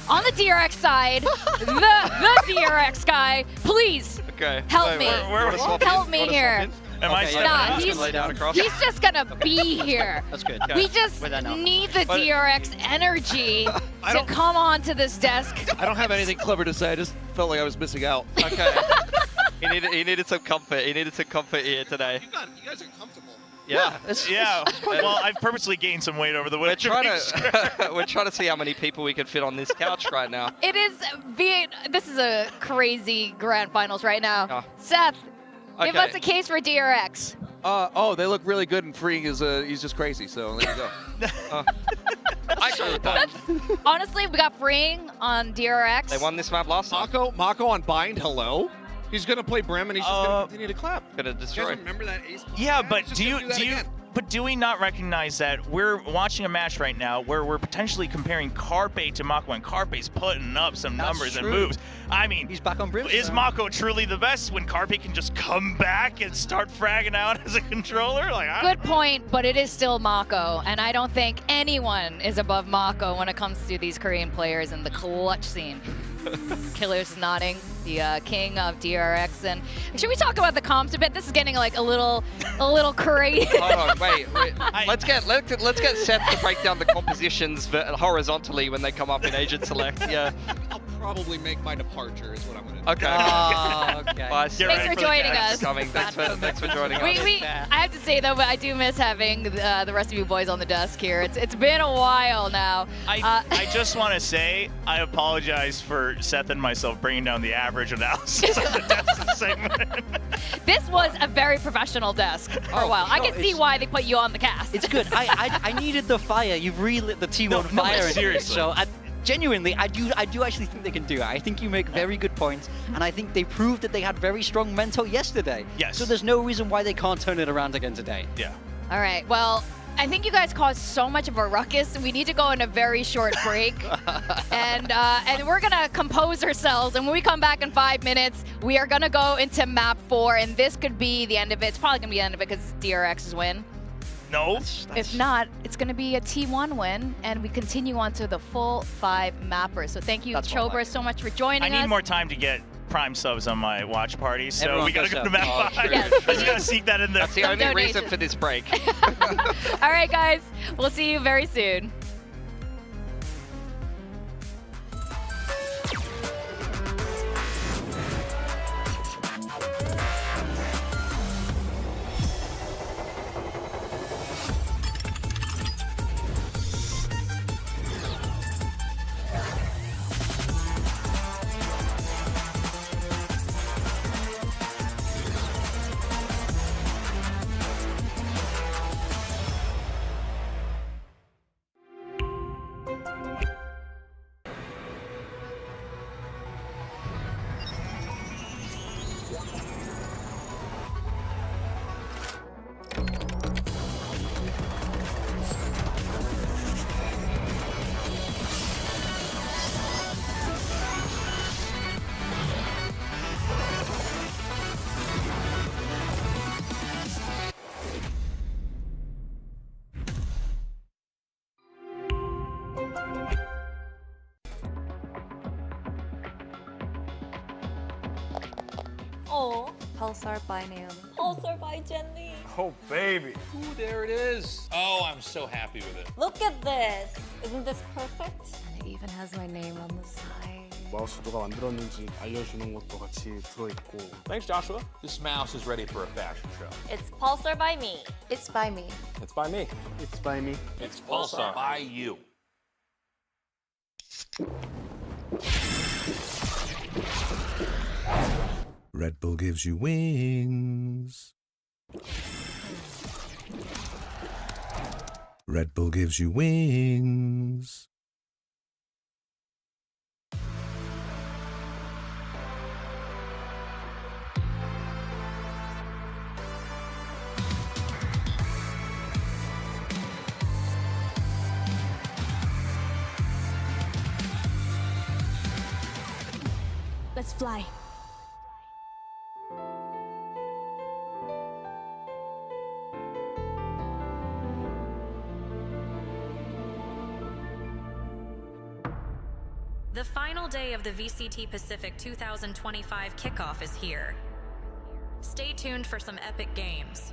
on the DRX side. the DRX guy. Please Okay. help me. Help me here. Am I stepping Nah, out? he's just going to be here. That's good. We just need the DRX energy to come onto this desk. I don't have anything clever to say. I just felt like I was missing out. Okay. he needed some comfort. He needed some comfort here today. You guys are comfortable. Yeah. Yeah. Well, I've purposely gained some weight over the winter. We're trying to see how many people we can fit on this couch right now. It is this is a crazy grand finals right now. Oh. Seth, give Okay. us a case for DRX. They look really good, and Freeing is he's just crazy. So there you go. I agree with that. Honestly, we got Freeing on DRX. They won this map last time. Mako on Bind, hello? He's going to play Brim, and he's just going to continue to clap. Gonna You guys destroy. remember that ace? Yeah, He's but just do gonna you that do you again. but do we not recognize that we're watching a match right now where we're potentially comparing Carpe to Mako, and Carpe's putting up some numbers and moves. I mean, he's back on Brim. Is Mako truly the best when Carpe can just come back and start fragging out as a controller? Like, Good point, but it is still Mako, and I don't think anyone is above Mako when it comes to these Korean players in the clutch scene. Killer's nodding, the king of DRX, and should we talk about the comps a bit? This is getting like a little crazy. Hold on, wait. Let's get Seth to break down the compositions horizontally when they come up in Agent Select. Yeah. I'll probably make my departure, is what I'm going to do. Okay. Okay. Bye, Thanks for joining us. Thanks for joining us. I have to say though, but I do miss having the rest of you boys on the desk here. It's been a while now. I just want to say I apologize for Seth and myself bringing down the average analysis of the desk segment. This was a very professional desk for a while. I can see why they put you on the cast. It's good. I needed the fire. You've relit the T1 fire. Seriously. So genuinely, I do actually think they can do it. I think you make very good points, and I think they proved that they had very strong mental yesterday. Yes. So there's no reason why they can't turn it around again today. Yeah. All right. Well, I think you guys caused so much of a ruckus. We need to go on a very short break, and we're gonna compose ourselves. And when we come back in 5 minutes, we are gonna go into map 4, and this could be the end of it. It's probably gonna be the end of it because it's DRX's win. No. If not, it's going to be a T1 win, and we continue on to the full 5 mappers. So thank you, Chober, so much for joining us. I need more time to get Prime subs on my watch party, so Everyone we gotta goes go to up. map 5. Yes. I just gotta sneak that in there. That's the only reason for this break. All right, guys. We'll see you very soon. Pulsar by Naomi. Pulsar by Jenny. Oh, baby. Ooh, there it is. Oh, I'm so happy with it. Look at this. Isn't this perfect? And it even has my name on the side. 마우스 누가 만들었는지 알려주는 것도 같이 들어있고. Thanks, Joshua. This mouse is ready for a fashion show. It's Pulsar by me. It's by me. It's by me. It's by me. It's Pulsar by you. Red Bull gives you wings. Red Bull gives you wings. Let's fly. The final day of the VCT Pacific 2025 kickoff is here. Stay tuned for some epic games.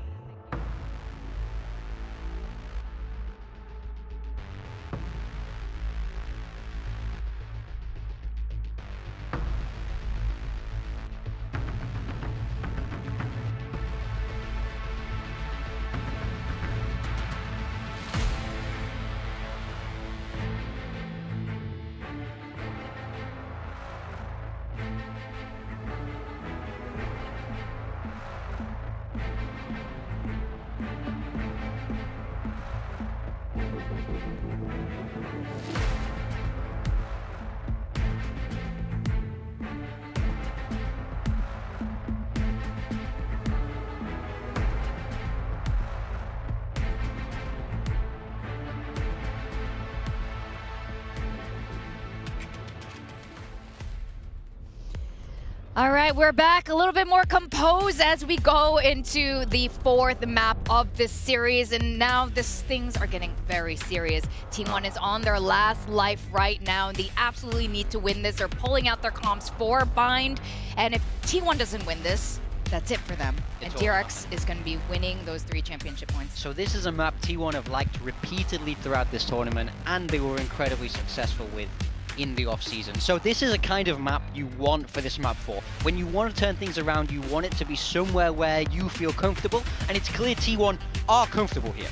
All right, we're back a little bit more composed as we go into the fourth map of this series, and now things are getting very serious. Team 1 is on their last life right now, and they absolutely need to win this. They're pulling out their comps for Bind, and if Team 1 doesn't win this, that's it for them. And DRX is going to be winning those 3 championship points. So this is a map T1 have liked repeatedly throughout this tournament, and they were incredibly successful with in the off-season. So this is a kind of map you want for this map 4. When you want to turn things around, you want it to be somewhere where you feel comfortable, and it's clear T1 are comfortable here.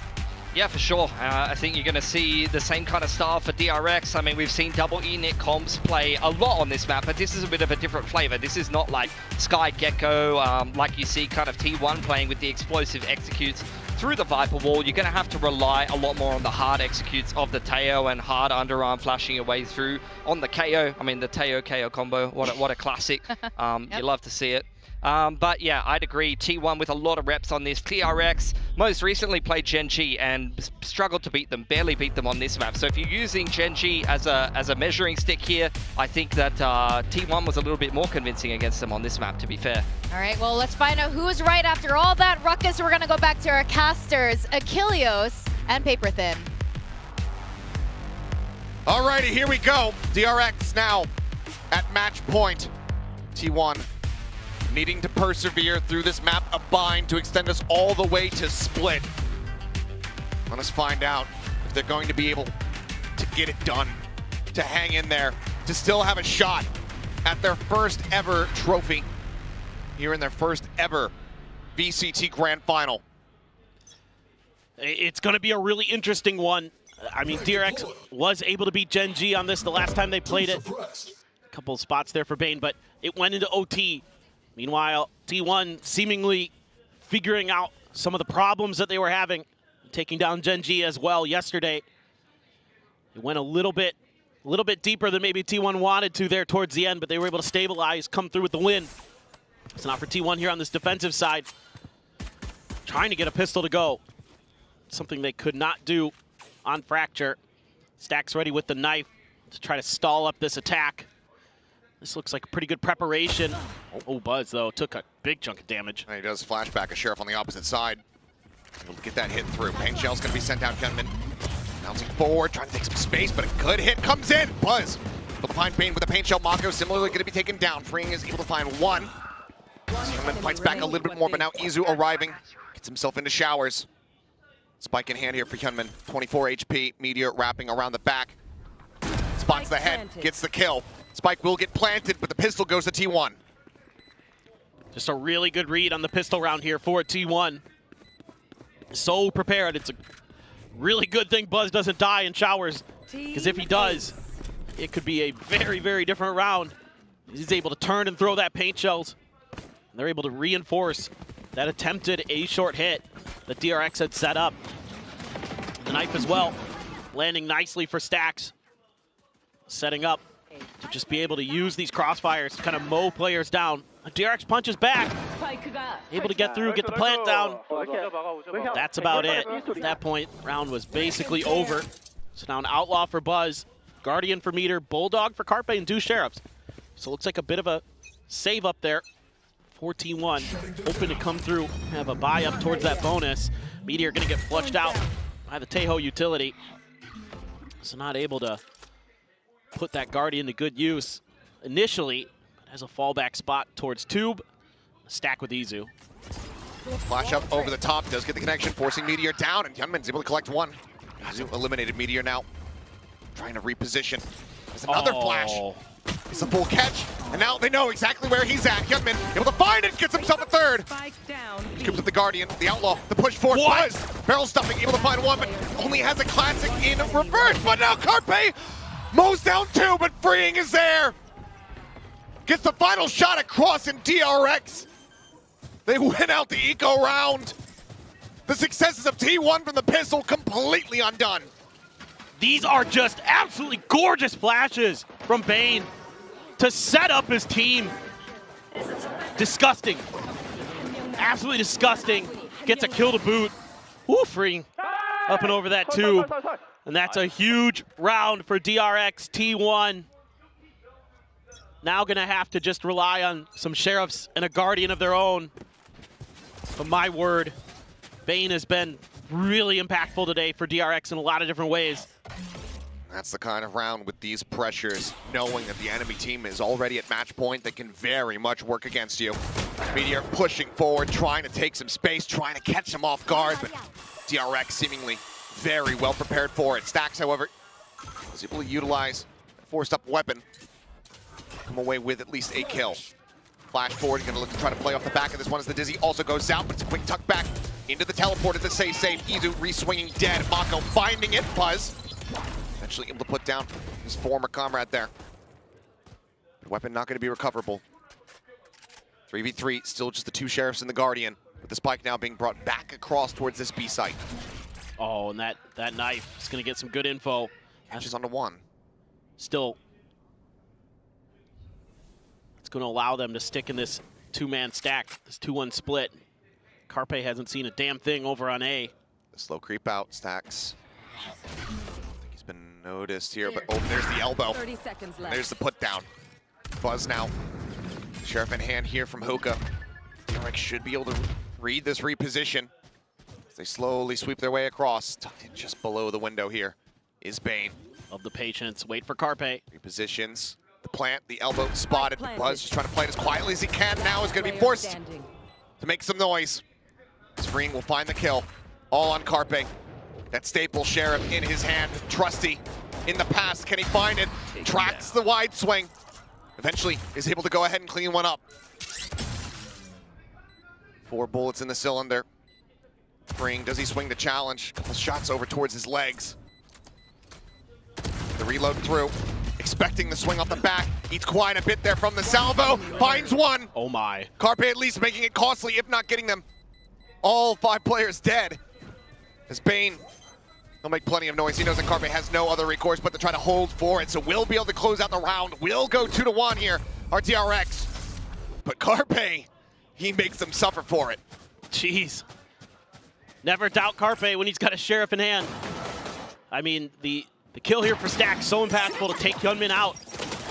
Yeah, for sure. I think you're going to see the same kind of style for DRX. I mean, we've seen double E-Net comps play a lot on this map, but this is a bit of a different flavor. This is not like Sky Gecko, like you see kind of T1 playing with the explosive executes through the Viper wall. You're going to have to rely a lot more on the hard executes of the Teo and hard underarm flashing your way through on the KO. I mean, the Teo-KO combo, what a classic. You love to see it. But yeah, I'd agree. T1 with a lot of reps on this. TRX most recently played Gen.G and struggled to beat them, barely beat them on this map. So if you're using Gen.G as a measuring stick here, I think that T1 was a little bit more convincing against them on this map, to be fair. All right, well, let's find out who's right after all that ruckus. We're going to go back to our casters, Achilleos and Paper Thin. Alrighty, here we go. DRX now at match point. T1 needing to persevere through this map, a bind to extend us all the way to split. Let us find out if they're going to be able to get it done, to hang in there, to still have a shot at their first ever trophy here in their first ever VCT Grand Final. It's going to be a really interesting one. I mean, DRX was able to beat Gen.G on this the last time they played it. A couple of spots there for Bane, but it went into OT. Meanwhile, T1 seemingly figuring out some of the problems that they were having, taking down Gen.G as well yesterday. It went a little bit deeper than maybe T1 wanted to there towards the end, but they were able to stabilize, come through with the win. It's not for T1 here on this defensive side. Trying to get a pistol to go. Something they could not do on Fracture. Stack's ready with the knife to try to stall up this attack. This looks like a pretty good preparation. Oh, Buzz, though, took a big chunk of damage. And he does flashback a Sheriff on the opposite side. Able to get that hit through. Pain Shell's going to be sent out, Gunman. Bouncing forward, trying to take some space, but a good hit comes in. Buzz able to find Bane with a Pain Shell. Mako similarly going to be taken down. Freeing is able to find one. Hyunmin fights back a little bit more, but now Izu arriving. Gets himself into showers. Spike in hand here for Hyunmin. 24 HP. Meteor wrapping around the back. Spots the head. Gets the kill. Spike will get planted, but the pistol goes to T1. Just a really good read on the pistol round here for T1. So prepared. It's a really good thing Buzz doesn't die in showers, because if he does, it could be a very, very different round. He's able to turn and throw that paint shells. They're able to reinforce that attempted A-short hit that DRX had set up. The knife as well, landing nicely for Stacks. Setting up to just be able to use these crossfires to kind of mow players down. DRX punches back, able to get through, get the plant down. That's about it. At that point, round was basically over. So now an outlaw for Buzz, Guardian for Meteor, Bulldog for Carpe, and 2 Sheriffs. So it looks like a bit of a save up there for T1. Hoping to come through, have a buy up towards that bonus. Meteor gonna get flushed out by the Taeho utility. So not able to put that Guardian to good use initially, but has a fallback spot towards Tube. Stack with Izu. Flash up over the top, does get the connection, forcing Meteor down, and Hyunmin's able to collect 1. Izu eliminated Meteor now. Trying to reposition. There's another flash. It's a full catch, and now they know exactly where he's at. Hyunmin able to find it, gets himself a 3rd. He comes with the Guardian, the Outlaw, the push forward. Buzz, barrel stuffing, able to find 1, but only has a classic in reverse. But now Carpe mows down 2, but freeing is there. Gets the final shot across in DRX. They win out the eco round. The successes of T1 from the pistol completely undone. These are just absolutely gorgeous flashes from Bane to set up his team. Disgusting. Absolutely disgusting. Gets a kill to boot. Woo, freeing up and over that tube. And that's a huge round for DRX. T1 now gonna have to just rely on some Sheriffs and a Guardian of their own. But my word, Bane has been really impactful today for DRX in a lot of different ways. That's the kind of round with these pressures, knowing that the enemy team is already at match point, that can very much work against you. Meteor pushing forward, trying to take some space, trying to catch him off guard, but DRX seemingly very well prepared for it. Stacks, however, was able to utilize a forced up weapon, come away with at least a kill. Flash forward, he's gonna look to try to play off the back of this one as the Dizzy also goes out, but it's a quick tuck back into the teleporter to stay safe. Izu re-swinging dead, Mako finding it, Buzz eventually able to put down his former comrade there. The weapon not gonna be recoverable. 3v3, still just the 2 Sheriffs and the Guardian, with the Spike now being brought back across towards this B site. Oh, and that knife is gonna get some good info. Catches onto 1. Still, it's gonna allow them to stick in this 2-man stack, this 2-1 split. Carpe hasn't seen a damn thing over on A. The slow creep out, Stacks. I think he's been noticed here, but oh, there's the elbow. 30 seconds left. There's the put down. Buzz now. Sheriff in hand here from Hookah. DRX should be able to read this reposition as they slowly sweep their way across. Tucked in just below the window here is Bane. Of the patience, wait for Carpe. Repositions. The plant, the elbow spotted. Buzz just trying to play it as quietly as he can. Now is going to be forced to make some noise. Spring will find the kill. All on Carpe. That staple Sheriff in his hand. Trusty in the past. Can he find it? Tracks the wide swing. Eventually is able to go ahead and clean one up. 4 bullets in the cylinder. Spring, does he swing the challenge? Couple shots over towards his legs. The reload through. Expecting the swing off the back. Eats quite a bit there from the salvo. Finds 1. Oh my. Carpe at least making it costly, if not getting them all 5 players dead. As Bane, he'll make plenty of noise. He knows that Carpe has no other recourse but to try to hold for it. So we'll be able to close out the round. We'll go 2-1 here, our DRX. But Carpe, he makes them suffer for it. Jeez. Never doubt Carpe when he's got a Sheriff in hand. I mean, the kill here for Stack, so impactful to take Hyunmin out.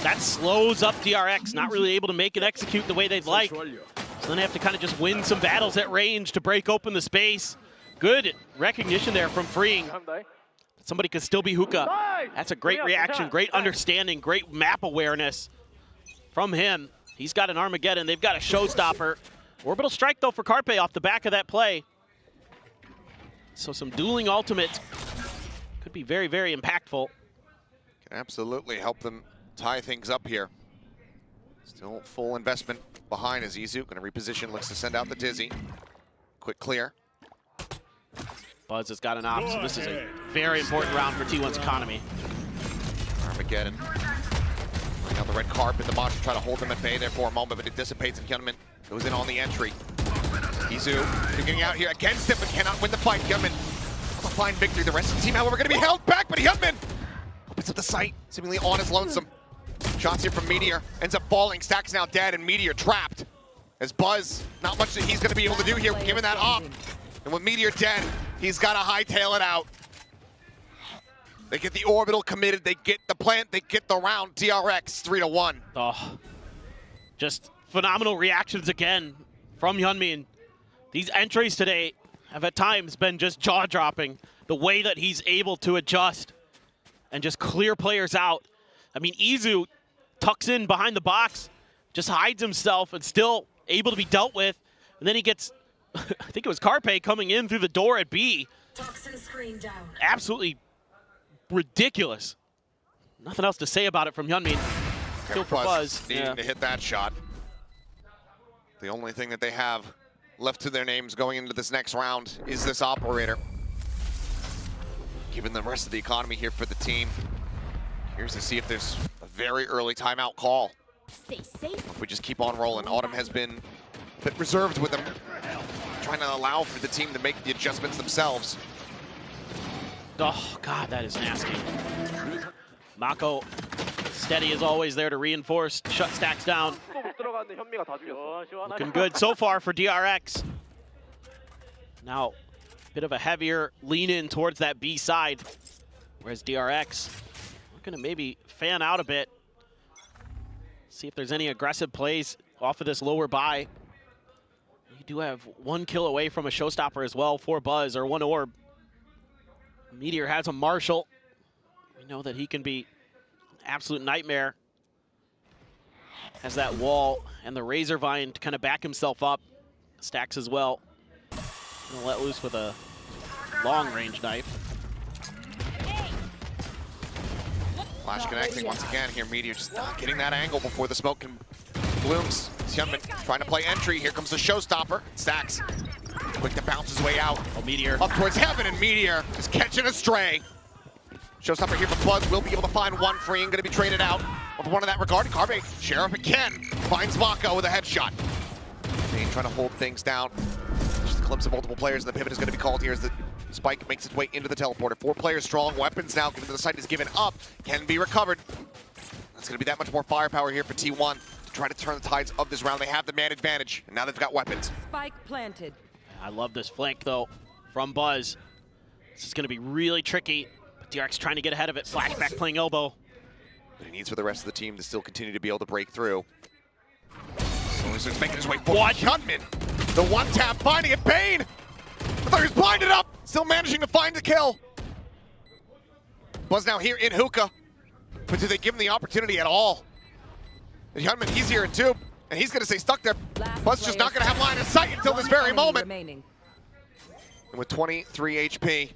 That slows up DRX, not really able to make it execute the way they'd like. So then they have to kind of just win some battles at range to break open the space. Good recognition there from Freeing. Somebody could still be Hookah. That's a great reaction, great understanding, great map awareness from him. He's got an Armageddon, they've got a showstopper. Orbital strike, though, for Carpe off the back of that play. So some dueling ultimates could be very, very impactful. Can absolutely help them tie things up here. Still full investment behind as Izu going to reposition, looks to send out the Dizzy. Quick clear. Buzz has got an op, so this is a very important round for T1's economy. Armageddon. Bring out the red carpet. The Monster try to hold them at bay there for a moment, but it dissipates and Hyunmin goes in on the entry. Izu figuring out here against it, but cannot win the fight. Hyunmin a fine victory. The rest of the team, however, going to be held back, but Hyunmin opens up the sight, seemingly on his lonesome. Shots here from Meteor, ends up falling. Stack's now dead, and Meteor trapped. As Buzz, not much that he's going to be able to do here, given that op. And with Meteor dead, he's got to hightail it out. They get the orbital committed, they get the plant, they get the round. DRX 3-1. Oh, just phenomenal reactions again from Hyunmin. These entries today have at times been just jaw-dropping. The way that he's able to adjust and just clear players out. I mean, Izu tucks in behind the box, just hides himself and still able to be dealt with. And then he gets, I think it was Carpe coming in through the door at B. Toxin screen down. Absolutely ridiculous. Nothing else to say about it from Hyunmin. Still for Buzz. Needing to hit that shot. The only thing that they have left to their names going into this next round is this operator. Given the rest of the economy here for the team. Here's to see if there's a very early timeout call. Stay safe. If we just keep on rolling. Autumn has been a bit reserved with them, trying to allow for the team to make the adjustments themselves. Oh, God, that is nasty. Mako, steady as always there to reinforce, shut Stacks down. Looking good so far for DRX. Now, bit of a heavier lean in towards that B side, whereas DRX looking to maybe fan out a bit. See if there's any aggressive plays off of this lower buy. You do have 1 kill away from a showstopper as well for Buzz, or 1 orb. Meteor has a Marshall. We know that he can be an absolute nightmare. Has that wall and the Razor Vine to kind of back himself up. Stacks as well. Gonna let loose with a long range knife. Flash connecting once again here. Meteor just not getting that angle before the smoke can blooms. Hyunmin trying to play entry. Here comes the showstopper. Stacks quick to bounce his way out. Oh, Meteor. Up towards heaven, and Meteor is catching a stray. Showstopper here for Buzz will be able to find one free and going to be traded out. Of one in that regard, Carpe, Sheriff again, finds Mako with a headshot. Bane trying to hold things down. Just a glimpse of multiple players, and the pivot is going to be called here as the Spike makes its way into the teleporter. 4 players strong, weapons now given to the site is given up, can be recovered. That's going to be that much more firepower here for T1 to try to turn the tides of this round. They have the man advantage, and now they've got weapons. Spike planted. I love this flank, though, from Buzz. This is going to be really tricky. But DRX trying to get ahead of it. Flashback playing elbow. But he needs for the rest of the team to still continue to be able to break through. So he's making his way forward. Hyunmin, the one tap, finding it. Bane! I thought he was blinded up. Still managing to find the kill. Buzz now here in hookah. But do they give him the opportunity at all? And Hyunmin, he's here in tube. And he's going to stay stuck there. Buzz just not going to have line of sight until this very moment. And with 23 HP,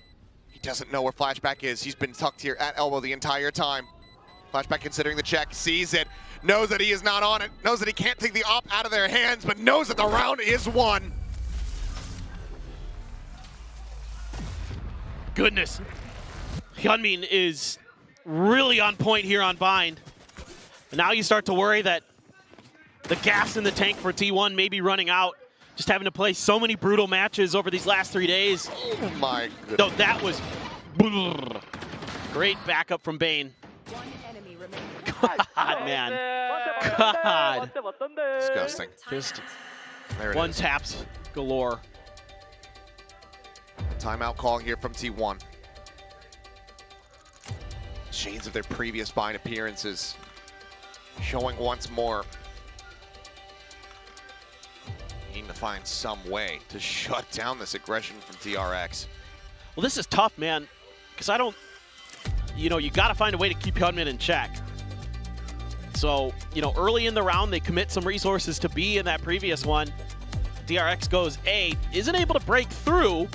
he doesn't know where Flashback is. He's been tucked here at elbow the entire time. Flashback considering the check, sees it, knows that he is not on it, knows that he can't take the op out of their hands, but knows that the round is won. Goodness. Hyunmin is really on point here on Bind. And now you start to worry that the gas in the tank for T1 may be running out. Just having to play so many brutal matches over these last 3 days. Oh my goodness. No, that was great backup from Bane. God, man. God. Disgusting. Just there it one is. taps galore. Timeout call here from T1. Shades of their previous Bind appearances showing once more. Needing to find some way to shut down this aggression from DRX. Well, this is tough, man, because I don't, you know, you got to find a way to keep Hyunmin in check. So, you know, early in the round, they commit some resources to B in that previous one. DRX goes A, isn't able to break through,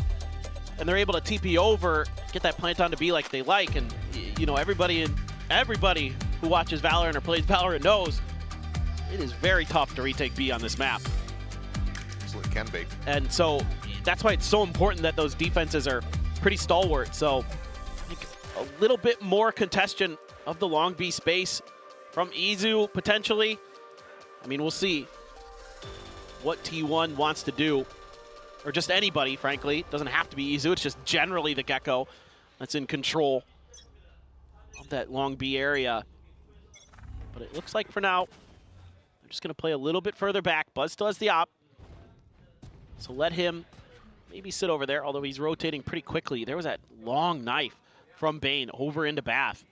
and they're able to TP over, get that plant on to B like they like, and you know, everybody who watches Valorant or plays Valorant knows it is very tough to retake B on this map. Absolutely can be. And so that's why it's so important that those defenses are pretty stalwart. So I think a little bit more congestion of the long B space from Izu potentially. I mean, we'll see what T1 wants to do, or just anybody, frankly. It doesn't have to be Izu, it's just generally the Gecko that's in control of that long B area. But it looks like for now, they're just gonna play a little bit further back. Buzz still has the op, so let him maybe sit over there, although he's rotating pretty quickly. There was that long knife from Bane over into Bath.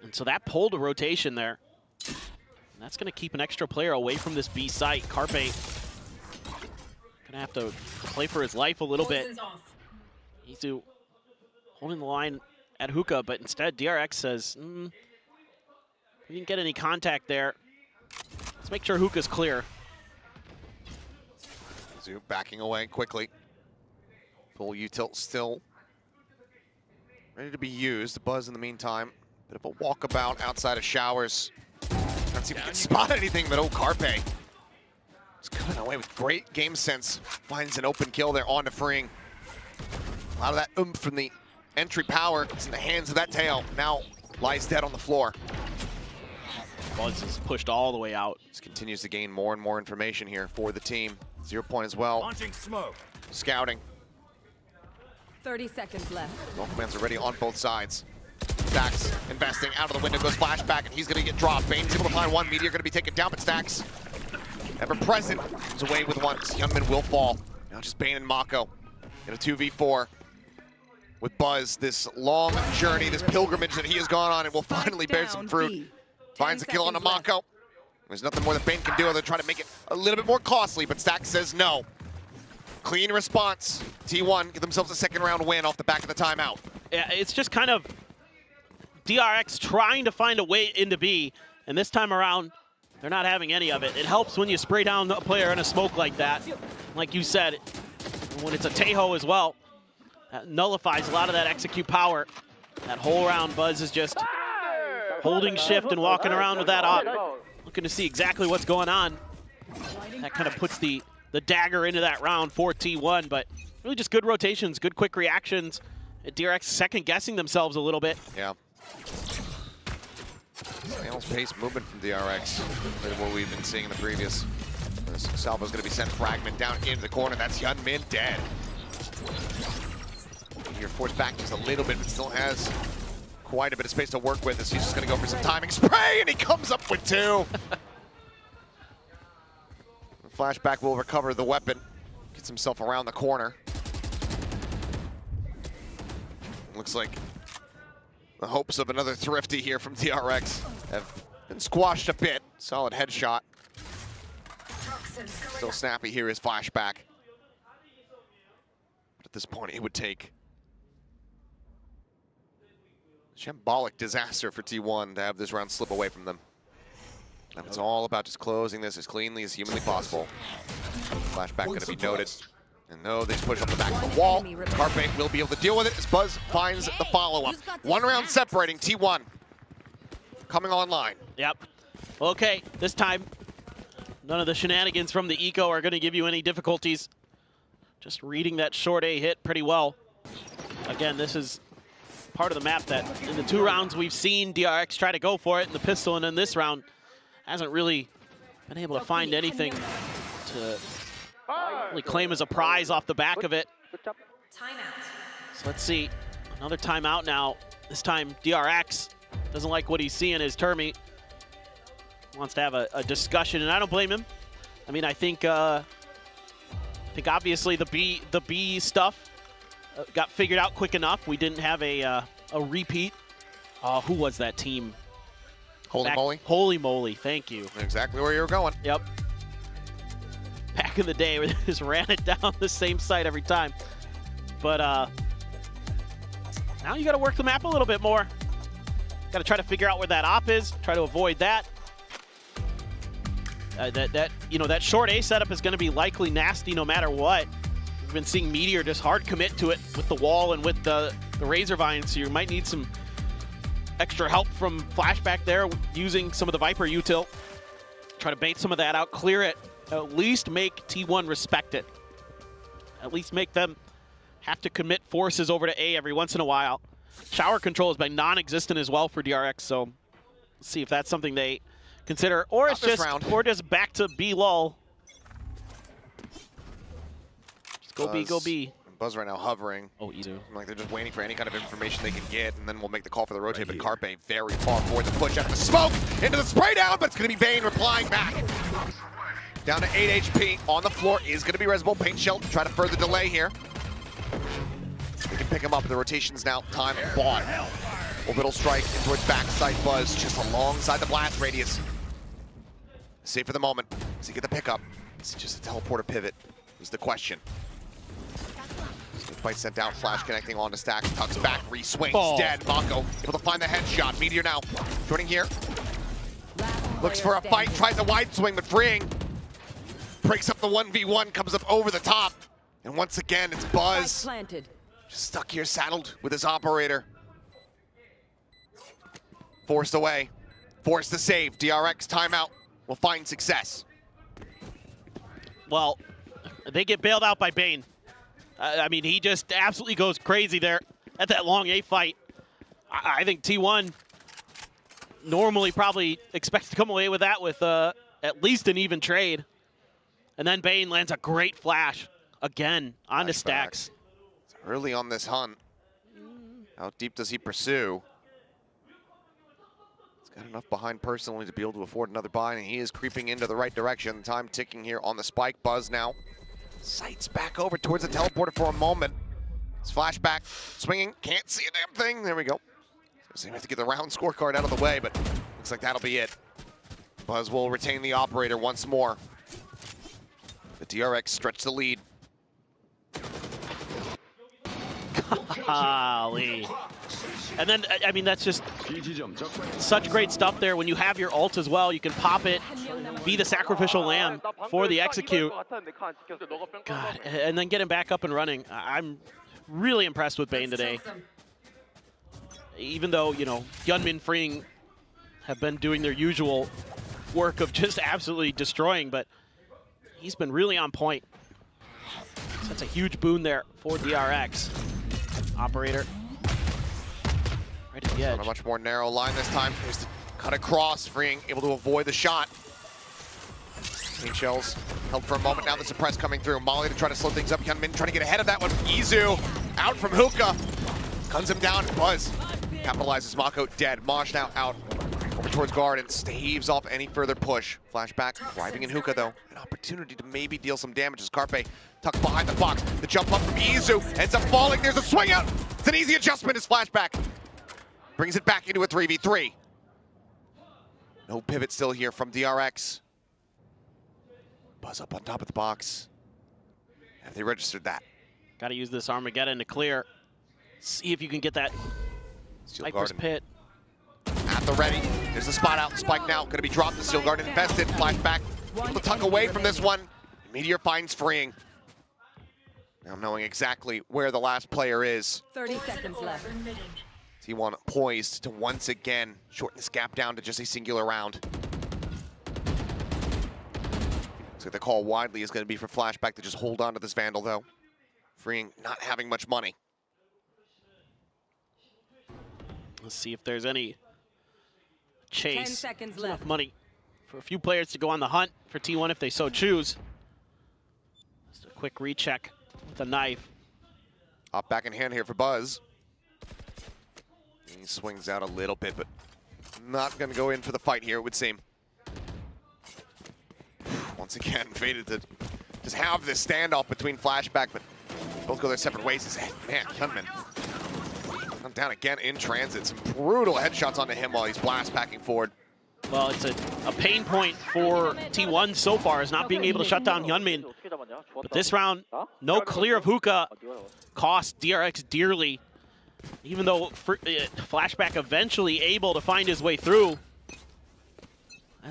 And so that pulled a rotation there. And that's gonna keep an extra player away from this B site. Carpe gonna have to play for his life a little bit. Izu holding the line at Hookah, but instead DRX says, we didn't get any contact there. Let's make sure Hookah's clear. Izu backing away quickly. Full U-tilt still ready to be used. Buzz in the meantime. Bit of a walkabout outside of showers. Not see if he can spot anything, but Carpe is coming away with great game sense. Finds an open kill there on to Freeing. A lot of that oomph from the entry power is in the hands of that tail. Now lies dead on the floor. Buzz is pushed all the way out. Just continues to gain more and more information here for the team. 0 point as well. Launching smoke. Scouting. 30 seconds left. Well, commands are ready on both sides. Stax investing out of the window, goes flashback, and he's going to get dropped. Bane's able to find one. Meteor going to be taken down, but Stax, ever present, comes away with one. Youngman will fall. Now just Bane and Mako in a 2v4 with Buzz. This long journey, this pilgrimage that he has gone on, and will finally bear some fruit. Finds a kill on a Mako. There's nothing more that Bane can do other than try to make it a little bit more costly, but Stax says no. Clean response. T1 give themselves a second round win off the back of the timeout. Yeah, it's just kind of DRX trying to find a way into B, and this time around, they're not having any of it. It helps when you spray down a player in a smoke like that. Like you said, when it's a Tejo as well, that nullifies a lot of that execute power. That whole round, Buzz is just holding shift and walking around with that op, looking to see exactly what's going on. That kind of puts the dagger into that round for T1, but really just good rotations, good quick reactions. DRX second guessing themselves a little bit. Yeah. Snail's pace movement from DRX, what we've been seeing in the previous. Salvo's going to be sent fragment down into the corner. That's Hyunmin dead. Here forced back just a little bit, but still has quite a bit of space to work with as he's just going to go for some timing spray, and he comes up with two. Flashback will recover the weapon, gets himself around the corner. Looks like the hopes of another thrifty here from DRX have been squashed a bit. Solid headshot. Still snappy here is Flashback. But at this point, it would take shambolic disaster for T1 to have this round slip away from them. And it's all about just closing this as cleanly as humanly possible. Flashback going to be noted. And no, they just push up the back of the wall. Carpe will be able to deal with it as Buzz finds the follow-up. 1 round separating T1. Coming online. Yep. Okay, this time, none of the shenanigans from the eco are going to give you any difficulties. Just reading that short A hit pretty well. Again, this is part of the map that in the 2 rounds we've seen DRX try to go for it in the pistol, and in this round hasn't really been able to find anything to really claim as a prize off the back of it. So let's see, another timeout now. This time DRX doesn't like what he's seeing as Termi wants to have a discussion, and I don't blame him. I mean, I think obviously the B stuff got figured out quick enough. We didn't have a repeat. Who was that team? Holy Moly? Holy Moly, thank you. Exactly where you were going. Yep. Back in the day, we just ran it down the same site every time. But now you got to work the map a little bit more. Got to try to figure out where that op is, try to avoid that. That short A setup is going to be likely nasty no matter what. We've been seeing Meteor just hard commit to it with the wall and with the Razor Vine, so you might need some extra help from Flashback there using some of the Viper util. Try to bait some of that out, clear it, at least make T1 respect it. At least make them have to commit forces over to A every once in a while. Shower control has been non-existent as well for DRX, so let's see if that's something they consider, or it's just back to B lull. Just go B, go B. Buzz right now hovering. Oh, easy. Like they're just waiting for any kind of information they can get, and then we'll make the call for the rotate. But Carpe very far forward. The push out of the smoke into the spray down, but it's going to be Bane replying back. Down to 8 HP on the floor is going to be Resbull. Paint Shell to try to further delay here. We can pick him up. The rotation's now time bought. Orbital strike in towards backside. Buzz just alongside the blast radius. Safe for the moment. Does he get the pickup? Is it just a teleporter pivot? Is the question. Fight sent out, Flash connecting onto Stack, tucks back, re-swings, dead. Mako able to find the headshot. Meteor now joining here. Looks for a fight, tries a wide swing, but freeing. Breaks up the 1v1, comes up over the top. And once again, it's Buzz. Just stuck here, saddled with his operator. Forced away, forced to save. DRX timeout will find success. Well, they get bailed out by Bane. I mean, he just absolutely goes crazy there at that long A fight. I think T1 normally probably expects to come away with that with at least an even trade. And then Bane lands a great flash again onto Stacks. It's early on this hunt. How deep does he pursue? He's got enough behind personally to be able to afford another buy, and he is creeping into the right direction. Time ticking here on the spike. Buzz now. Sights back over towards the teleporter for a moment. It's Flashback swinging, can't see a damn thing. There we go. So we have to get the round scorecard out of the way, but looks like that'll be it. Buzz will retain the operator once more. The DRX stretch the lead. Golly. And then, I mean, that's just such great stuff there. When you have your ult as well, you can pop it, be the sacrificial lamb for the execute. God, and then get him back up and running. I'm really impressed with Bane today. Even though, Gunmin Freeing have been doing their usual work of just absolutely destroying, but he's been really on point. So that's a huge boon there for DRX. Operator. Right at the edge. On a much more narrow line this time. Here's the cut across, Freeing able to avoid the shot. Paint Shells held for a moment. Now the suppress coming through. Molly to try to slow things up. Hyunmin trying to get ahead of that one. Izu out from Hookah. Guns him down. Buzz capitalizes. Mako dead. Mosh now out over towards guard and staves off any further push. Flashback driving in Hookah though. An opportunity to maybe deal some damage as Carpe tucks behind the box. The jump up from Izu ends up falling. There's a swing out. It's an easy adjustment as Flashback brings it back into a 3v3. No pivot still here from DRX. Buzz up on top of the box. Have they registered that? Got to use this Armageddon to clear. See if you can get that Viper's Pit. At the ready. There's the spot out. Spike now. Going to be dropped. The Steel Garden infested. Flashback. Able to tuck away from this one. Meteor finds Freeing. Now knowing exactly where the last player is. 30 seconds left. T1 poised to once again shorten this gap down to just a singular round. So the call widely is going to be for Flashback to just hold on to this Vandal though. Freeing not having much money. Let's see if there's any chase. 10 seconds left. Enough money for a few players to go on the hunt for T1 if they so choose. Just a quick recheck with a knife. Up back in hand here for Buzz. He swings out a little bit, but not going to go in for the fight here, it would seem. Once again, fated to just have this standoff between Flashback, but both go their separate ways. Man, Hyunmin down again in transit. Some brutal headshots onto him while he's blast packing forward. Well, it's a pain point for T1 so far, is not being able to shut down Hyunmin. But this round, no clear of Hookah cost DRX dearly. Even though Flashback eventually able to find his way through.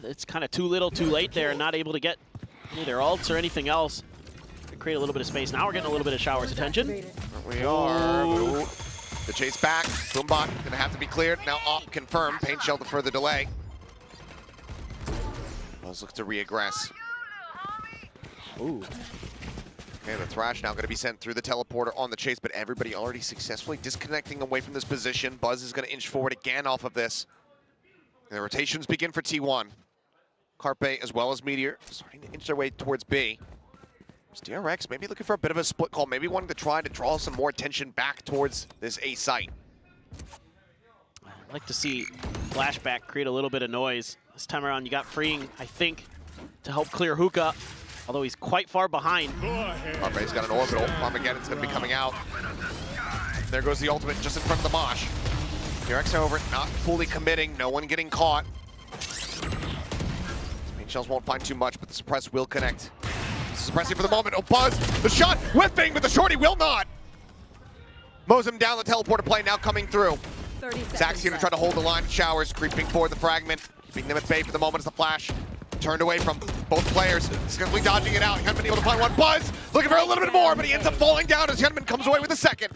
It's kind of too little, too late there, and not able to get either ults or anything else. Create a little bit of space. Now we're getting a little bit of Shower's attention. We are. Ooh. The chase back. Boombot gonna have to be cleared. Now op confirmed. Paint shell to further delay. Let's look to reaggress. Ooh. Okay, the Thrash now gonna be sent through the teleporter on the chase, but everybody already successfully disconnecting away from this position. Buzz is gonna inch forward again off of this. And the rotations begin for T1. Carpe as well as Meteor starting to inch their way towards B. DRX maybe looking for a bit of a split call, maybe wanting to try to draw some more attention back towards this A site. I'd like to see Flashback create a little bit of noise. This time around you got Freeing, I think, to help clear Hookah, although he's quite far behind. Carpe's got an orbital. Armageddon's going to be coming out. There goes the ultimate just in front of the Mosh. DRX over, not fully committing, no one getting caught. Paint shells won't find too much, but the suppress will connect. Suppressing for the moment. Oh, Buzz, the shot whiffing, but the shorty will not. Mows him down the teleporter play, now coming through. Zach's here to try to hold the line. Showers creeping forward the fragment, keeping them at bay for the moment as the flash turned away from both players. Skillfully dodging it out. Hyunmin able to find one. Buzz looking for a little bit more, but he ends up falling down as Hyunmin comes away with a second.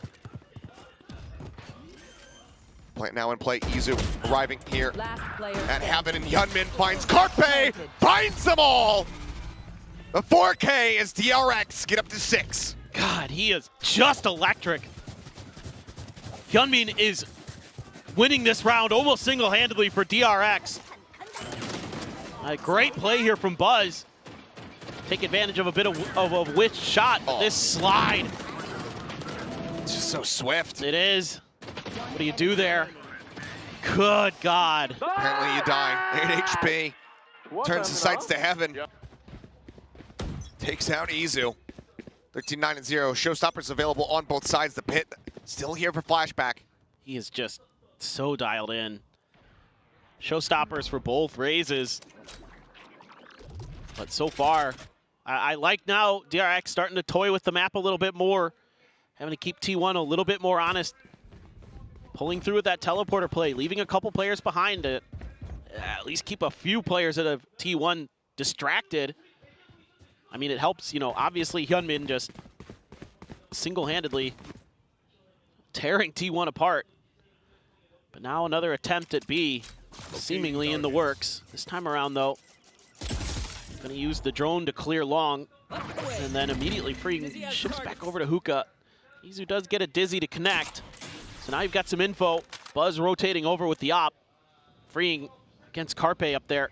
Now in play, Izu arriving here at Heaven, and Hyunmin finds Carpe, finds them all. The 4K as DRX get up to 6. God, he is just electric. Hyunmin is winning this round almost single-handedly for DRX. A great play here from Buzz. Take advantage of a bit of a witch shot. This slide. It's just so swift. It is. What do you do there? Good God. Apparently you die. 8 HP. Turns the sights to Heaven. Takes out Izu. 13-9-0. Showstoppers available on both sides. The pit still here for Flashback. He is just so dialed in. Showstoppers for both raises. But so far, I like now DRX starting to toy with the map a little bit more. Having to keep T1 a little bit more honest. Pulling through with that teleporter play. Leaving a couple players behind to at least keep a few players that have T1 distracted. I mean, it helps, you know, obviously Hyunmin just single-handedly tearing T1 apart. But now another attempt at B, seemingly in the works. This time around, though, going to use the drone to clear long, and then immediately Freeing ships back over to Hookah. Izu does get a Dizzy to connect. So now you've got some info. Buzz rotating over with the op. Freeing against Carpe up there.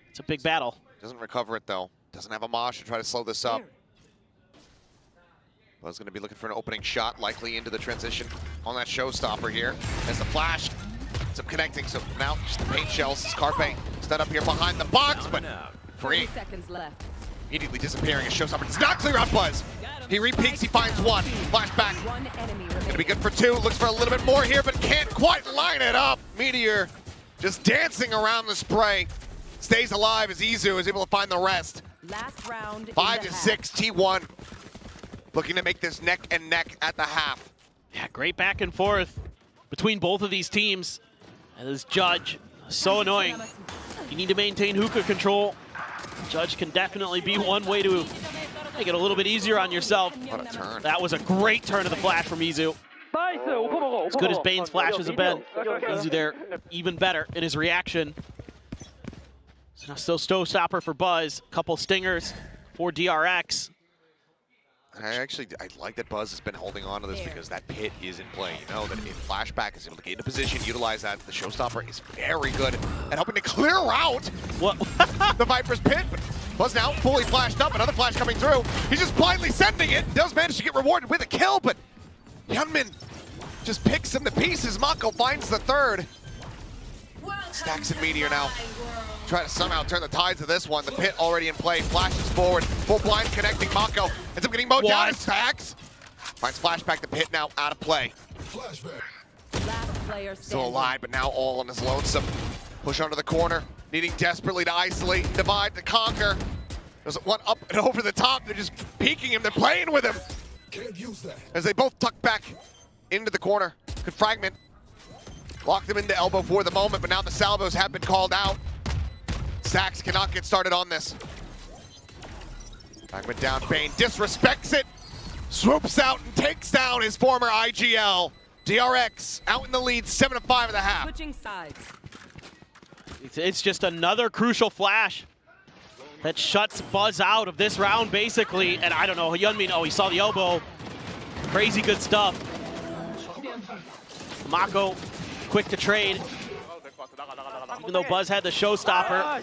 It's a big battle. Doesn't recover it, though. Doesn't have a mosh to try to slow this up. Buzz going to be looking for an opening shot, likely into the transition on that showstopper here. As the flash ends up connecting, so now just the paint shells. Carpe stood up here behind the box, but Free 30 seconds left. immediately disappearing as showstopper does not clear out Buzz. He repeats, he finds one. Flashback. One enemy Gonna remaining. be good for 2. Looks for a little bit more here, but can't quite line it up. Meteor just dancing around the spray. Stays alive as Izu is able to find the rest. Last round. 5 to 6, T1. Looking to make this neck and neck at the half. Yeah, great back and forth between both of these teams. And this Judge, so annoying. You need to maintain Hookah control. Judge can definitely be one way to make it a little bit easier on yourself. What a turn. That was a great turn of the flash from Izu. As good as Bane's flashes have been, Izu there even better in his reaction. So now still Showstopper for Buzz. Couple stingers for DRX. I like that Buzz has been holding on to this because that pit is in play. You know that if Flashback is able to get into position, utilize that, the Showstopper is very good at helping to clear out the Viper's pit. But Buzz now fully flashed up, another flash coming through. He's just blindly sending it. Does manage to get rewarded with a kill, but Hyunmin just picks him to pieces. Mako finds the third. Stacks and Meteor now. Try to somehow turn the tides of this one. The pit already in play. Flashes forward. Full blind connecting. Mako ends up getting mowed down as Stacks. Finds Flashback. The pit now out of play. Last player Still alive, but now all on his lonesome. Push under the corner. Needing desperately to isolate and divide to conquer. There's one up and over the top. They're just peeking him. They're playing with him. As they both tuck back into the corner. Could fragment. Lock them into elbow for the moment, but now the salvos have been called out. Stacks cannot get started on this. Fragment down, Bane disrespects it, swoops out and takes down his former IGL. DRX out in the lead, 7-5 at the half. Switching sides. It's just another crucial flash that shuts Buzz out of this round, basically. And I don't know, Hyunmin, oh, he saw the elbow. Crazy good stuff. Mako, quick to trade. Even though Buzz had the showstopper,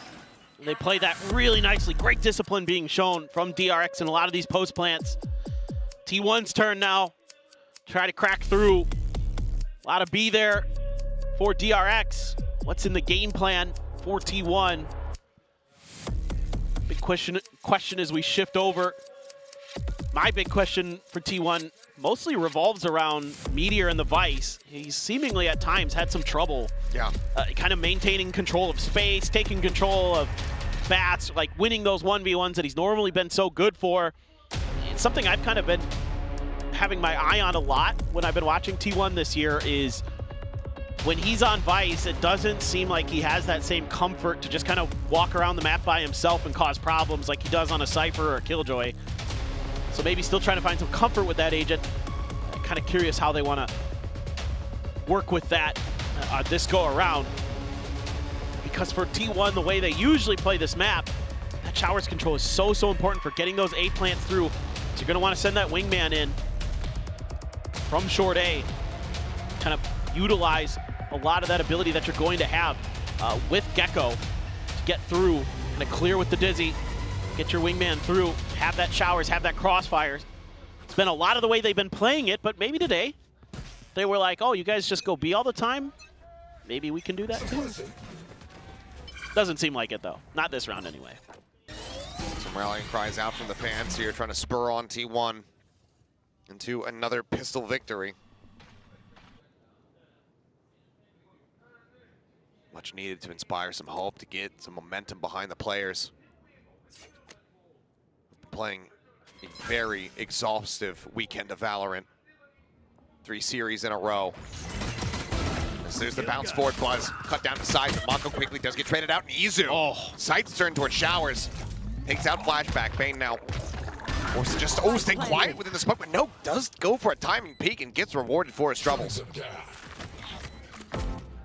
they played that really nicely. Great discipline being shown from DRX in a lot of these post plants. T1's turn now. Try to crack through. A lot of B there for DRX. What's in the game plan for T1? Big question as we shift over. My big question for T1 mostly revolves around Meteor and the Vice. He's seemingly at times had some trouble. Yeah. Kind of maintaining control of space, taking control of bats, like winning those 1v1s that he's normally been so good for. It's something I've kind of been having my eye on a lot when I've been watching T1 this year is when he's on Vice, it doesn't seem like he has that same comfort to just kind of walk around the map by himself and cause problems like he does on a Cypher or a Killjoy. So maybe still trying to find some comfort with that agent. I'm kind of curious how they want to work with that this go around. Because for T1, the way they usually play this map, that showers control is so important for getting those A plants through. So you're going to want to send that wingman in from short A. Kind of utilize a lot of that ability that you're going to have with Gecko to get through, kind of clear with the Dizzy, get your wingman through, have that showers, have that crossfires. It's been a lot of the way they've been playing it, but maybe today they were like, oh, you guys just go B all the time? Maybe we can do that too. Doesn't seem like it though. Not this round anyway. Some rallying cries out from the fans here, trying to spur on T1 into another pistol victory. Much needed to inspire some hope, to get some momentum behind the players. Playing a very exhaustive weekend of VALORANT. 3 series in a row. So there's the bounce forward, Buzz. Cut down to side, but Mako quickly does get traded out, and Izu. Sights turn towards showers. Takes out flashback. Bane now forced to just, stay quiet within the smoke, but no, does go for a timing peek and gets rewarded for his troubles.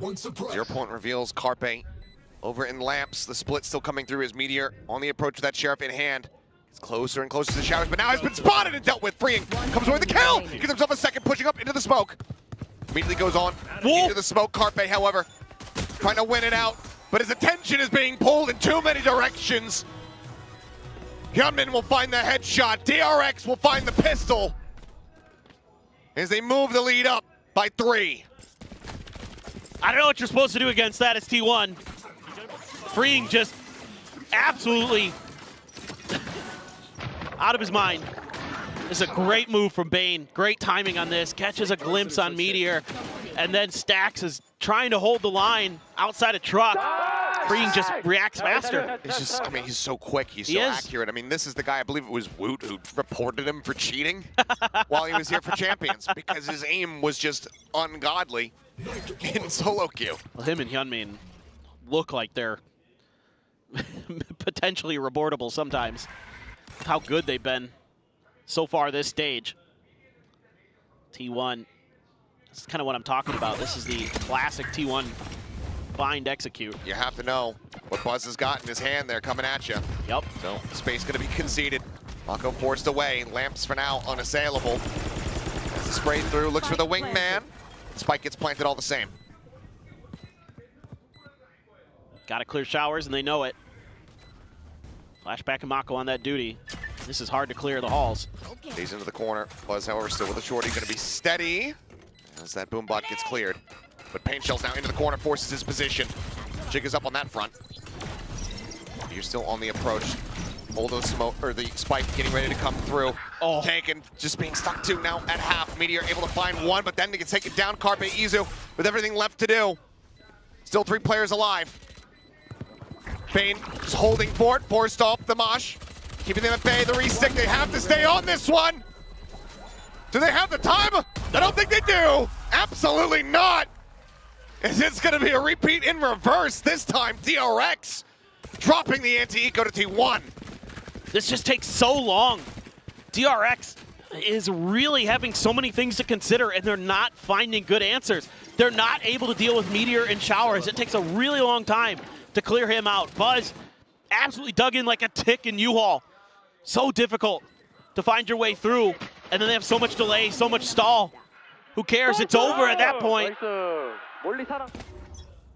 0 point reveals Carpe over in Lamps. The split still coming through as Meteor on the approach with that Sheriff in hand. It's closer and closer to the showers, but now has been spotted and dealt with. Freeing comes away with the kill. Gets himself a second, pushing up into the smoke. Immediately goes on into the smoke. Carpe, however, trying to win it out, but his attention is being pulled in too many directions. Hyunmin will find the headshot. DRX will find the pistol as they move the lead up by 3. I don't know what you're supposed to do against that as T1. Freeing just absolutely out of his mind. This is a great move from Bane. Great timing on this. Catches a glimpse on Meteor. And then Stacks is trying to hold the line outside a truck. Freeing just reacts faster. It's just, I mean, he's so quick. He's so accurate. I mean, this is the guy, I believe it was Woot, who reported him for cheating while he was here for Champions because his aim was just ungodly in solo queue. Well, him and Hyunmin look like they're potentially reportable sometimes. How good they've been so far this stage. T1, this is kind of what I'm talking about. This is the classic T1 bind execute. You have to know what Buzz has got in his hand there coming at you. Yep. So space going to be conceded. Mako forced away. Lamps for now unassailable. As the spray through, looks for the wingman. Spike gets planted all the same. Got to clear showers, and they know it. Flashback and Mako on that duty. This is hard to clear the halls. Stays into the corner. Buzz, however, still with a shorty. Going to be steady as that boom bot gets cleared. But Pain Shell's now into the corner, forces his position. Jig is up on that front. You're still on the approach. Hold of the smoke, or the spike getting ready to come through. Taken, just being stuck to now at half. Meteor able to find one, but then they can take it down. Carpe Izu with everything left to do. Still 3 players alive. Bane just holding fort, forced off the mosh. Keeping them at bay, the re-stick. They have to stay on this one. Do they have the time? I don't think they do. Absolutely not. It's going to be a repeat in reverse. This time, DRX dropping the anti-eco to T1. This just takes so long. DRX is really having so many things to consider, and they're not finding good answers. They're not able to deal with Meteor and Showers. It takes a really long time to clear him out. Buzz absolutely dug in like a tick in U-Haul. So difficult to find your way through, and then they have so much delay, so much stall. Who cares? It's over at that point.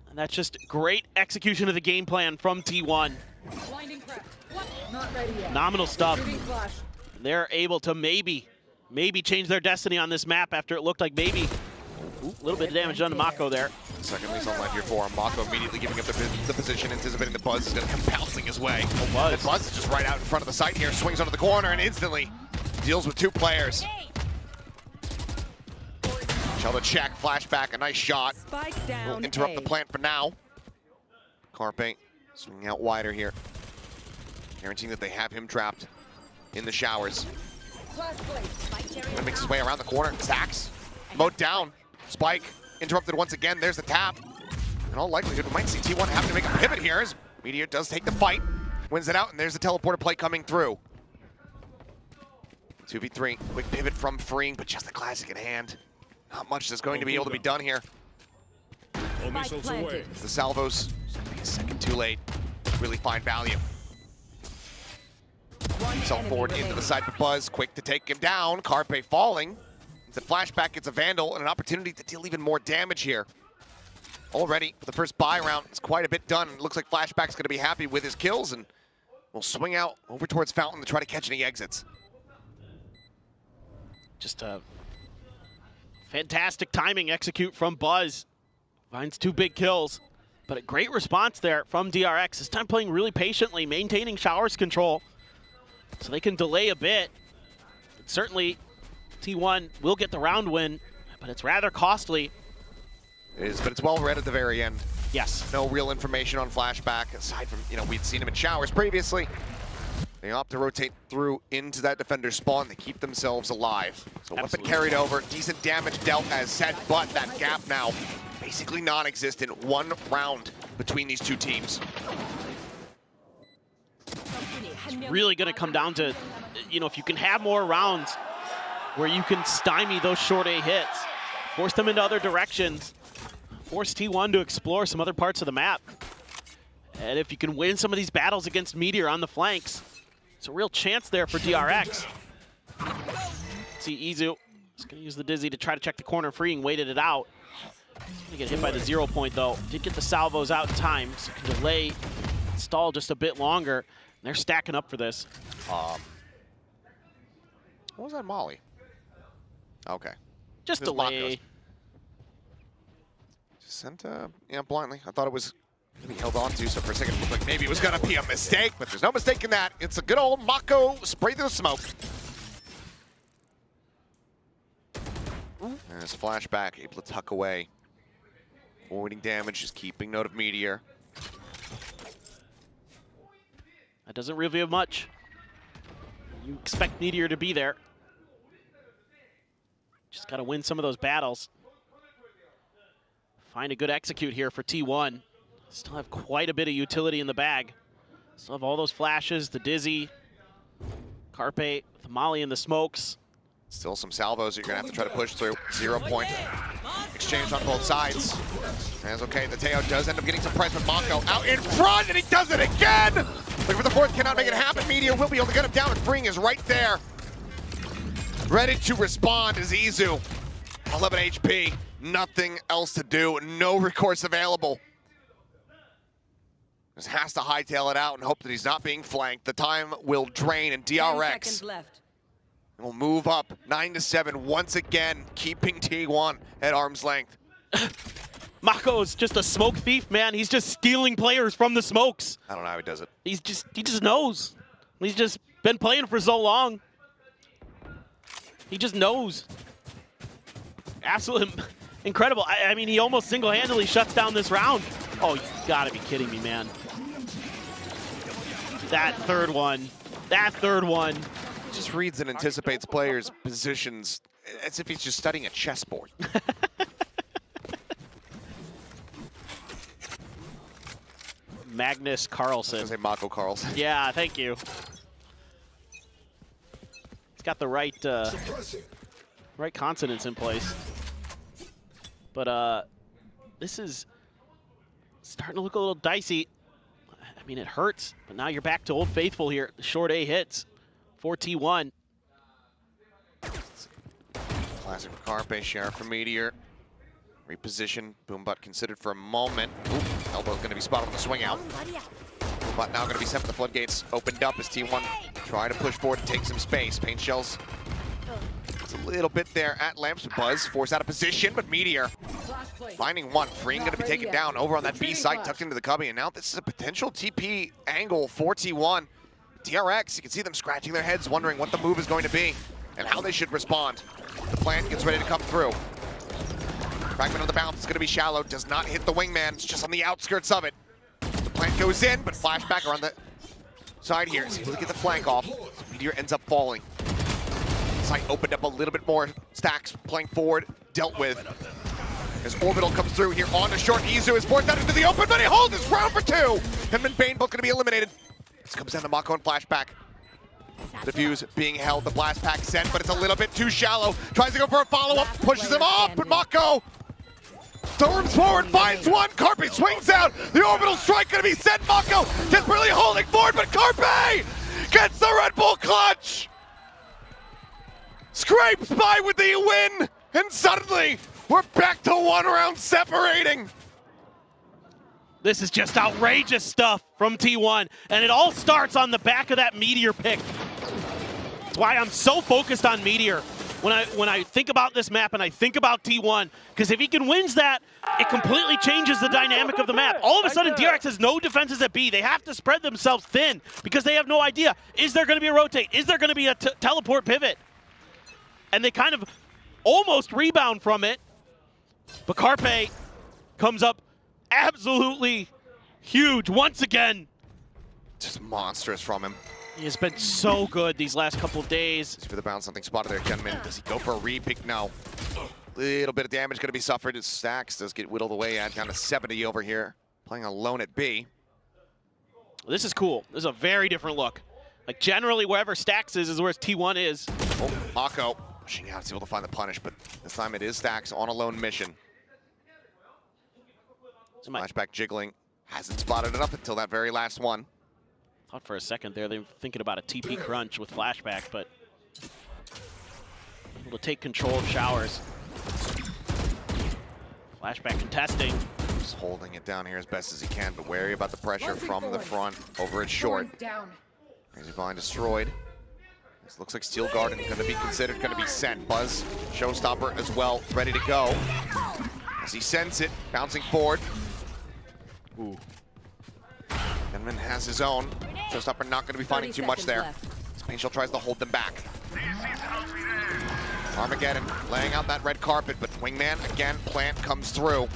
And that's just great execution of the game plan from T1. Phenomenal stuff. They're able to maybe change their destiny on this map after it looked like maybe a little bit of damage done to Mako there. Second lease on life here for him. Mako immediately giving up the position, anticipating the Buzz is going to come pouncing his way. Oh, Buzz. And Buzz is just right out in front of the site here, swings onto the corner and instantly deals with 2 players. Shell to check, flashback, a nice shot. Will interrupt the plant for now. Carpe swinging out wider here, guaranteeing that they have him trapped in the showers. Gonna make his way around the corner. Stacks. Mowed down. Spike interrupted once again. There's the tap. In all likelihood, we might see T1 having to make a pivot here as Meteor does take the fight. Wins it out, and there's the teleporter play coming through. 2v3. Quick pivot from Freeing, but just the classic in hand. Not much that's going to be able to be done here. The salvos gonna be a second too late. Really find value. Himself forward into the side for Buzz, quick to take him down. Carpe falling. It's a flashback, it's a Vandal, and an opportunity to deal even more damage here. Already, for the first buy round, it's quite a bit done. It looks like Flashback's going to be happy with his kills, and will swing out over towards Fountain to try to catch any exits. Just a fantastic timing execute from Buzz. Finds 2 big kills, but a great response there from DRX. This time playing really patiently, maintaining Showers control, so they can delay a bit. But certainly, T1 will get the round win, but it's rather costly. It is, but it's well read at the very end. Yes. No real information on Flashback, aside from, we'd seen him in Showers previously. They opt to rotate through into that defender spawn. They keep themselves alive. So weapon carried over, decent damage dealt as said, but that gap now basically non-existent. 1 round between these 2 teams. It's really going to come down to, if you can have more rounds where you can stymie those short A hits, force them into other directions, force T1 to explore some other parts of the map. And if you can win some of these battles against Meteor on the flanks, it's a real chance there for DRX. See Izu is going to use the Dizzy to try to check the corner. Freeing waited it out. He's going to get hit by the 0 point though. Did get the salvos out in time, so can delay, stall just a bit longer. And they're stacking up for this. What was that Molly? Okay. Just delay. Just sent, blindly. I thought it was going to be held on to, so for a second it looked like maybe it was going to be a mistake, but there's no mistake in that. It's a good old Mako spray through the smoke. And his Flashback able to tuck away. Avoiding damage, just keeping note of Meteor. That doesn't reveal much. You expect Meteor to be there. Just got to win some of those battles. Find a good execute here for T1. Still have quite a bit of utility in the bag. Still have all those flashes, the Dizzy, Carpe, the Molly and the smokes. Still some salvos you're going to have to try to push through. 0 point exchange on both sides. That's okay. The Teo does end up getting some price with Mako out in front, and he does it again! Looking for the 4th, cannot make it happen. Meteor will be able to get him down, and Freeing is right there. Ready to respond is Izu. 11 HP, nothing else to do, no recourse available. Just has to hightail it out and hope that he's not being flanked. The time will drain, and DRX will move up 9-7 once again, keeping T1 at arm's length. Mako is just a smoke thief, man. He's just stealing players from the smokes. I don't know how he does it. He just knows. He's just been playing for so long. He just knows. Absolutely incredible. I mean, he almost single-handedly shuts down this round. Oh, you gotta be kidding me, man. That third one. Just reads and anticipates players' positions as if he's just studying a chessboard. Magnus Carlsen. I was gonna say Mako Carlsen. Yeah, thank you. He's got the right right consonants in place. But this is starting to look a little dicey. I mean, it hurts, but now you're back to Old Faithful here. Short A hits for T1. Classic for Carpe, Sheriff for Meteor. Reposition, Boombutt considered for a moment. Ooh, elbow's gonna be spotted on the swing out. But now gonna be set for the floodgates opened up as T1 try to push forward and take some space. Paint shells. It's a little bit there at Lamps. Buzz forced out of position, but Meteor finding one. Freeing gonna be taken down over on that B site, tucked into the cubby, and now this is a potential TP angle for T1. DRX, you can see them scratching their heads, wondering what the move is going to be and how they should respond. The plant gets ready to come through. Fragment on the bounce is going to be shallow, does not hit the wingman, it's just on the outskirts of it. The plant goes in, but flashback around the side here. He's able to get the flank off. Meteor ends up falling. Site opened up a little bit more. Stacks playing forward, dealt with. As Orbital comes through here on the short, Izu is forced out into the open, but he holds this round for two. Him and Bane both going to be eliminated. This comes down to Mako and flashback. Defuse being held, the blast pack sent, but it's a little bit too shallow. Tries to go for a follow-up, pushes him off, but Mako storms forward, finds one. Carpe swings out. The orbital strike gonna be sent. Mako desperately holding forward, but Carpe gets the Red Bull clutch. Scrapes by with the win, and suddenly we're back to 1 round separating. This is just outrageous stuff from T1, and it all starts on the back of that Meteor pick. That's why I'm so focused on Meteor when I think about this map and I think about T1, because if he can win that, it completely changes the dynamic of the map. All of a sudden, DRX has no defenses at B. They have to spread themselves thin because they have no idea. Is there going to be a rotate? Is there going to be a teleport pivot? And they kind of almost rebound from it, but Carpe comes up absolutely huge once again. Just monstrous from him. He has been so good these last couple of days. For the bounce, something spotted there, Genman. Does he go for a re-pick? No. Little bit of damage going to be suffered as Stacks does get whittled away at down to 70 over here. Playing alone at B. This is cool. This is a very different look. Like generally wherever Stacks is where T1 is. Oh, Mako pushing out, is able to find the punish, but this time it is Stacks on a lone mission. Flashback jiggling. Hasn't spotted it up until that very last one. Thought for a second there they were thinking about a TP crunch with flashback, but able to take control of Showers. Flashback contesting. Just holding it down here as best as he can, but wary about the pressure from the front over at short. Crazy Vine destroyed. This looks like Steel Garden going to be considered, going to be sent. Buzz, Showstopper as well, ready to go. As he sends it, bouncing forward. Ooh. Denman has his own. Showstopper not going to be finding too much there. Paintshell tries to hold them back. Armageddon laying out that red carpet, but Wingman again, plant comes through.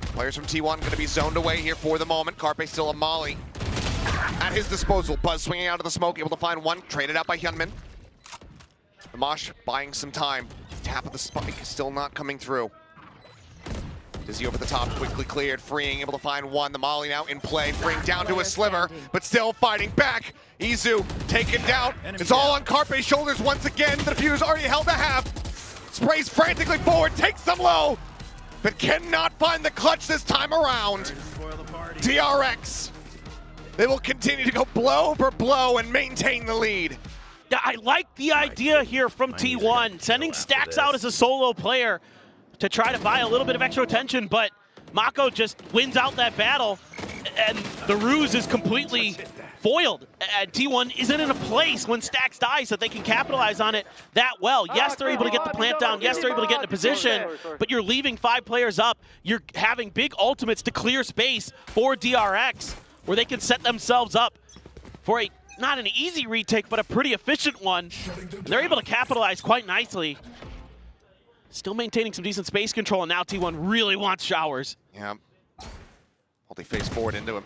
Players from T1 going to be zoned away here for the moment. Carpe still a molly at his disposal. Buzz swinging out of the smoke, able to find one, traded out by Hyunmin. Amash buying some time. Tap of the spike still not coming through. Dizzy over the top, quickly cleared, freeing, able to find one. The molly now in play, freeing down to a sliver, but still fighting back. Izu taken down. It's all on Carpe's shoulders once again. The defuse already held a half. Sprays frantically forward, takes them low, but cannot find the clutch this time around. DRX, they will continue to go blow for blow and maintain the lead. Yeah, I like the idea here from T1, sending Stacks out as a solo player to try to buy a little bit of extra attention, but Mako just wins out that battle, and the ruse is completely foiled. And T1 isn't in a place when Stacks dies that they can capitalize on it that well. Yes, they're able to get the plant down. Yes, they're able to get into position, but you're leaving 5 players up. You're having big ultimates to clear space for DRX, where they can set themselves up for a, not an easy retake, but a pretty efficient one. And they're able to capitalize quite nicely. Still maintaining some decent space control, and now T1 really wants Showers. Yeah. Multi face forward into him.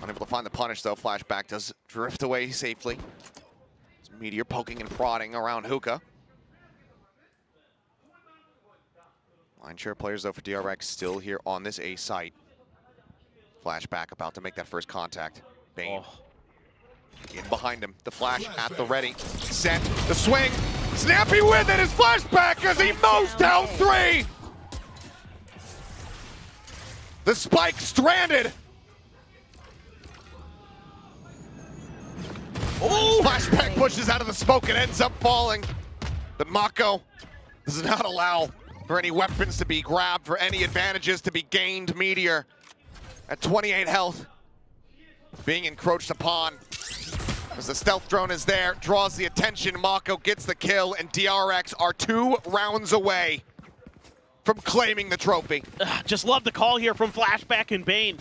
Unable to find the punish, though. Flashback does drift away safely. Meteor poking and prodding around Hookah. Line share players, though, for DRX still here on this A site. Flashback about to make that first contact. Bane. In behind him. The flash at the ready. Sent. The swing. Snappy with it is Flashback as he mows down 3. The spike stranded. Oh! Flashback pushes out of the smoke and ends up falling. But Mako does not allow for any weapons to be grabbed, for any advantages to be gained. Meteor at 28 health, being encroached upon. As the stealth drone is there, draws the attention, Mako gets the kill, and DRX are 2 rounds away from claiming the trophy. Just love the call here from Flashback and Bane.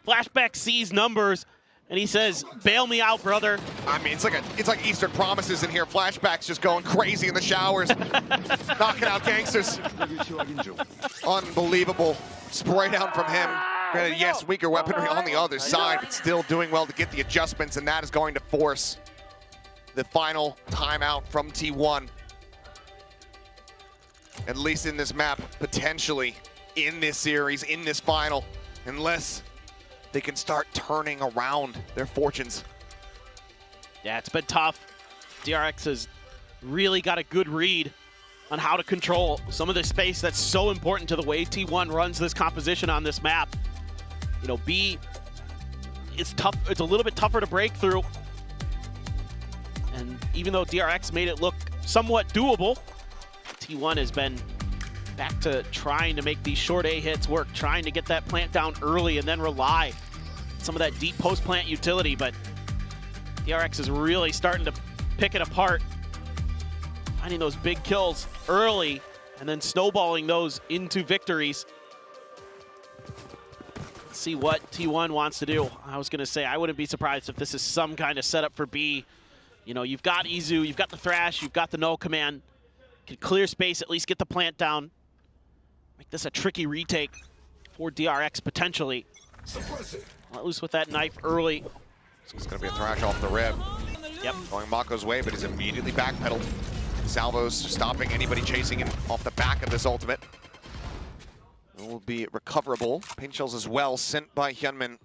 Flashback sees numbers, and he says, bail me out, brother. I mean, it's like Eastern Promises in here. Flashback's just going crazy in the showers, knocking out gangsters. Unbelievable spray down from him. Granted, yes, weaker weaponry on the other side, but still doing well to get the adjustments, and that is going to force the final timeout from T1. At least in this map, potentially in this series, in this final, unless they can start turning around their fortunes. Yeah, it's been tough. DRX has really got a good read on how to control some of the space that's so important to the way T1 runs this composition on this map. You know, B, it's tough. It's a little bit tougher to break through. And even though DRX made it look somewhat doable, T1 has been back to trying to make these short A hits work, trying to get that plant down early and then rely on some of that deep post-plant utility. But DRX is really starting to pick it apart, finding those big kills early and then snowballing those into victories. See what T1 wants to do. I was going to say, I wouldn't be surprised if this is some kind of setup for B. You know, you've got Izu, you've got the Thrash, you've got the No Command. Can clear space, at least get the plant down. Make this a tricky retake for DRX potentially. Let loose with that knife early. So it's going to be a Thrash off the rib. Yep. Going Mako's way, but he's immediately backpedaled. Salvos stopping anybody chasing him off the back of this ultimate. It will be recoverable. Paint shells as well, sent by Hyunmin.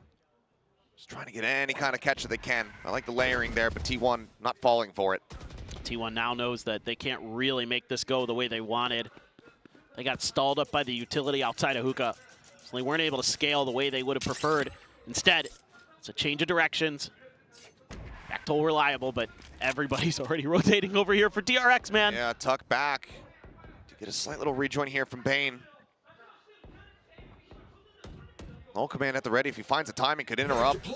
Just trying to get any kind of catch that they can. I like the layering there, but T1 not falling for it. T1 now knows that they can't really make this go the way they wanted. They got stalled up by the utility outside of Hookah, so they weren't able to scale the way they would have preferred. Instead, it's a change of directions. Back to reliable, but everybody's already rotating over here for DRX, man. Yeah, tuck back to get a slight little rejoin here from Bane. No Command at the ready. If he finds the timing, could interrupt.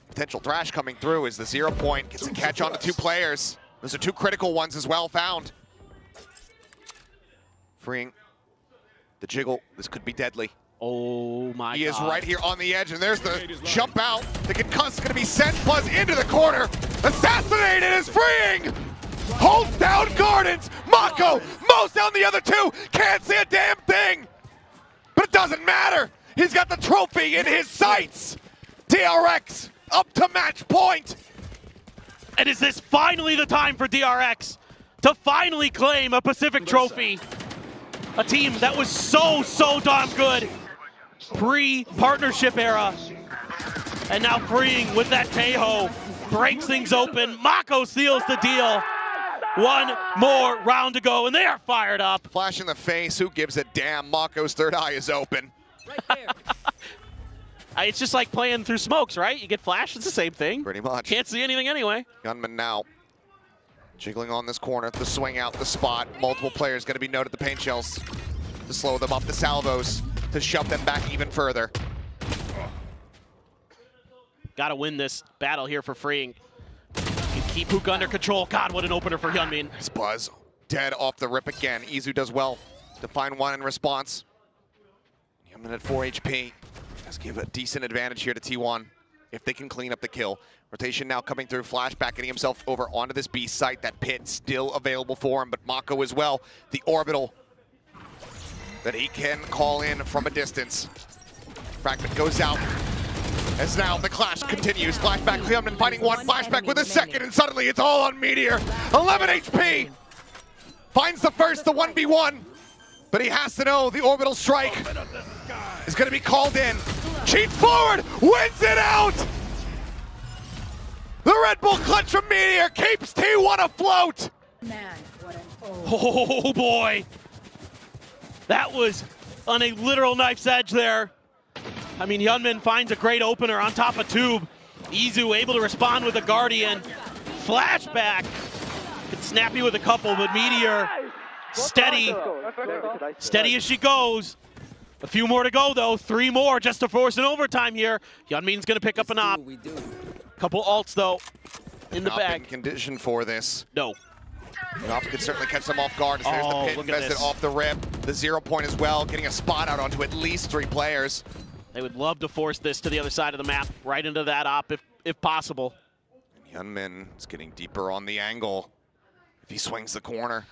Potential Thrash coming through as the 0 point gets a catch on the 2 players. Those are 2 critical ones as well found. Freeing the jiggle. This could be deadly. Oh my God. He is right here on the edge, and there's the jump out. The concuss is going to be sent plus into the corner. Assassinated is Freeing. Holds down Gardens. Mako mows down the other 2. Can't see a damn thing. But it doesn't matter. He's got the trophy in his sights. DRX up to match point. And is this finally the time for DRX to finally claim a Pacific trophy? A team that was so darn good pre-partnership era. And now Freeing with that Teho breaks things open. Mako seals the deal. 1 more round to go, and they are fired up. Flash in the face, who gives a damn? Mako's third eye is open. It's just like playing through smokes, right? You get flash, it's the same thing. Pretty much. Can't see anything anyway. Gunman now jiggling on this corner, the swing out, the spot. Multiple players going to be noted the paint shells to slow them up, the salvos to shove them back even further. Got to win this battle here for Freeing. You keep Hook under control. God, what an opener for Hyunmin. His Buzz dead off the rip again. Izu does well to find one in response. Hyunmin at 4 HP. Let's give a decent advantage here to T1 if they can clean up the kill. Rotation now coming through. Flashback getting himself over onto this B site. That pit still available for him, but Mako as well. The orbital that he can call in from a distance. Fragment goes out. As now the clash continues. Flashback, Hyunmin finding one. Flashback with a second, and suddenly it's all on Meteor. 11 HP. Finds the first, the 1v1. But he has to know the orbital strike is going to be called in. cheats forward, wins it out! The Red Bull clutch from Meteor keeps T1 afloat! Oh boy! That was on a literal knife's edge there. I mean, Hyunmin finds a great opener on top of Tube. Izu able to respond with a Guardian. Flashback. It's snappy with a couple, but Meteor steady. Steady as she goes. A few more to go, though. 3 more just to force an overtime here. Hyunmin's going to pick up an op. Couple ults, though, in the bag. Not in condition for this. No. An op could certainly catch them off guard as there's the pit invested off the rip. The 0 point as well, getting a spot out onto at least 3 players. They would love to force this to the other side of the map, right into that op if possible. Hyunmin is getting deeper on the angle. If he swings the corner,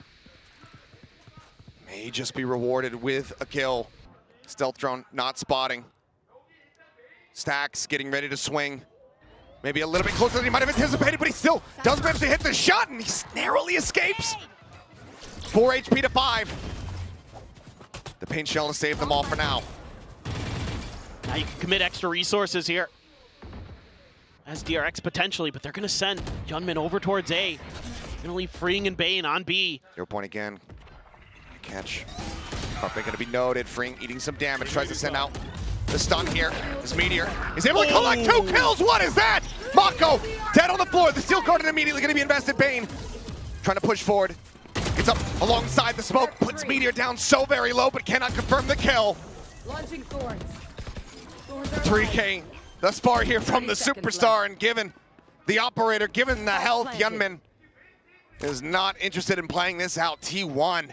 may just be rewarded with a kill. Stealth drone not spotting. Stacks getting ready to swing. Maybe a little bit closer than he might have anticipated, but he still does manage to hit the shot, and he narrowly escapes. 4 HP to 5. The paint shell to save them all for now. Now you can commit extra resources here. As DRX potentially, but they're going to send Hyunmin over towards A. Going to leave Freeing and Bane on B. 0 point again. Catch. Carpe going to be noted. Freeing eating some damage. Tries to send out the stun here. This Meteor is able to collect 2 kills. What is that? Mako dead on the floor. The Steel Guardian immediately going to be invested. Bane trying to push forward. Gets up alongside the smoke. Puts Meteor down so very low, but cannot confirm the kill. Launching thorns. 3K thus far here from the superstar, and given the operator, given the health, Hyunmin is not interested in playing this out. T1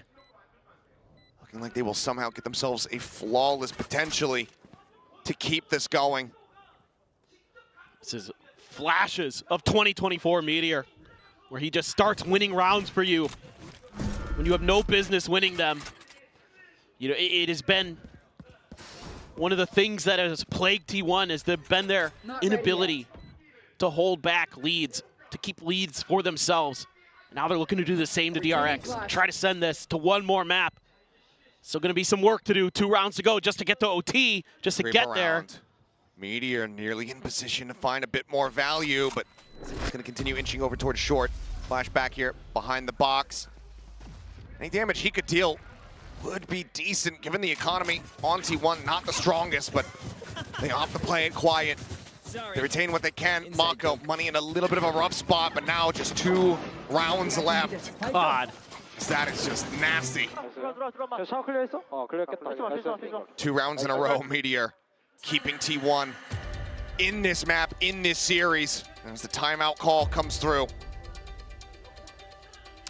looking like they will somehow get themselves a flawless potentially to keep this going. This is flashes of 2024 Meteor, where he just starts winning rounds for you when you have no business winning them. You know, it has been one of the things that has plagued T1 has been their inability to hold back leads, to keep leads for themselves. Now they're looking to do the same to DRX, try to send this to 1 more map. Still going to be some work to do, 2 rounds to go just to get to OT, just to get there. Meteor nearly in position to find a bit more value, but he's going to continue inching over towards short. Flashback here behind the box. Any damage he could deal would be decent given the economy on T1, not the strongest, but they opt to play it quiet. They retain what they can. Mako, money in a little bit of a rough spot, but now just 2 rounds left. God. That is just nasty. 2 rounds in a row, Meteor keeping T1 in this map, in this series, as the timeout call comes through.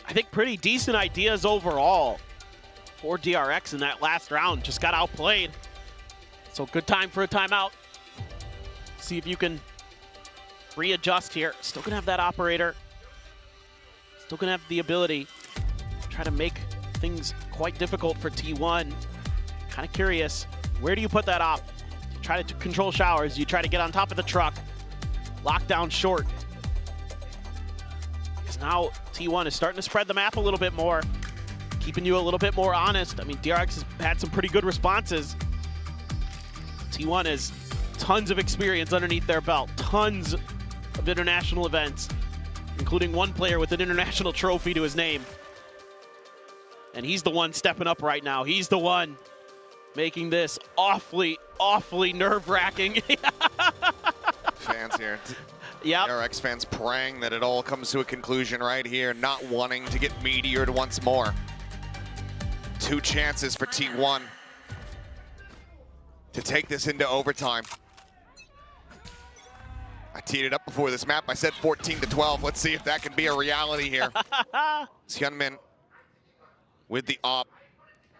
I think pretty decent ideas overall for DRX in that last round. Just got outplayed. So good time for a timeout. See if you can readjust here. Still gonna have that operator. Still gonna have the ability to try to make things quite difficult for T1. Kind of curious, where do you put that op? You try to control showers, you try to get on top of the truck. Lock down short. Because now T1 is starting to spread the map a little bit more. Keeping you a little bit more honest. I mean, DRX has had some pretty good responses. T1 has tons of experience underneath their belt. Tons of international events, including 1 player with an international trophy to his name. And he's the one stepping up right now. He's the one making this awfully, awfully nerve-wracking. Fans here. Yep. DRX fans praying that it all comes to a conclusion right here, not wanting to get meteored once more. 2 chances for T1 to take this into overtime. I teed it up before this map. I said 14-12. Let's see if that can be a reality here. Hyunmin with the op.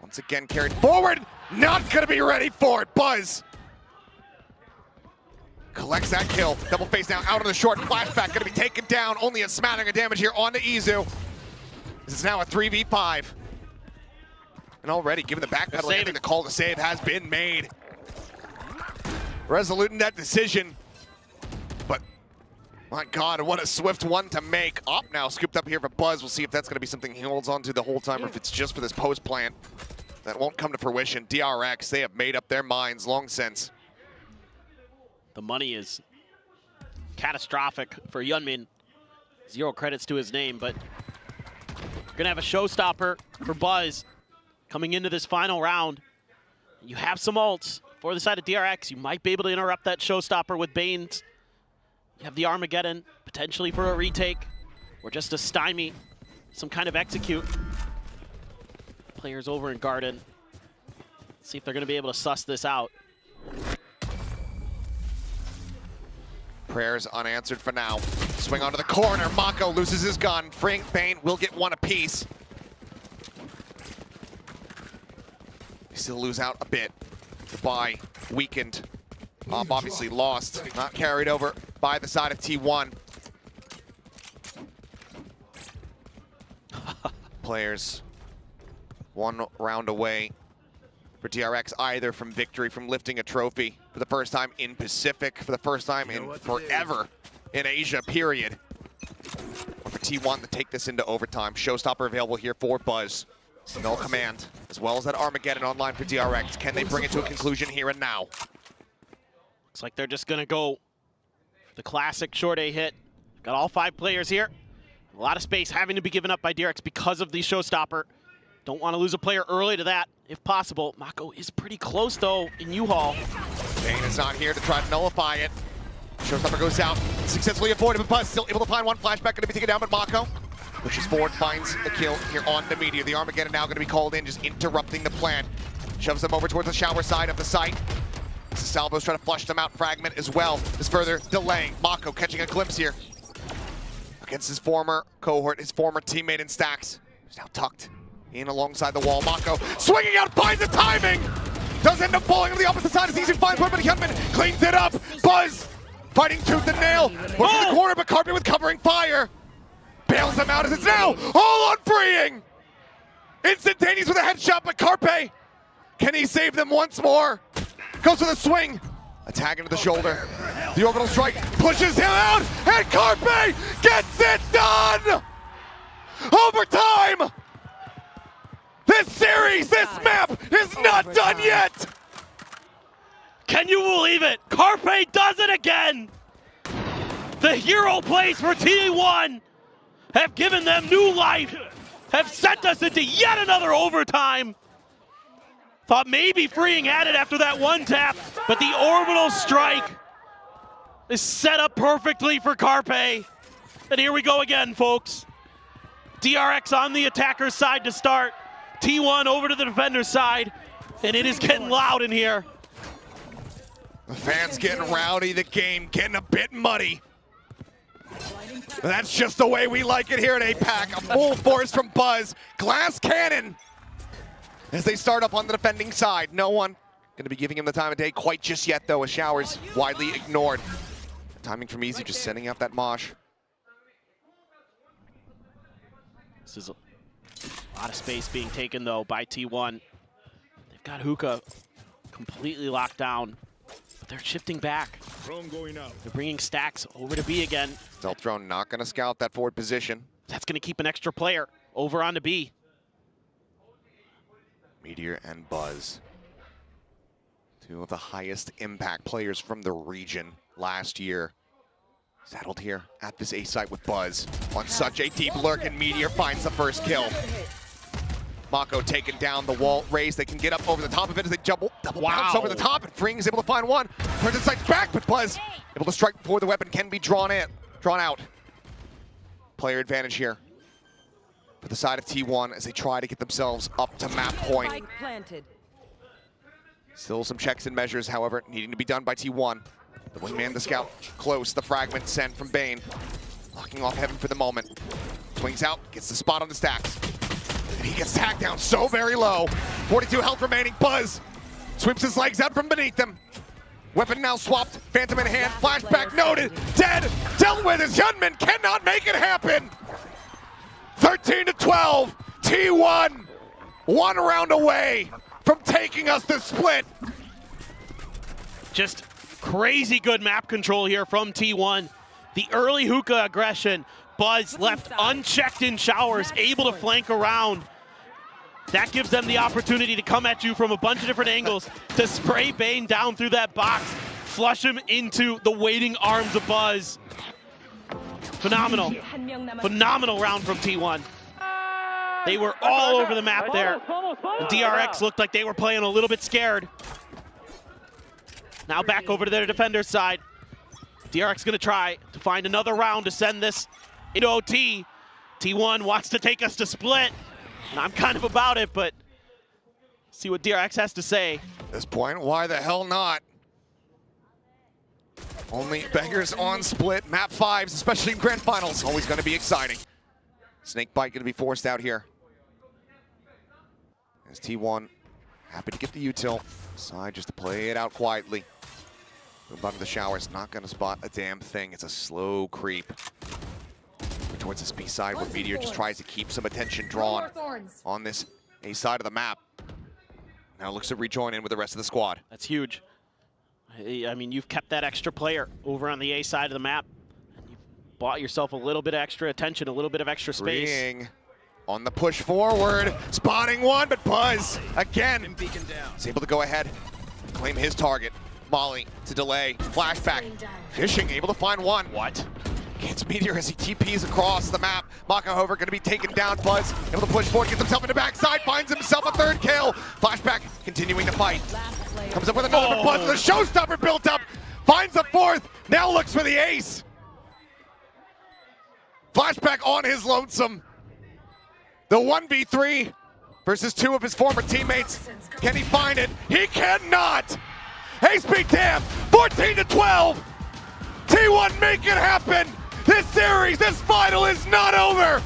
Once again carried forward. Not gonna be ready for it. Buzz collects that kill. Double face down, out on the short. Flashback gonna be taken down. Only a smattering of damage here onto Izu. This is now a 3v5. And already, given the backpedaling, I think the call to save has been made. Resolute in that decision. But, my God, what a swift one to make. Op now scooped up here for Buzz. We'll see if that's going to be something he holds on to the whole time or if it's just for this post plant. That won't come to fruition. DRX, they have made up their minds long since. The money is catastrophic for Yunmin. 0 credits to his name, but we're gonna have a showstopper for Buzz coming into this final round. You have some ults for the side of DRX. You might be able to interrupt that showstopper with Banes. You have the Armageddon, potentially for a retake, or just a stymie, some kind of execute. Players over in Garden. Let's see if they're gonna be able to suss this out. Prayers unanswered for now. Swing onto the corner. Mako loses his gun. Frank Bane will get one apiece. They still lose out a bit. The buy weakened. Obviously lost. Not carried over by the side of T1. Players 1 round away for DRX, either from victory, from lifting a trophy for the first time in Pacific, for the first time in forever in Asia, period. Or for T1 to take this into overtime. Showstopper available here for Buzz. Null command, as well as that Armageddon online for DRX. Can they bring it to a conclusion here and now? Looks like they're just gonna go for the classic short A hit. Got all 5 players here. A lot of space having to be given up by DRX because of the showstopper. Don't want to lose a player early to that, if possible. Mako is pretty close, though, in U-Haul. Bane is not here to try to nullify it. Showstopper goes out, successfully avoided, but Buzz still able to find one flashback, going to be taken down, but Mako pushes forward, finds the kill here on the meteor. The Armageddon now going to be called in, just interrupting the plan. Shoves them over towards the shower side of the site. Salvo's trying to flush them out. Fragment as well is further delaying. Mako catching a glimpse here against his former cohort, his former teammate in Stacks. He's now tucked in alongside the wall. Mako swinging out, finds the timing! Does end up falling on the opposite side as easy finds one, but Hyunmin cleans it up. Buzz fighting tooth and nail. Pushing the corner, but Carpe with covering fire. Bails them out as it's now all on freeing! Instantaneous with a headshot, but Carpe, can he save them once more? Goes for the swing. Attack into the shoulder. The orbital strike pushes him out, and Carpe gets it done! Overtime! This series, this map is not done yet! Can you believe it? Carpe does it again! The hero plays for T1 have given them new life, have sent us into yet another overtime. Thought maybe freeing had it after that one tap, but the orbital strike is set up perfectly for Carpe. And here we go again, folks. DRX on the attacker's side to start. T1 over to the defender's side, and it is getting loud in here. The fans getting rowdy, the game getting a bit muddy. That's just the way we like it here at APAC. A full force from Buzz. Glass cannon as they start up on the defending side. No one going to be giving him the time of day quite just yet, though, as Showers widely ignored. Timing from Easy, just sending out that mosh. This is a lot of space being taken, though, by T1. They've got Hookah completely locked down, but they're shifting back. They're bringing Stacks over to B again. Stealth drone not going to scout that forward position. That's going to keep an extra player over onto B. Meteor and Buzz, 2 of the highest impact players from the region last year. Saddled here at this A site with Buzz on such a deep lurk, and Meteor finds the first kill. Mako taking down the wall raise. They can get up over the top of it as they double bounce over the top, and Freeing is able to find one. Turns his sights back, but Buzz able to strike before the weapon can be drawn out. Player advantage here for the side of T1 as they try to get themselves up to map point. Still some checks and measures, however, needing to be done by T1. The wingman, the scout, close. The fragment sent from Bane. Locking off Heaven for the moment. Swings out, gets the spot on the Stacks. And he gets tagged down so very low. 42 health remaining. Buzz sweeps his legs out from beneath him. Weapon now swapped. Phantom in hand. Flashback noted. Dead. Dealt with as Hyunmin cannot make it happen. 13-12. T1 1 round away from taking us the split. Just crazy good map control here from T1. The early Hookah aggression. Buzz left unchecked in Showers, able to flank around. That gives them the opportunity to come at you from a bunch of different angles to spray Bane down through that box. flush him into the waiting arms of Buzz. Phenomenal. Phenomenal round from T1. They were all over the map there. And DRX looked like they were playing a little bit scared. Now back over to their defender's side. DRX gonna try to find another round to send this into OT. T1 wants to take us to split. And I'm kind of about it, but see what DRX has to say. At this point, why the hell not? Only beggars on split. Map 5s, especially in grand finals, always going to be exciting. Snakebite going to be forced out here. As T1 happy to get the util. Side just to play it out quietly. Move on to the showers, not going to spot a damn thing. It's a slow creep towards this B side where Meteor just tries to keep some attention drawn on this A side of the map. Now looks to rejoin in with the rest of the squad. That's huge. I mean, you've kept that extra player over on the A side of the map. And you've bought yourself a little bit of extra attention, a little bit of extra space. Freeing on the push forward, spotting one, but Buzz again is able to go ahead, claim his target. Molly to delay, flashback, fishing, able to find one. What? Gets Meteor as he TPs across the map. Makahover going to be taken down. Buzz able to push forward, gets himself in the backside, finds himself a third kill. Flashback continuing to fight. Comes up with another, but Buzz with a showstopper built up. Finds the fourth, now looks for the ace. Flashback on his lonesome. The 1v3 versus 2 of his former teammates. Can he find it? He cannot! Ace be damned, 14-12. T1 make it happen. This series, this final is not over.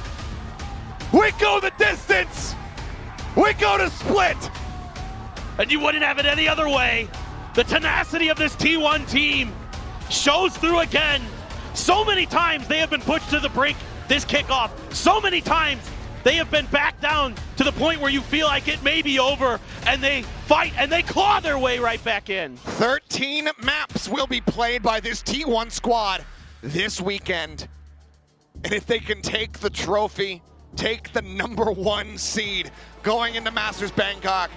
We go the distance. We go to split. And you wouldn't have it any other way. The tenacity of this T1 team shows through again. So many times they have been pushed to the brink this kickoff. So many times they have been back down to the point where you feel like it may be over, and they fight and they claw their way right back in. 13 maps will be played by this T1 squad this weekend. And if they can take the trophy, take the #1 seed going into Masters Bangkok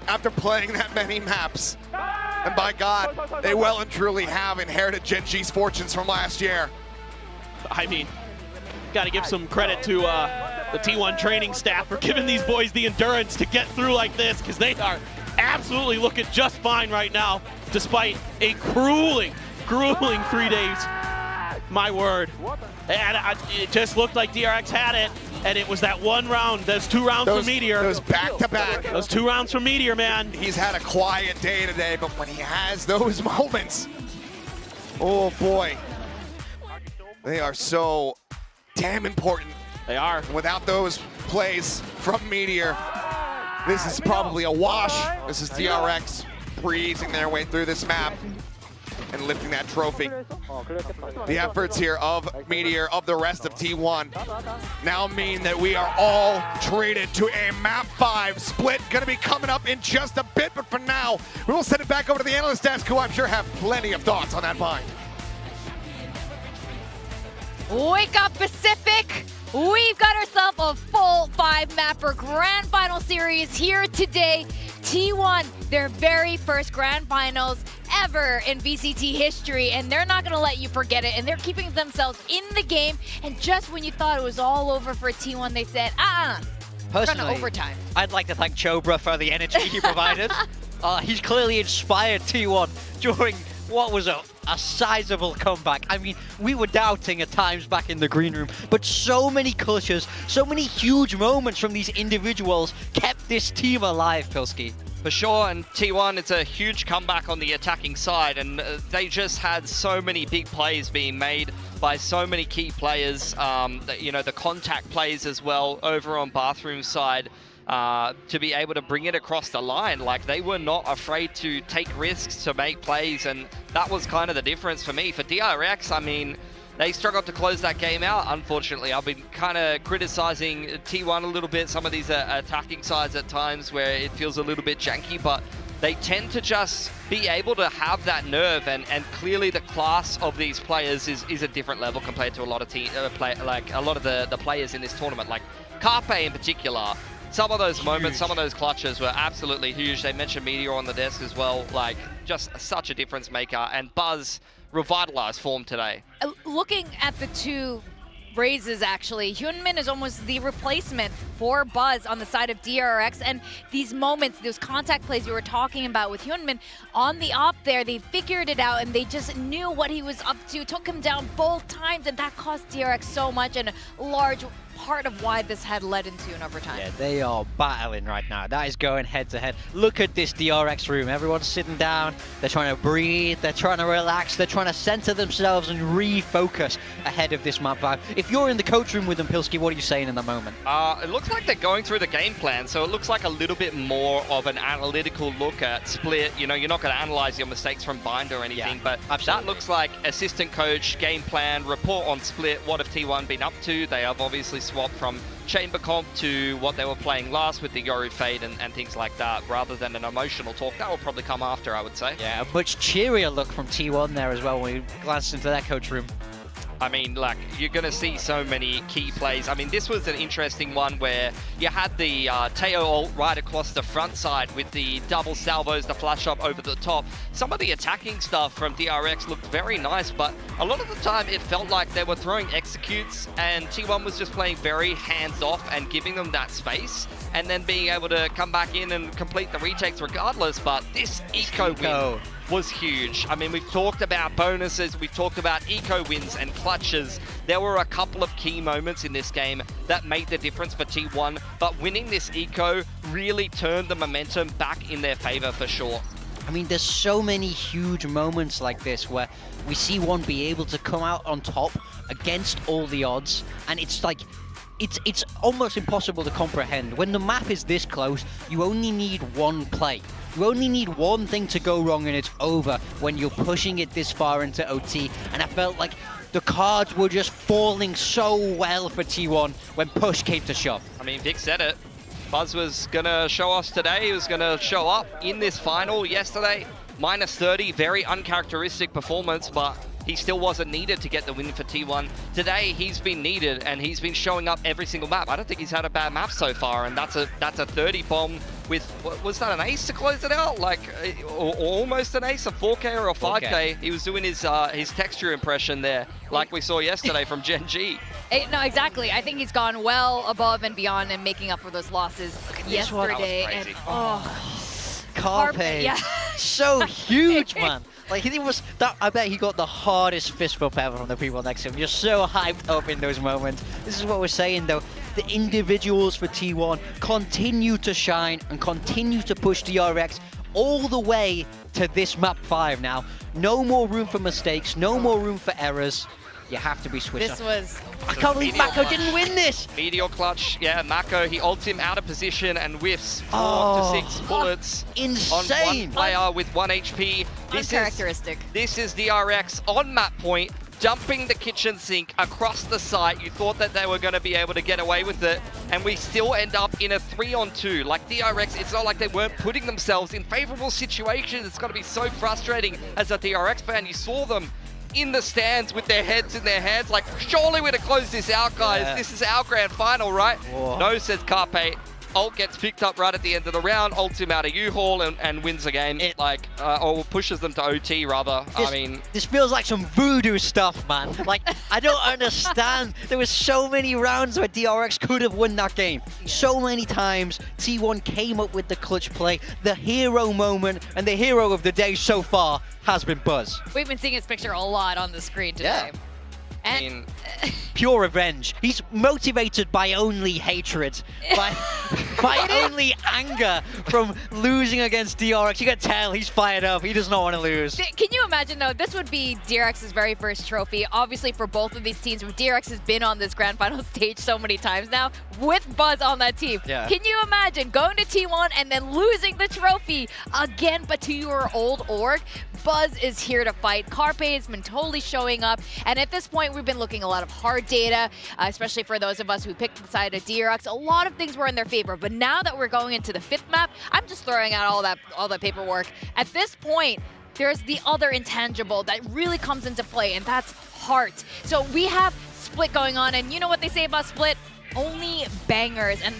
after playing that many maps, and by God, they well and truly have inherited Gen G's fortunes from last year. I mean, got to give some credit to the T1 training staff for giving these boys the endurance to get through like this, because they are absolutely looking just fine right now, despite a grueling 3 days. My word. And it just looked like DRX had it, and it was that one round, those 2 rounds from Meteor. Those back-to-back. Those 2 rounds from Meteor, man. He's had a quiet day today, but when he has those moments, oh boy, they are so damn important. They are. Without those plays from Meteor, this is probably a wash. This is DRX breezing their way through this map and lifting that trophy. The efforts here of Meteor, of the rest of T1, now mean that we are all treated to a map 5 split. Gonna be coming up in just a bit, but for now, we will send it back over to the analyst desk, who I'm sure have plenty of thoughts on that bind. Wake up, Pacific! We've got ourselves a full 5-mapper grand final series here today. T1, their very first grand finals ever in VCT history, and they're not gonna let you forget it, and they're keeping themselves in the game, and just when you thought it was all over for T1, they said, Personally, overtime. I'd like to thank Chobra for the energy he provided. He's clearly inspired T1 during what was a sizable comeback. I mean, we were doubting at times back in the green room, but so many clutches, so many huge moments from these individuals kept this team alive, Pilski. For sure, and T1, it's a huge comeback on the attacking side, and they just had so many big plays being made by so many key players, you know, the contact plays as well over on Bathroom side. To be able to bring it across the line. Like, they were not afraid to take risks, to make plays, and that was kind of the difference for me. For DRX, I mean, they struggled to close that game out, unfortunately. I've been kind of criticizing T1 a little bit, some of these attacking sides at times where it feels a little bit janky, but they tend to just be able to have that nerve, and clearly the class of these players is a different level compared to a lot of a lot of the players in this tournament. Like Carpe in particular, some of those moments, some of those clutches were absolutely huge. They mentioned Meteor on the desk as well, like just such a difference maker. And Buzz revitalized form today. Looking at the two raises, actually, Hyunmin is almost the replacement for Buzz on the side of DRX, and these moments, those contact plays you were talking about with Hyunmin on the op there, they figured it out and they just knew what he was up to, took him down both times, and that cost DRX so much, and a large part of why this had led into an overtime. Yeah, they are battling right now. That is going head to head. Look at this DRX room. Everyone's sitting down. They're trying to breathe. They're trying to relax. They're trying to center themselves and refocus ahead of this map 5. If you're in the coach room with them, Pilski, what are you saying in the moment? It looks like they're going through the game plan, so it looks like a little bit more of an analytical look at Split. You know, you're not going to analyze your mistakes from Bind or anything, but that looks like assistant coach, game plan, report on Split. What have T1 been up to? They have obviously swapped from Chamber Comp to what they were playing last with the Yoru Fade and things like that, rather than an emotional talk. That will probably come after, I would say. Yeah, a much cheerier look from T1 there as well when we glanced into that coach room. I mean, like, you're going to see so many key plays. I mean, this was an interesting one where you had the Teo ult right across the front side with the double salvos, the flash up over the top. Some of the attacking stuff from DRX looked very nice, but a lot of the time it felt like they were throwing executes and T1 was just playing very hands-off and giving them that space and then being able to come back in and complete the retakes regardless. But this eco win was huge. I mean, we've talked about bonuses, we've talked about eco wins and clutches. There were a couple of key moments in this game that made the difference for T1, but winning this eco really turned the momentum back in their favor for sure. I mean, there's so many huge moments like this where we see one be able to come out on top against all the odds, and it's like, it's almost impossible to comprehend. When the map is this close, you only need one play. You only need one thing to go wrong and it's over when you're pushing it this far into OT. And I felt like the cards were just falling so well for T1 when push came to shove. I mean, Vic said it. Buzz was going to show us today. He was going to show up in this final yesterday. Minus 30, very uncharacteristic performance, but he still wasn't needed to get the win for T1. Today, he's been needed, and he's been showing up every single map. I don't think he's had a bad map so far, and that's a 30 bomb with, was that an ace to close it out? Like, or almost an ace, a 4K or a 5K. He was doing his texture impression there, like we saw yesterday from Gen G. No, exactly. I think he's gone well above and beyond and making up for those losses yesterday. That was crazy. Carpe, yeah. so huge, man. Like, he was that. I bet he got the hardest fist bump ever from the people next to him. You're so hyped up in those moments. This is what we're saying, though. The individuals for T1 continue to shine and continue to push DRX all the way to this map 5 now. No more room for mistakes, no more room for errors. You have to be Swiss. This was... I can't believe Mako didn't win this! Meteor clutch, yeah, Mako, he ults him out of position and whiffs 4 to 6 bullets insane. on one player with 1 HP. Uncharacteristic. This is DRX on map point, dumping the kitchen sink across the site. You thought that they were going to be able to get away with it, and we still end up in a 3-on-2. Like DRX, it's not like they weren't putting themselves in favorable situations. It's got to be so frustrating as a DRX fan. You saw them in the stands with their heads in their hands, like, surely we're to close this out, guys. Yeah. This is our grand final, right? Whoa. No, says Carpe. Ult gets picked up right at the end of the round, ults him out of U-Haul and wins the game, or pushes them to OT rather. This feels like some voodoo stuff, man. Like, I don't understand. There was so many rounds where DRX could have won that game. So many times, T1 came up with the clutch play, the hero moment, and the hero of the day so far has been Buzz. We've been seeing his picture a lot on the screen today. Yeah. And pure revenge. He's motivated by only hatred, by only anger from losing against DRX. You can tell he's fired up. He does not want to lose. Can you imagine, though, this would be DRX's very first trophy. Obviously, for both of these teams, DRX has been on this grand final stage so many times now with Buzz on that team. Yeah. Can you imagine going to T1 and then losing the trophy again, but to your old org? Buzz is here to fight. Carpe has been totally showing up, and at this point, we've been looking a lot of hard data, especially for those of us who picked the side of DRX. A lot of things were in their favor, but now that we're going into the 5th map, I'm just throwing out all that paperwork. At this point, there's the other intangible that really comes into play, and that's heart. So we have Split going on, and you know what they say about Split? Only bangers, and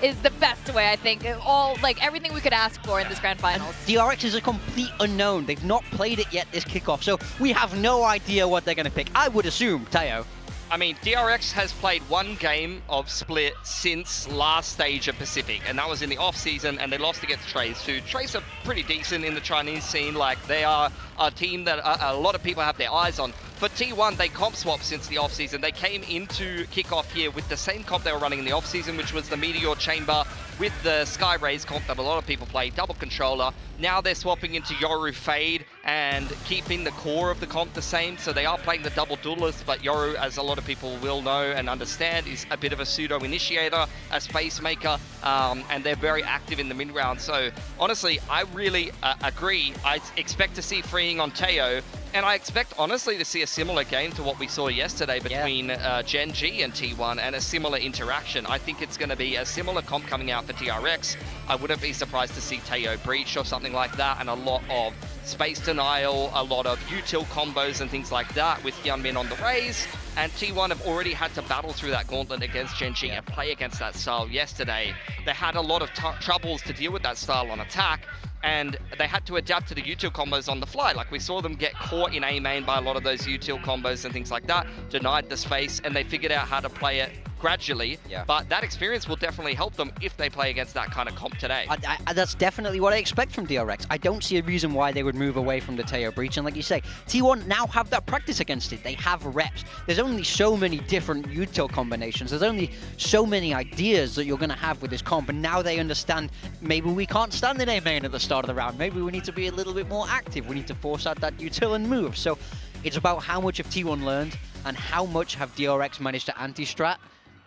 is the best way, I think. All, like, everything we could ask for in this grand finals. DRX is a complete unknown. They've not played it yet this kickoff, so we have no idea what they're going to pick. I would assume Teo. I mean, DRX has played one game of Split since last stage of Pacific, and that was in the off-season, and they lost against Trace, who Trace are pretty decent in the Chinese scene. Like, they are a team that a lot of people have their eyes on. For T1, they comp swapped since the off-season. They came into Kickoff here with the same comp they were running in the off-season, which was the Meteor Chamber with the Sky Rays comp that a lot of people play, double controller. Now they're swapping into Yoru Fade and keeping the core of the comp the same. So they are playing the double duelist, but Yoru, as a lot of people will know and understand, is a bit of a pseudo-initiator, a space maker, and they're very active in the mid-round. So honestly, I really agree. I expect to see freeing on Teo, and I expect, honestly, to see a similar game to what we saw yesterday between Gen G and T1, and a similar interaction. I think it's going to be a similar comp coming out for DRX. I wouldn't be surprised to see Teo breach or something like that, and a lot of space denial, a lot of util combos and things like that with Hyunmin on the Rays. And T1 have already had to battle through that gauntlet against Gen G and play against that style yesterday. They had a lot of troubles to deal with that style on attack, and they had to adapt to the util combos on the fly. Like, we saw them get caught in A main by a lot of those util combos and things like that, denied the space, and they figured out how to play it gradually. But that experience will definitely help them if they play against that kind of comp today. That's definitely what I expect from DRX. I don't see a reason why they would move away from the Teo breach, and like you say, T1 now have that practice against it. They have reps. There's only so many different util combinations. There's only so many ideas that you're going to have with this comp, and now they understand maybe we can't stand in A main at the start of the round. Maybe we need to be a little bit more active. We need to force out that util and move. So it's about how much have T1 learned and how much have DRX managed to anti-strat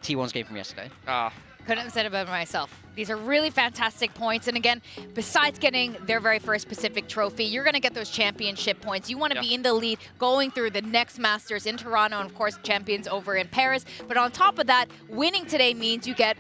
T1's game from yesterday. Couldn't have said it better myself. These are really fantastic points. And again, besides getting their very first Pacific trophy, you're going to get those championship points. You want to be in the lead going through the next Masters in Toronto, and of course, champions over in Paris. But on top of that, winning today means you get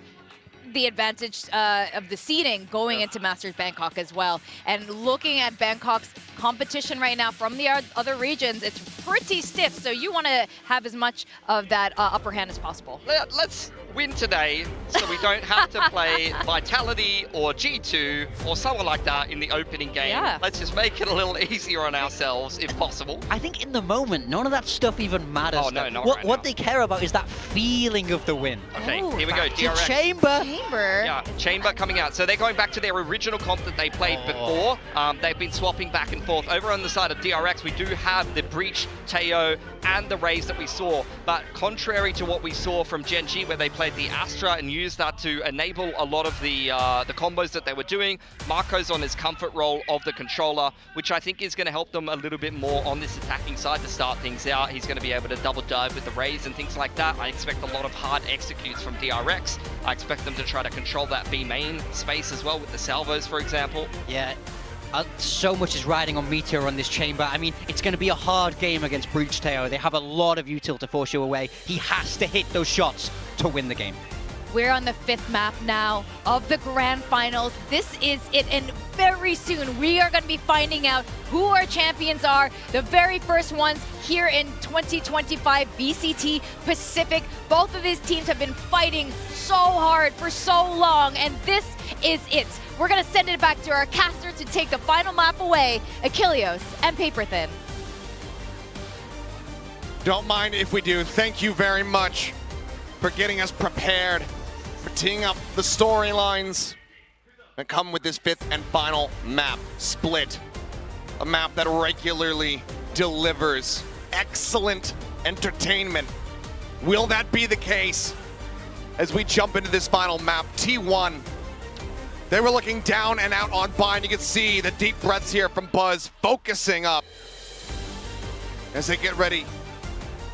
the advantage of the seeding going into Masters Bangkok as well. And looking at Bangkok's competition right now from the other regions, it's pretty stiff. So you want to have as much of that upper hand as possible. Let's win today so we don't have to play Vitality or G2 or someone like that in the opening game. Let's just make it a little easier on ourselves if possible. I think in the moment, none of that stuff even matters. Oh, no, not right what they care about is that feeling of the win. Okay, here we go. DRX. Chamber. Yeah, Chamber coming out. So they're going back to their original comp that they played before. They've been swapping back and forth. Over on the side of DRX, we do have the Breach, Teo, and the Rays that we saw. But contrary to what we saw from Gen G, where they played the Astra and used that to enable a lot of the combos that they were doing, Marco's on his comfort role of the controller, which I think is going to help them a little bit more on this attacking side to start things out. He's going to be able to double dive with the Rays and things like that. I expect a lot of hard executes from DRX. I expect them to try to control that B main space as well with the salvos, for example. Yeah. So much is riding on Meteor on this chamber. I mean, it's going to be a hard game against Breach Teo. They have a lot of util to force you away. He has to hit those shots to win the game. We're on the 5th map now of the grand finals. This is it, and very soon we are going to be finding out who our champions are. The very first ones here in 2025 VCT Pacific. Both of these teams have been fighting so hard for so long, and this is it. We're going to send it back to our caster to take the final map away. Achilleos and Paperthin. Don't mind if we do. Thank you very much for getting us prepared, for teeing up the storylines that come with this 5th and final map, Split. A map that regularly delivers excellent entertainment. Will that be the case as we jump into this final map? T1, they were looking down and out on Bind. You can see the deep breaths here from Buzz, focusing up as they get ready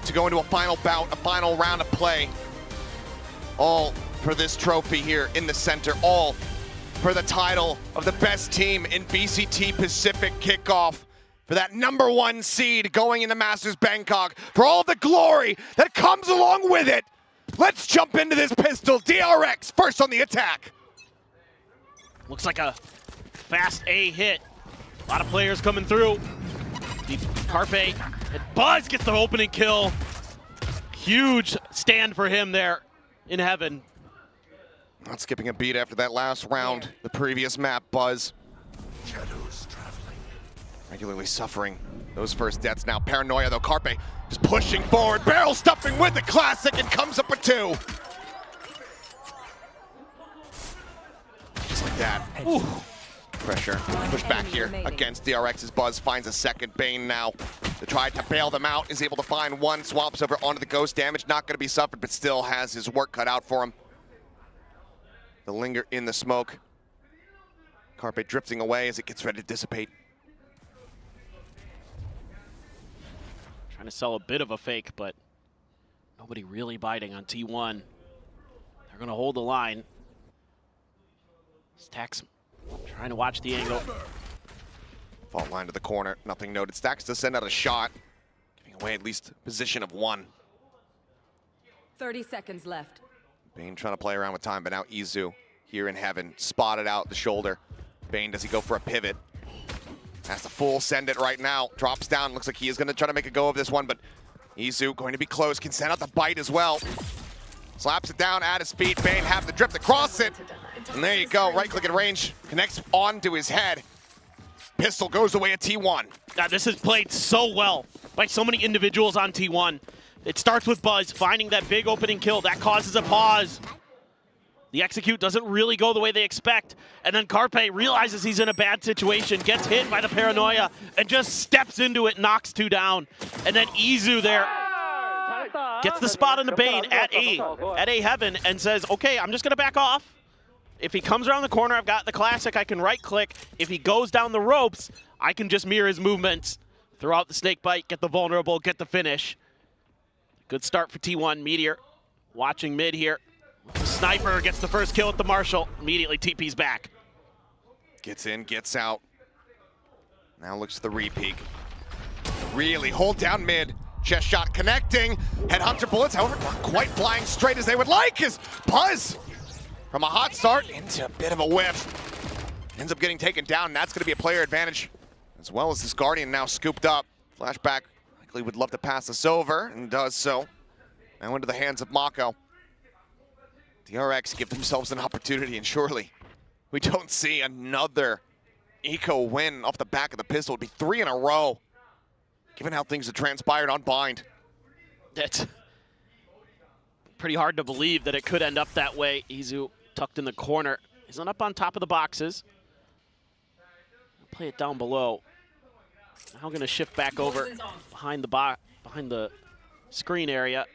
to go into a final bout, a final round of play. All for this trophy here in the center, all for the title of the best team in VCT Pacific Kickoff, for that #1 seed going into Masters Bangkok, for all the glory that comes along with it. Let's jump into this pistol. DRX first on the attack. Looks like a fast A hit. A lot of players coming through. Carpe and Buzz gets the opening kill. Huge stand for him there in heaven. Not skipping a beat after that last round. The previous map, Buzz. Shadows traveling. Regularly suffering those first deaths now. Paranoia though, Carpe just pushing forward. Barrel stuffing with the classic and comes up with 2. Just like that. Ooh. Pressure, push back here against DRX's Buzz, finds a second. Bane now to try to bail them out, is able to find one, swaps over onto the Ghost. Damage not going to be suffered, but still has his work cut out for him. The linger in the smoke. Carpe drifting away as it gets ready to dissipate. Trying to sell a bit of a fake, but nobody really biting on T1. They're going to hold the line. Stacks trying to watch the angle. Fault line to the corner, nothing noted. Stacks to send out a shot, giving away at least a position of 1. 30 seconds left. Bane trying to play around with time, but now Izu here in heaven, spotted out the shoulder. Bane, does he go for a pivot? Has to full send it right now. Drops down, looks like he is going to try to make a go of this one, but Izu going to be close, can send out the bite as well. Slaps it down at his feet. Bane have to drift across it. And there you go, right click at range, connects onto his head. Pistol goes away at T1. God, this is played so well by so many individuals on T1. It starts with Buzz finding that big opening kill. That causes a pause. The execute doesn't really go the way they expect. And then Carpe realizes he's in a bad situation, gets hit by the Paranoia, and just steps into it, knocks 2 down. And then Izu there gets the spot on the Bane at A heaven and says, okay, I'm just going to back off. If he comes around the corner, I've got the classic, I can right click. If he goes down the ropes, I can just mirror his movements. Throw out the snake bite, get the vulnerable, get the finish. Good start for T1. Meteor watching mid here. Sniper gets the first kill at the Marshall. Immediately TP's back. Gets in, gets out. Now looks to the re-peek. Really hold down mid. Chest shot connecting. Headhunter bullets, however, not quite flying straight as they would like. As Buzz from a hot start into a bit of a whiff. Ends up getting taken down, and that's going to be a player advantage. As well as this Guardian now scooped up. Flashback likely would love to pass this over, and does so. Now into the hands of Mako. DRX give themselves an opportunity, and surely we don't see another eco win off the back of the pistol. It'd be 3 in a row, given how things have transpired on Bind. That's pretty hard to believe that it could end up that way. Izu tucked in the corner. He's not up on top of the boxes. Play it down below. Now going to shift back over behind the screen area.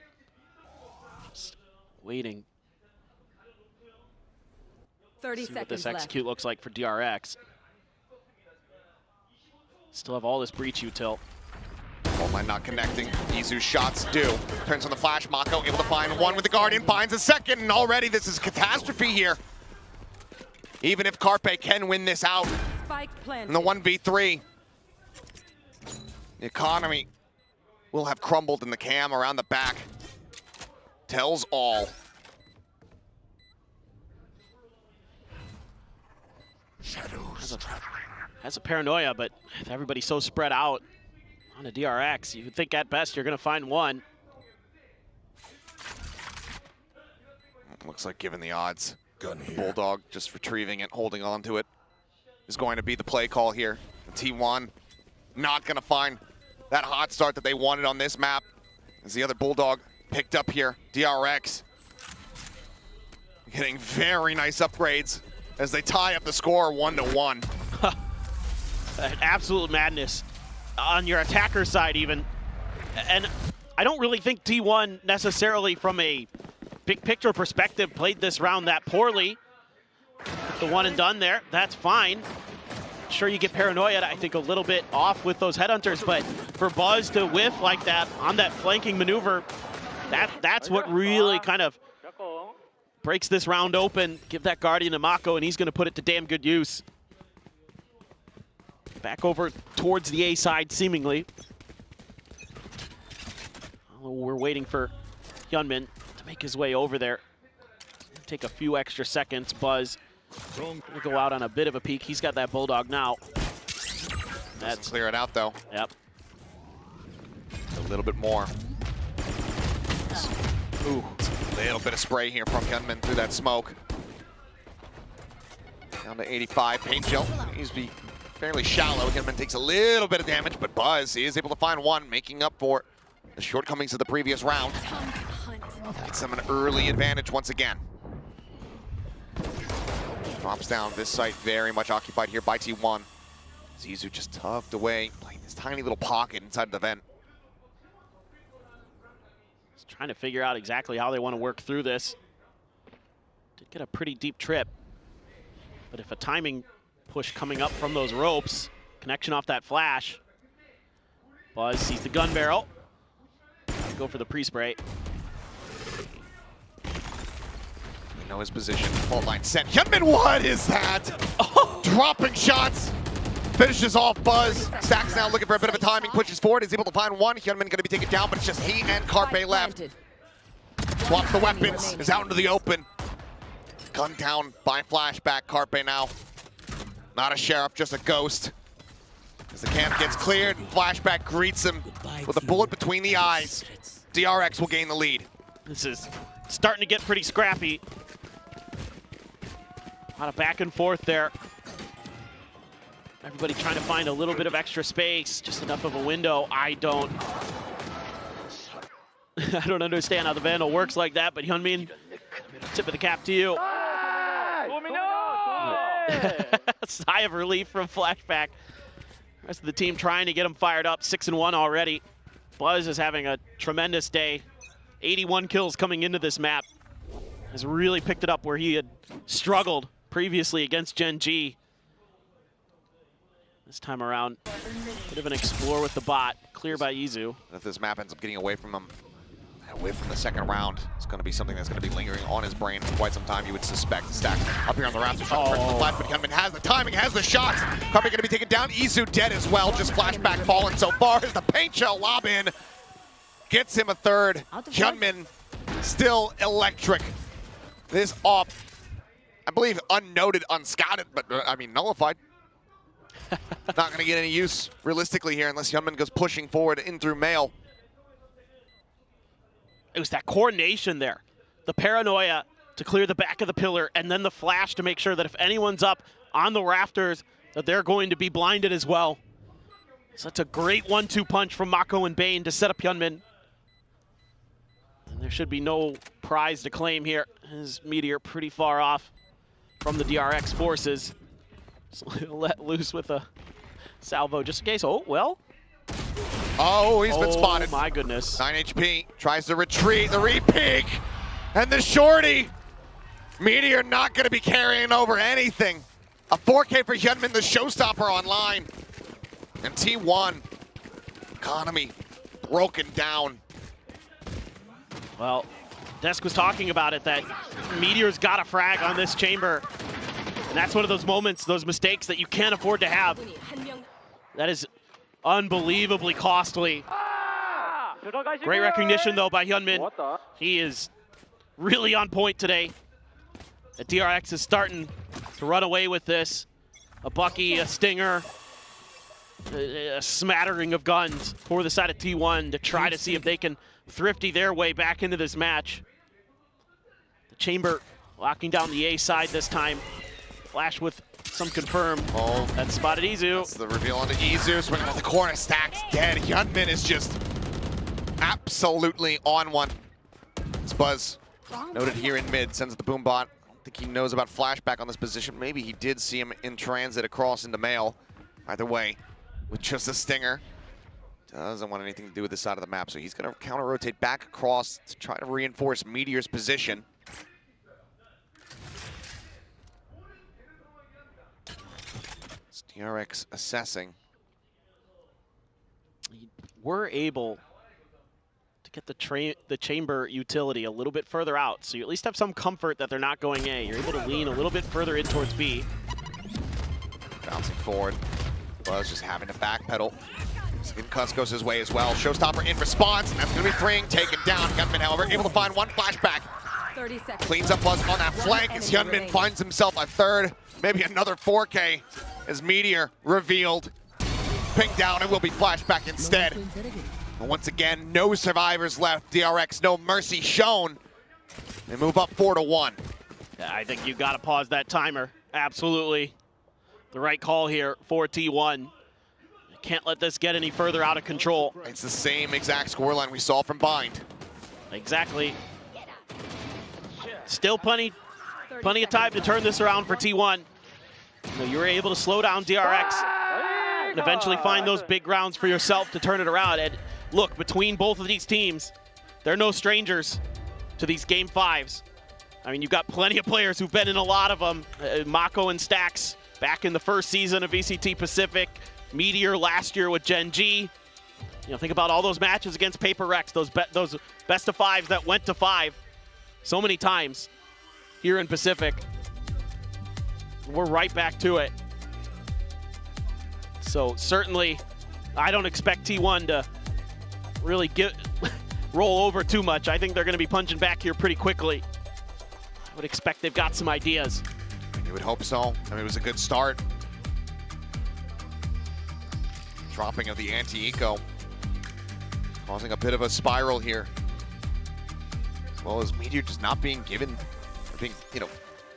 Just waiting. 30 See what seconds this execute looks like for DRX. Still have all this breach util. Line not connecting. Izu's shots do. Turns on the flash. Mako able to find one with the Guardian. Finds a second, and already this is catastrophe here. Even if Carpe can win this out in the 1v3, the economy will have crumbled, in the cam around the back tells all. Has a Paranoia, but everybody's so spread out on a DRX, you would think at best you're going to find one. Looks like, given the odds, the Bulldog just retrieving it, holding on to it, is going to be the play call here. T1 not going to find that hot start that they wanted on this map, as the other Bulldog picked up here. DRX getting very nice upgrades as they tie up the score 1-1. Absolute madness on your attacker side even. And I don't really think T1 necessarily from a big picture perspective played this round that poorly. The one and done there, that's fine. Sure, you get Paranoia, I think, a little bit off with those headhunters, but for Buzz to whiff like that on that flanking maneuver, that's what really kind of breaks this round open. Give that Guardian to Mako, and he's going to put it to damn good use. Back over towards the A side, seemingly. We're waiting for Hyunmin to make his way over there. Take a few extra seconds. Buzz will go out on a bit of a peak. He's got that Bulldog now. That's clear it out, though. Yep. A little bit more. Ooh, a little bit of spray here from Hyunmin through that smoke. Down to 85. Paint Gel needs to be fairly shallow. Hyunmin takes a little bit of damage, but Buzz is able to find one, making up for the shortcomings of the previous round. Gets them an early advantage once again. Drops down. This site very much occupied here by T1. Zizou just tucked away, playing this tiny little pocket inside the vent. Just trying to figure out exactly how they want to work through this. Did get a pretty deep trip. But if a timing push coming up from those ropes, connection off that flash. Buzz sees the gun barrel. Go for the pre-spray. We know his position. Fault line set. Hyunmin, what is that? Dropping shots. Finishes off Buzz. Stacks now looking for a bit of a timing. Pushes forward. He's able to find one. Hyunmin going to be taken down, but it's just he and Carpe left. Swaps the weapons. Is out into the open. Gunned down by flashback. Carpe now. Not a sheriff, just a ghost. As the camp gets cleared, flashback greets him with a bullet between the eyes. DRX will gain the lead. This is starting to get pretty scrappy. A lot of back and forth there. Everybody trying to find a little bit of extra space, just enough of a window. I don't understand how the Vandal works like that, but Hyunmin, tip of the cap to you. Sigh of relief from flashback. Rest of the team trying to get him fired up. 6-1 already. Buzz is having a tremendous day. 81 kills coming into this map. Has really picked it up where he had struggled previously against Gen G. This time around, bit of an explore with the bot. Clear by Izu. If this map ends up getting away from him, away from the second round, it's going to be something that's going to be lingering on his brain for quite some time, you would suspect. Stack up here on the rafters, trying to press the flat, but Hyunmin has the timing, has the shots. Carpe going to be taken down. Izu dead as well. Just flashback falling so far as the paint shell lob in gets him a third. Hyunmin still electric. This off, I believe, unnoted, unscattered, but I mean nullified. Not going to get any use realistically here unless Hyunmin goes pushing forward in through mail. It was that coordination there. The paranoia to clear the back of the pillar, and then the flash to make sure that if anyone's up on the rafters, that they're going to be blinded as well. So that's a great 1-2 punch from Mako and Bane to set up Hyunmin. And there should be no prize to claim here. His Meteor pretty far off from the DRX forces. So let loose with a salvo just in case. Oh, well. Oh, he's been spotted. Oh, my goodness. 9 HP, tries to retreat, the re-peek, and the shorty. Meteor not going to be carrying over anything. A 4K for Hyunmin, the showstopper online. And T1, economy broken down. Well, Desk was talking about it, that Meteor's got a frag on this chamber. And that's one of those moments, those mistakes that you can't afford to have. That is unbelievably costly. Great recognition, though, by Hyunmin. He is really on point today. The DRX is starting to run away with this. A Bucky, a Stinger, a smattering of guns for the side of T1 to try to see if they can thrifty their way back into this match. The Chamber locking down the A side this time. Flash with some confirm. Oh, that's spotted Izu. That's the reveal onto Izu, swinging on the corner, Stacks dead. Hyunmin is just absolutely on one. It's Buzz, noted here in mid, sends the boom bot. I don't think he knows about flashback on this position. Maybe he did see him in transit across into mail. Either way, with just a Stinger. Doesn't want anything to do with this side of the map, so he's going to counter-rotate back across to try to reinforce Meteor's position. DRX assessing. We're able to get the chamber utility a little bit further out, so you at least have some comfort that they're not going A. You're able to lean a little bit further in towards B. Bouncing forward. Buzz just having to backpedal. Incuss goes his way as well. Showstopper in response, and that's going to be Thring taken down. Hyunmin, however, able to find one flashback. 30 seconds. Cleans up Buzz on that flank as Hyunmin finds himself a third, maybe another 4K as Meteor revealed. Pinged down, it will be flashback instead. And once again, no survivors left. DRX, no mercy shown. They move up 4-1. Yeah, I think you got to pause that timer. Absolutely. The right call here for T1. Can't let this get any further out of control. It's the same exact scoreline we saw from Bind. Exactly. Still plenty of time to turn this around for T1. You were able to slow down DRX and eventually find those big rounds for yourself to turn it around. And look, between both of these teams, they're no strangers to these Game 5s. I mean, you've got plenty of players who've been in a lot of them. Mako and Stax back in the first season of VCT Pacific. Meteor last year with Gen G. Think about all those matches against Paper Rex, those best of 5s that went to 5 so many times here in Pacific. We're right back to it. So certainly, I don't expect T1 to really roll over too much. I think they're going to be punching back here pretty quickly. I would expect they've got some ideas. You would hope so. I mean, it was a good start. Dropping of the anti-eco, causing a bit of a spiral here. As well as Meteor just not being given, or being,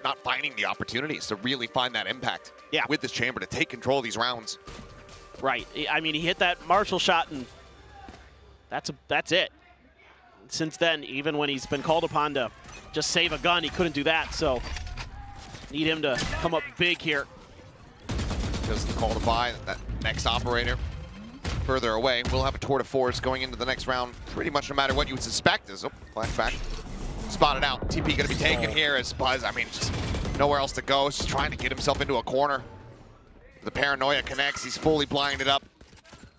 not finding the opportunities to really find that impact with this chamber to take control of these rounds. Right. I mean, he hit that Marshall shot, and that's it. Since then, even when he's been called upon to just save a gun, he couldn't do that. So need him to come up big here. Just the call to buy that next operator further away. We'll have a tour de force going into the next round pretty much no matter what you would suspect is, flashback, spotted out. TP going to be taken here as Buzz, I mean, just nowhere else to go. He's just trying to get himself into a corner. The paranoia connects, he's fully blinded up,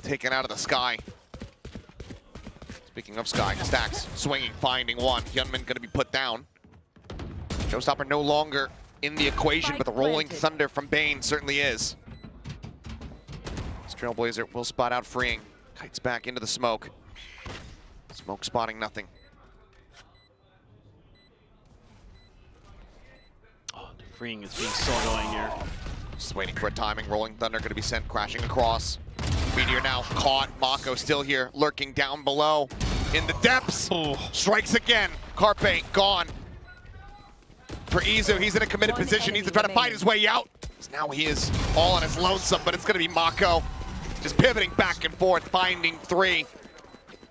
taken out of the sky. Speaking of sky, Stacks swinging, finding one. Hyunmin going to be put down. Showstopper no longer in the equation, but the rolling thunder from Bane certainly is. Trailblazer will spot out Freeing. Kites back into the smoke. Smoke spotting nothing. Oh, Freeing is being so annoying here. Just waiting for a timing. Rolling Thunder going to be sent crashing across. Meteor now caught. Mako still here, lurking down below. In the depths. Strikes again. Carpe gone. For Izu, he's in a committed position. Needs to try to fight his way out. Now he is all on his lonesome, but it's going to be Mako. Just pivoting back and forth, finding 3.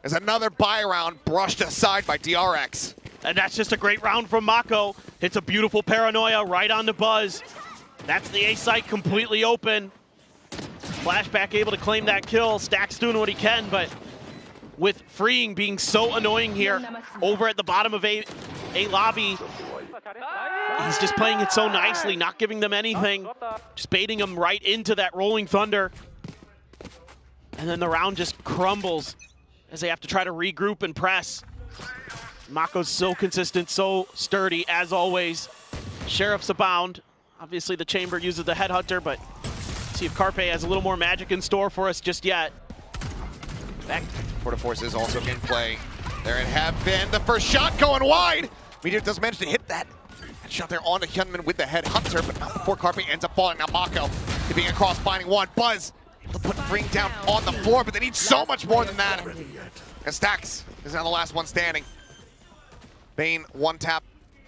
There's another buy round brushed aside by DRX. And that's just a great round from Mako. Hits a beautiful paranoia right on the Buzz. That's the A site completely open. Flashback able to claim that kill. Stack's doing what he can, but with Freeing being so annoying here over at the bottom of A lobby, he's just playing it so nicely, not giving them anything, just baiting them right into that rolling thunder. And then the round just crumbles as they have to try to regroup and press. Mako's so consistent, so sturdy, as always. Sheriffs abound. Obviously the chamber uses the headhunter, but see if Carpe has a little more magic in store for us just yet. Back. Porta Force is also in play. There it have been. The first shot going wide. Meteor does manage to hit that shot there onto Hyunmin with the headhunter, but not before Carpe ends up falling. Now Mako being across, finding one. Buzz able to put Freeing down on the floor, but they need so much more than that. And Stax is now the last one standing. Bane one tap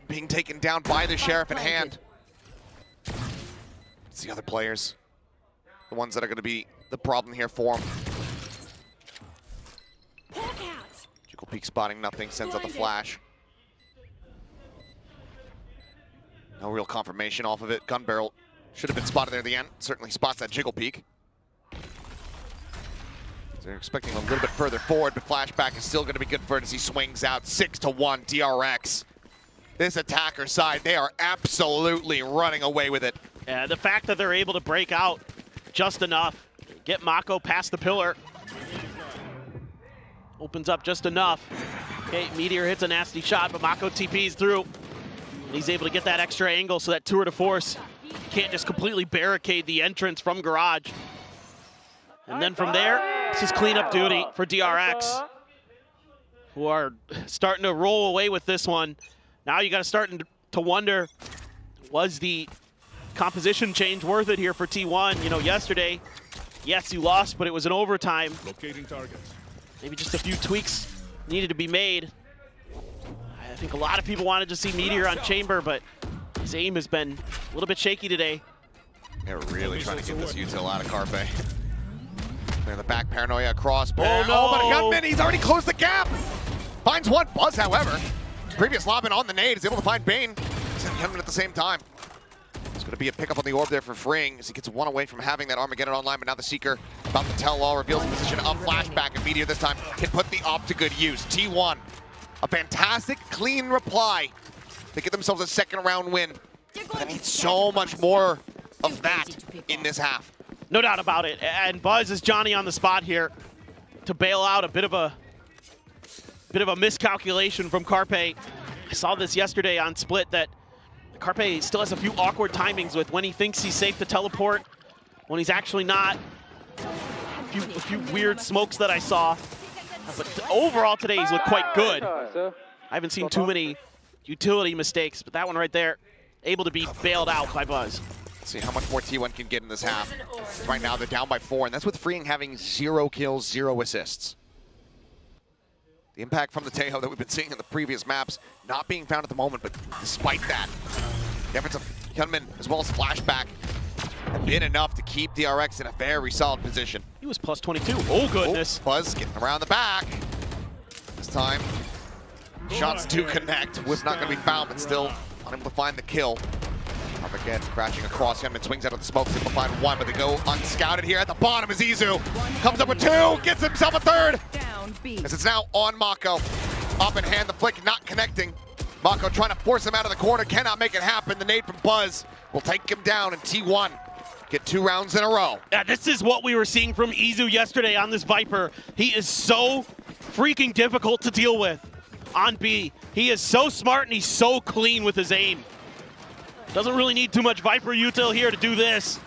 being taken down by the Sheriff in hand. It's the other players, the ones that are going to be the problem here for him. Jiggle Peak spotting nothing, sends out the flash. No real confirmation off of it. Gun barrel should have been spotted there at the end. Certainly spots that Jiggle Peak. So they're expecting a little bit further forward, but flashback is still going to be good for it as he swings out 6-1 DRX. This attacker side, they are absolutely running away with it. Yeah, the fact that they're able to break out just enough, get Mako past the pillar, opens up just enough. Okay, Meteor hits a nasty shot, but Mako TPs through. And he's able to get that extra angle so that tour de force can't just completely barricade the entrance from Garage. And then from there, it's just cleanup duty for DRX, who are starting to roll away with this one. Now you got to start to wonder, was the composition change worth it here for T1? You know, yesterday, yes, you lost, but it was an overtime. Locating targets. Maybe just a few tweaks needed to be made. I think a lot of people wanted to see Meteor on Chamber, but His aim has been a little bit shaky today. They're really trying to get this util out of Carpe. They're in the back, paranoia across. Oh, no. Oh, but Gunman, he's already closed the gap. Finds one. Buzz, however, previous lobbing on the nade, is able to find Bane. And Gunman at the same time. It's going to be a pickup on the orb there for Fring as he gets one away from having that Armageddon online, but now the Seeker about to tell all, reveals the position of Flashback, and Meteor this time can put the op to good use. T1, a fantastic, clean reply to get themselves a second round win. But they need so much more of that in this half. No doubt about it. And Buzz is Johnny on the spot here to bail out a bit of a miscalculation from Carpe. I saw this yesterday on Split that Carpe still has a few awkward timings with when he thinks he's safe to teleport, when he's actually not. A few weird smokes that I saw. But overall today he's looked quite good. I haven't seen too many utility mistakes, but that one right there, able to be bailed out by Buzz. Let's see how much more T1 can get in this half. Right now they're down by 4, and that's with Freeing having 0 kills, 0 assists. The impact from the Tejo that we've been seeing in the previous maps not being found at the moment, but despite that, the efforts of Hyunmin as well as Flashback have been enough to keep DRX in a very solid position. He was plus 22. Oh, goodness. Oh, Buzz getting around the back. This time, shots to connect. Was not going to be found, but still unable to find the kill. Up again, crashing across. Hyunmin swings out of the smoke, able to find one, but they go unscouted here. At the bottom is Izu. Comes up with 2, gets himself a 3rd. As it's now on Mako. Up in hand, the flick not connecting. Mako trying to force him out of the corner, cannot make it happen. The nade from Buzz will take him down, and T1 get 2 rounds in a row. Yeah, this is what we were seeing from Izu yesterday on this Viper. He is so freaking difficult to deal with on B. He is so smart and he's so clean with his aim. Doesn't really need too much Viper util here to do this.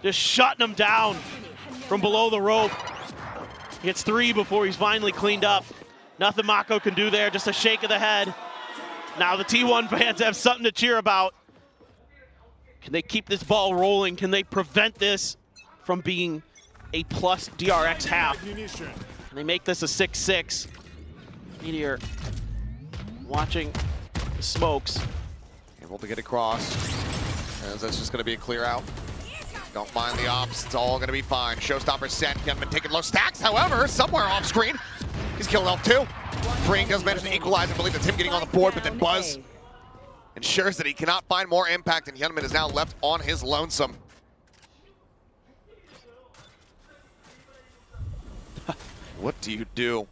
Just shutting him down from below the rope. He gets 3 before he's finally cleaned up. Nothing Mako can do there, just a shake of the head. Now the T1 fans have something to cheer about. Can they keep this ball rolling? Can they prevent this from being a plus DRX half? Can they make this a 6-6? Meteor watching the smokes. Able to get across. As that's just going to be a clear out. Don't mind the ops. It's all going to be fine. Showstopper set. Gunman taking low stacks. However, somewhere off screen, he's killed Elf 2. Fring does manage to equalize. I believe that's him getting on the board, but then Buzz ensures that he cannot find more impact, and Hyunmin is now left on his lonesome. What do you do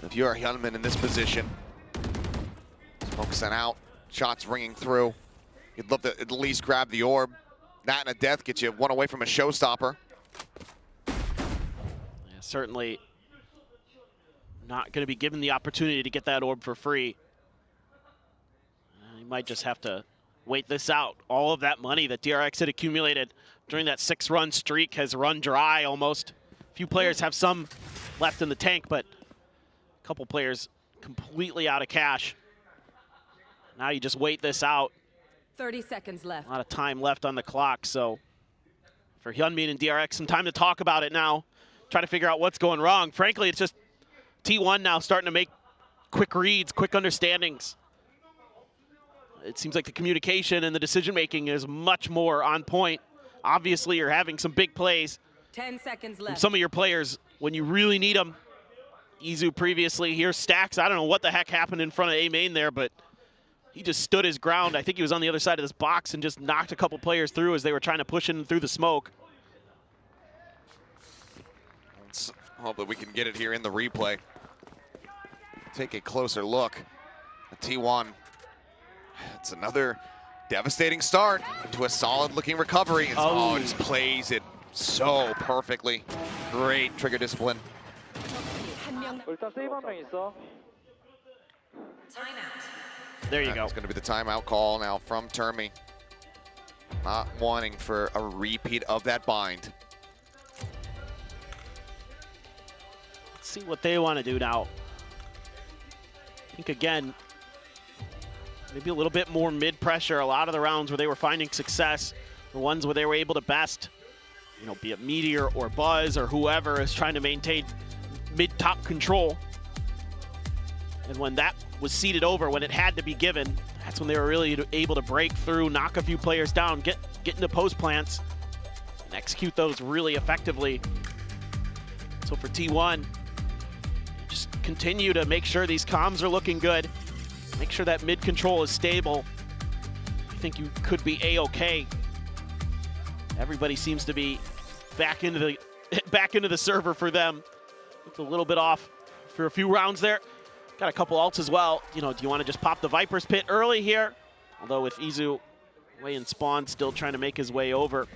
if you are Hyunmin in this position? Smoke sent out, shots ringing through. You'd love to at least grab the orb. That and a death gets you 1 away from a showstopper. Yeah, certainly not going to be given the opportunity to get that orb for free. He might just have to wait this out. All of that money that DRX had accumulated during that 6-run streak has run dry almost. A few players have some left in the tank, but a couple players completely out of cash. Now you just wait this out. 30 seconds left. A lot of time left on the clock, so for Hyunmin and DRX, some time to talk about it now. Try to figure out what's going wrong. Frankly, it's just T1 now starting to make quick reads, quick understandings. It seems like the communication and the decision-making is much more on point. Obviously, you're having some big plays 10 seconds from left. some of your players when you really need them. Izu previously, here's Stacks. I don't know what the heck happened in front of A-Main there, but he just stood his ground. I think he was on the other side of this box and just knocked a couple players through as they were trying to push in through the smoke. Let's hope that we can get it here in the replay. Take a closer look at T1. It's another devastating start into a solid-looking recovery. It just plays it so perfectly. Great trigger discipline. There you go. It's going to be the timeout call now from Termi. Not wanting for a repeat of that bind. Let's see what they want to do now. I think, again, maybe a little bit more mid-pressure. A lot of the rounds where they were finding success, the ones where they were able to best, you know, be it Meteor or Buzz or whoever is trying to maintain mid-top control. And when that was seeded over, when it had to be given, That's when they were really able to break through, knock a few players down, get into post plants, and execute those really effectively. So for T1, just continue to make sure these comms are looking good. Make sure that mid control is stable. I think you could be A-okay. Everybody seems to be back into the server for them. Looked a little bit off for a few rounds there. Got a couple ults as well. You know, do you want to just pop the Viper's Pit early here? Although with Izu way in spawn, still trying to make his way over.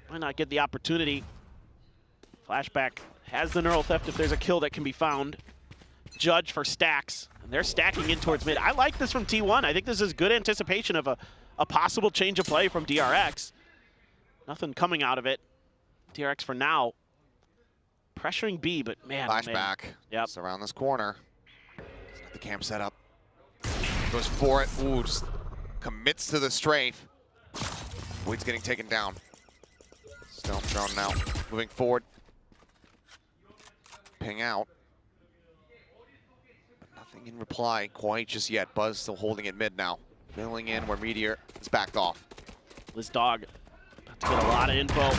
Why not get the opportunity? Flashback has the neural theft if there's a kill that can be found. Judge for stacks, and they're stacking in towards mid. I like this from T1. I think this is good anticipation of a possible change of play from DRX. Nothing coming out of it. DRX for now. Pressuring B, but man, Flashback. Yep. It's around this corner. He's got the camp set up. Goes for it. Ooh, just commits to the strafe. Void's getting taken down. Stealth thrown now. Moving forward. Ping out. But nothing in reply quite just yet. Buzz still holding it mid now. Filling in where Meteor is backed off. This dog about to get a lot of info.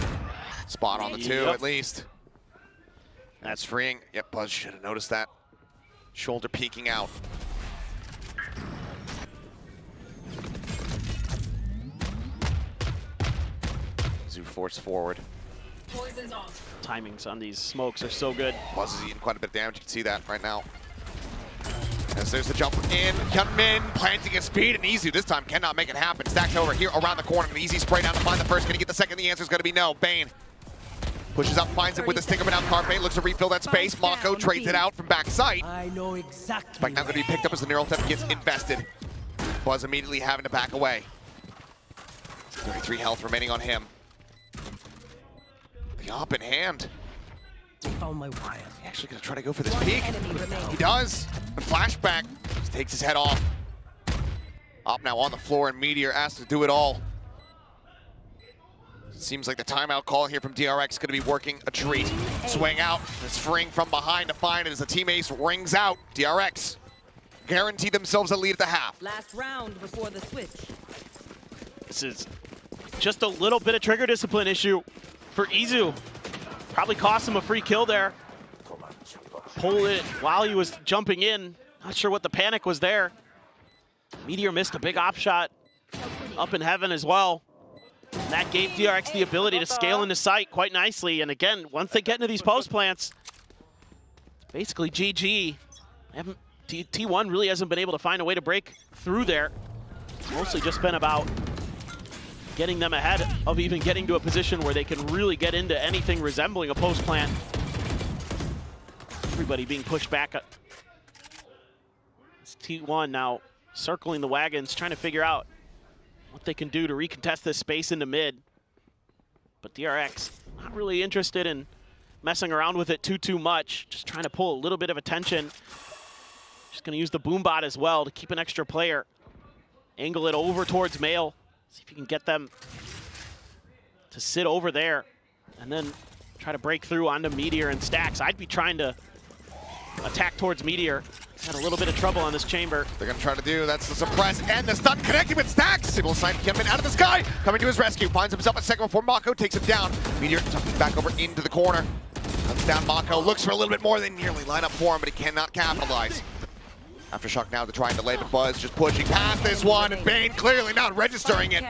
Spot on the two at least. That's freeing. Yep, Buzz should have noticed that. Shoulder peeking out. Zoo force forward. Poison's off. Timings on these smokes are so good. Buzz is eating quite a bit of damage. You can see that right now. As there's the jump in, Hyunmin planting his speed, and Izu this time cannot make it happen. Stacked over here around the corner. An easy spray down to find the first. Can he get the second? The answer is going to be no. Bane pushes up, finds him with a stinger, but now Carpe looks to refill that space. Mako trades it out from back sight. I know exactly. Spike now going to be picked up as the neural theft gets invested. Buzz immediately having to back away. 33 health remaining on him. The op in hand. Found my wire. He actually going to try to go for this peek. He does. The flashback just takes his head off. Op now on the floor, and Meteor asked to do it all. Seems like the timeout call here from DRX is going to be working a treat. Swing out. It's freeing from behind to find it as the team ace rings out. DRX guarantee themselves a lead at the half. Last round before the switch. This is just a little bit of trigger discipline issue for Izu. Probably cost him a free kill there. Pull it while he was jumping in. Not sure what the panic was there. Meteor missed a big op shot up in heaven as well. And that gave DRX the ability to scale into sight quite nicely. And again, once they get into these post plants, it's basically GG. T1 really hasn't been able to find a way to break through there. It's mostly just been about getting them ahead of even getting to a position where they can really get into anything resembling a post plant. Everybody being pushed back. It's T1 now circling the wagons, trying to figure out what they can do to recontest this space into mid. But DRX not really interested in messing around with it too much. Just trying to pull a little bit of attention. Just going to use the boom bot as well to keep an extra player. Angle it over towards Male. See if you can get them to sit over there. And then try to break through onto Meteor and Stacks. I'd be trying to attack towards Meteor. Had a little bit of trouble on this chamber. They're going to try to do, that's the suppress and the stun connecting with Stacks. Single sight Hyunmin out of the sky, coming to his rescue. Finds himself a second before Mako takes him down. Meteor jumping back over into the corner. Cuts down Mako, looks for a little bit more. They nearly line up for him, but he cannot capitalize. Aftershock now to try and delay, but Buzz just pushing past this one, and Bane clearly not registering it.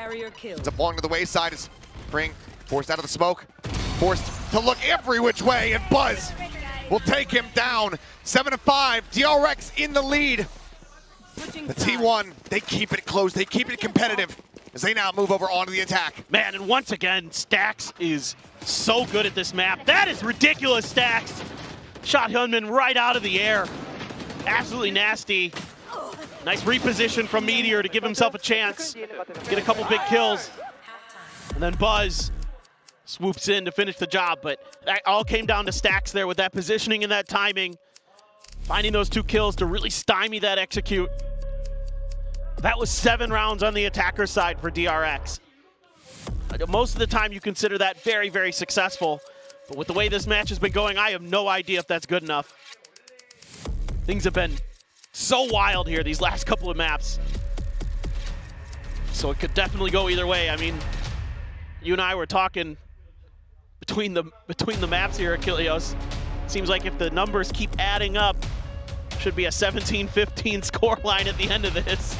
It's up along to the wayside as Spring forced out of the smoke, forced to look every which way, and Buzz will take him down. 7-5, DRX in the lead. The T1, they keep it close, they keep it competitive as they now move over onto the attack. Man, and once again, Stacks is so good at this map. That is ridiculous, Stacks. Shot Hyunmin right out of the air. Absolutely nasty. Nice reposition from Meteor to give himself a chance. Get a couple big kills. And then Buzz swoops in to finish the job, but that all came down to Stacks there with that positioning and that timing. Finding those 2 kills to really stymie that execute. That was 7 rounds on the attacker side for DRX. Most of the time you consider that very, very successful, but with the way this match has been going, I have no idea if that's good enough. Things have been so wild here these last couple of maps. So it could definitely go either way. I mean, you and I were talking between the maps here, Achilleos. Seems like if the numbers keep adding up, should be a 17-15 scoreline at the end of this.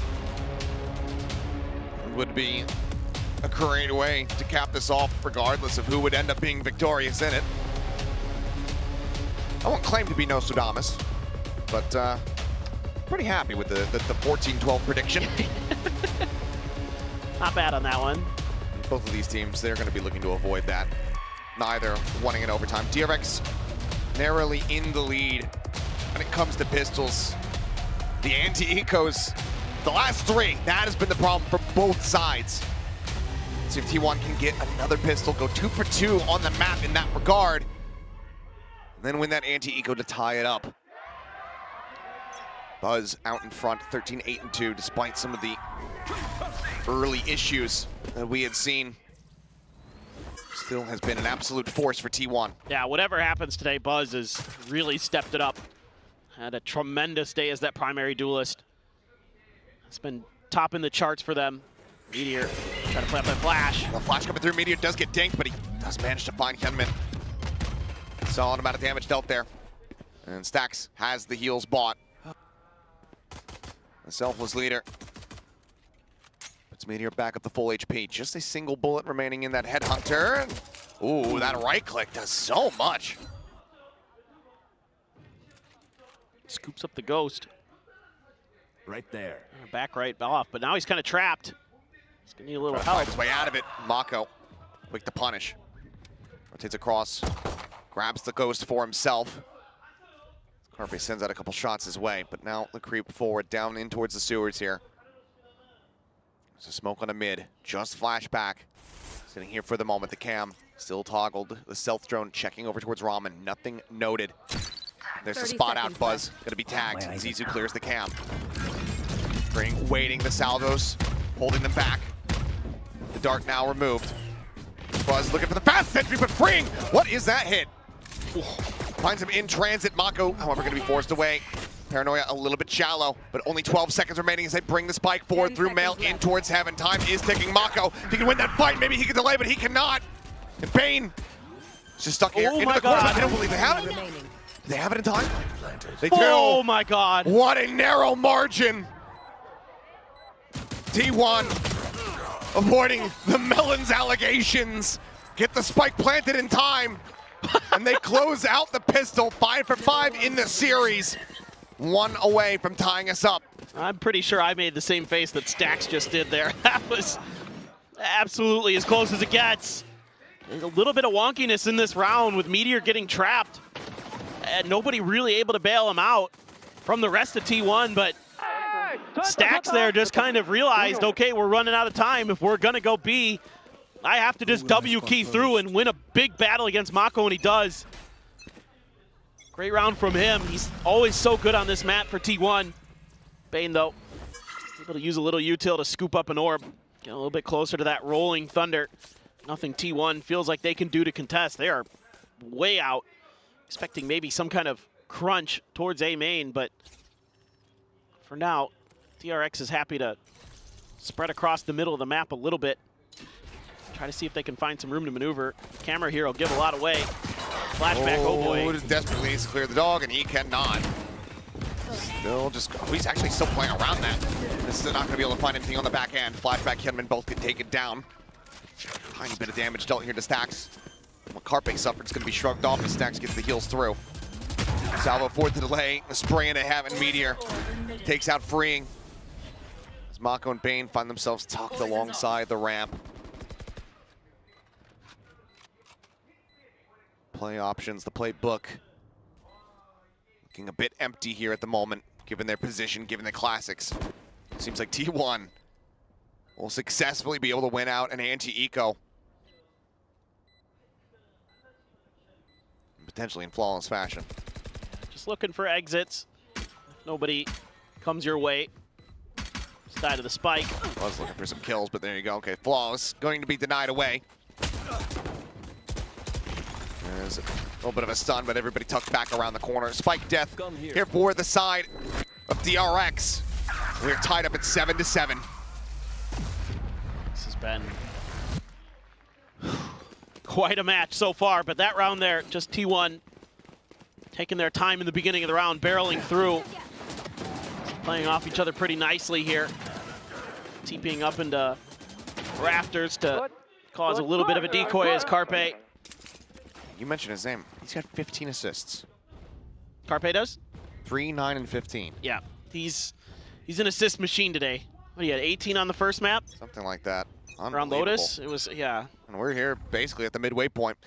Would be a great way to cap this off, regardless of who would end up being victorious in it. I won't claim to be Nostradamus, but pretty happy with the 14-12 prediction. Not bad on that one. Both of these teams, they're going to be looking to avoid that. Neither wanting an overtime. DRX narrowly in the lead when it comes to pistols. The anti-ecos, the last three, that has been the problem for both sides. See if T1 can get another pistol, go 2 for 2 on the map in that regard. And then win that anti-eco to tie it up. Buzz out in front, 13-8-2, despite some of the early issues that we had seen. Still has been an absolute force for T1. Yeah, whatever happens today, Buzz has really stepped it up. Had a tremendous day as that primary duelist. It's been topping the charts for them. Meteor trying to play up that flash. The flash coming through, Meteor does get dinked, but he does manage to find Hyunmin. Solid amount of damage dealt there. And Stax has the heals bought. The selfless leader. Puts Meteor back up to full HP. Just a single bullet remaining in that headhunter. Ooh, that right click does so much. Scoops up the ghost. Right there. Back right off, but now he's kind of trapped. He's gonna need a little help. Fight his way out of it. Mako, quick to punish. Rotates across, grabs the ghost for himself. Carpe sends out a couple shots his way, but now the creep forward, down in towards the sewers here. There's a smoke on a mid, just flashback. Sitting here for the moment, the cam still toggled. The stealth drone checking over towards Ramen, nothing noted. There's a spot out, Buzz, gonna be tagged. Zizou clears the cam. Spring waiting the salvos, holding them back. The dart now removed. Buzz looking for the fast sentry, but freeing! What is that hit? Finds him in transit. Mako, however, going to be forced away. Paranoia a little bit shallow, but only 12 seconds remaining as they bring the spike forward through Mail in towards Heaven. Time is ticking. Mako, if he can win that fight, maybe he can delay, but he cannot. And Bane is just stuck here into the corner. I don't believe they have it. Do they have it in time? They do. Oh my God. What a narrow margin. T1 avoiding the Melons allegations. Get the spike planted in time. And they close out the pistol, 5 for 5 in the series. 1 away from tying us up. I'm pretty sure I made the same face that Stax just did there. That was absolutely as close as it gets. There's a little bit of wonkiness in this round with Meteor getting trapped. And nobody really able to bail him out from the rest of T1, but Stax there just kind of realized, okay, we're running out of time. If we're gonna go B, I have to just W key through and win a big battle against Mako, and he does. Great round from him. He's always so good on this map for T1. Bane, though, able to use a little util to scoop up an orb. Get a little bit closer to that rolling thunder. Nothing T1 feels like they can do to contest. They are way out. Expecting maybe some kind of crunch towards A main, but for now, DRX is happy to spread across the middle of the map a little bit. Try to see if they can find some room to maneuver. Camera here will give a lot away. Flashback, oh boy. Just desperately needs to clear the dog, and he cannot. Still just, he's actually still playing around that. This is not going to be able to find anything on the back end. Flashback, Hyunmin both get taken down. Tiny bit of damage dealt here to Stax. What Carpe suffered is going to be shrugged off as Stax gets the heals through. Salvo for the delay, the spray into Heaven. Meteor takes out freeing. As Mako and Bane find themselves tucked alongside the ramp. Play options, the playbook. Looking a bit empty here at the moment, given their position, given the classics. Seems like T1 will successfully be able to win out an anti-eco. Potentially in flawless fashion. Just looking for exits. Nobody comes your way. Side of the spike. I was looking for some kills, but there you go. Okay, flawless going to be denied away. There's a little bit of a stun, but everybody tucked back around the corner. Spike death here for the side of DRX. We're tied up at 7-7. been quite a match so far, but that round there, just T1 taking their time in the beginning of the round, barreling through, playing off each other pretty nicely here, TPing up into rafters to cause a little bit of a decoy as Carpe. You mentioned his name. He's got 15 assists. Carpe does? 3, 9, and 15. Yeah, he's an assist machine today. What, he had 18 on the first map? Something like that. Around Lotus, it was, yeah. And we're here basically at the midway point.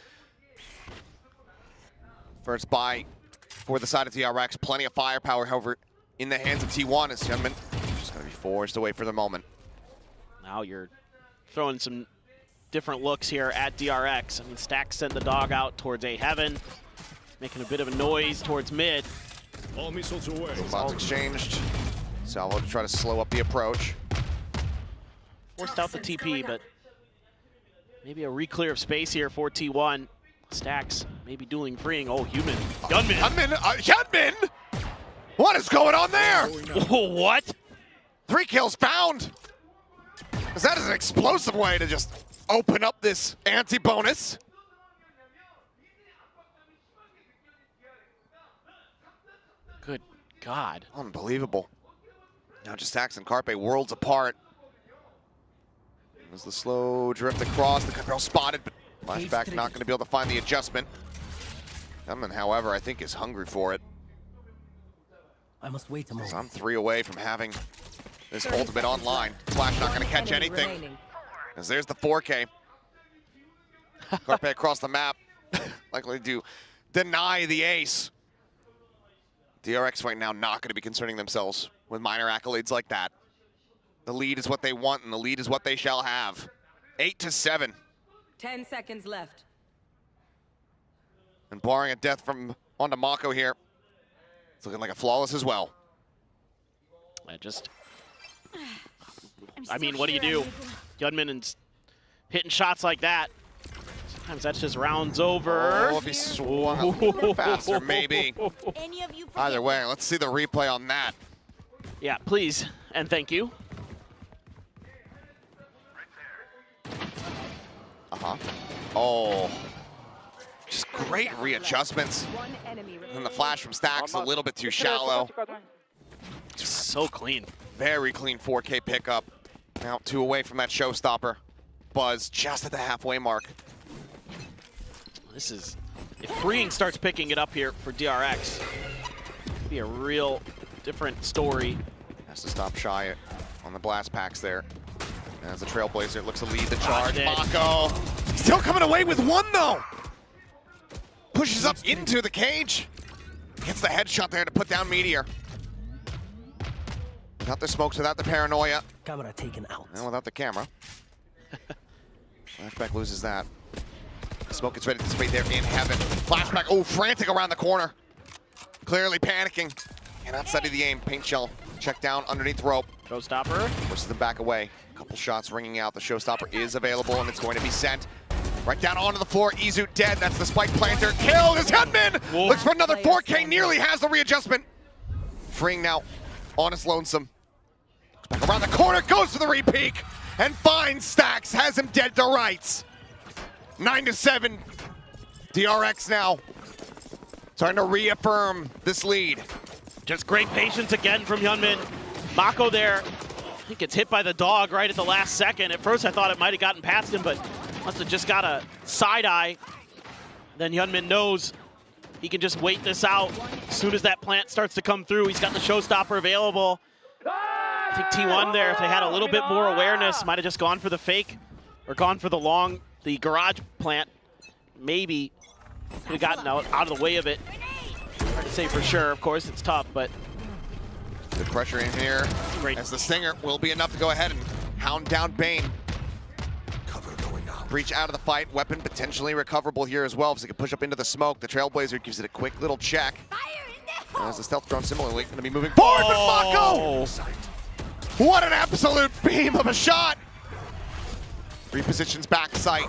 First buy for the side of DRX. Plenty of firepower, however, in the hands of T1 as Hyunmin just going to be forced away for the moment. Now you're throwing some different looks here at DRX. I mean, Stax sent the dog out towards A Heaven, making a bit of a noise towards mid. All missiles away. Bombs exchanged. Salvo to try to slow up the approach. Forced out the TP, but maybe a re-clear of space here for T1. Stax maybe dueling freeing. Oh, Human. Gunman. Hyunmin! What is going on there? What? 3 kills found. Because that is an explosive way to just open up this anti-bonus. Good God. Unbelievable. Now just Stax and Carpe worlds apart. As the slow drift across, the Cabrel spotted, but flashback not going to be able to find the adjustment. Gunman, however, I think is hungry for it. I must wait a moment. I'm 3 away from having this ultimate online. Flash not going to catch anything. As there's the 4K. Carpe across the map, likely to deny the ace. DRX right now not going to be concerning themselves with minor accolades like that. The lead is what they want, and the lead is what they shall have. 8-7. 10 seconds left. And barring a death from onto Mako here, it's looking like a flawless as well. I mean, what do you do? Gunman and hitting shots like that. Sometimes that's just rounds over. Oh, if he swung a little faster, maybe. Either way, let's see the replay on that. Yeah, please, and thank you. Oh, just great readjustments. And the flash from Stax a little bit too shallow. Just so clean. Very clean 4K pickup. Now 2 away from that showstopper. Buzz just at the halfway mark. This is, if Freeing starts picking it up here for DRX, it'd be a real different story. Has to stop shy on the blast packs there. And as the Trailblazer looks to lead the charge. Mako still coming away with 1 though. Pushes up into the cage. Gets the headshot there to put down Meteor. Without the smokes, without the paranoia. Camera taken out. And without the camera. Flashback loses that. Smoke is ready to spray there in heaven. Flashback, oh, frantic around the corner. Clearly panicking. Cannot study the aim. Paint shell check down underneath rope. Showstopper. Pushes them back away. A couple shots ringing out. The showstopper is available and it's going to be sent right down onto the floor. Izu dead. That's the spike planter. Killed as Hyunmin looks for another 4K. Nearly has the readjustment. Freeing now on his lonesome. Looks back around the corner. Goes for the re-peek and finds Stax. Has him dead to rights. 9-7. DRX now starting to reaffirm this lead. Just great patience again from Hyunmin. Mako there, I think gets hit by the dog right at the last second. At first I thought it might have gotten past him, but must have just got a side eye. Then Hyunmin knows he can just wait this out. As soon as that plant starts to come through, he's got the showstopper available. I think T1 there, if they had a little bit more awareness, might have just gone for the fake or gone for the garage plant. Maybe could have gotten out of the way of it. Hard to say for sure, of course, it's tough, but. Good pressure in here. Great. As the Stinger will be enough to go ahead and hound down Bane. Breach out of the fight. Weapon potentially recoverable here as well, if he can push up into the smoke. The Trailblazer gives it a quick little check. As the stealth drone similarly going to be moving forward, but Mako! What an absolute beam of a shot! Repositions back sight.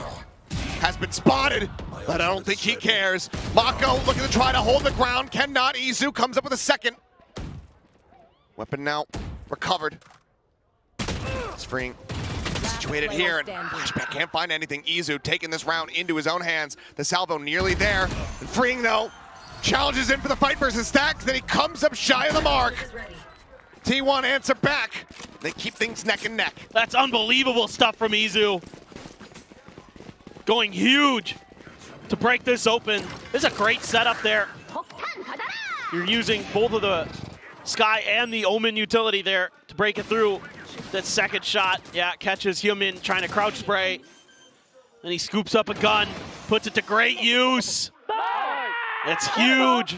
Has been spotted, but I don't think he cares. Mako looking to try to hold the ground, cannot. Izu comes up with a second. Weapon now recovered. It's freeing situated here, and Flashback can't find anything. Izu taking this round into his own hands. The salvo nearly there. And Freeing, though, challenges in for the fight versus Stacks, then he comes up shy of the mark. T1 answer back. They keep things neck and neck. That's unbelievable stuff from Izu. Going huge to break this open. This is a great setup there. You're using both of the Sky and the Omen utility there to break it through. That second shot, yeah, catches Hyunmin trying to crouch spray. Then he scoops up a gun, puts it to great use. It's huge.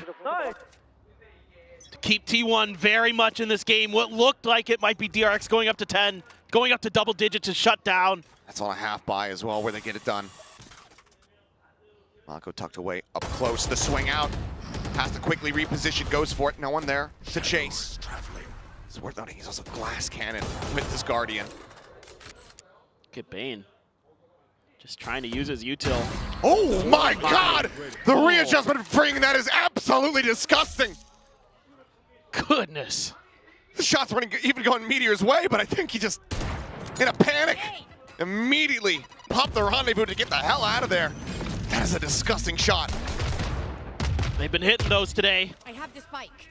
To keep T1 very much in this game. What looked like it might be DRX going up to 10, going up to double digits to shut down. That's on a half buy as well, where they get it done. Mako tucked away up close. The swing out. Has to quickly reposition, goes for it. No one there to chase. It's worth noting he's also glass cannon with this Guardian. Get Bane. Just trying to use his util. Oh my God! The readjustment of Freeing, that is absolutely disgusting. Goodness. The shots weren't even going Meteor's way, but I think he just, in a panic, immediately popped the rendezvous to get the hell out of there. That is a disgusting shot. They've been hitting those today. I have the spike.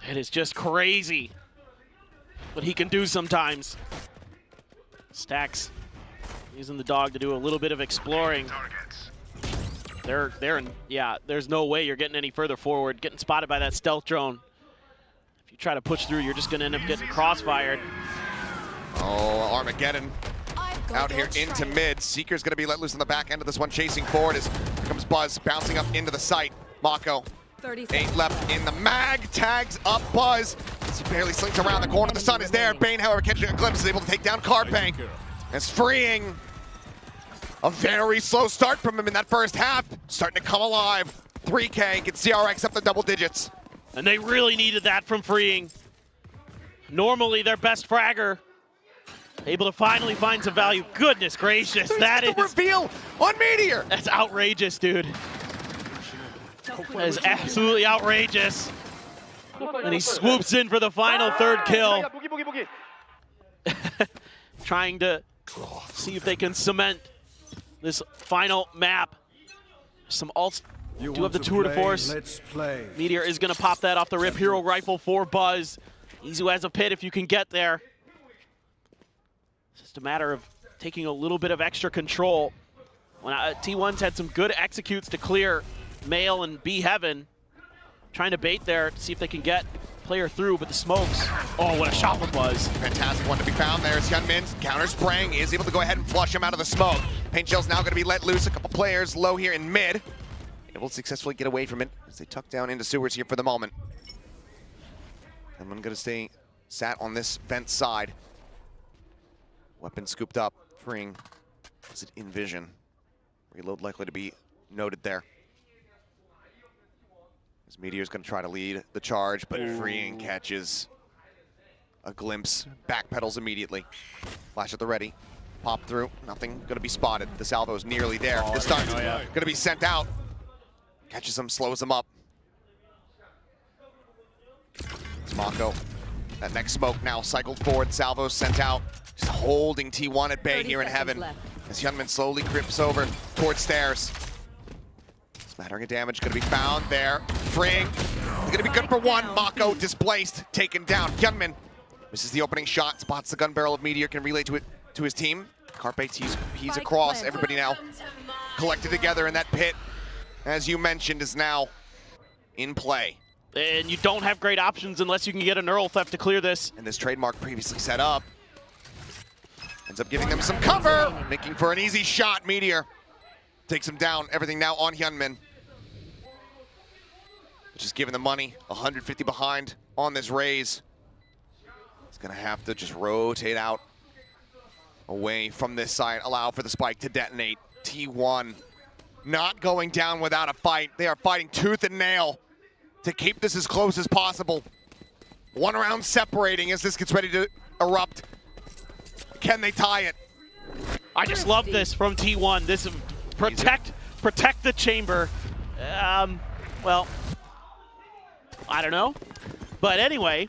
It is just crazy what he can do sometimes. Stacks using the dog to do a little bit of exploring. Yeah, there's no way you're getting any further forward. Getting spotted by that stealth drone. If you try to push through, you're just going to end up getting crossfired. Oh, Armageddon out here into mid. Seeker's going to be let loose on the back end of this one, chasing forward as here comes Buzz bouncing up into the site. Mako, 8 left in the mag, tags up Buzz. As he barely slinks around the corner. The sun is there. Bane, however, catching a glimpse, is able to take down Carpe. As Freeing, a very slow start from him in that first half, starting to come alive. 3K gets DRX up to double digits. And they really needed that from Freeing. Normally their best fragger. Able to finally find some value. Goodness gracious, that is... reveal on Meteor! That's outrageous, dude. That is absolutely outrageous. And he swoops in for the final third kill. Trying to see if they can cement this final map. Some ults do have the tour de force. Meteor is going to pop that off the rip. Hero rifle for Buzz. Izu has a pit if you can get there. It's just a matter of taking a little bit of extra control. When T1's had some good executes to clear Male and B Heaven. Trying to bait there to see if they can get player through, but the smokes. Oh, what a shot from Buzz. Fantastic one to be found there. Hyunmin counter spraying, is able to go ahead and flush him out of the smoke. Paint Shell's now going to be let loose. A couple players low here in mid. Able to successfully get away from it as they tuck down into sewers here for the moment. I'm going to stay sat on this vent side. Weapon scooped up. Freeing. Is it in vision? Reload likely to be noted there. As Meteor's going to try to lead the charge, but Freeing catches a glimpse, backpedals immediately. Flash at the ready, pop through, nothing going to be spotted. The salvo's nearly there. This start's going to be sent out. Catches him, slows him up. It's Mako. That next smoke now cycled forward, salvo sent out. Just holding T1 at bay here in heaven. As Hyunmin slowly creeps over towards stairs. Smattering of damage going to be found there. Freeing, going to be good for one. Mako displaced, taken down. Hyunmin misses the opening shot, spots the gun barrel of Meteor, can relay to it to his team. Carpe, he's across. Everybody now collected together in that pit, as you mentioned, is now in play. And you don't have great options unless you can get a neural theft to clear this. And this trademark previously set up ends up giving them some cover, making for an easy shot. Meteor takes him down. Everything now on Hyunmin. Just giving the money, 150 behind on this raise. He's gonna have to just rotate out away from this side, allow for the spike to detonate. T1 not going down without a fight. They are fighting tooth and nail to keep this as close as possible. One round separating as this gets ready to erupt. Can they tie it? I just love this from T1. This protect the chamber. Well, I don't know. But anyway,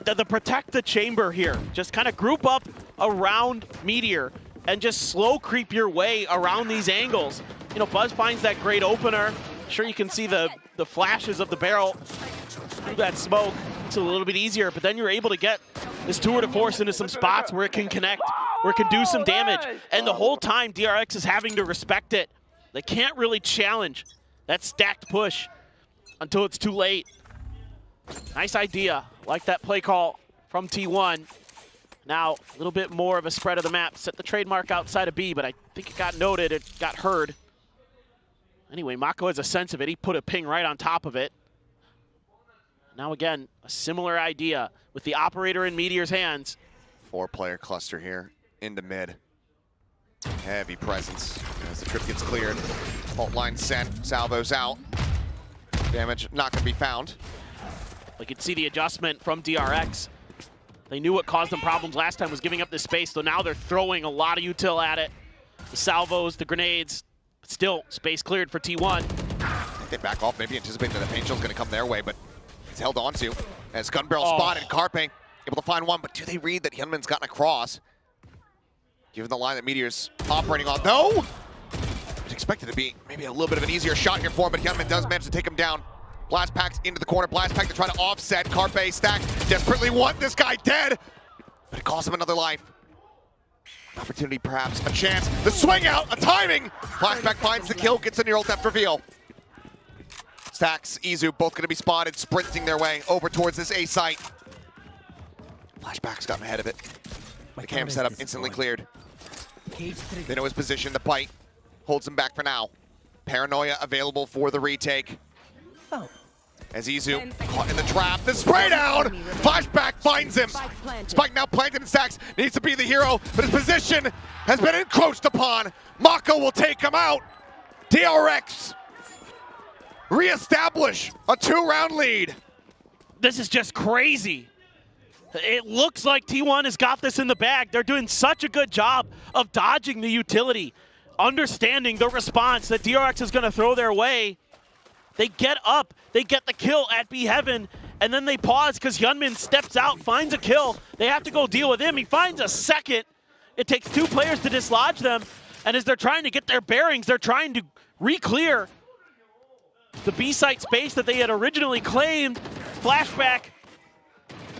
the protect the chamber here. Just kind of group up around Meteor and just slow creep your way around these angles. You know, Buzz finds that great opener. Sure, you can see the flashes of the barrel through that smoke. It's a little bit easier, but then you're able to get this tour de force into some spots where it can connect, where it can do some damage. And the whole time, DRX is having to respect it. They can't really challenge that stacked push until it's too late. Nice idea. Like that play call from T1. Now, a little bit more of a spread of the map. Set the trademark outside of B, but I think it got noted. It got heard. Anyway, Mako has a sense of it. He put a ping right on top of it. Now again, a similar idea with the operator in Meteor's hands. 4-player cluster here into mid. Heavy presence as the trip gets cleared. Fault line sent, salvos out. Damage not going to be found. We could see the adjustment from DRX. They knew what caused them problems last time was giving up this space, so now they're throwing a lot of util at it. The salvos, the grenades, but still space cleared for T1. They back off, maybe anticipating that the paint shell's going to come their way, but it's held on to. As gun barrel spotted, Carpe able to find one, but do they read that Hyunmin's gotten across? Given the line that Meteor's operating on, though, it's expected to be maybe a little bit of an easier shot here for him, but Hyunmin does manage to take him down. Blast Packs into the corner, Blast Pack to try to offset. Carpe stack, desperately want this guy dead, but it costs him another life. Opportunity, perhaps, a chance. The swing out, a timing! Blast Pack finds the kill, gets a neural theft reveal. Stacks, Izu, both going to be spotted, sprinting their way over towards this A site. Flashback's gotten ahead of it. The cam setup instantly cleared. They know his position, the bite holds him back for now. Paranoia available for the retake. As Izu caught in the trap, the spray down! Flashback finds him! Spike now planted in Stacks, needs to be the hero, but his position has been encroached upon. Mako will take him out. DRX reestablish a 2-round lead. This is just crazy. It looks like T1 has got this in the bag. They're doing such a good job of dodging the utility, understanding the response that DRX is going to throw their way. They get up, they get the kill at B Heaven, and then they pause because Hyunmin steps out, finds a kill. They have to go deal with him. He finds a second. It takes 2 players to dislodge them, and as they're trying to get their bearings, they're trying to re-clear the B site space that they had originally claimed. Flashback,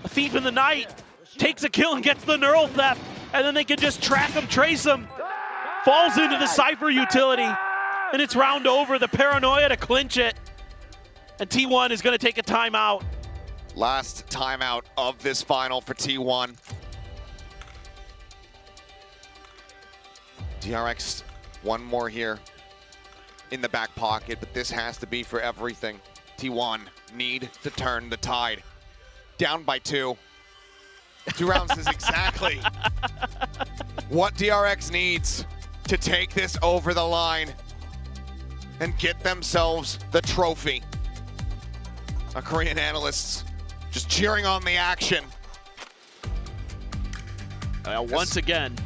a thief in the night, takes a kill and gets the neural theft, and then they can just track him, trace him. Falls into the Cypher utility, and it's round over. The Paranoia to clinch it, and T1 is going to take a timeout. Last timeout of this final for T1. DRX, one more here in the back pocket, but this has to be for everything. T1 need to turn the tide. Down by 2. 2 rounds is exactly what DRX needs to take this over the line and get themselves the trophy. Our Korean analysts just cheering on the action. Once again.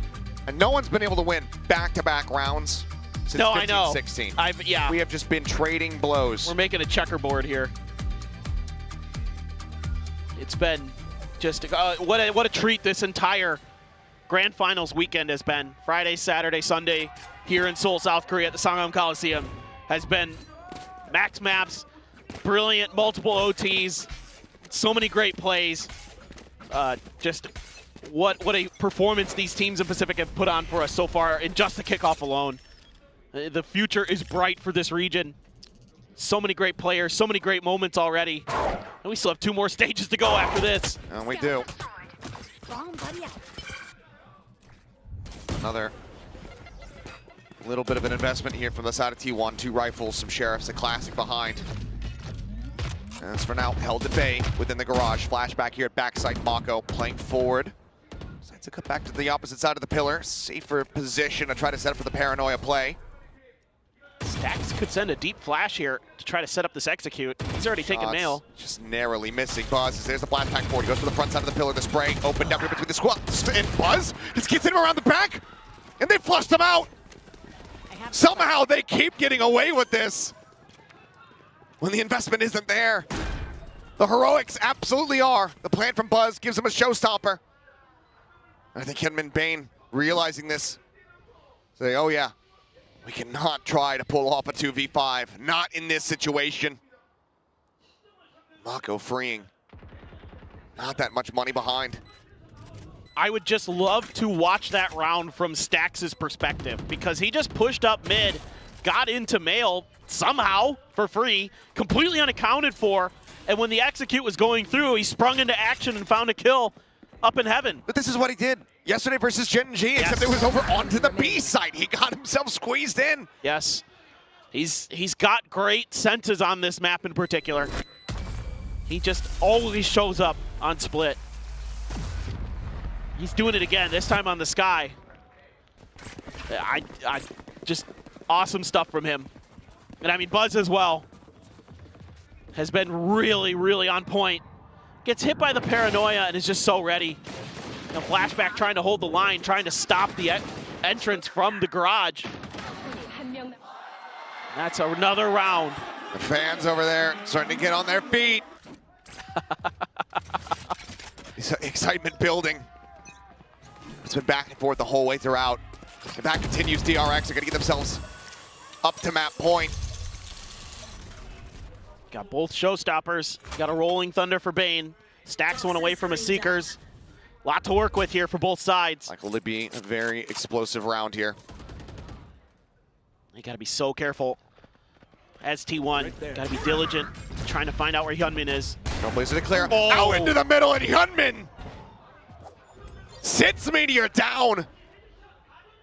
And no one's been able to win back-to-back rounds since 15-16. Yeah. We have just been trading blows. We're making a checkerboard here. It's been just what a treat this entire Grand Finals weekend has been. Friday, Saturday, Sunday here in Seoul, South Korea at the Sangam Coliseum has been max maps, brilliant, multiple OTs, so many great plays. Just what a performance these teams in Pacific have put on for us so far in just the kickoff alone. The future is bright for this region. So many great players, so many great moments already. And we still have 2 more stages to go after this. And we do. Another little bit of an investment here from the side of T1. 2 rifles, some sheriffs, a classic behind. And as for now, held at bay within the garage. Flashback here at backside. Mako playing forward. Decides to cut back to the opposite side of the pillar. Safer position to try to set up for the Paranoia play. Stacks could send a deep flash here to try to set up this execute. He's already taken nail. Just narrowly missing. Buzz, there's the blast pack forward. He goes to the front side of the pillar. The spray opened up between the squad. And Buzz just gets him around the back, and they flushed him out. Somehow they keep getting away with this when the investment isn't there. The heroics absolutely are. The plan from Buzz gives him a showstopper. I think Hyunmin Bane realizing this, say, oh yeah, we cannot try to pull off a 2v5. Not in this situation. Mako freeing. Not that much money behind. I would just love to watch that round from Stax' perspective, because he just pushed up mid, got into Mail somehow for free, completely unaccounted for, and when the execute was going through, he sprung into action and found a kill up in heaven. But this is what he did yesterday versus Gen G, except it was over onto the B site. He got himself squeezed in. Yes, he's got great senses on this map in particular. He just always shows up on split. He's doing it again, this time on the sky. I just awesome stuff from him. And I mean, Buzz as well has been really, really on point. Gets hit by the paranoia and is just so ready. You know, Flashback trying to hold the line, trying to stop the entrance from the garage. That's another round. The fans over there starting to get on their feet. Excitement building. It's been back and forth the whole way throughout. If that continues, DRX are gonna get themselves up to map point. Got both showstoppers. Got a rolling thunder for Bane. Stacks one away from his Seekers. Lot to work with here for both sides. Likely to be a very explosive round here. You gotta be so careful. As T1, gotta be diligent, trying to find out where Hyunmin is. No place to declare. Oh. Out into the middle, and Hyunmin sits Meteor down.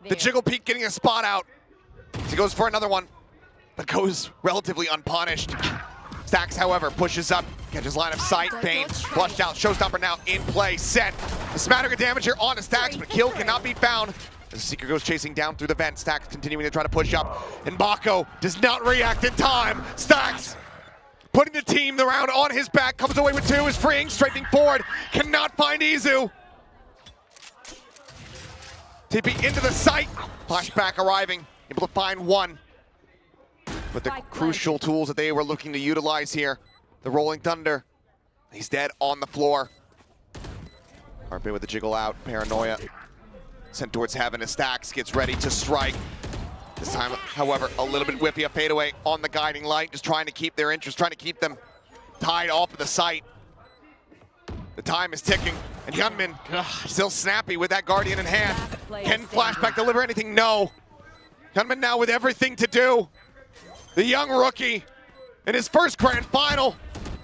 The Jiggle Peak getting a spot out. He goes for another one, but goes relatively unpunished. Stax, however, pushes up, catches line of sight. Bane flushed out. Showstopper now in play, set. The smattering of damage here on to Stax, but kill cannot be found. As the Seeker goes chasing down through the vent, Stax continuing to try to push up, and Mako does not react in time. Stax putting the team around on his back, comes away with two, is freeing, straightening forward, cannot find Izu. TP into the site, Flashback arriving, able to find one. But the crucial tools that they were looking to utilize here, the Rolling Thunder, he's dead on the floor. Carpe with the jiggle out, Paranoia sent towards heaven as Stax gets ready to strike. This time, however, a little bit whiffy, a fadeaway on the guiding light, just trying to keep their interest, trying to keep them tied off of the site. The time is ticking, and Hyunmin still snappy with that Guardian in hand. Can Flashback deliver anything? No. Hyunmin now with everything to do. The young rookie in his first grand final,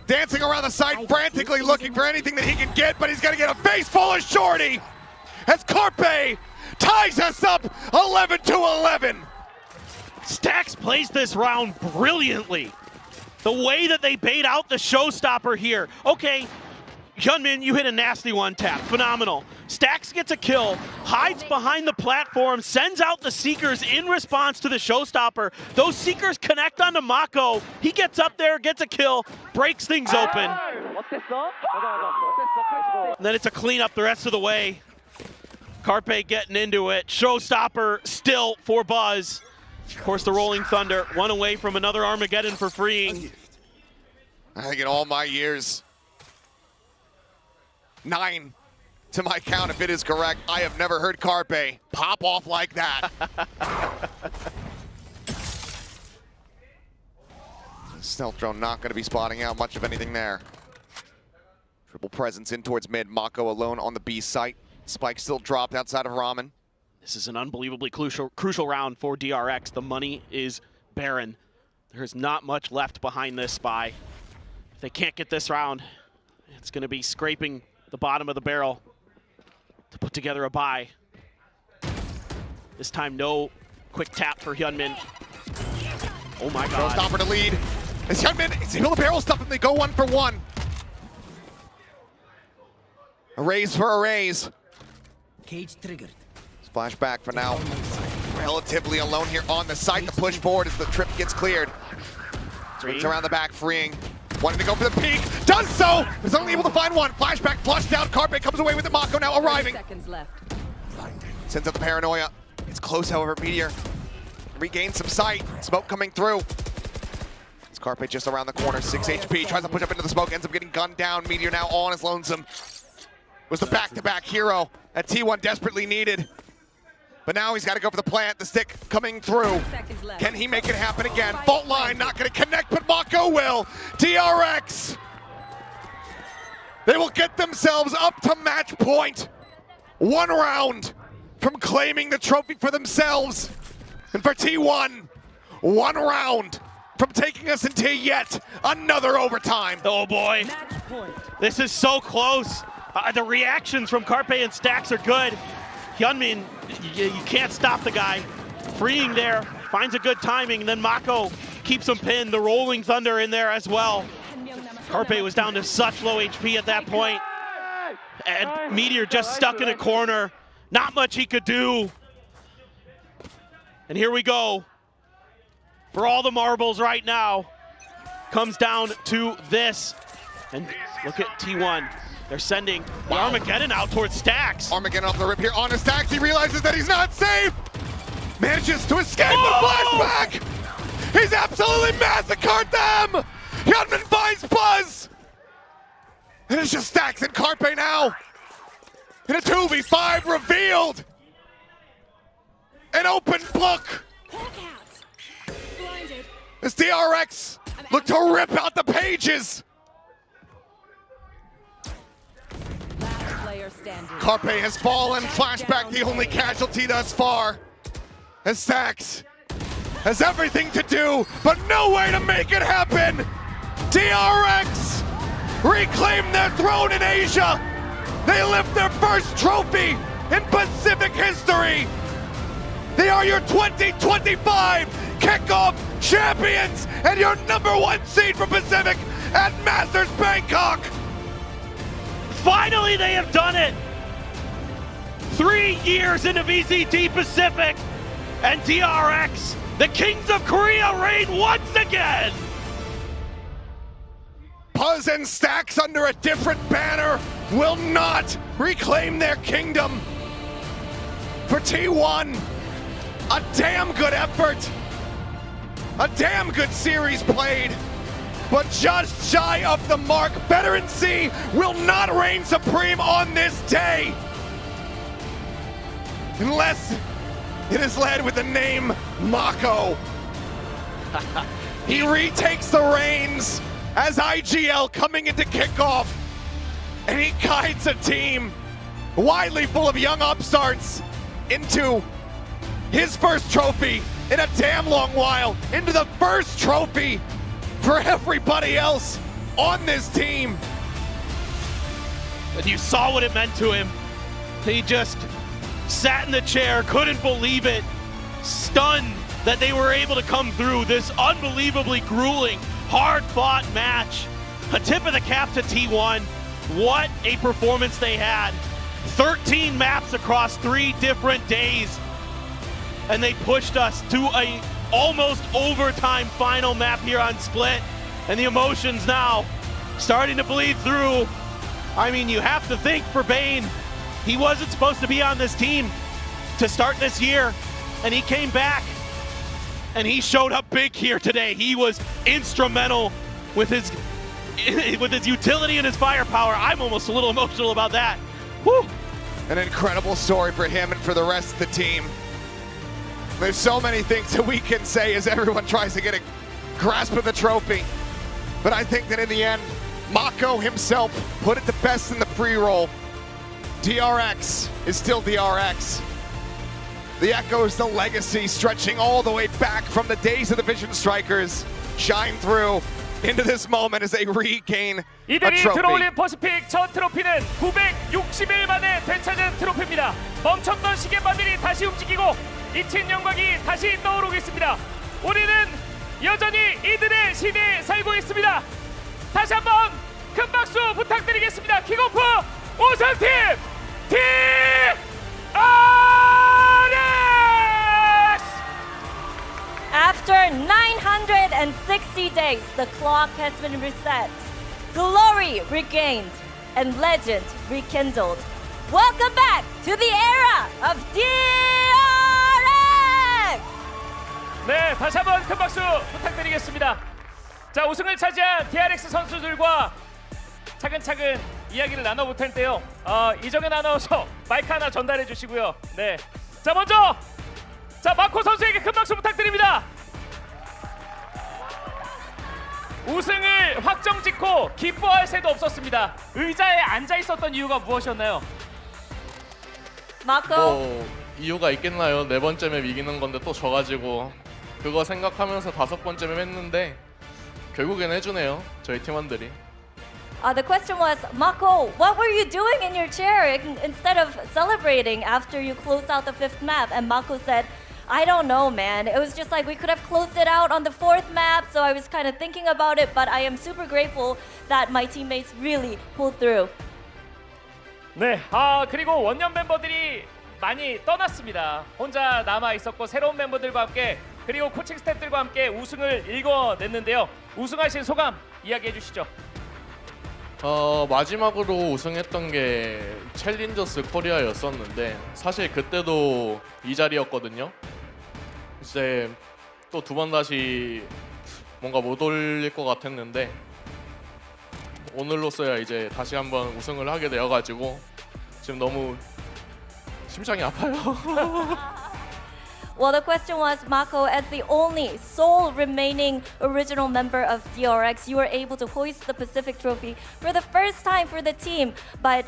dancing around the site, frantically looking for anything that he can get, but he's gonna get a face full of Shorty as Carpe ties us up 11-11. Stax plays this round brilliantly. The way that they bait out the showstopper here. Okay, Hyunmin, you hit a nasty one tap, phenomenal. Stax gets a kill, hides behind the platform, sends out the Seekers in response to the showstopper. Those Seekers connect onto Mako. He gets up there, gets a kill, breaks things open. And then it's a cleanup the rest of the way. Carpe getting into it. Showstopper still for Buzz. Of course, the Rolling Thunder, one away from another Armageddon for freeing. I think in all my years, 9 to my count if it is correct, I have never heard Carpe pop off like that. Stealth drone not going to be spotting out much of anything there. Triple presence in towards mid. Mako alone on the B site. Spike still dropped outside of Ramen. This is an unbelievably crucial round for DRX. The money is barren. There's not much left behind this spy. If they can't get this round, it's going to be scraping the bottom of the barrel to put together a buy. This time, no quick tap for Hyunmin. Oh my God. Showstopper to lead. As Hyunmin is able to barrel stuff and they go 1 for 1. A raise for a raise. Cage triggered. Flashback for now. Relatively alone here on the site. The push forward as the trip gets cleared. Swings around the back, freeing. Wanting to go for the peak. Does so! Is only able to find one. Flashback flushed down. Carpe comes away with it. Mako now arriving. 30 seconds left. Sends out the Paranoia. It's close, however. Meteor regains some sight. Smoke coming through. It's Carpe just around the corner. 6 HP. Tries to push up into the smoke. Ends up getting gunned down. Meteor now on his lonesome. was the back-to-back hero that T1 desperately needed. But now he's got to go for the plant, the stick coming through. Can he make it happen again? Fault line not going to connect, but Mako will. DRX. They will get themselves up to match point. 1 round from claiming the trophy for themselves. And for T1, 1 round from taking us into yet another overtime. Oh boy, this is so close. The reactions from Carpe and Stacks are good. Hyunmin, you can't stop the guy. Freeing there, finds a good timing, and then Mako keeps him pinned. The Rolling Thunder in there as well. Carpe was down to such low HP at that point. And Meteor just stuck in a corner. Not much he could do. And here we go. For all the marbles right now, comes down to this. And look at T1. They're sending the Armageddon out towards Stacks. Armageddon off the rip here onto Stacks. He realizes that he's not safe. Manages to escape with flashback. He's absolutely massacred them. Hyunmin finds Buzz. And it's just Stacks and Carpe now. In a 2v5 revealed. An open book. As DRX look to rip out the pages. Carpe has fallen, flashback the only casualty thus far. As Stacks has everything to do, but no way to make it happen. DRX reclaim their throne in Asia. They lift their first trophy in Pacific history. They are your 2025 Kickoff champions and your #1 seed for Pacific at Masters Bangkok. Finally, they have done it. 3 years into VCT Pacific, and DRX, the Kings of Korea, reign once again. Buzz and Stacks under a different banner will not reclaim their kingdom. For T1, a damn good effort. A damn good series played, but just shy of the mark. Veteran C will not reign supreme on this day, unless it is led with the name Mako. He retakes the reins as IGL coming into Kickoff, and he guides a team widely full of young upstarts into his first trophy in a damn long while, into the first trophy for everybody else on this team. And you saw what it meant to him. He just sat in the chair, couldn't believe it, stunned that they were able to come through this unbelievably grueling, hard-fought match. A tip of the cap to T1. What a performance they had. 13 maps across 3 different days. And they pushed us to a almost overtime final map here on Split. And the emotions now starting to bleed through. I mean, you have to think for Bane, he wasn't supposed to be on this team to start this year, and he came back, and he showed up big here today. He was instrumental with his utility and his firepower. I'm almost a little emotional about that. Woo! An incredible story for him and for the rest of the team. There's so many things that we can say as everyone tries to get a grasp of the trophy. But I think that in the end, Mako himself put it the best in the pre-roll. DRX is still DRX. The echoes, the legacy stretching all the way back from the days of the Vision Strikers shine through into this moment as they regain a 이들이 trophy. 들어올린 퍼시픽 첫 트로피는 960일 만에 되찾은 트로피입니다. 멈췄던 시계바늘이 다시 움직이고 잊힌 영광이 다시 떠오르겠습니다. 우리는 여전히 이들의 시대에 살고 있습니다. 다시 한번 큰 박수 부탁드리겠습니다. 킥오프 우승팀 DRX! After 960 days, the clock has been reset, glory regained, and legend rekindled. Welcome back to the era of DRX! 네, 다시 한번 큰 박수 부탁드리겠습니다. 자, 우승을 차지한 DRX 선수들과 차근차근 이야기를 나눠볼 텐데요. 이정현 아나운서 마이크 하나 전달해 주시고요. 네, 자 먼저 자 마코 선수에게 큰 박수 부탁드립니다. 우승을 확정짓고 기뻐할 새도 없었습니다. 의자에 앉아 있었던 이유가 무엇이었나요? 마코. 이유가 있겠나요? 네 번째 맵 이기는 건데 또 져가지고 그거 생각하면서 다섯 번째 맵 했는데 결국엔 해주네요, 저희 팀원들이. The question was, Mako, what were you doing in your chair instead of celebrating after you closed out the 5th map? And Mako said, I don't know, man. It was just like we could have closed it out on the 4th map, so I was kind of thinking about it, but I am super grateful that my teammates really pulled through. 네, 그리고 원년 멤버들이 많이 떠났습니다. 혼자 남아 있었고 새로운 멤버들과 함께 그리고 코칭 스태프들과 함께 우승을 일궈냈는데요. 우승하신 소감 이야기해 주시죠. 마지막으로 우승했던 게 챌린저스 코리아였었는데 사실 그때도 이 자리였거든요. 이제 또 두 번 다시 뭔가 못 올릴 것 같았는데 오늘로서야 이제 다시 한번 우승을 하게 되어가지고 지금 너무 심장이 아파요. Well, the question was, Mako, as the only sole remaining original member of DRX, you were able to hoist the Pacific Trophy for the first time for the team. But,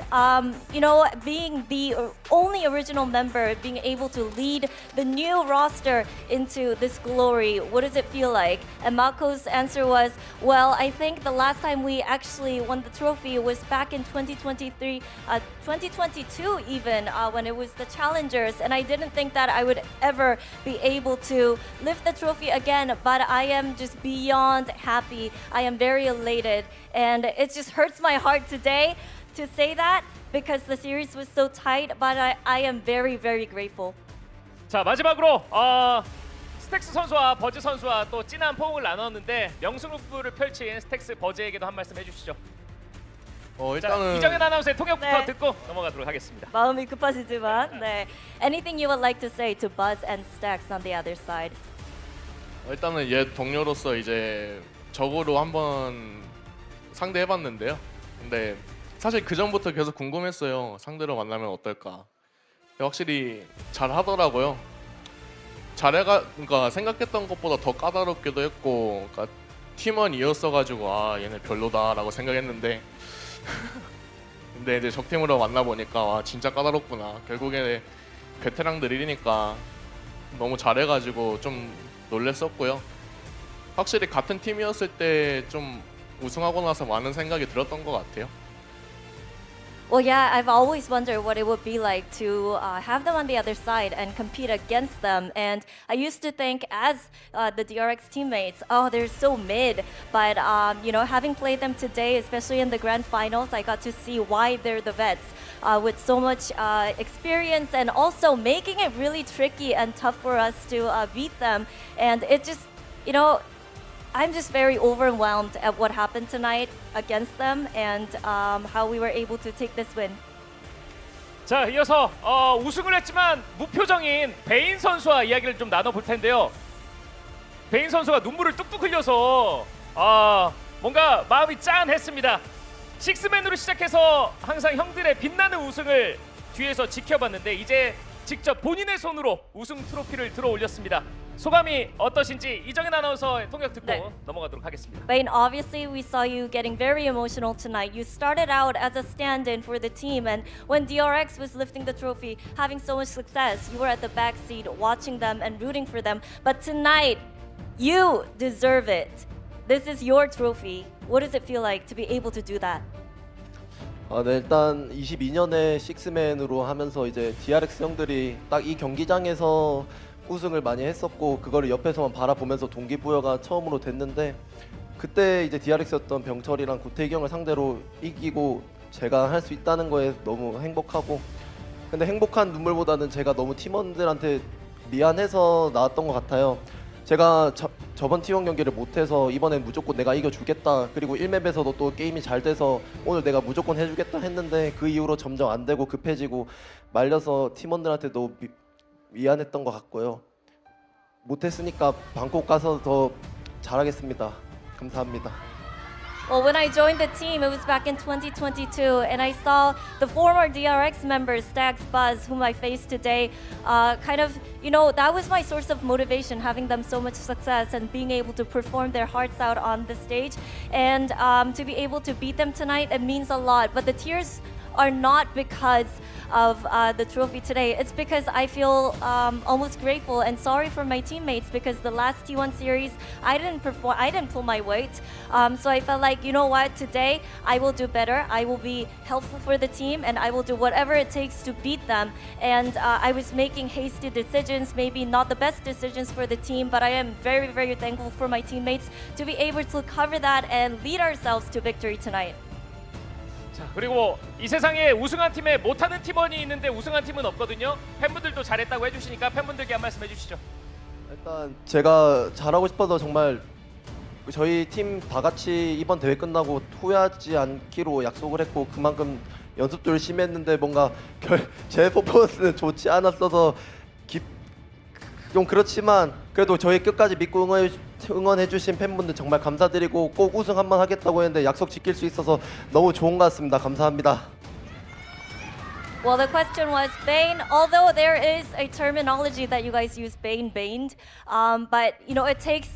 you know, being the only original member, being able to lead the new roster into this glory, what does it feel like? And Mako's answer was, well, I think the last time we actually won the trophy was back in 2023, 2022 even, when it was the Challengers. And I didn't think that I would ever be able to lift the trophy again, but I am just beyond happy. I am very elated, and it just hurts my heart today to say that because the series was so tight, but I am very, very grateful. 자 마지막으로 스택스 선수와 버즈 선수와 또 진한 포옹을 나눴는데 명승부를 펼친 스택스 버즈에게도 한 말씀 해주시죠. 일단은 이정현 아나운서의 통역부터 네. 듣고 넘어가도록 하겠습니다. 마음이 급하시지만, 네. Anything you would like to say to Buzz and Stax on the other side? 일단은 옛 동료로서 이제 적으로 한번 상대해봤는데요. 근데 사실 그 전부터 계속 궁금했어요. 상대로 만나면 어떨까. 근데 확실히 잘 하더라고요. 그러니까 생각했던 것보다 더 까다롭기도 했고, 그러니까 팀원이었어가지고 얘네 별로다라고 생각했는데. 근데 이제 적팀으로 만나보니까 와 진짜 까다롭구나. 결국에 베테랑들이니까 너무 잘해가지고 좀 놀랬었고요. 확실히 같은 팀이었을 때 좀 우승하고 나서 많은 생각이 들었던 것 같아요. Well, yeah, I've always wondered what it would be like to have them on the other side and compete against them. And I used to think, as the DRX teammates, oh, they're so mid. But you know, having played them today, especially in the grand finals, I got to see why they're the vets with so much experience, and also making it really tricky and tough for us to beat them. And it just, you know, I'm just very overwhelmed at what happened tonight against them and how we were able to take this win. 자 이어서 우승을 했지만 무표정인 베인 선수와 이야기를 좀 나눠볼 텐데요. 베인 선수가 눈물을 뚝뚝 흘려서 뭔가 마음이 짠했습니다. 식스맨으로 시작해서 항상 형들의 빛나는 우승을 뒤에서 지켜봤는데 이제 직접 본인의 손으로 우승 트로피를 들어 올렸습니다. 소감이 어떠신지 이정현 아나운서의 통역 듣고 네. 넘어가도록 하겠습니다. Bain, obviously we saw you getting very emotional tonight. You started out as a stand-in for the team, and when DRX was lifting the trophy, having so much success, you were at the back seat watching them and rooting for them. But tonight, you deserve it. This is your trophy. What does it feel like to be able to do that? 네, 일단 22년에 식스맨으로 하면서 이제 DRX 형들이 딱 이 경기장에서 우승을 많이 했었고 그거를 옆에서만 바라보면서 동기부여가 처음으로 됐는데 그때 이제 DRX였던 병철이랑 구태기 형을 상대로 이기고 제가 할 수 있다는 거에 너무 행복하고, 근데 행복한 눈물보다는 제가 너무 팀원들한테 미안해서 나왔던 것 같아요. 제가 저번 T1 경기를 못해서 이번엔 무조건 내가 이겨주겠다, 그리고 1맵에서도 또 게임이 잘 돼서 오늘 내가 무조건 해주겠다 했는데 그 이후로 점점 안 되고 급해지고 말려서 팀원들한테도 미안했던 것 같고요. 못했으니까 방콕 가서 더 잘하겠습니다. 감사합니다. Well, when I joined the team, it was back in 2022, and I saw the former DRX members, Stags, Buzz, whom I faced today, kind of, that was my source of motivation, having them so much success and being able to perform their hearts out on the stage. And to be able to beat them tonight, it means a lot. But the tears are not because of the trophy today. It's because I feel almost grateful and sorry for my teammates, because the last T1 series I didn't perform, I didn't pull my weight. So I felt like, you know what, today I will do better. I will be helpful for the team, and I will do whatever it takes to beat them. And I was making hasty decisions, maybe not the best decisions for the team, but I am very, very thankful for my teammates to be able to cover that and lead ourselves to victory tonight. 자, 그리고 이 세상에 우승한 팀에 못하는 팀원이 있는데 우승한 팀은 없거든요. 팬분들도 잘했다고 해주시니까 팬분들께 한 말씀 해주시죠. 일단 제가 잘하고 싶어서 정말 저희 팀 다 같이 이번 대회 끝나고 후회하지 않기로 약속을 했고, 그만큼 연습도 열심히 했는데 뭔가 제 퍼포먼스는 좋지 않았어서 좀 그렇지만 그래도 저희 끝까지 믿고 응원해주신 팬분들 정말 감사드리고, 꼭 우승 한번 하겠다고 했는데 약속 지킬 수 있어서 너무 좋은 것 같습니다. 감사합니다. Well, the question was Bane, although there is a terminology that you guys use, baned, but it takes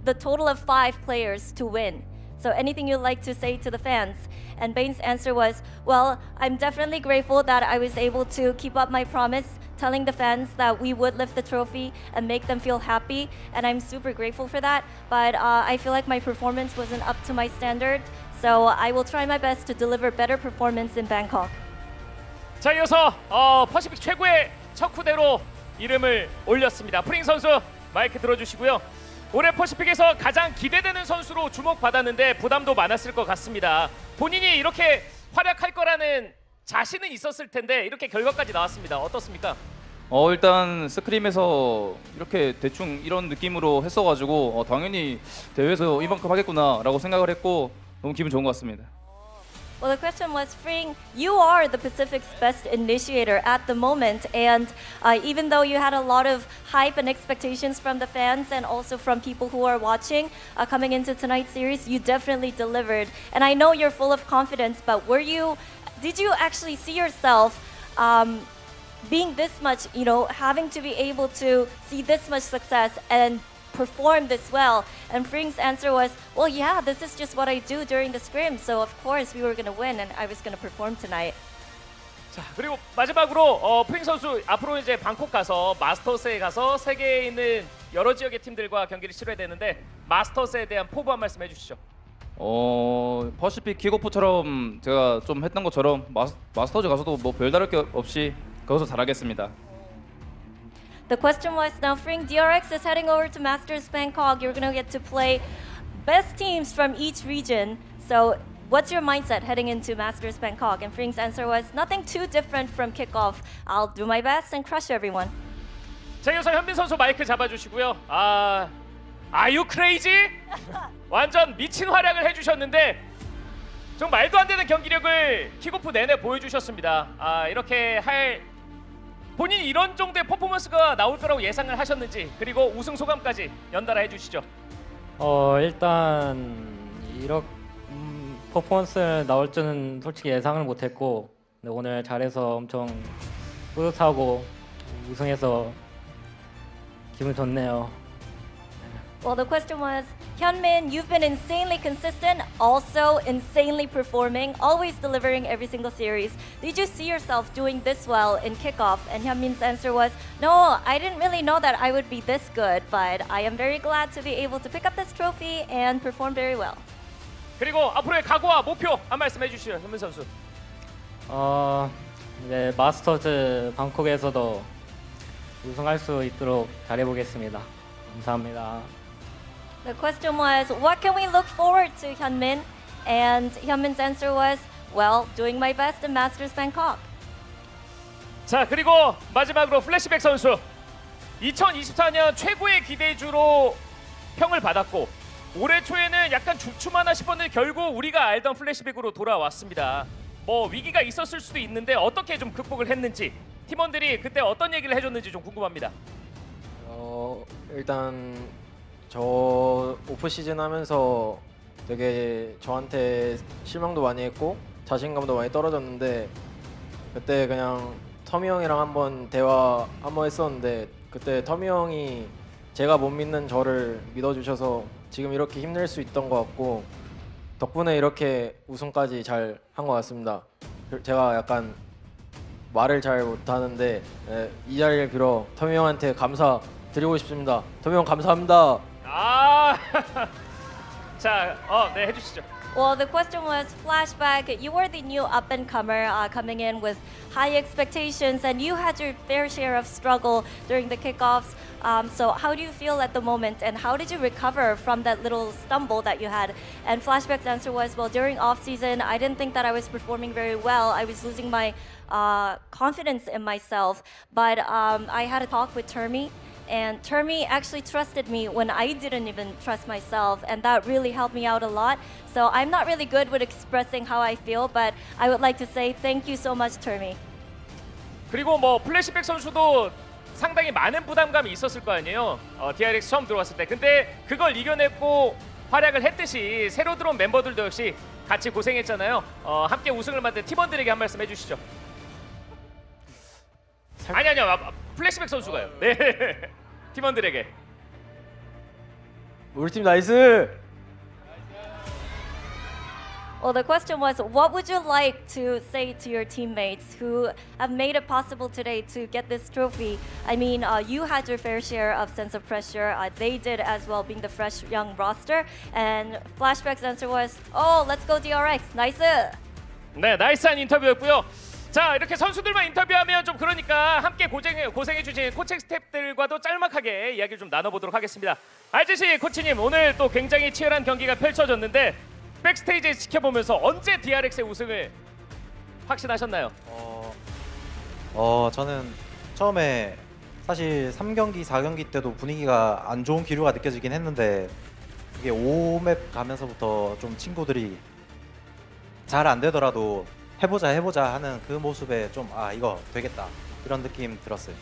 the total of 5 players to win. So anything you'd like to say to the fans? And Bane's answer was, well, I'm definitely grateful that I was able to keep up my promise, telling the fans that we would lift the trophy and make them feel happy, and I'm super grateful for that. But I feel like my performance wasn't up to my standard, so I will try my best to deliver better performance in Bangkok. 자, 이어서 퍼시픽 최고의 척후대로 이름을 올렸습니다. 프링 선수 마이크 들어주시고요. 올해 퍼시픽에서 가장 기대되는 선수로 주목받았는데 부담도 많았을 것 같습니다. 본인이 이렇게 활약할 거라는 자신은 있었을 텐데 이렇게 결과까지 나왔습니다. 어떻습니까? 일단 스크림에서 이렇게 대충 이런 느낌으로 했어가지고 당연히 대회에서 이만큼 하겠구나라고 생각을 했고 너무 기분 좋은 것 같습니다. Well, the question was, Fring, you are the Pacific's best initiator at the moment, and even though you had a lot of hype and expectations from the fans and also from people who are watching coming into tonight's series, you definitely delivered. And I know you're full of confidence, but did you actually see yourself being this much, having to be able to see this much success and perform this well? And Fring's answer was, well, yeah, this is just what I do during the scrim, so of course we were going to win and I was going to perform tonight. 자, 그리고 마지막으로 프링 선수 앞으로 이제 방콕 가서 마스터스에 가서 세계에 있는 여러 지역의 팀들과 경기를 치러야 되는데 마스터스에 대한 포부 한 말씀 해주시죠. 퍼시픽 킥오프처럼 제가 좀 했던 것처럼 마스터즈 가서도 뭐 별다를 게 없이 거기서 잘하겠습니다. The question was, now Fring, DRX is heading over to Masters Bangkok. You're going to get to play best teams from each region. So what's your mindset heading into Masters Bangkok? And Fring's answer was, nothing too different from Kickoff. I'll do my best and crush everyone. 자, 이어서 현빈 선수 마이크 잡아주시고요. Are you crazy? 완전 미친 활약을 해주셨는데 좀 말도 안 되는 경기력을 킥오프 내내 보여주셨습니다. 이렇게 본인이 이런 정도의 퍼포먼스가 나올 거라고 예상을 하셨는지, 그리고 우승 소감까지 연달아 해주시죠. 일단 이렇게 퍼포먼스 나올 줄은 솔직히 예상을 못했고, 오늘 잘해서 엄청 뿌듯하고 우승해서 기분 좋네요. Well, the question was, Hyunmin, you've been insanely consistent, also insanely performing, always delivering every single series. Did you see yourself doing this well in Kickoff? And Hyunmin's answer was, no, I didn't really know that I would be this good, but I am very glad to be able to pick up this trophy and perform very well. 그리고 앞으로의 각오와 목표 한 말씀 해주시죠, 현민 선수. 이제 마스터즈 방콕에서도 우승할 수 있도록 잘해보겠습니다. 감사합니다. The question was, what can we look forward to, Hyunmin? And Hyunmin's answer was, well, doing my best in Masters Bangkok. 자, 그리고 마지막으로 플래시백 선수. 2024년 최고의 기대주로 평을 받았고 올해 초에는 약간 주춤하나 싶었는데 결국 우리가 알던 플래시백으로 돌아왔습니다. 뭐 위기가 있었을 수도 있는데 어떻게 좀 극복을 했는지, 팀원들이 그때 어떤 얘기를 해줬는지 좀 궁금합니다. 일단 저 오프 시즌 하면서 되게 저한테 실망도 많이 했고 자신감도 많이 떨어졌는데 그때 그냥 터미 형이랑 한번 대화 한번 했었는데 그때 터미 형이 제가 못 믿는 저를 믿어주셔서 지금 이렇게 힘낼 수 있던 것 같고 덕분에 이렇게 우승까지 잘 한 것 같습니다. 제가 약간 말을 잘 못하는데 이 자리를 빌어 터미 형한테 감사드리고 싶습니다. 터미 형 감사합니다. 아, 자, 네 해주시죠. Well, the question was flashback. You were the new up-and-comer coming in with high expectations, and you had your fair share of struggle during the kickoffs. So how do you feel at the moment, and how did you recover from that little stumble that you had? And Flashback's answer was, well, during off-season, I didn't think that I was performing very well. I was losing my confidence in myself. But I had a talk with Termi, and Termi actually trusted me when I didn't even trust myself, and that really helped me out a lot. So I'm not really good with expressing how I feel, but I would like to say thank you so much, Termi. 그리고 뭐 플래시백 선수도 상당히 많은 부담감이 있었을 거 아니에요. DRX 처음 들어왔을 때. 근데 그걸 이겨냈고 활약을 했듯이 새로 들어온 멤버들도 역시 같이 고생했잖아요. 함께 우승을 만든 팀원들에게 한 말씀 해주시죠. 아니요. 플래시백 선수가요. 네. 팀원들에게. 우리 팀 나이스. Well, the question was, what would you like to say to your teammates who have made it possible today to get this trophy? I mean, you had your fair share of sense of pressure. They did as well, being the fresh young roster. And Flashback's answer was, oh, let's go DRX. 나이스. 네, 나이스한 인터뷰였고요. 자, 이렇게 선수들만 인터뷰하면 좀 그러니까 함께 고생해주신 코칭 스태프들과도 짤막하게 이야기를 좀 나눠보도록 하겠습니다. RGC 코치님, 오늘 또 굉장히 치열한 경기가 펼쳐졌는데 백스테이지 지켜보면서 언제 DRX의 우승을 확신하셨나요? 저는 처음에 사실 3경기, 4경기 때도 분위기가 안 좋은 기류가 느껴지긴 했는데 이게 5맵 가면서부터 좀 친구들이 잘 안 되더라도 해보자 하는 그 모습에 좀 이거 되겠다 이런 느낌 들었어요.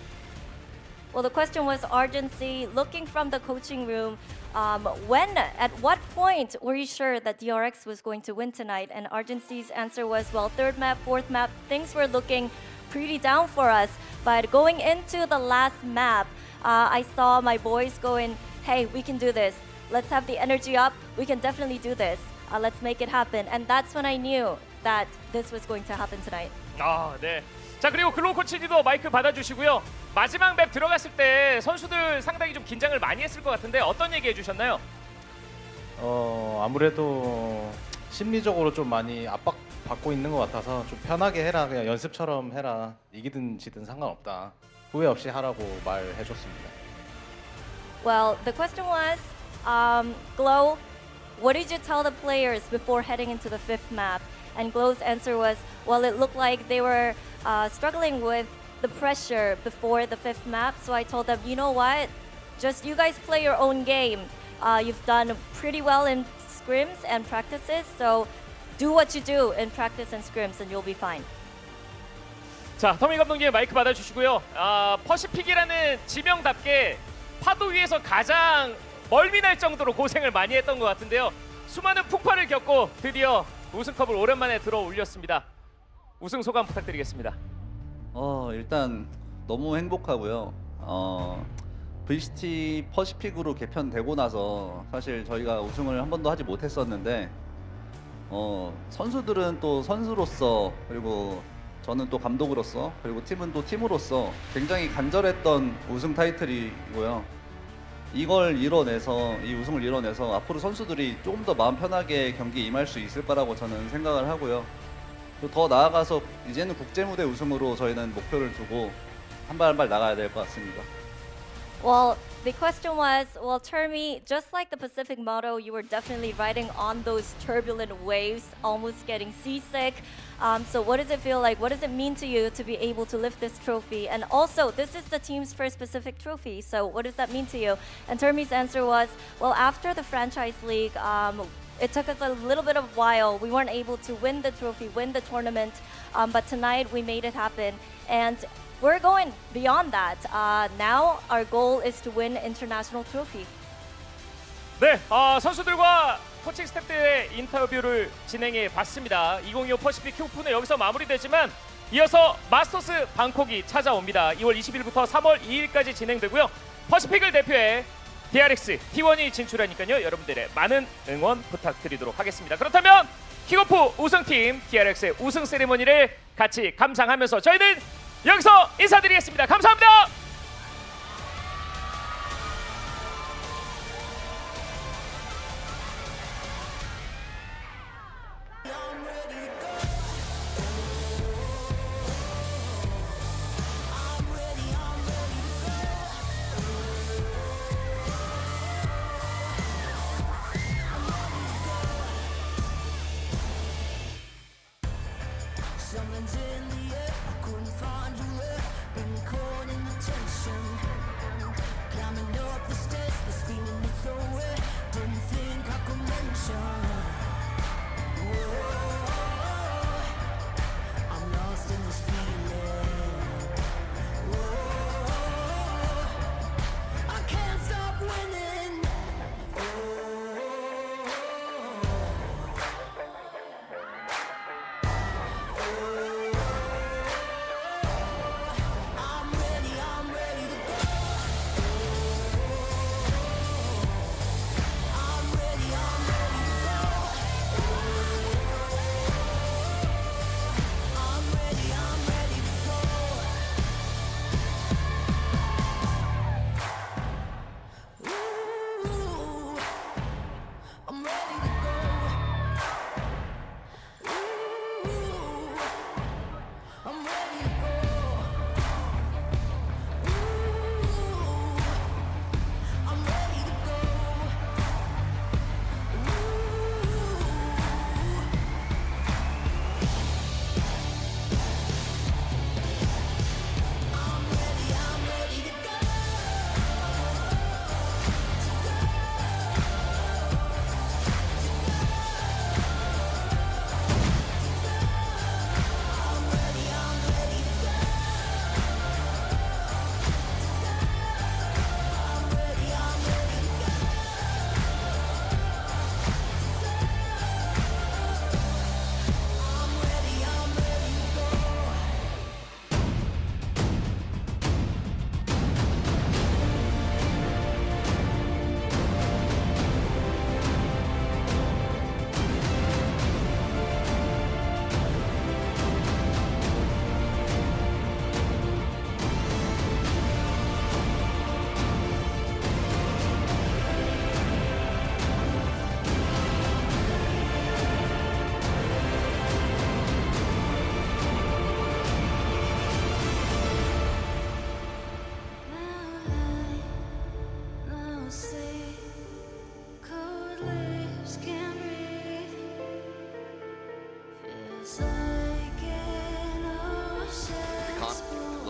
Well, the question was urgency. Looking from the coaching room, at what point were you sure that DRX was going to win tonight? And urgency's answer was, well, third map, fourth map, things were looking pretty down for us. But going into the last map, I saw my boys going, hey, we can do this. Let's have the energy up. We can definitely do this. Let's make it happen. And that's when I knew that this was going to happen tonight. 네. 자, 그리고 글로우 코치님도 마이크 받아주시고요. 마지막 맵 들어갔을 때 선수들 상당히 좀 긴장을 많이 했을 것 같은데 어떤 얘기 해주셨나요? 아무래도 심리적으로 좀 많이 압박받고 있는 것 같아서 좀 편하게 해라, 그냥 연습처럼 해라, 이기든 지든 상관없다, 후회 없이 하라고 말해줬습니다. Well, the question was, Glow, what did you tell the players before heading into the fifth map? And Glow's answer was, well, it looked like they were struggling with the pressure before the fifth map. So I told them, you know what? Just you guys play your own game. You've done pretty well in scrims and practices. So do what you do in practice and scrims and you'll be fine. 자, 터미 감독님 마이크 받아주시고요. 퍼시픽이라는 지명답게 파도 위에서 가장 멀미날 정도로 고생을 많이 했던 것 같은데요. 수많은 풍파를 겪고 드디어 우승컵을 오랜만에 들어 올렸습니다. 우승 소감 부탁드리겠습니다. 일단 너무 행복하고요. VCT 퍼시픽으로 개편되고 나서 사실 저희가 우승을 한 번도 하지 못했었는데 선수들은 또 선수로서, 그리고 저는 또 감독으로서, 그리고 팀은 또 팀으로서 굉장히 간절했던 우승 타이틀이고요. 이걸 이뤄내서, 이 우승을 이뤄내서 앞으로 선수들이 조금 더 마음 편하게 경기에 임할 수 있을 거라고 저는 생각을 하고요. 더 나아가서 이제는 국제무대 우승으로 저희는 목표를 두고 한 발 한 발 나가야 될 것 같습니다. Well, the question was, well, Termi, just like the Pacific motto, you were definitely riding on those turbulent waves, almost getting seasick. So what does it feel like? What does it mean to you to be able to lift this trophy? And also, this is the team's first Pacific trophy. So what does that mean to you? And Termi's answer was, well, after the franchise league, it took us a little bit of a while. We weren't able to win the trophy, win the tournament, but tonight we made it happen. And we're going beyond that. Now our goal is to win international trophy. 네, 선수들과 코칭 스태프들의 인터뷰를 진행해 봤습니다. 2025 퍼시픽 킥오프는 여기서 마무리되지만 이어서 마스터스 방콕이 찾아옵니다. 2월 20일부터 3월 2일까지 진행되고요. 퍼시픽을 대표해 DRX T1이 진출하니까요. 여러분들의 많은 응원 부탁드리도록 하겠습니다. 그렇다면 킥오프 우승팀 DRX의 우승 세리머니를 같이 감상하면서 저희는 여기서 인사드리겠습니다. 감사합니다. Something's in the air, I couldn't find you there. Been caught in the tension. Climbing up the stairs, this feeling is so rare. Didn't think I could mention. Whoa, I'm lost in this feeling. Whoa, I can't stop winning.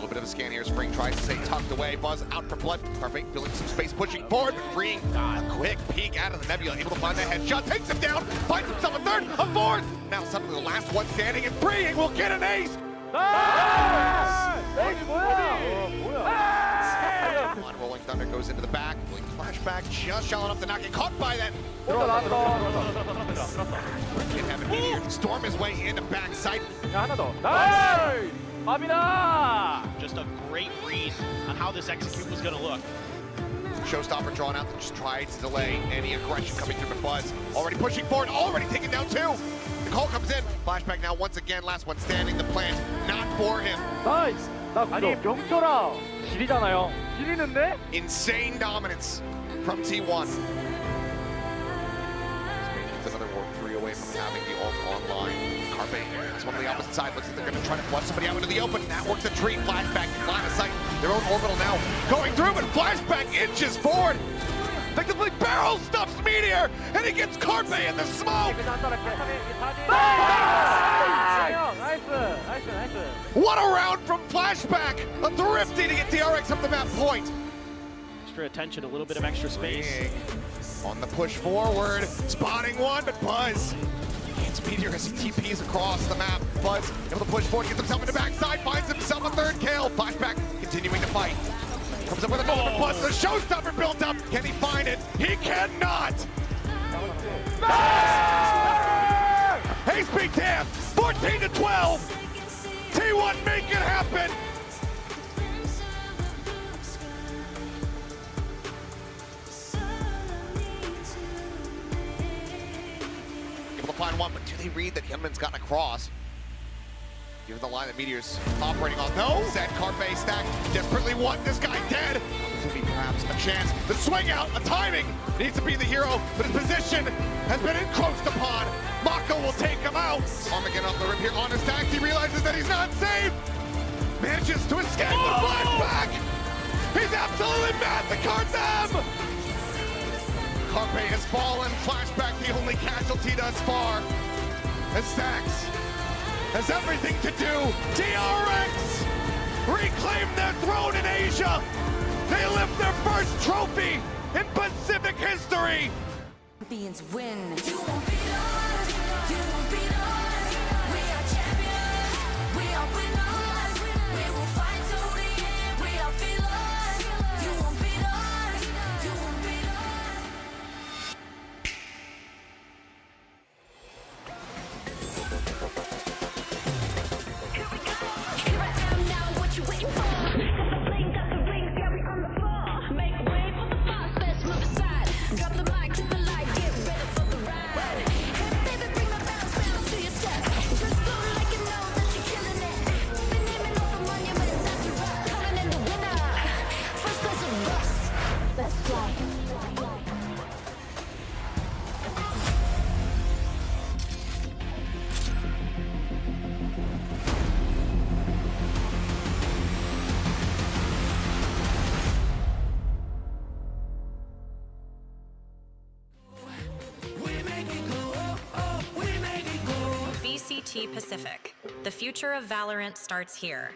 Bit of a scan here. Spring tries to stay tucked away. Buzz out for blood. Carpe building some space, pushing forward, but freeing. A quick peek out of the nebula, able to find that headshot. Takes him down. Finds himself a third, a fourth. Now suddenly the last one standing and freeing will get an ace. One rolling thunder goes into the back. Flashback just shallow enough to not get caught by that. Can't have it here. Storm his way into backside. Just a great read on how this execute was going to look. Showstopper drawn out to just try to delay any aggression coming through with Buzz. Already pushing forward, already taken down two. The call comes in. Flashback now once again, last one standing. The plant not for him. 나이스. 아니 병철아 길이잖아요. 길이는데? Insane dominance from T1. It's another war 3 away from having the ult online. Carpe has one on the opposite side. Looks like they're going to try to flush somebody out into the open. That works a treat. Flashback line of sight. Their own orbital now going through, but Flashback inches forward. Effectively barrel stuffs Meteor, and he gets Carpe in the smoke. What a round from Flashback. A thrifty to get DRX up the map point. Extra attention, a little bit of extra space. On the push forward, spotting one, but Buzz gets Meteor as he TPs across the map. Buzz able to push forward, gets himself in the backside, finds himself a third kill. Flashback continuing to fight. Comes up with another bust. The showstopper built up. Can he find it? He cannot. Ace beat Tam. 14-12. T1 make it happen. Able to find one, but do they read that Hyunmin's gotten across? Given the line that Meteor's operating on. No! Set Carpe stack. Desperately want this guy dead. Could be perhaps a chance. The swing out, a timing. Needs to be the hero, but his position has been encroached upon. Mako will take him out. Armageddon off the rip here on his stacks. He realizes that he's not safe. Manages to escape the flashback. He's absolutely massacred them. Carpe has fallen. Flashback the only casualty thus far. As Stacks has everything to do. DRX reclaim their throne in Asia. They lift their first trophy in Pacific history. Champions win. You won't beat us. You won't beat us. We are champions. We are winners. We will fight to the end. We are fearless. You won't beat us. You won't beat us. Here I am now. What you waiting for? Got the bling, got the rings, yeah, we on the floor. Make way for the boss. Let's move aside. Drop the mic to the light. Get ready for the ride. Hey, baby, bring my bounce to your step. Just go like you know that you're killing it. Been naming all the monuments after us. Coming in the winner. First place of us. Let's fly. VCT Pacific. The future of Valorant starts here.